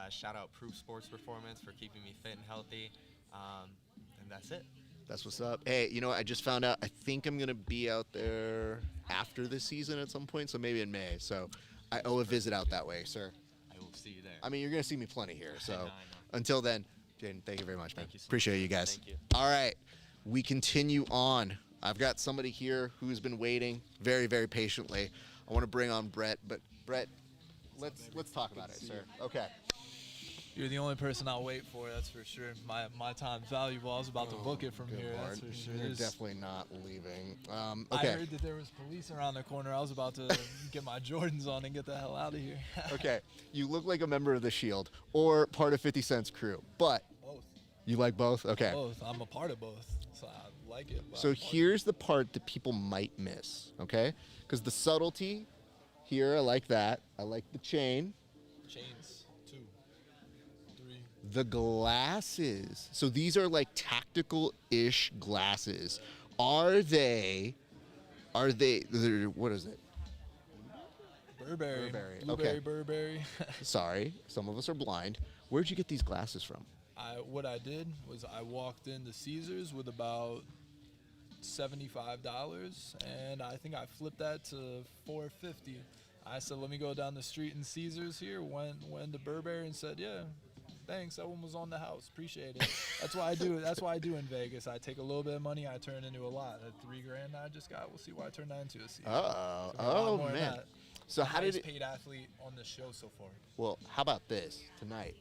Shout out Proof Sports Performance for keeping me fit and healthy. And that's it. That's what's up. Hey, you know what? I just found out. I think I'm gonna be out there after this season at some point, so maybe in May. So I owe a visit out that way, sir. I will see you there. I mean, you're gonna see me plenty here. So I know. until then, Jaden, thank you very much, man. Thank you so Appreciate much. you guys. Thank you. All right, we continue on. I've got somebody here who's been waiting very, very patiently. I want to bring on Brett, but Brett, let's talk about it, sir. Okay. You're the only person I'll wait for, that's for sure. My time's valuable. I was about to book it from Good here, Lord. that's for sure. You're There's- definitely not leaving. I Okay. heard that there was police around the corner. I was about to get my Jordans on and get the hell out of here. Okay. You look like a member of the Shield or part of 50 Cent's crew, but Both. you like both? Okay. Both. I'm a part of both, so I like it. but So I'm part of here's the part that people might miss, okay? Because the subtlety here, I like that. I like the chain. chains. 2, 3. The glasses. So these are like tactical-ish glasses. Are they, what is it? Burberry. Burberry, Blueberry, okay. Burberry. Sorry, some of us are blind. Where'd you get these glasses from? What I did was I walked into Caesars with about $75, and I think I flipped that to $4.50. I said, let me go down the street in Caesars here. Went to Burberry and said, yeah, thanks. That one was on the house. Appreciate it. That's why I do it. That's why I do in Vegas. I take a little bit of money, I turn into a lot. That $3,000 I just got, we'll see what I turn that into. It's gonna be a lot more than man. that. So how did Highest it? paid athlete on the show so far. Well, how about this tonight?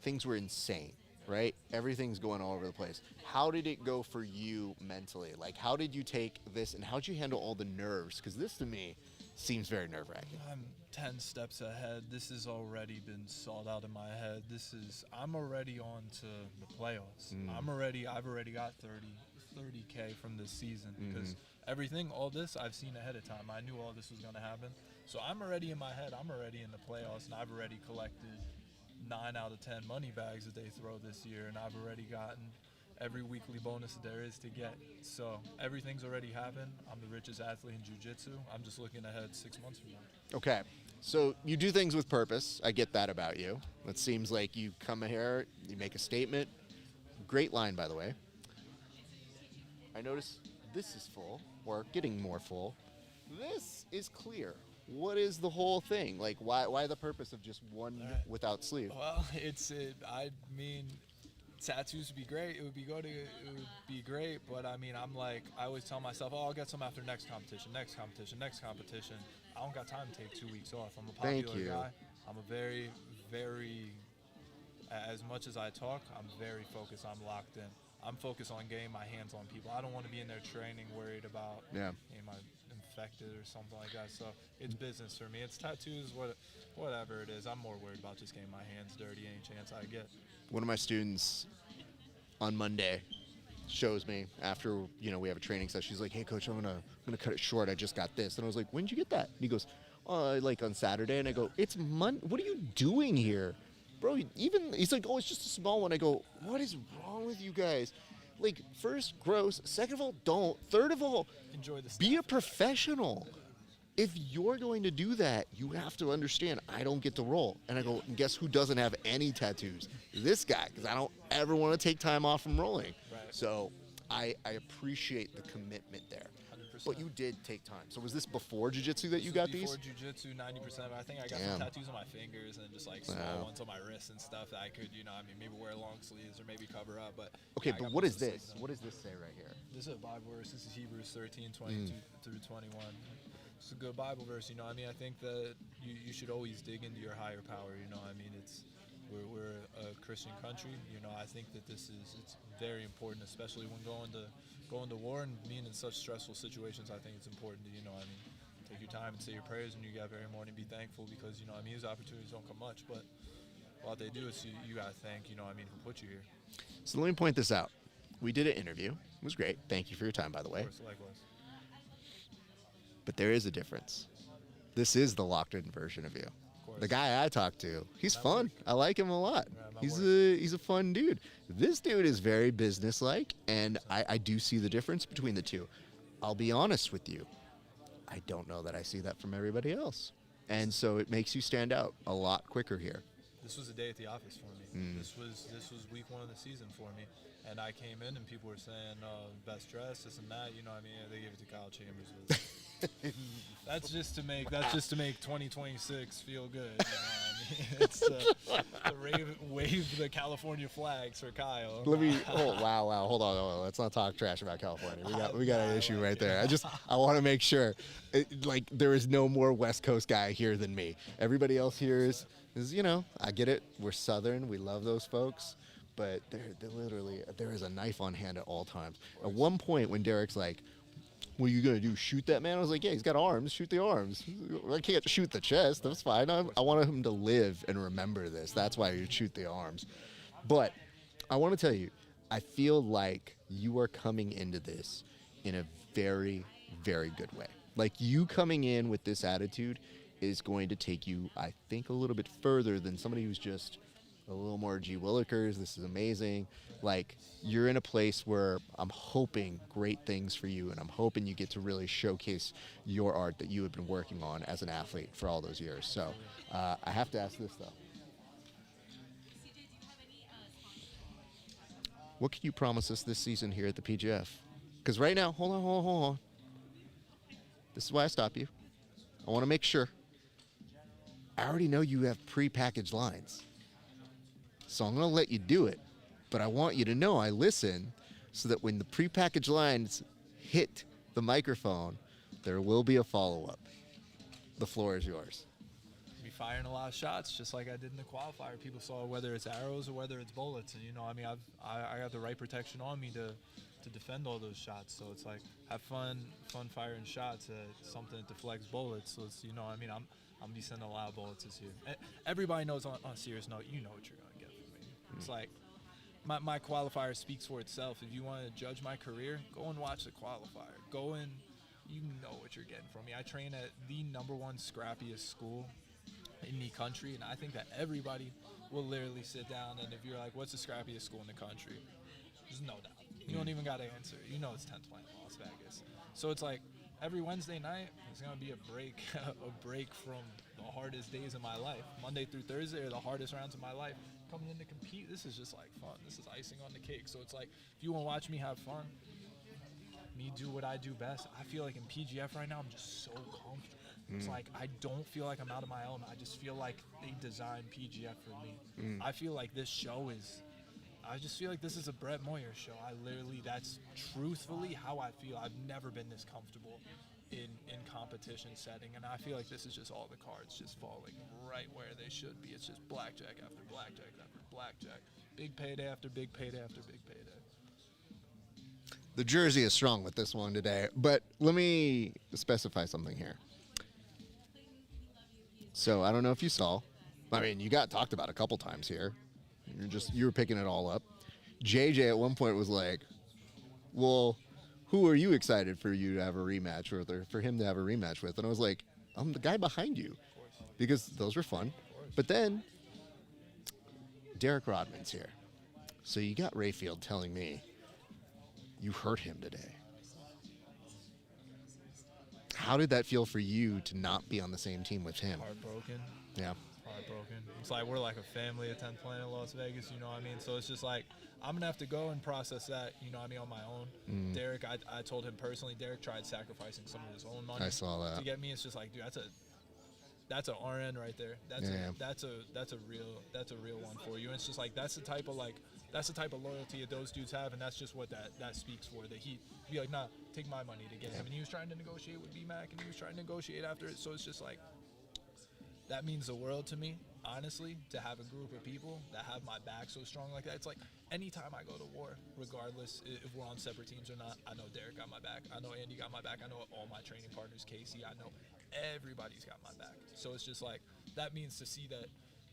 Things were insane, right? Everything's going all over the place. How did it go for you mentally? Like, how did you take this, and how did you handle all the nerves? Because this, to me, seems very nerve-wracking. I'm 10 steps ahead. This has already been sought out in my head. I'm already on to the playoffs. I've already got 30K from this season because all this I've seen ahead of time. I knew all this was going to happen. So I'm already in my head. I'm already in the playoffs, and I've already collected 9 out of 10 money bags that they throw this year, and I've already gotten every weekly bonus that there is to get. So everything's already happened. I'm the richest athlete in jiu-jitsu. I'm just looking ahead 6 months from now. Okay, so you do things with purpose. I get that about you. It seems like you come here, you make a statement. Great line, by the way. I notice this is full, or getting more full. This is clear. What is the whole thing? Like, why the purpose of just one without sleeve? Well, I mean, tattoos would be great. It would be good. It would be great. But I mean, I always tell myself, oh, I'll get some after next competition. I don't got time to take 2 weeks off. I'm a popular guy. I'm a very, very, as much as I talk, I'm very focused. I'm locked in. I'm focused on getting my hands on people. I don't want to be in there training, worried about, am I infected or something like that. So it's business for me. It's tattoos, whatever it is. I'm more worried about just getting my hands dirty any chance I get. One of my students on Monday shows me after we have a training session. She's like, "Hey, coach, I'm gonna cut it short. I just got this." And I was like, "When did you get that?" And he goes, like on Saturday, and I go, it's Monday. What are you doing here, bro? Even he's like, oh, it's just a small one. I go, what is wrong with you guys? Like, first, gross. Second of all, don't. Third of all, enjoy the be a professional. If you're going to do that, you have to understand I don't get to roll. And I go, and guess who doesn't have any tattoos? This guy, because I don't ever want to take time off from rolling. Right. So I appreciate the commitment there. 100%. But you did take time. So was this before jiu-jitsu that you got before these? Before jiu-jitsu, 90%. But I think I got Damn. some tattoos on my fingers and just like small ones on my wrists and stuff that I could, maybe wear long sleeves or maybe cover up. But Okay, yeah, I but got what most is of the this? sleeves on. What does this say right here? This is a Bible verse. This is Hebrews 13, 22 through 21. It's a good Bible verse. I think that you should always dig into your higher power. We're a Christian country. I think that it's very important, especially when going to war and being in such stressful situations. I think it's important to take your time and say your prayers when you get up every morning. Be thankful because these opportunities don't come much, but what they do is you gotta thank who put you here. So let me point this out. We did an interview. It was great. Thank you for your time, by the way. Of course, likewise. But there is a difference. This is the locked-in version of you. The guy I talked to, he's fun. I like him a lot. He's a fun dude. This dude is very businesslike, and I do see the difference between the two. I'll be honest with you. I don't know that I see that from everybody else. And so it makes you stand out a lot quicker here. This was a day at the office for me. This was week 1 of the season for me, and I came in and people were saying best dress, this and that. They gave it to Kyle Chambers. That's just to make 2026 feel good. It's to wave the California flags for Kyle. Wow. Hold on. Let's not talk trash about California. We got an issue right there. I want to make sure, there is no more West Coast guy here than me. Everybody else here is I get it. We're Southern. We love those folks. But they're literally, there is a knife on hand at all times. At one point when Derek's like, what are you going to do, shoot that man? I was like, yeah, he's got arms. Shoot the arms. I can't shoot the chest. That's fine. I want him to live and remember this. That's why you shoot the arms. But I want to tell you, I feel like you are coming into this in a very, very good way. Like, you coming in with this attitude is going to take you, I think, a little bit further than somebody who's just a little more G. Willikers. This is amazing. Like, you're in a place where I'm hoping great things for you, and I'm hoping you get to really showcase your art that you have been working on as an athlete for all those years. So I have to ask this, though. What can you promise us this season here at the PGF? Because right now, hold on. This is why I stop you. I want to make sure. I already know you have pre-packaged lines. So I'm going to let you do it. But I want you to know I listen so that when the prepackaged lines hit the microphone, there will be a follow-up. The floor is yours. Be firing a lot of shots, just like I did in the qualifier. People saw whether it's arrows or whether it's bullets, and I got the right protection on me to defend all those shots. So it's like, have fun firing shots at something that deflects bullets. So it's I'm gonna be sending a lot of bullets this year. Everybody knows on a serious note, you know what you're gonna get from me. It's like, my qualifier speaks for itself. If you want to judge my career, go and watch the qualifier. Go and you know what you're getting from me. I train at the #1 scrappiest school in the country, and I think that everybody will literally sit down, and if you're like, what's the scrappiest school in the country? There's no doubt. You don't even got to answer. You know it's 10th Planet Las Vegas. So it's like, every Wednesday night, it's going to be a break from the hardest days of my life. Monday through Thursday are the hardest rounds of my life. Coming in to compete, this is just like fun. This is icing on the cake. So it's like, if you want to watch me have fun, me do what I do best, I feel like in PGF right now, I'm just so comfortable. It's like, I don't feel like I'm out of my element. I just feel like they designed PGF for me. I feel like this show I just feel like this is a Brett Moyer show. That's truthfully how I feel. I've never been this comfortable in competition setting, and I feel like this is just all the cards just falling right where they should be. It's just blackjack after blackjack after blackjack. Big payday after big payday after big payday. The jersey is strong with this one today, but let me specify something here. So I don't know if you saw. I mean, you got talked about a couple times here. You were picking it all up. JJ at one point was like, well, who are you excited for you to have a rematch with, or for him to have a rematch with? And I was like, I'm the guy behind you, because those were fun. But then Derek Rodman's here. So you got Rayfield telling me you hurt him today. How did that feel for you to not be on the same team with him? Heartbroken. Yeah. Heartbroken. It's like we're like a family at 10th Planet Las Vegas, you know what I mean? So it's just like I'm going to have to go and process that, you know what I mean, on my own. Derek, I told him personally, Derek tried sacrificing some of his own money I saw that. to get me. It's just like, dude, that's a RN right there. That's a real one for you. And it's just like that's the type of loyalty that those dudes have, and that's just what that speaks for. That he'd be like, nah, take my money to get him. And he was trying to negotiate with BMAC, and he was trying to negotiate after it. So it's just like that means the world to me, honestly, to have a group of people that have my back so strong like that. It's like anytime I go to war, regardless if we're on separate teams or not, I know Derek got my back. I know Andy got my back. I know all my training partners, Casey. I know everybody's got my back. So it's just like that means to see that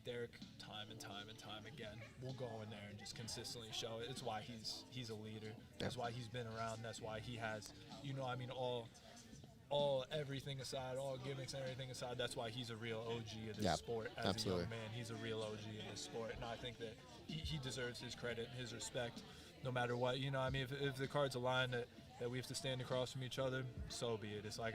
Derek time and time again will go in there and just consistently show it. It's why he's a leader. That's why he's been around. That's why he has, you know, I mean, all everything aside, all gimmicks and everything aside, that's why he's a real OG of this sport. As a young man, he's a real OG in this sport. And I think that he deserves his credit and his respect no matter what. You know, I mean, if the cards align that we have to stand across from each other, so be it. It's like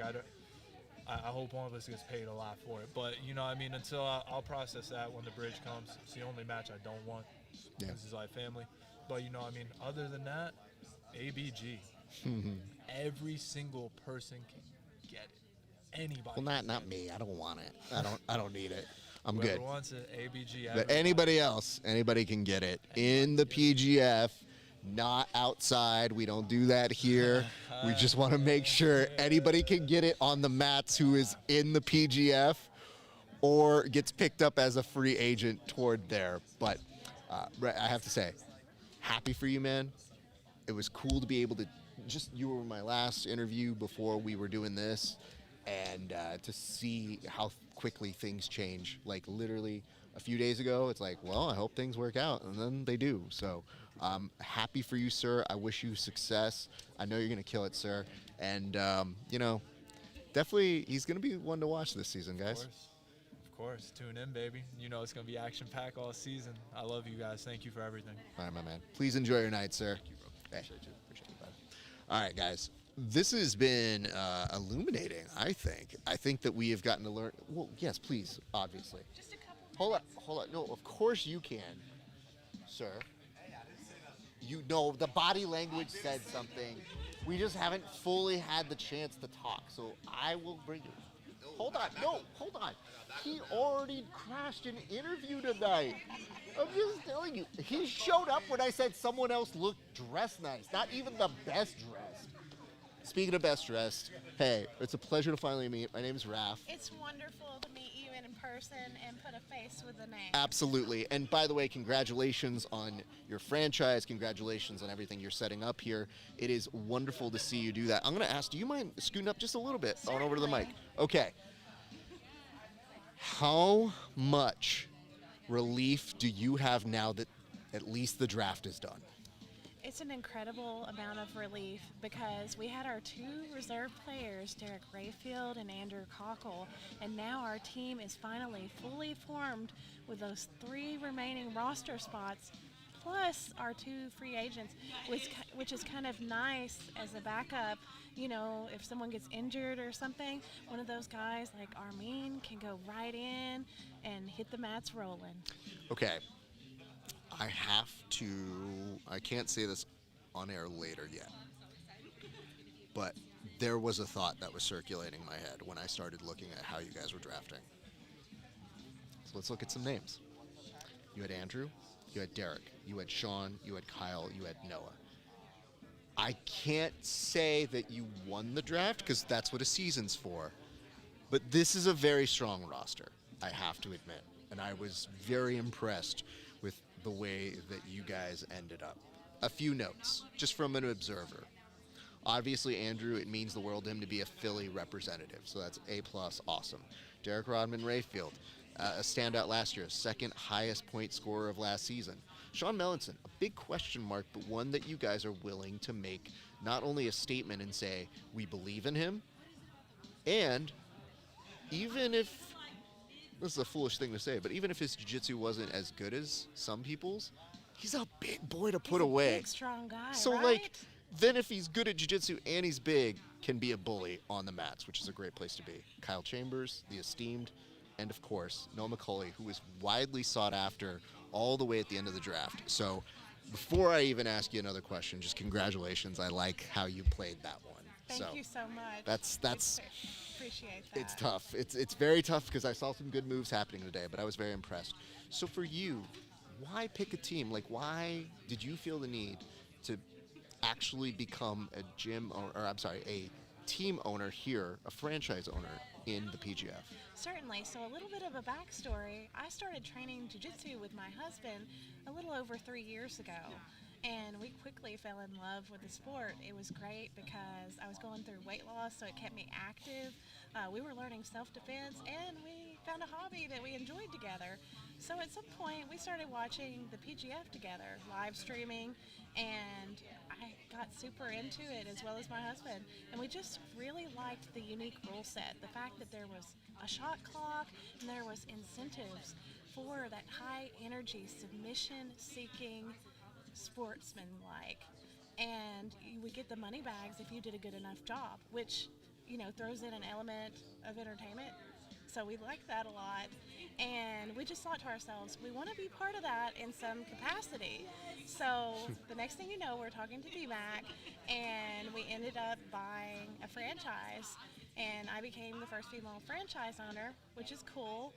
I hope one of us gets paid a lot for it. But, you know, I mean, until I'll process that when the bridge comes. It's the only match I don't want. Yeah. This is like family. But, you know, I mean, other than that, ABG. Every single person can get it. Anybody. Well, not me. I don't want it. I don't need it. I'm Whoever good. wants it, ABG. But anybody can get it in the PGF. Not outside. We don't do that here. We just want to make sure anybody can get it on the mats who is in the PGF or gets picked up as a free agent toward there. But I have to say, happy for you, man. It was cool to be able to you were my last interview before we were doing this, and to see how quickly things change. Like literally a few days ago, it's like, well, I hope things work out, and then they do. So happy for you, sir. I wish you success. I know you're going to kill it, sir. And, you know, definitely he's going to be one to watch this season, guys. Of course. Tune in, baby. You know it's going to be action-packed all season. I love you guys. Thank you for everything. All right, my man. Please enjoy your night, sir. Thank you, bro. Appreciate you. Appreciate you, bud. All right, guys. This has been illuminating, I think. I think that we have gotten to learn. Well, yes, please, obviously. Just a couple. Hold on. No, of course you can, sir. You know, the body language said something. We just haven't fully had the chance to talk, so I will bring it. Hold on. He already crashed an interview tonight. I'm just telling you. He showed up when I said someone else looked dressed nice, not even the best dressed. Speaking of best dressed, hey, it's a pleasure to finally meet. My name's Raph. It's wonderful to meet you in person and put a face with a name. Absolutely. And by the way, congratulations on your franchise. Congratulations on everything you're setting up here. It is wonderful to see you do that. I'm going to ask, do you mind scooting up just a little bit on over to the mic? Okay. How much relief do you have now that at least the draft is done? It's an incredible amount of relief because we had our two reserve players, Derek Rayfield and Andrew Cockle, and now our team is finally fully formed with those 3 remaining roster spots, plus our 2 free agents, which is kind of nice as a backup. You know, if someone gets injured or something, one of those guys like Armin can go right in and hit the mats rolling. Okay. I can't say this on air later yet, but there was a thought that was circulating in my head when I started looking at how you guys were drafting. So let's look at some names. You had Andrew, you had Derek, you had Sean, you had Kyle, you had Noah. I can't say that you won the draft because that's what a season's for, but this is a very strong roster, I have to admit, and I was very impressed with the way that you guys ended up. A few notes, just from an observer. Obviously, Andrew, it means the world to him to be a Philly representative, so that's A+, awesome. Derek Rodman Rayfield, a standout last year, 2nd highest point scorer of last season. Sean Mellinson, a big question mark, but one that you guys are willing to make not only a statement and say, we believe in him, and even if, this is a foolish thing to say, but even if his jiu-jitsu wasn't as good as some people's, he's a big boy to put away. Big, strong guy, So, right? like, then if he's good at jiu-jitsu and he's big, can be a bully on the mats, which is a great place to be. Kyle Chambers, the esteemed, and of course, Noah McCauley, who was widely sought after all the way at the end of the draft. So before I even ask you another question, just congratulations. I like how you played that one. Thank you so much. That's Appreciate that. it's tough. It's very tough because I saw some good moves happening today, but I was very impressed. So for you, why pick a team? Like, why did you feel the need to actually become a a team owner here, a franchise owner in the PGF? Certainly. So a little bit of a backstory. I started training jiu-jitsu with my husband a little over 3 years ago. And we quickly fell in love with the sport. It was great because I was going through weight loss, so it kept me active. We were learning self-defense, and we found a hobby that we enjoyed together. So at some point, we started watching the PGF together, live streaming, and I got super into it as well as my husband. And we just really liked the unique rule set, the fact that there was a shot clock and there was incentives for that high-energy, submission-seeking sportsman-like, and you would get the money bags if you did a good enough job, which, you know, throws in an element of entertainment. So we liked that a lot, and we just thought to ourselves, we want to be part of that in some capacity. So the next thing you know, we're talking to BMAC, and we ended up buying a franchise, and I became the first female franchise owner, which is cool.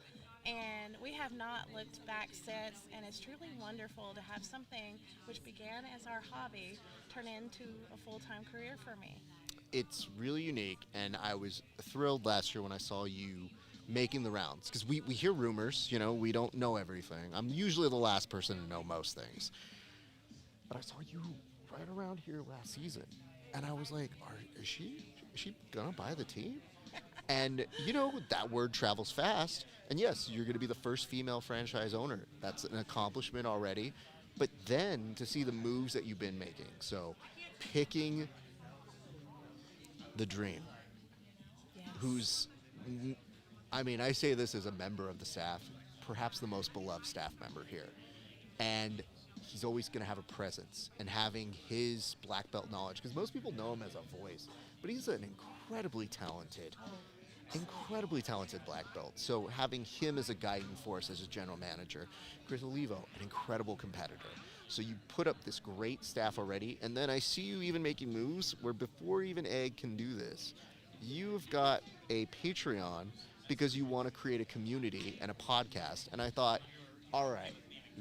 And we have not looked back since, and it's truly wonderful to have something which began as our hobby turn into a full-time career for me. It's really unique, and I was thrilled last year when I saw you making the rounds, because we hear rumors, you know, we don't know everything. I'm usually the last person to know most things. But I saw you right around here last season, and I was like, is she gonna buy the team? And, you know, that word travels fast. And yes, you're going to be the first female franchise owner. That's an accomplishment already. But then to see the moves that you've been making. So picking the dream, who's, I mean, I say this as a member of the staff, perhaps the most beloved staff member here. And he's always going to have a presence, and having his black belt knowledge, because most people know him as a voice, but he's an incredibly talented black belt. So having him as a guiding force as a general manager, Chris Olivo, an incredible competitor. So you put up this great staff already, and then I see you even making moves where before even Egg can do this, you've got a Patreon because you want to create a community and a podcast. And I thought, all right,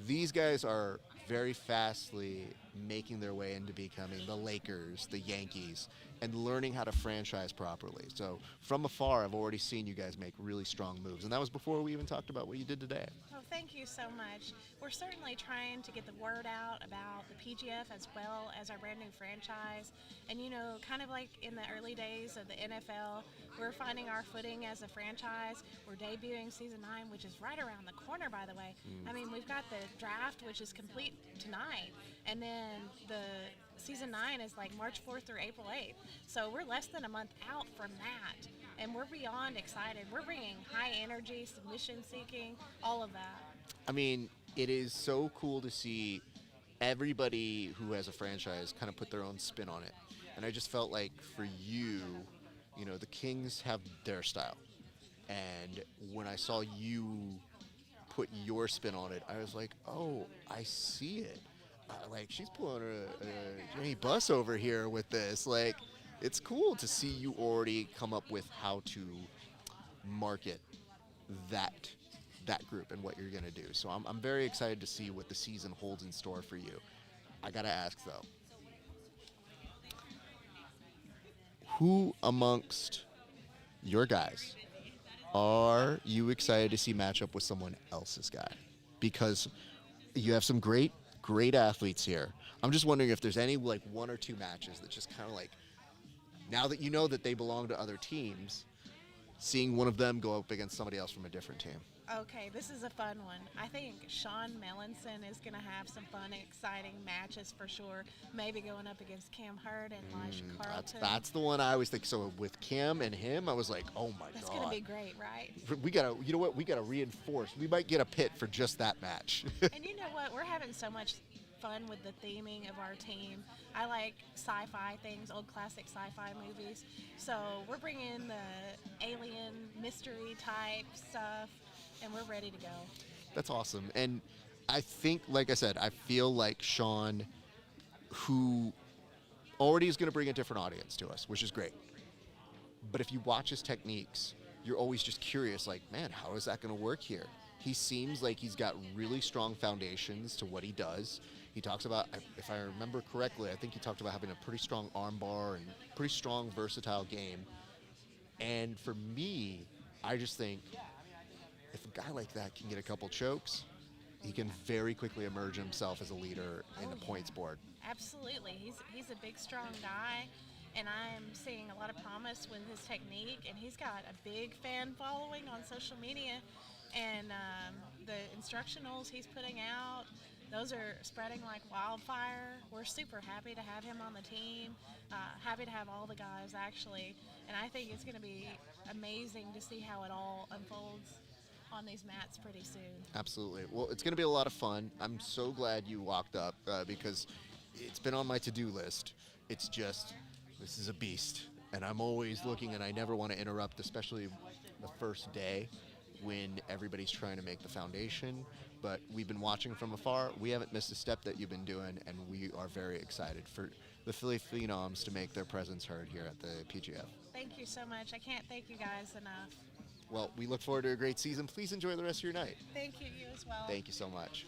these guys are very fastly making their way into becoming the Lakers, the Yankees, and learning how to franchise properly. So from afar, I've already seen you guys make really strong moves. And that was before we even talked about what you did today. Well, thank you so much. We're certainly trying to get the word out about the PGF as well as our brand new franchise. And, you know, kind of like in the early days of the NFL, we're finding our footing as a franchise. We're debuting season 9, which is right around the corner, by the way. I mean, we've got the draft, which is complete tonight. And then the season 9 is like March 4th through April 8th. So we're less than a month out from that. And we're beyond excited. We're bringing high energy, submission seeking, all of that. I mean, it is so cool to see everybody who has a franchise kind of put their own spin on it. And I just felt like for you, you know, the Kings have their style. And when I saw you put your spin on it, I was like, oh, I see it. Like, she's pulling a Jenny Bus over here with this. Like, it's cool to see you already come up with how to market that group and what you're going to do. So I'm very excited to see what the season holds in store for you. I got to ask, though, who amongst your guys are you excited to see match up with someone else's guy? Because you have some great athletes here. I'm just wondering if there's any like one or two matches that just kind of like, now that you know that they belong to other teams, seeing one of them go up against somebody else from a different team. Okay, this is a fun one. I think Sean Melanson is going to have some fun, exciting matches for sure. Maybe going up against Cam Hurd and Elijah Carlton. That's the one I always think. So with Cam and him, I was like, oh my That's God. going to be great, right? We gotta, you know what? We gotta reinforce. We might get a pit for just that match. And you know what? We're having so much fun with the theming of our team. I like sci-fi things, old classic sci-fi movies. So we're bringing the alien mystery type stuff, and we're ready to go. That's awesome. And I think, like I said, I feel like Sean, who already is going to bring a different audience to us, which is great. But if you watch his techniques, you're always just curious, like, man, how is that going to work here? He seems like he's got really strong foundations to what he does. He talks about, if I remember correctly, I think he talked about having a pretty strong arm bar and pretty strong, versatile game. And for me, I just think if a guy like that can get a couple chokes, he can very quickly emerge himself as a leader in the points board. Absolutely. He's a big, strong guy, and I'm seeing a lot of promise with his technique, and he's got a big fan following on social media, and the instructionals he's putting out, those are spreading like wildfire. We're super happy to have him on the team, happy to have all the guys actually, and I think it's going to be amazing to see how it all unfolds on these mats pretty soon. Absolutely. Well, it's going to be a lot of fun. I'm so glad you walked up because it's been on my to-do list. It's just, this is a beast. And I'm always looking, and I never want to interrupt, especially the first day when everybody's trying to make the foundation. But we've been watching from afar. We haven't missed a step that you've been doing, and we are very excited for the Philly Phenoms to make their presence heard here at the PGF. Thank you so much. I can't thank you guys enough. Well, we look forward to a great season. Please enjoy the rest of your night. Thank you, you as well. Thank you so much.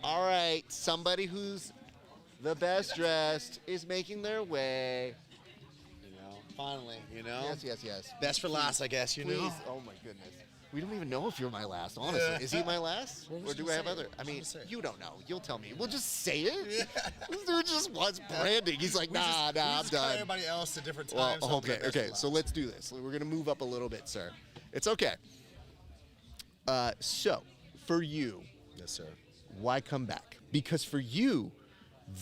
All right, somebody who's the best dressed is making their way. Finally, Yes. Best for last, I guess, Please. Oh my goodness. We don't even know if you're my last, honestly. Is he my last? Or do I have other? I mean, you don't know. You'll tell me. We'll just say it. This dude just wants branding. He's like, I'm done. Everybody else at different times. Well, okay. So let's do this. We're going to move up a little bit, sir. It's okay. So, for you. Yes, sir. Why come back? Because for you,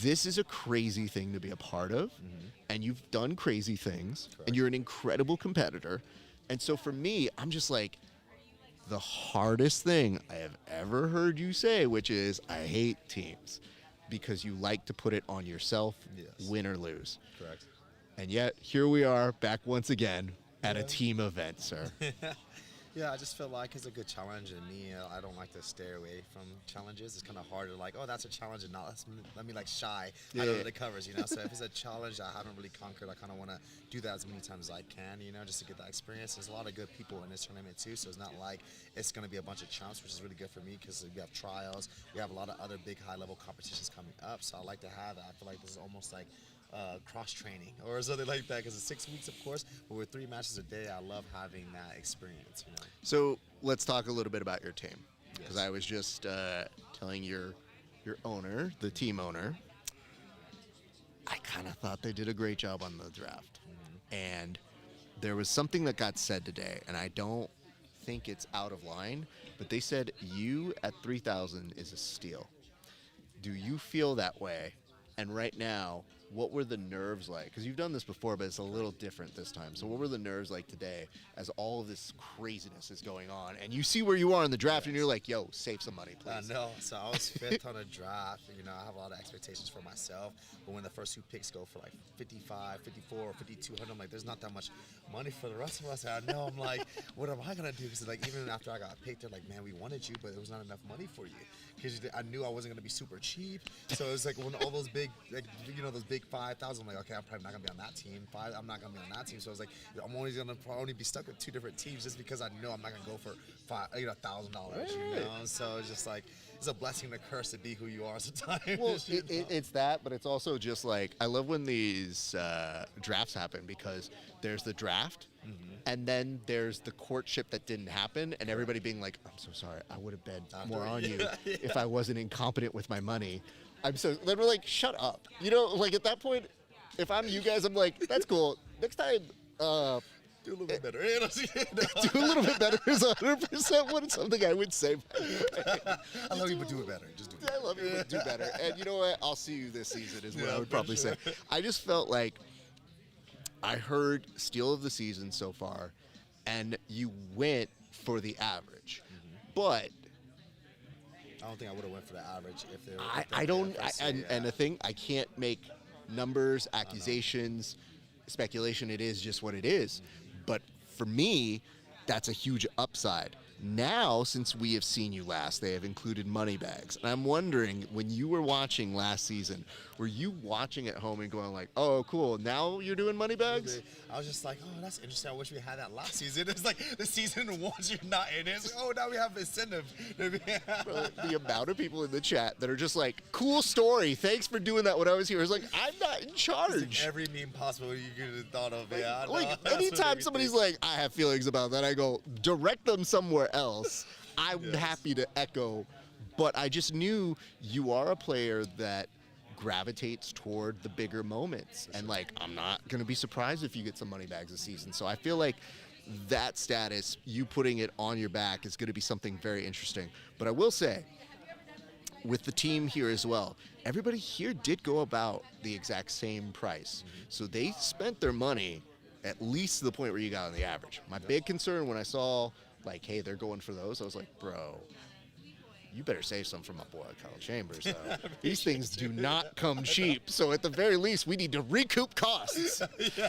this is a crazy thing to be a part of. And you've done crazy things. Correct. And you're an incredible competitor. And so for me, I'm just like, the hardest thing I have ever heard you say, which is, I hate teams, because you like to put it on yourself, win or lose. Correct. And yet, here we are, back once again at a team event, sir. Yeah, I just feel like it's a good challenge, and me, I don't like to stay away from challenges. It's kind of hard to like, oh, that's a challenge, and not let me like shy out of the covers, So if it's a challenge I haven't really conquered, I kind of want to do that as many times as I can, just to get that experience. There's a lot of good people in this tournament too, so it's not like it's going to be a bunch of chumps, which is really good for me because we have trials. We have a lot of other big high-level competitions coming up, so I like to have that. I feel like this is almost like cross-training or something like that, because it's 6 weeks, of course, but with 3 matches a day, I love having that experience. So let's talk a little bit about your team, because I was just telling your owner, the team owner, I kind of thought they did a great job on the draft. And there was something that got said today, and I don't think it's out of line, but they said you at 3,000 is a steal. Do you feel that way? And right now, what were the nerves like? Because you've done this before, but it's a little different this time. So what were the nerves like today as all of this craziness is going on? And you see where you are in the draft, and you're like, yo, save some money, please. No, so I was 5th on a draft. I have a lot of expectations for myself. But when the first 2 picks go for like 55, 54, 5,200, I'm like, there's not that much money for the rest of us. And I know, I'm like, what am I going to do? Because like, even after I got picked, they're like, man, we wanted you, but there was not enough money for you. Because I knew I wasn't going to be super cheap. So it was like when all those big, those big 5,000, I'm like, okay, I'm probably not going to be on that team. I'm not going to be on that team. So I was like, I'm only going to probably be stuck with 2 different teams just because I know I'm not going to go for $1,000, So it's just like, it's a blessing and a curse to be who you are sometimes. Well, it's that, but it's also just like, I love when these drafts happen, because there's the draft, and then there's the courtship that didn't happen, and everybody being like, I'm so sorry, I would have bet more on you if I wasn't incompetent with my money. Then we're like, shut up. Like at that point, if I'm you guys, I'm like, that's cool. Next time, Do a little bit better. You know? Do a little bit better is 100% what something I would say. I love you, but do it better. Just do it. I love you, but do better. And you know what? I'll see you this season is what Yeah, I would for probably sure. say. I just felt like I heard steal of the season so far, and you went for the average. But I don't think I would have went for the average if they were. I don't, and the thing, I can't make numbers, accusations, speculation. It is just what it is. But for me, that's a huge upside. Now, since we have seen you last, they have included money bags. And I'm wondering, when you were watching last season, were you watching at home and going like, oh, cool, now you're doing money bags? I was just like, oh, that's interesting. I wish we had that last season. It's like the season once you're not in it. It's like, oh, now we have incentive. Bro, the amount of people in the chat that are just like, cool story. Thanks for doing that when I was here. It's like, I'm not in charge. It's like every meme possible you could have thought of. Yeah, I know. Like, That's what made anytime me somebody's think. like, I have feelings about that, I go, direct them somewhere else. I'm happy to echo, but I just knew you are a player that gravitates toward the bigger moments. And, like, I'm not going to be surprised if you get some money bags this season. So I feel like that status, you putting it on your back, is going to be something very interesting. But I will say, with the team here as well, everybody here did go about the exact same price. So they spent their money at least to the point where you got on the average. My big concern when I saw, like, hey, they're going for those, I was like, bro, you better save some for my boy Kyle Chambers, though. These things do not come cheap. So at the very least, we need to recoup costs.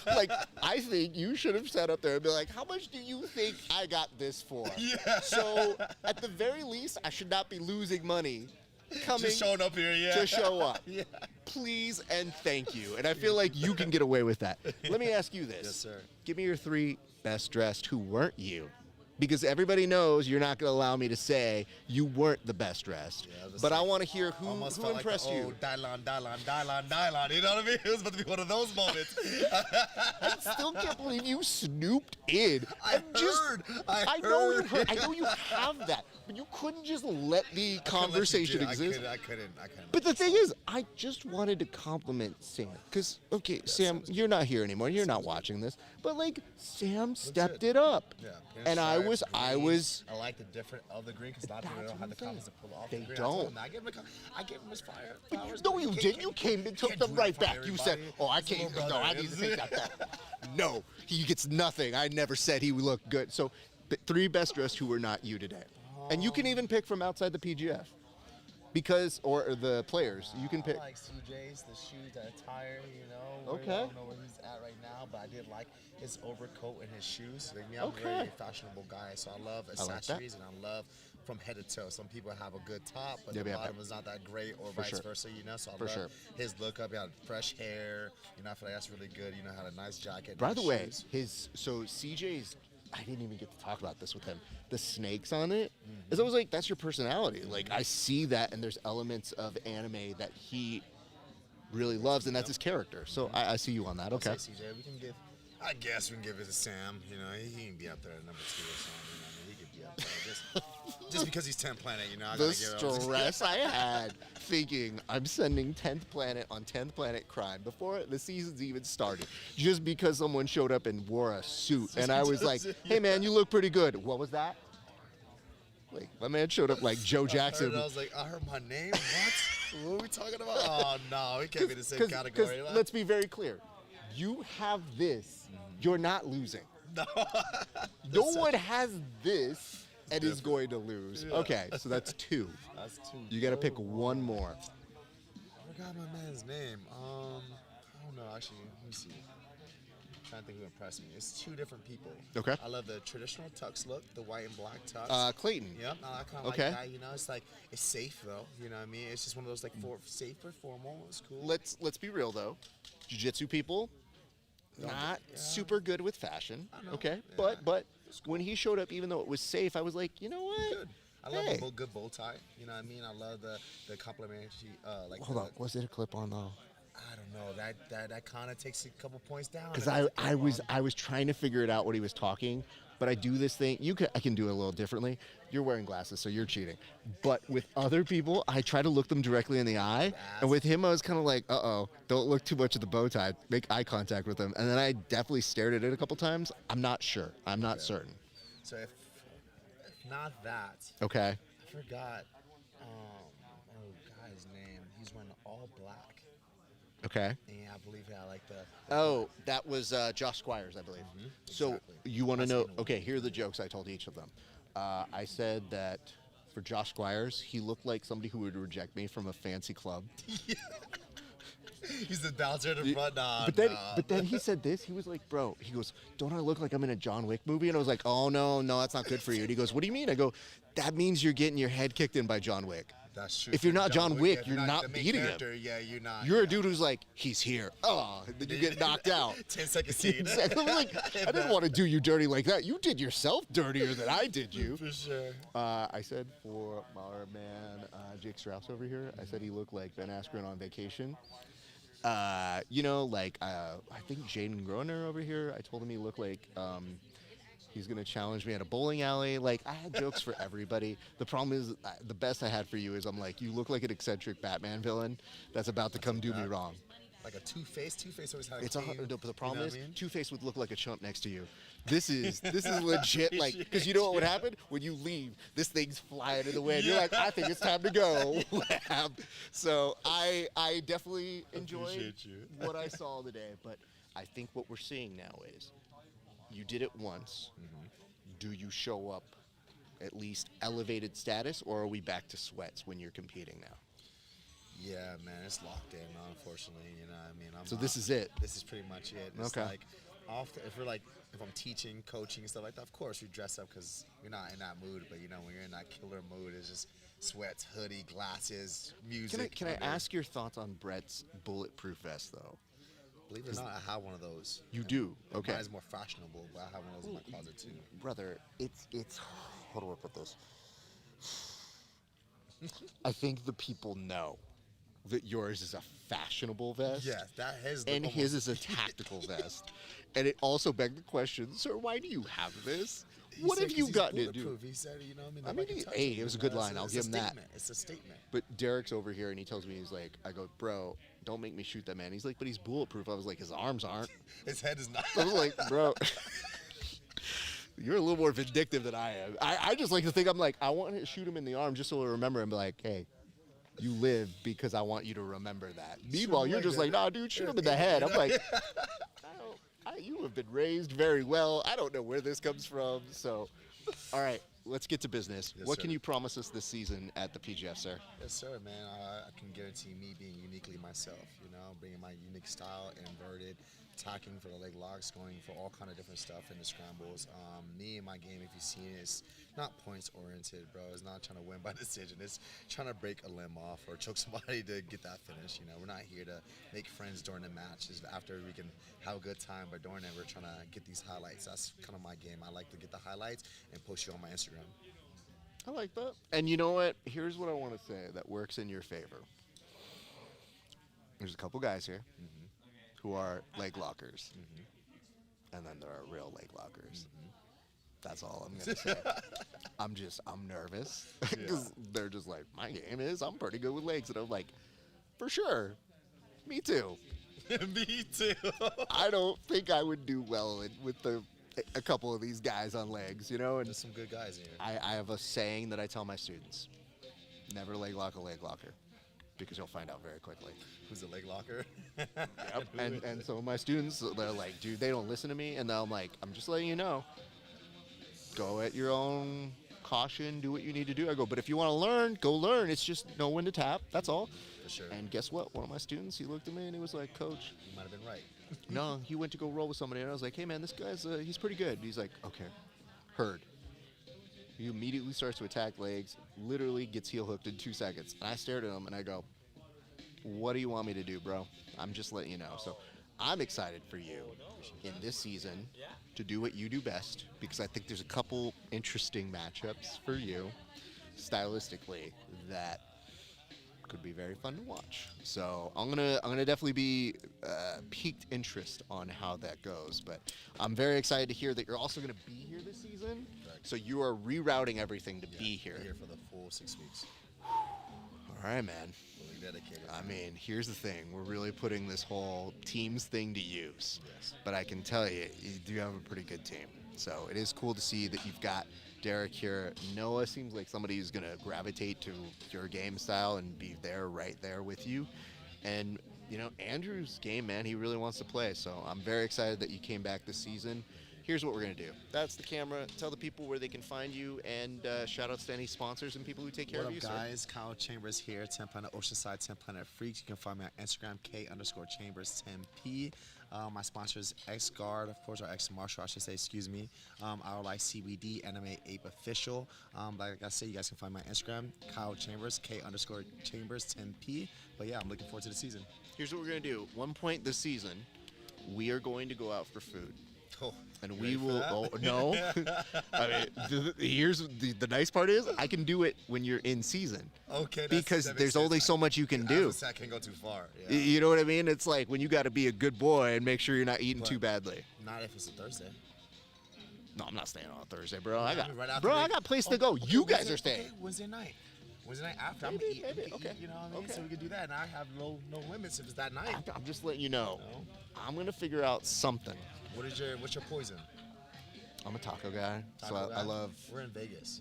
Like, I think you should have sat up there and be like, how much do you think I got this for? Yeah. So at the very least, I should not be losing money coming Just showing up here, yeah. to show up. Yeah. Please and thank you. And I feel like you can get away with that. Let me ask you this. Yes, sir. Give me your 3 best dressed who weren't you. Because everybody knows you're not going to allow me to say you weren't the best dressed. But I want to hear who impressed you. Dylon. You know what I mean? It was about to be one of those moments. I still can't believe you snooped in. I know you have that, but you couldn't just let the conversation exist. I couldn't. But the thing is, I just wanted to compliment Sam. Because, okay, Sam, you're not here anymore. You're not watching this. But, like, Sam stepped it up. Yeah. And I was. I like the different of the green because a lot of people don't have the confidence to pull off the green. They don't. I gave him his fire. No, you didn't. You came and took them right back. You said, oh, I can't. No, I need to take that back. No, he gets nothing. I never said he looked good. So, 3 best dressed who were not you today. And you can even pick from outside the PGF. Because, or the players, you can pick. I like CJ's, the shoes, the attire, you know. Okay. I don't know where he's at right now, but I did like his overcoat and his shoes. Like me, I'm a very fashionable guy, so I love accessories and I love from head to toe. Some people have a good top, but the bottom is not that great, or vice versa, you know. So I love his look up. He had fresh hair, you know. I feel like that's really good. You know, had a nice jacket. By the way, shoes. CJ's. I didn't even get to talk about this with him. The snakes on it, is always like, that's your personality. Like, I see that, and there's elements of anime that he really loves, and that's his character. So I see you on that. Okay. I'll say CJ, I guess we can give it to Sam. You know, he can be up there at number 2 or something. You know, I mean, he could be up there just because he's 10th Planet. You know, I the gotta give it stress I had thinking I'm sending 10th Planet on 10th Planet Crime before the season's even started, just because someone showed up and wore a suit, and I was like, "Hey man, you look pretty good." What was that? Like, my man showed up like Joe Jackson. I was like, I heard my name. What? What are we talking about? Oh no, we can't be the same category. Let's be very clear. You have this. You're not losing. No one has this and is going to lose. Yeah. Okay, so that's 2. That's 2. You got to pick one more. I forgot my man's name. I don't know, actually. Let me see. I'm trying to think who impressed me. It's 2 different people. Okay. I love the traditional tux look, the white and black tux. Clayton. Yep, I kind of like that. You know, it's like, it's safe though. You know what I mean? It's just one of those like safe but formal. It's cool. Let's be real though. Jiu-jitsu people, not super good with fashion. Okay, but when he showed up, even though it was safe, I was like, you know what? Good. I love a good bow tie. You know what I mean? I love the complimentary. Hold on, was it a clip on though? I don't know. That kind of takes a couple points down. Because I was trying to figure it out what he was talking, but I do this thing. I can do it a little differently. You're wearing glasses, so you're cheating. But with other people, I try to look them directly in the eye. And with him, I was kind of like, don't look too much at the bow tie. Make eye contact with him. And then I definitely stared at it a couple times. I'm not sure. I'm not certain. So if not that. Okay. I forgot. Guy's name. He's wearing all black. Okay. And I believe That was Josh Squires, I believe. So Exactly. you want to know? Okay, here are the jokes I told each of them. I said that for Josh Squires, he looked like somebody who would reject me from a fancy club. He's the bouncer in the front. But then he said this. He was like, bro, he goes, don't I look like I'm in a John Wick movie? And I was like, oh, no, that's not good for you. And he goes, what do you mean? I go, that means you're getting your head kicked in by John Wick. That's true. If you're not John Wick, if you're not the main beating character, him. Yeah, you're not. You're a dude who's like, he's here. Oh, then you get knocked out. 10-second scene. Exactly. I'm like, I didn't want to do you dirty like that. You did yourself dirtier than I did you. For sure. I said for our man, Jake Strauss over here, I said he looked like Ben Askren on vacation. I think Jaden Groner over here, I told him he looked like he's going to challenge me at a bowling alley. Like, I had jokes for everybody. The problem is, the best I had for you is I'm like, you look like an eccentric Batman villain that's about to come do me wrong. Like a Two-Face. Two-Face always had a It's cane, but the problem is, Two-Face would look like a chump next to you. This is legit, like, because you know what would happen? When you leave, this thing's flying in the wind. You're like, I think it's time to go. So I definitely enjoyed what I saw today, but I think what we're seeing now is you did it once. Do you show up at least elevated status, or are we back to sweats when you're competing now? Yeah, man, it's locked in, unfortunately. You know what I mean? So this is it? This is pretty much it. It's Okay. like, if I'm teaching, coaching, and stuff like that, of course we dress up because you're not in that mood. But, when you're in that killer mood, it's just sweats, hoodie, glasses, music. Can I ask your thoughts on Brett's bulletproof vest, though? Believe it or not, I have one of those. You do? Okay. Mine is more fashionable, but I have one of those in my closet too. Brother, it's how do I put this? I think the people know that yours is a fashionable vest. Yes, that is. And his is a tactical vest. And it also begged the question, sir, why do you have this? What have you gotten into? He said, It was a good line. I'll give him that. It's a statement. But Derek's over here, and he tells me, he's like, I go, bro, don't make me shoot that man. He's like, but he's bulletproof. I was like, his arms aren't. His head is not. I was like, bro, you're a little more vindictive than I am. I just like to think, I'm like, I want to shoot him in the arm just so he'll remember and be like, hey, you live because I want you to remember that. Meanwhile, you're just like, nah, dude, shoot him in the head. I'm like, you have been raised very well. I don't know where this comes from. So, all right, let's get to business. Yes, What sir. can you promise us this season at the PGF, sir? Yes, sir, man. I can guarantee me being uniquely myself, bringing my unique style, inverted, attacking for the leg locks, going for all kind of different stuff in the scrambles. Me and my game, if you've seen it, is not points oriented, bro. It's not trying to win by decision. It's trying to break a limb off or choke somebody to get that finish. We're not here to make friends during the matches. After we can have a good time, but during it, we're trying to get these highlights. That's kind of my game. I like to get the highlights and post you on my Instagram. I like that. And you know what? Here's what I want to say that works in your favor. There's a couple guys here who are leg lockers. And then there are real leg lockers. That's all I'm going to say. I'm nervous. Because they're just like, my game is, I'm pretty good with legs. And I'm like, for sure. Me too. Me too. I don't think I would do well with a couple of these guys on legs, And There's some good guys here. I have a saying that I tell my students. Never leg lock a leg locker. Because you'll find out very quickly. Who's a leg locker? Yep. And some of my students, they're like, dude, they don't listen to me. And then I'm like, I'm just letting you know. Go at your own caution. Do what you need to do. I go, but if you want to learn, go learn. It's just know when to tap. That's all. For sure. And guess what? One of my students, he looked at me and he was like, Coach. You might have been right. No, he went to go roll with somebody. And I was like, hey, man, this guy's, he's pretty good. He's like, okay. Heard. He immediately starts to attack legs, literally gets heel hooked in 2 seconds. And I stared at him and I go, what do you want me to do, bro? I'm just letting you know. So I'm excited for you in this season to do what you do best, because I think there's a couple interesting matchups for you stylistically that could be very fun to watch. So I'm gonna definitely be piqued interest on how that goes. But I'm very excited to hear that you're also gonna be here this season. Correct. So you are rerouting everything to be here. Here for the full 6 weeks. All right, man. Really dedicated. I mean, here's the thing. We're really putting this whole teams thing to use. Yes. But I can tell you, you do have a pretty good team. So it is cool to see that you've got Derek here. Noah seems like somebody who's going to gravitate to your game style and be there, right there with you. And, you know, Andrew's game, man, he really wants to play. So I'm very excited that you came back this season. Here's what we're going to do. That's the camera. Tell the people where they can find you, and shout outs to any sponsors and people who take care What of you, up, guys? Kyle Chambers here, 10 Planet Oceanside, 10 Planet Freaks. You can find me on Instagram, K_Chambers10P. My sponsor is X-Guard, of course, or X-Martial, I should say, excuse me. Our Life CBD, Anime Ape Official. Like I said, you guys can find my Instagram, Kyle Chambers, K_Chambers10P. But yeah, I'm looking forward to the season. Here's what we're going to do. One point this season, we are going to go out for food. Oh, and we will. Oh, no. I mean, here's the nice part is I can do it when you're in season. Okay. Because there's only so much you can do. I can't go too far. Yeah. You know what I mean? It's like when you got to be a good boy and make sure you're not eating too badly. Not if it's a Thursday. No, I'm not staying on a Thursday, bro. I got place Oh, to go. You guys are staying. Okay, Wednesday night after. Maybe, I'm gonna eat. okay. You know what I mean? So we can do that, and I have no limits if it's that night. I'm just letting you know. I'm gonna figure out something. What's your poison? I'm a taco guy, so Taco I guy? love. We're in Vegas.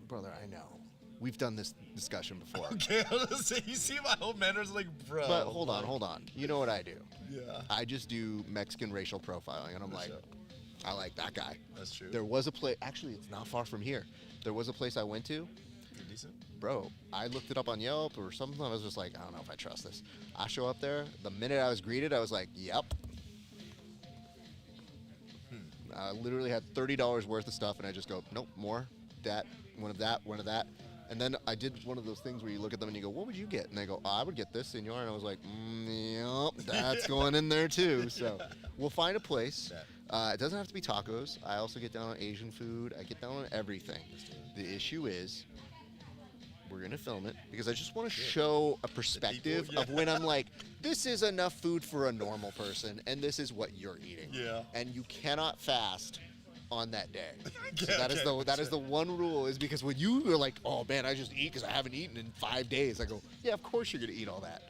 Brother, I know. We've done this discussion before. Okay, you see my whole manners, like, bro. But hold on. You know what I do? Yeah. I just do Mexican racial profiling, and I'm like, I like that guy. That's true. There was a place, actually, it's not far from here. There was a place I went to. You're decent. Bro, I looked it up on Yelp or something. I was just like, I don't know if I trust this. I show up there. The minute I was greeted, I was like, yep. I literally had $30 worth of stuff, and I just go, nope, more, that, one of that. And then I did one of those things where you look at them and you go, what would you get? And they go, I would get this, senor. And I was like, yep, that's going in there too. So we'll find a place. It doesn't have to be tacos. I also get down on Asian food. I get down on everything. The issue is we're going to film it because I just want to show a perspective of when I'm like, this is enough food for a normal person, and this is what you're eating. Yeah. And you cannot fast on that day. So that is the one rule, is because when you are like, oh man, I just eat because I haven't eaten in 5 days, I go, yeah, of course you're going to eat all that.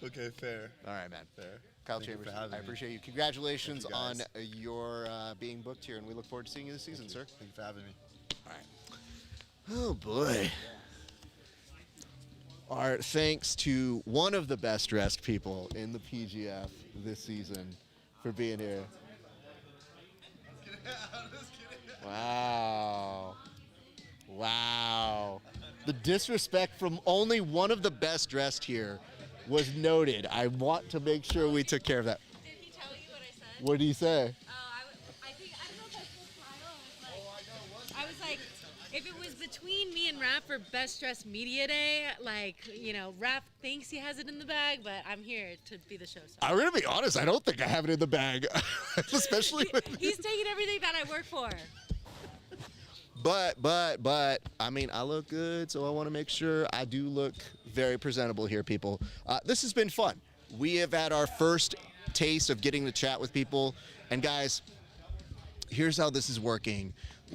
Okay, fair. All right, man. Fair. Kyle Chambers, I appreciate you. Congratulations on your being booked here, and we look forward to seeing you this season, sir. Thank you for having me. All right. Oh, boy. Our thanks to one of the best dressed people in the PGF this season for being here. Wow. Wow. The disrespect from only one of the best dressed here was noted. I want to make sure we took care of that. Did he tell you what I said? What did he say? I don't know if I spoke Kyle. I was like, if it was between me and Raph for Best Dressed Media Day, like, you know, Raph thinks he has it in the bag, but I'm here to be the show. I'm going to be honest, I don't think I have it in the bag. Especially He's taking everything that I work for. But, I mean, I look good, so I want to make sure I do look very presentable here, people. This has been fun. We have had our first taste of getting to chat with people. And guys, here's how this is working.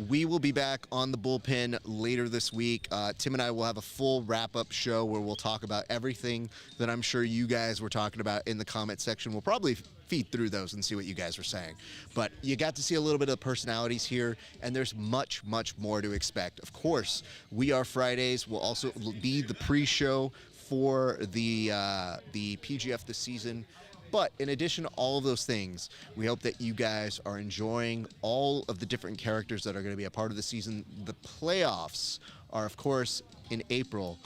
We will be back on the bullpen later this week. Tim and I will have a full wrap-up show where we'll talk about everything that I'm sure you guys were talking about in the comment section. We'll probably feed through those and see what you guys were saying. But you got to see a little bit of personalities here, and there's much, much more to expect. Of course, We Are Fridays will also be the pre-show for the PGF this season. But in addition to all of those things, we hope that you guys are enjoying all of the different characters that are going to be a part of the season. The playoffs are, of course, in April,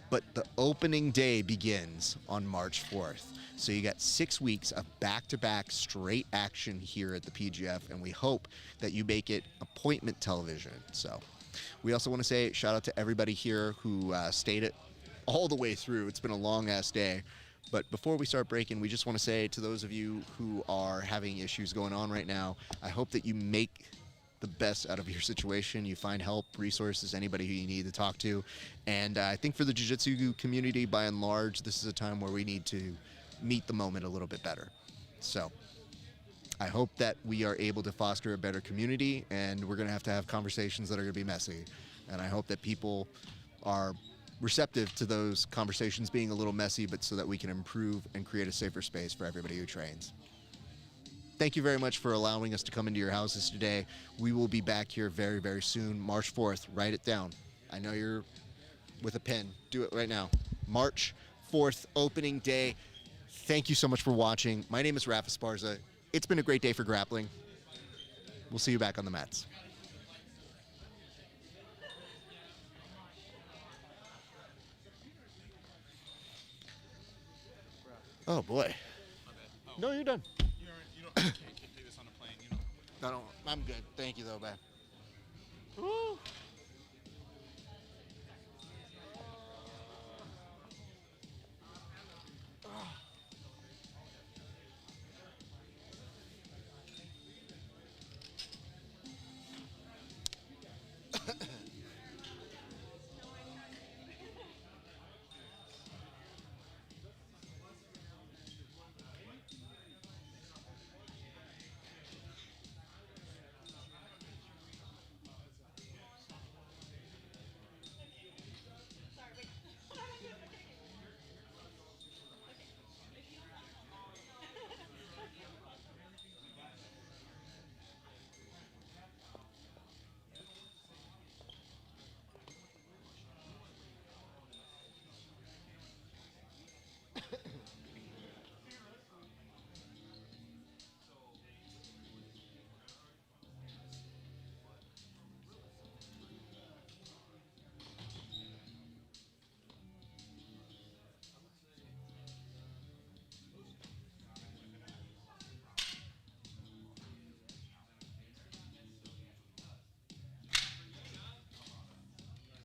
but the opening day begins on March 4th. So you got 6 weeks of back-to-back straight action here at the PGF, and we hope that you make it appointment television. So we also want to say shout out to everybody here who stayed it all the way through. It's been a long-ass day. But before we start breaking, we just want to say to those of you who are having issues going on right now, I hope that you make the best out of your situation. You find help, resources, anybody who you need to talk to. And I think for the jiu-jitsu community, by and large, this is a time where we need to meet the moment a little bit better. So I hope that we are able to foster a better community, and we're going to have conversations that are going to be messy. And I hope that people are receptive to those conversations being a little messy, but so that we can improve and create a safer space for everybody who trains. Thank you very much for allowing us to come into your houses today. We will be back here very, very soon. March 4th, write it down. I know you're with a pen. Do it right now. March 4th, opening day. Thank you so much for watching. My name is Rafa Esparza. It's been a great day for grappling. We'll see you back on the mats. Oh boy. No, you're done. You can't do this on a plane, you know. No, I'm good. Thank you though, man. Woo!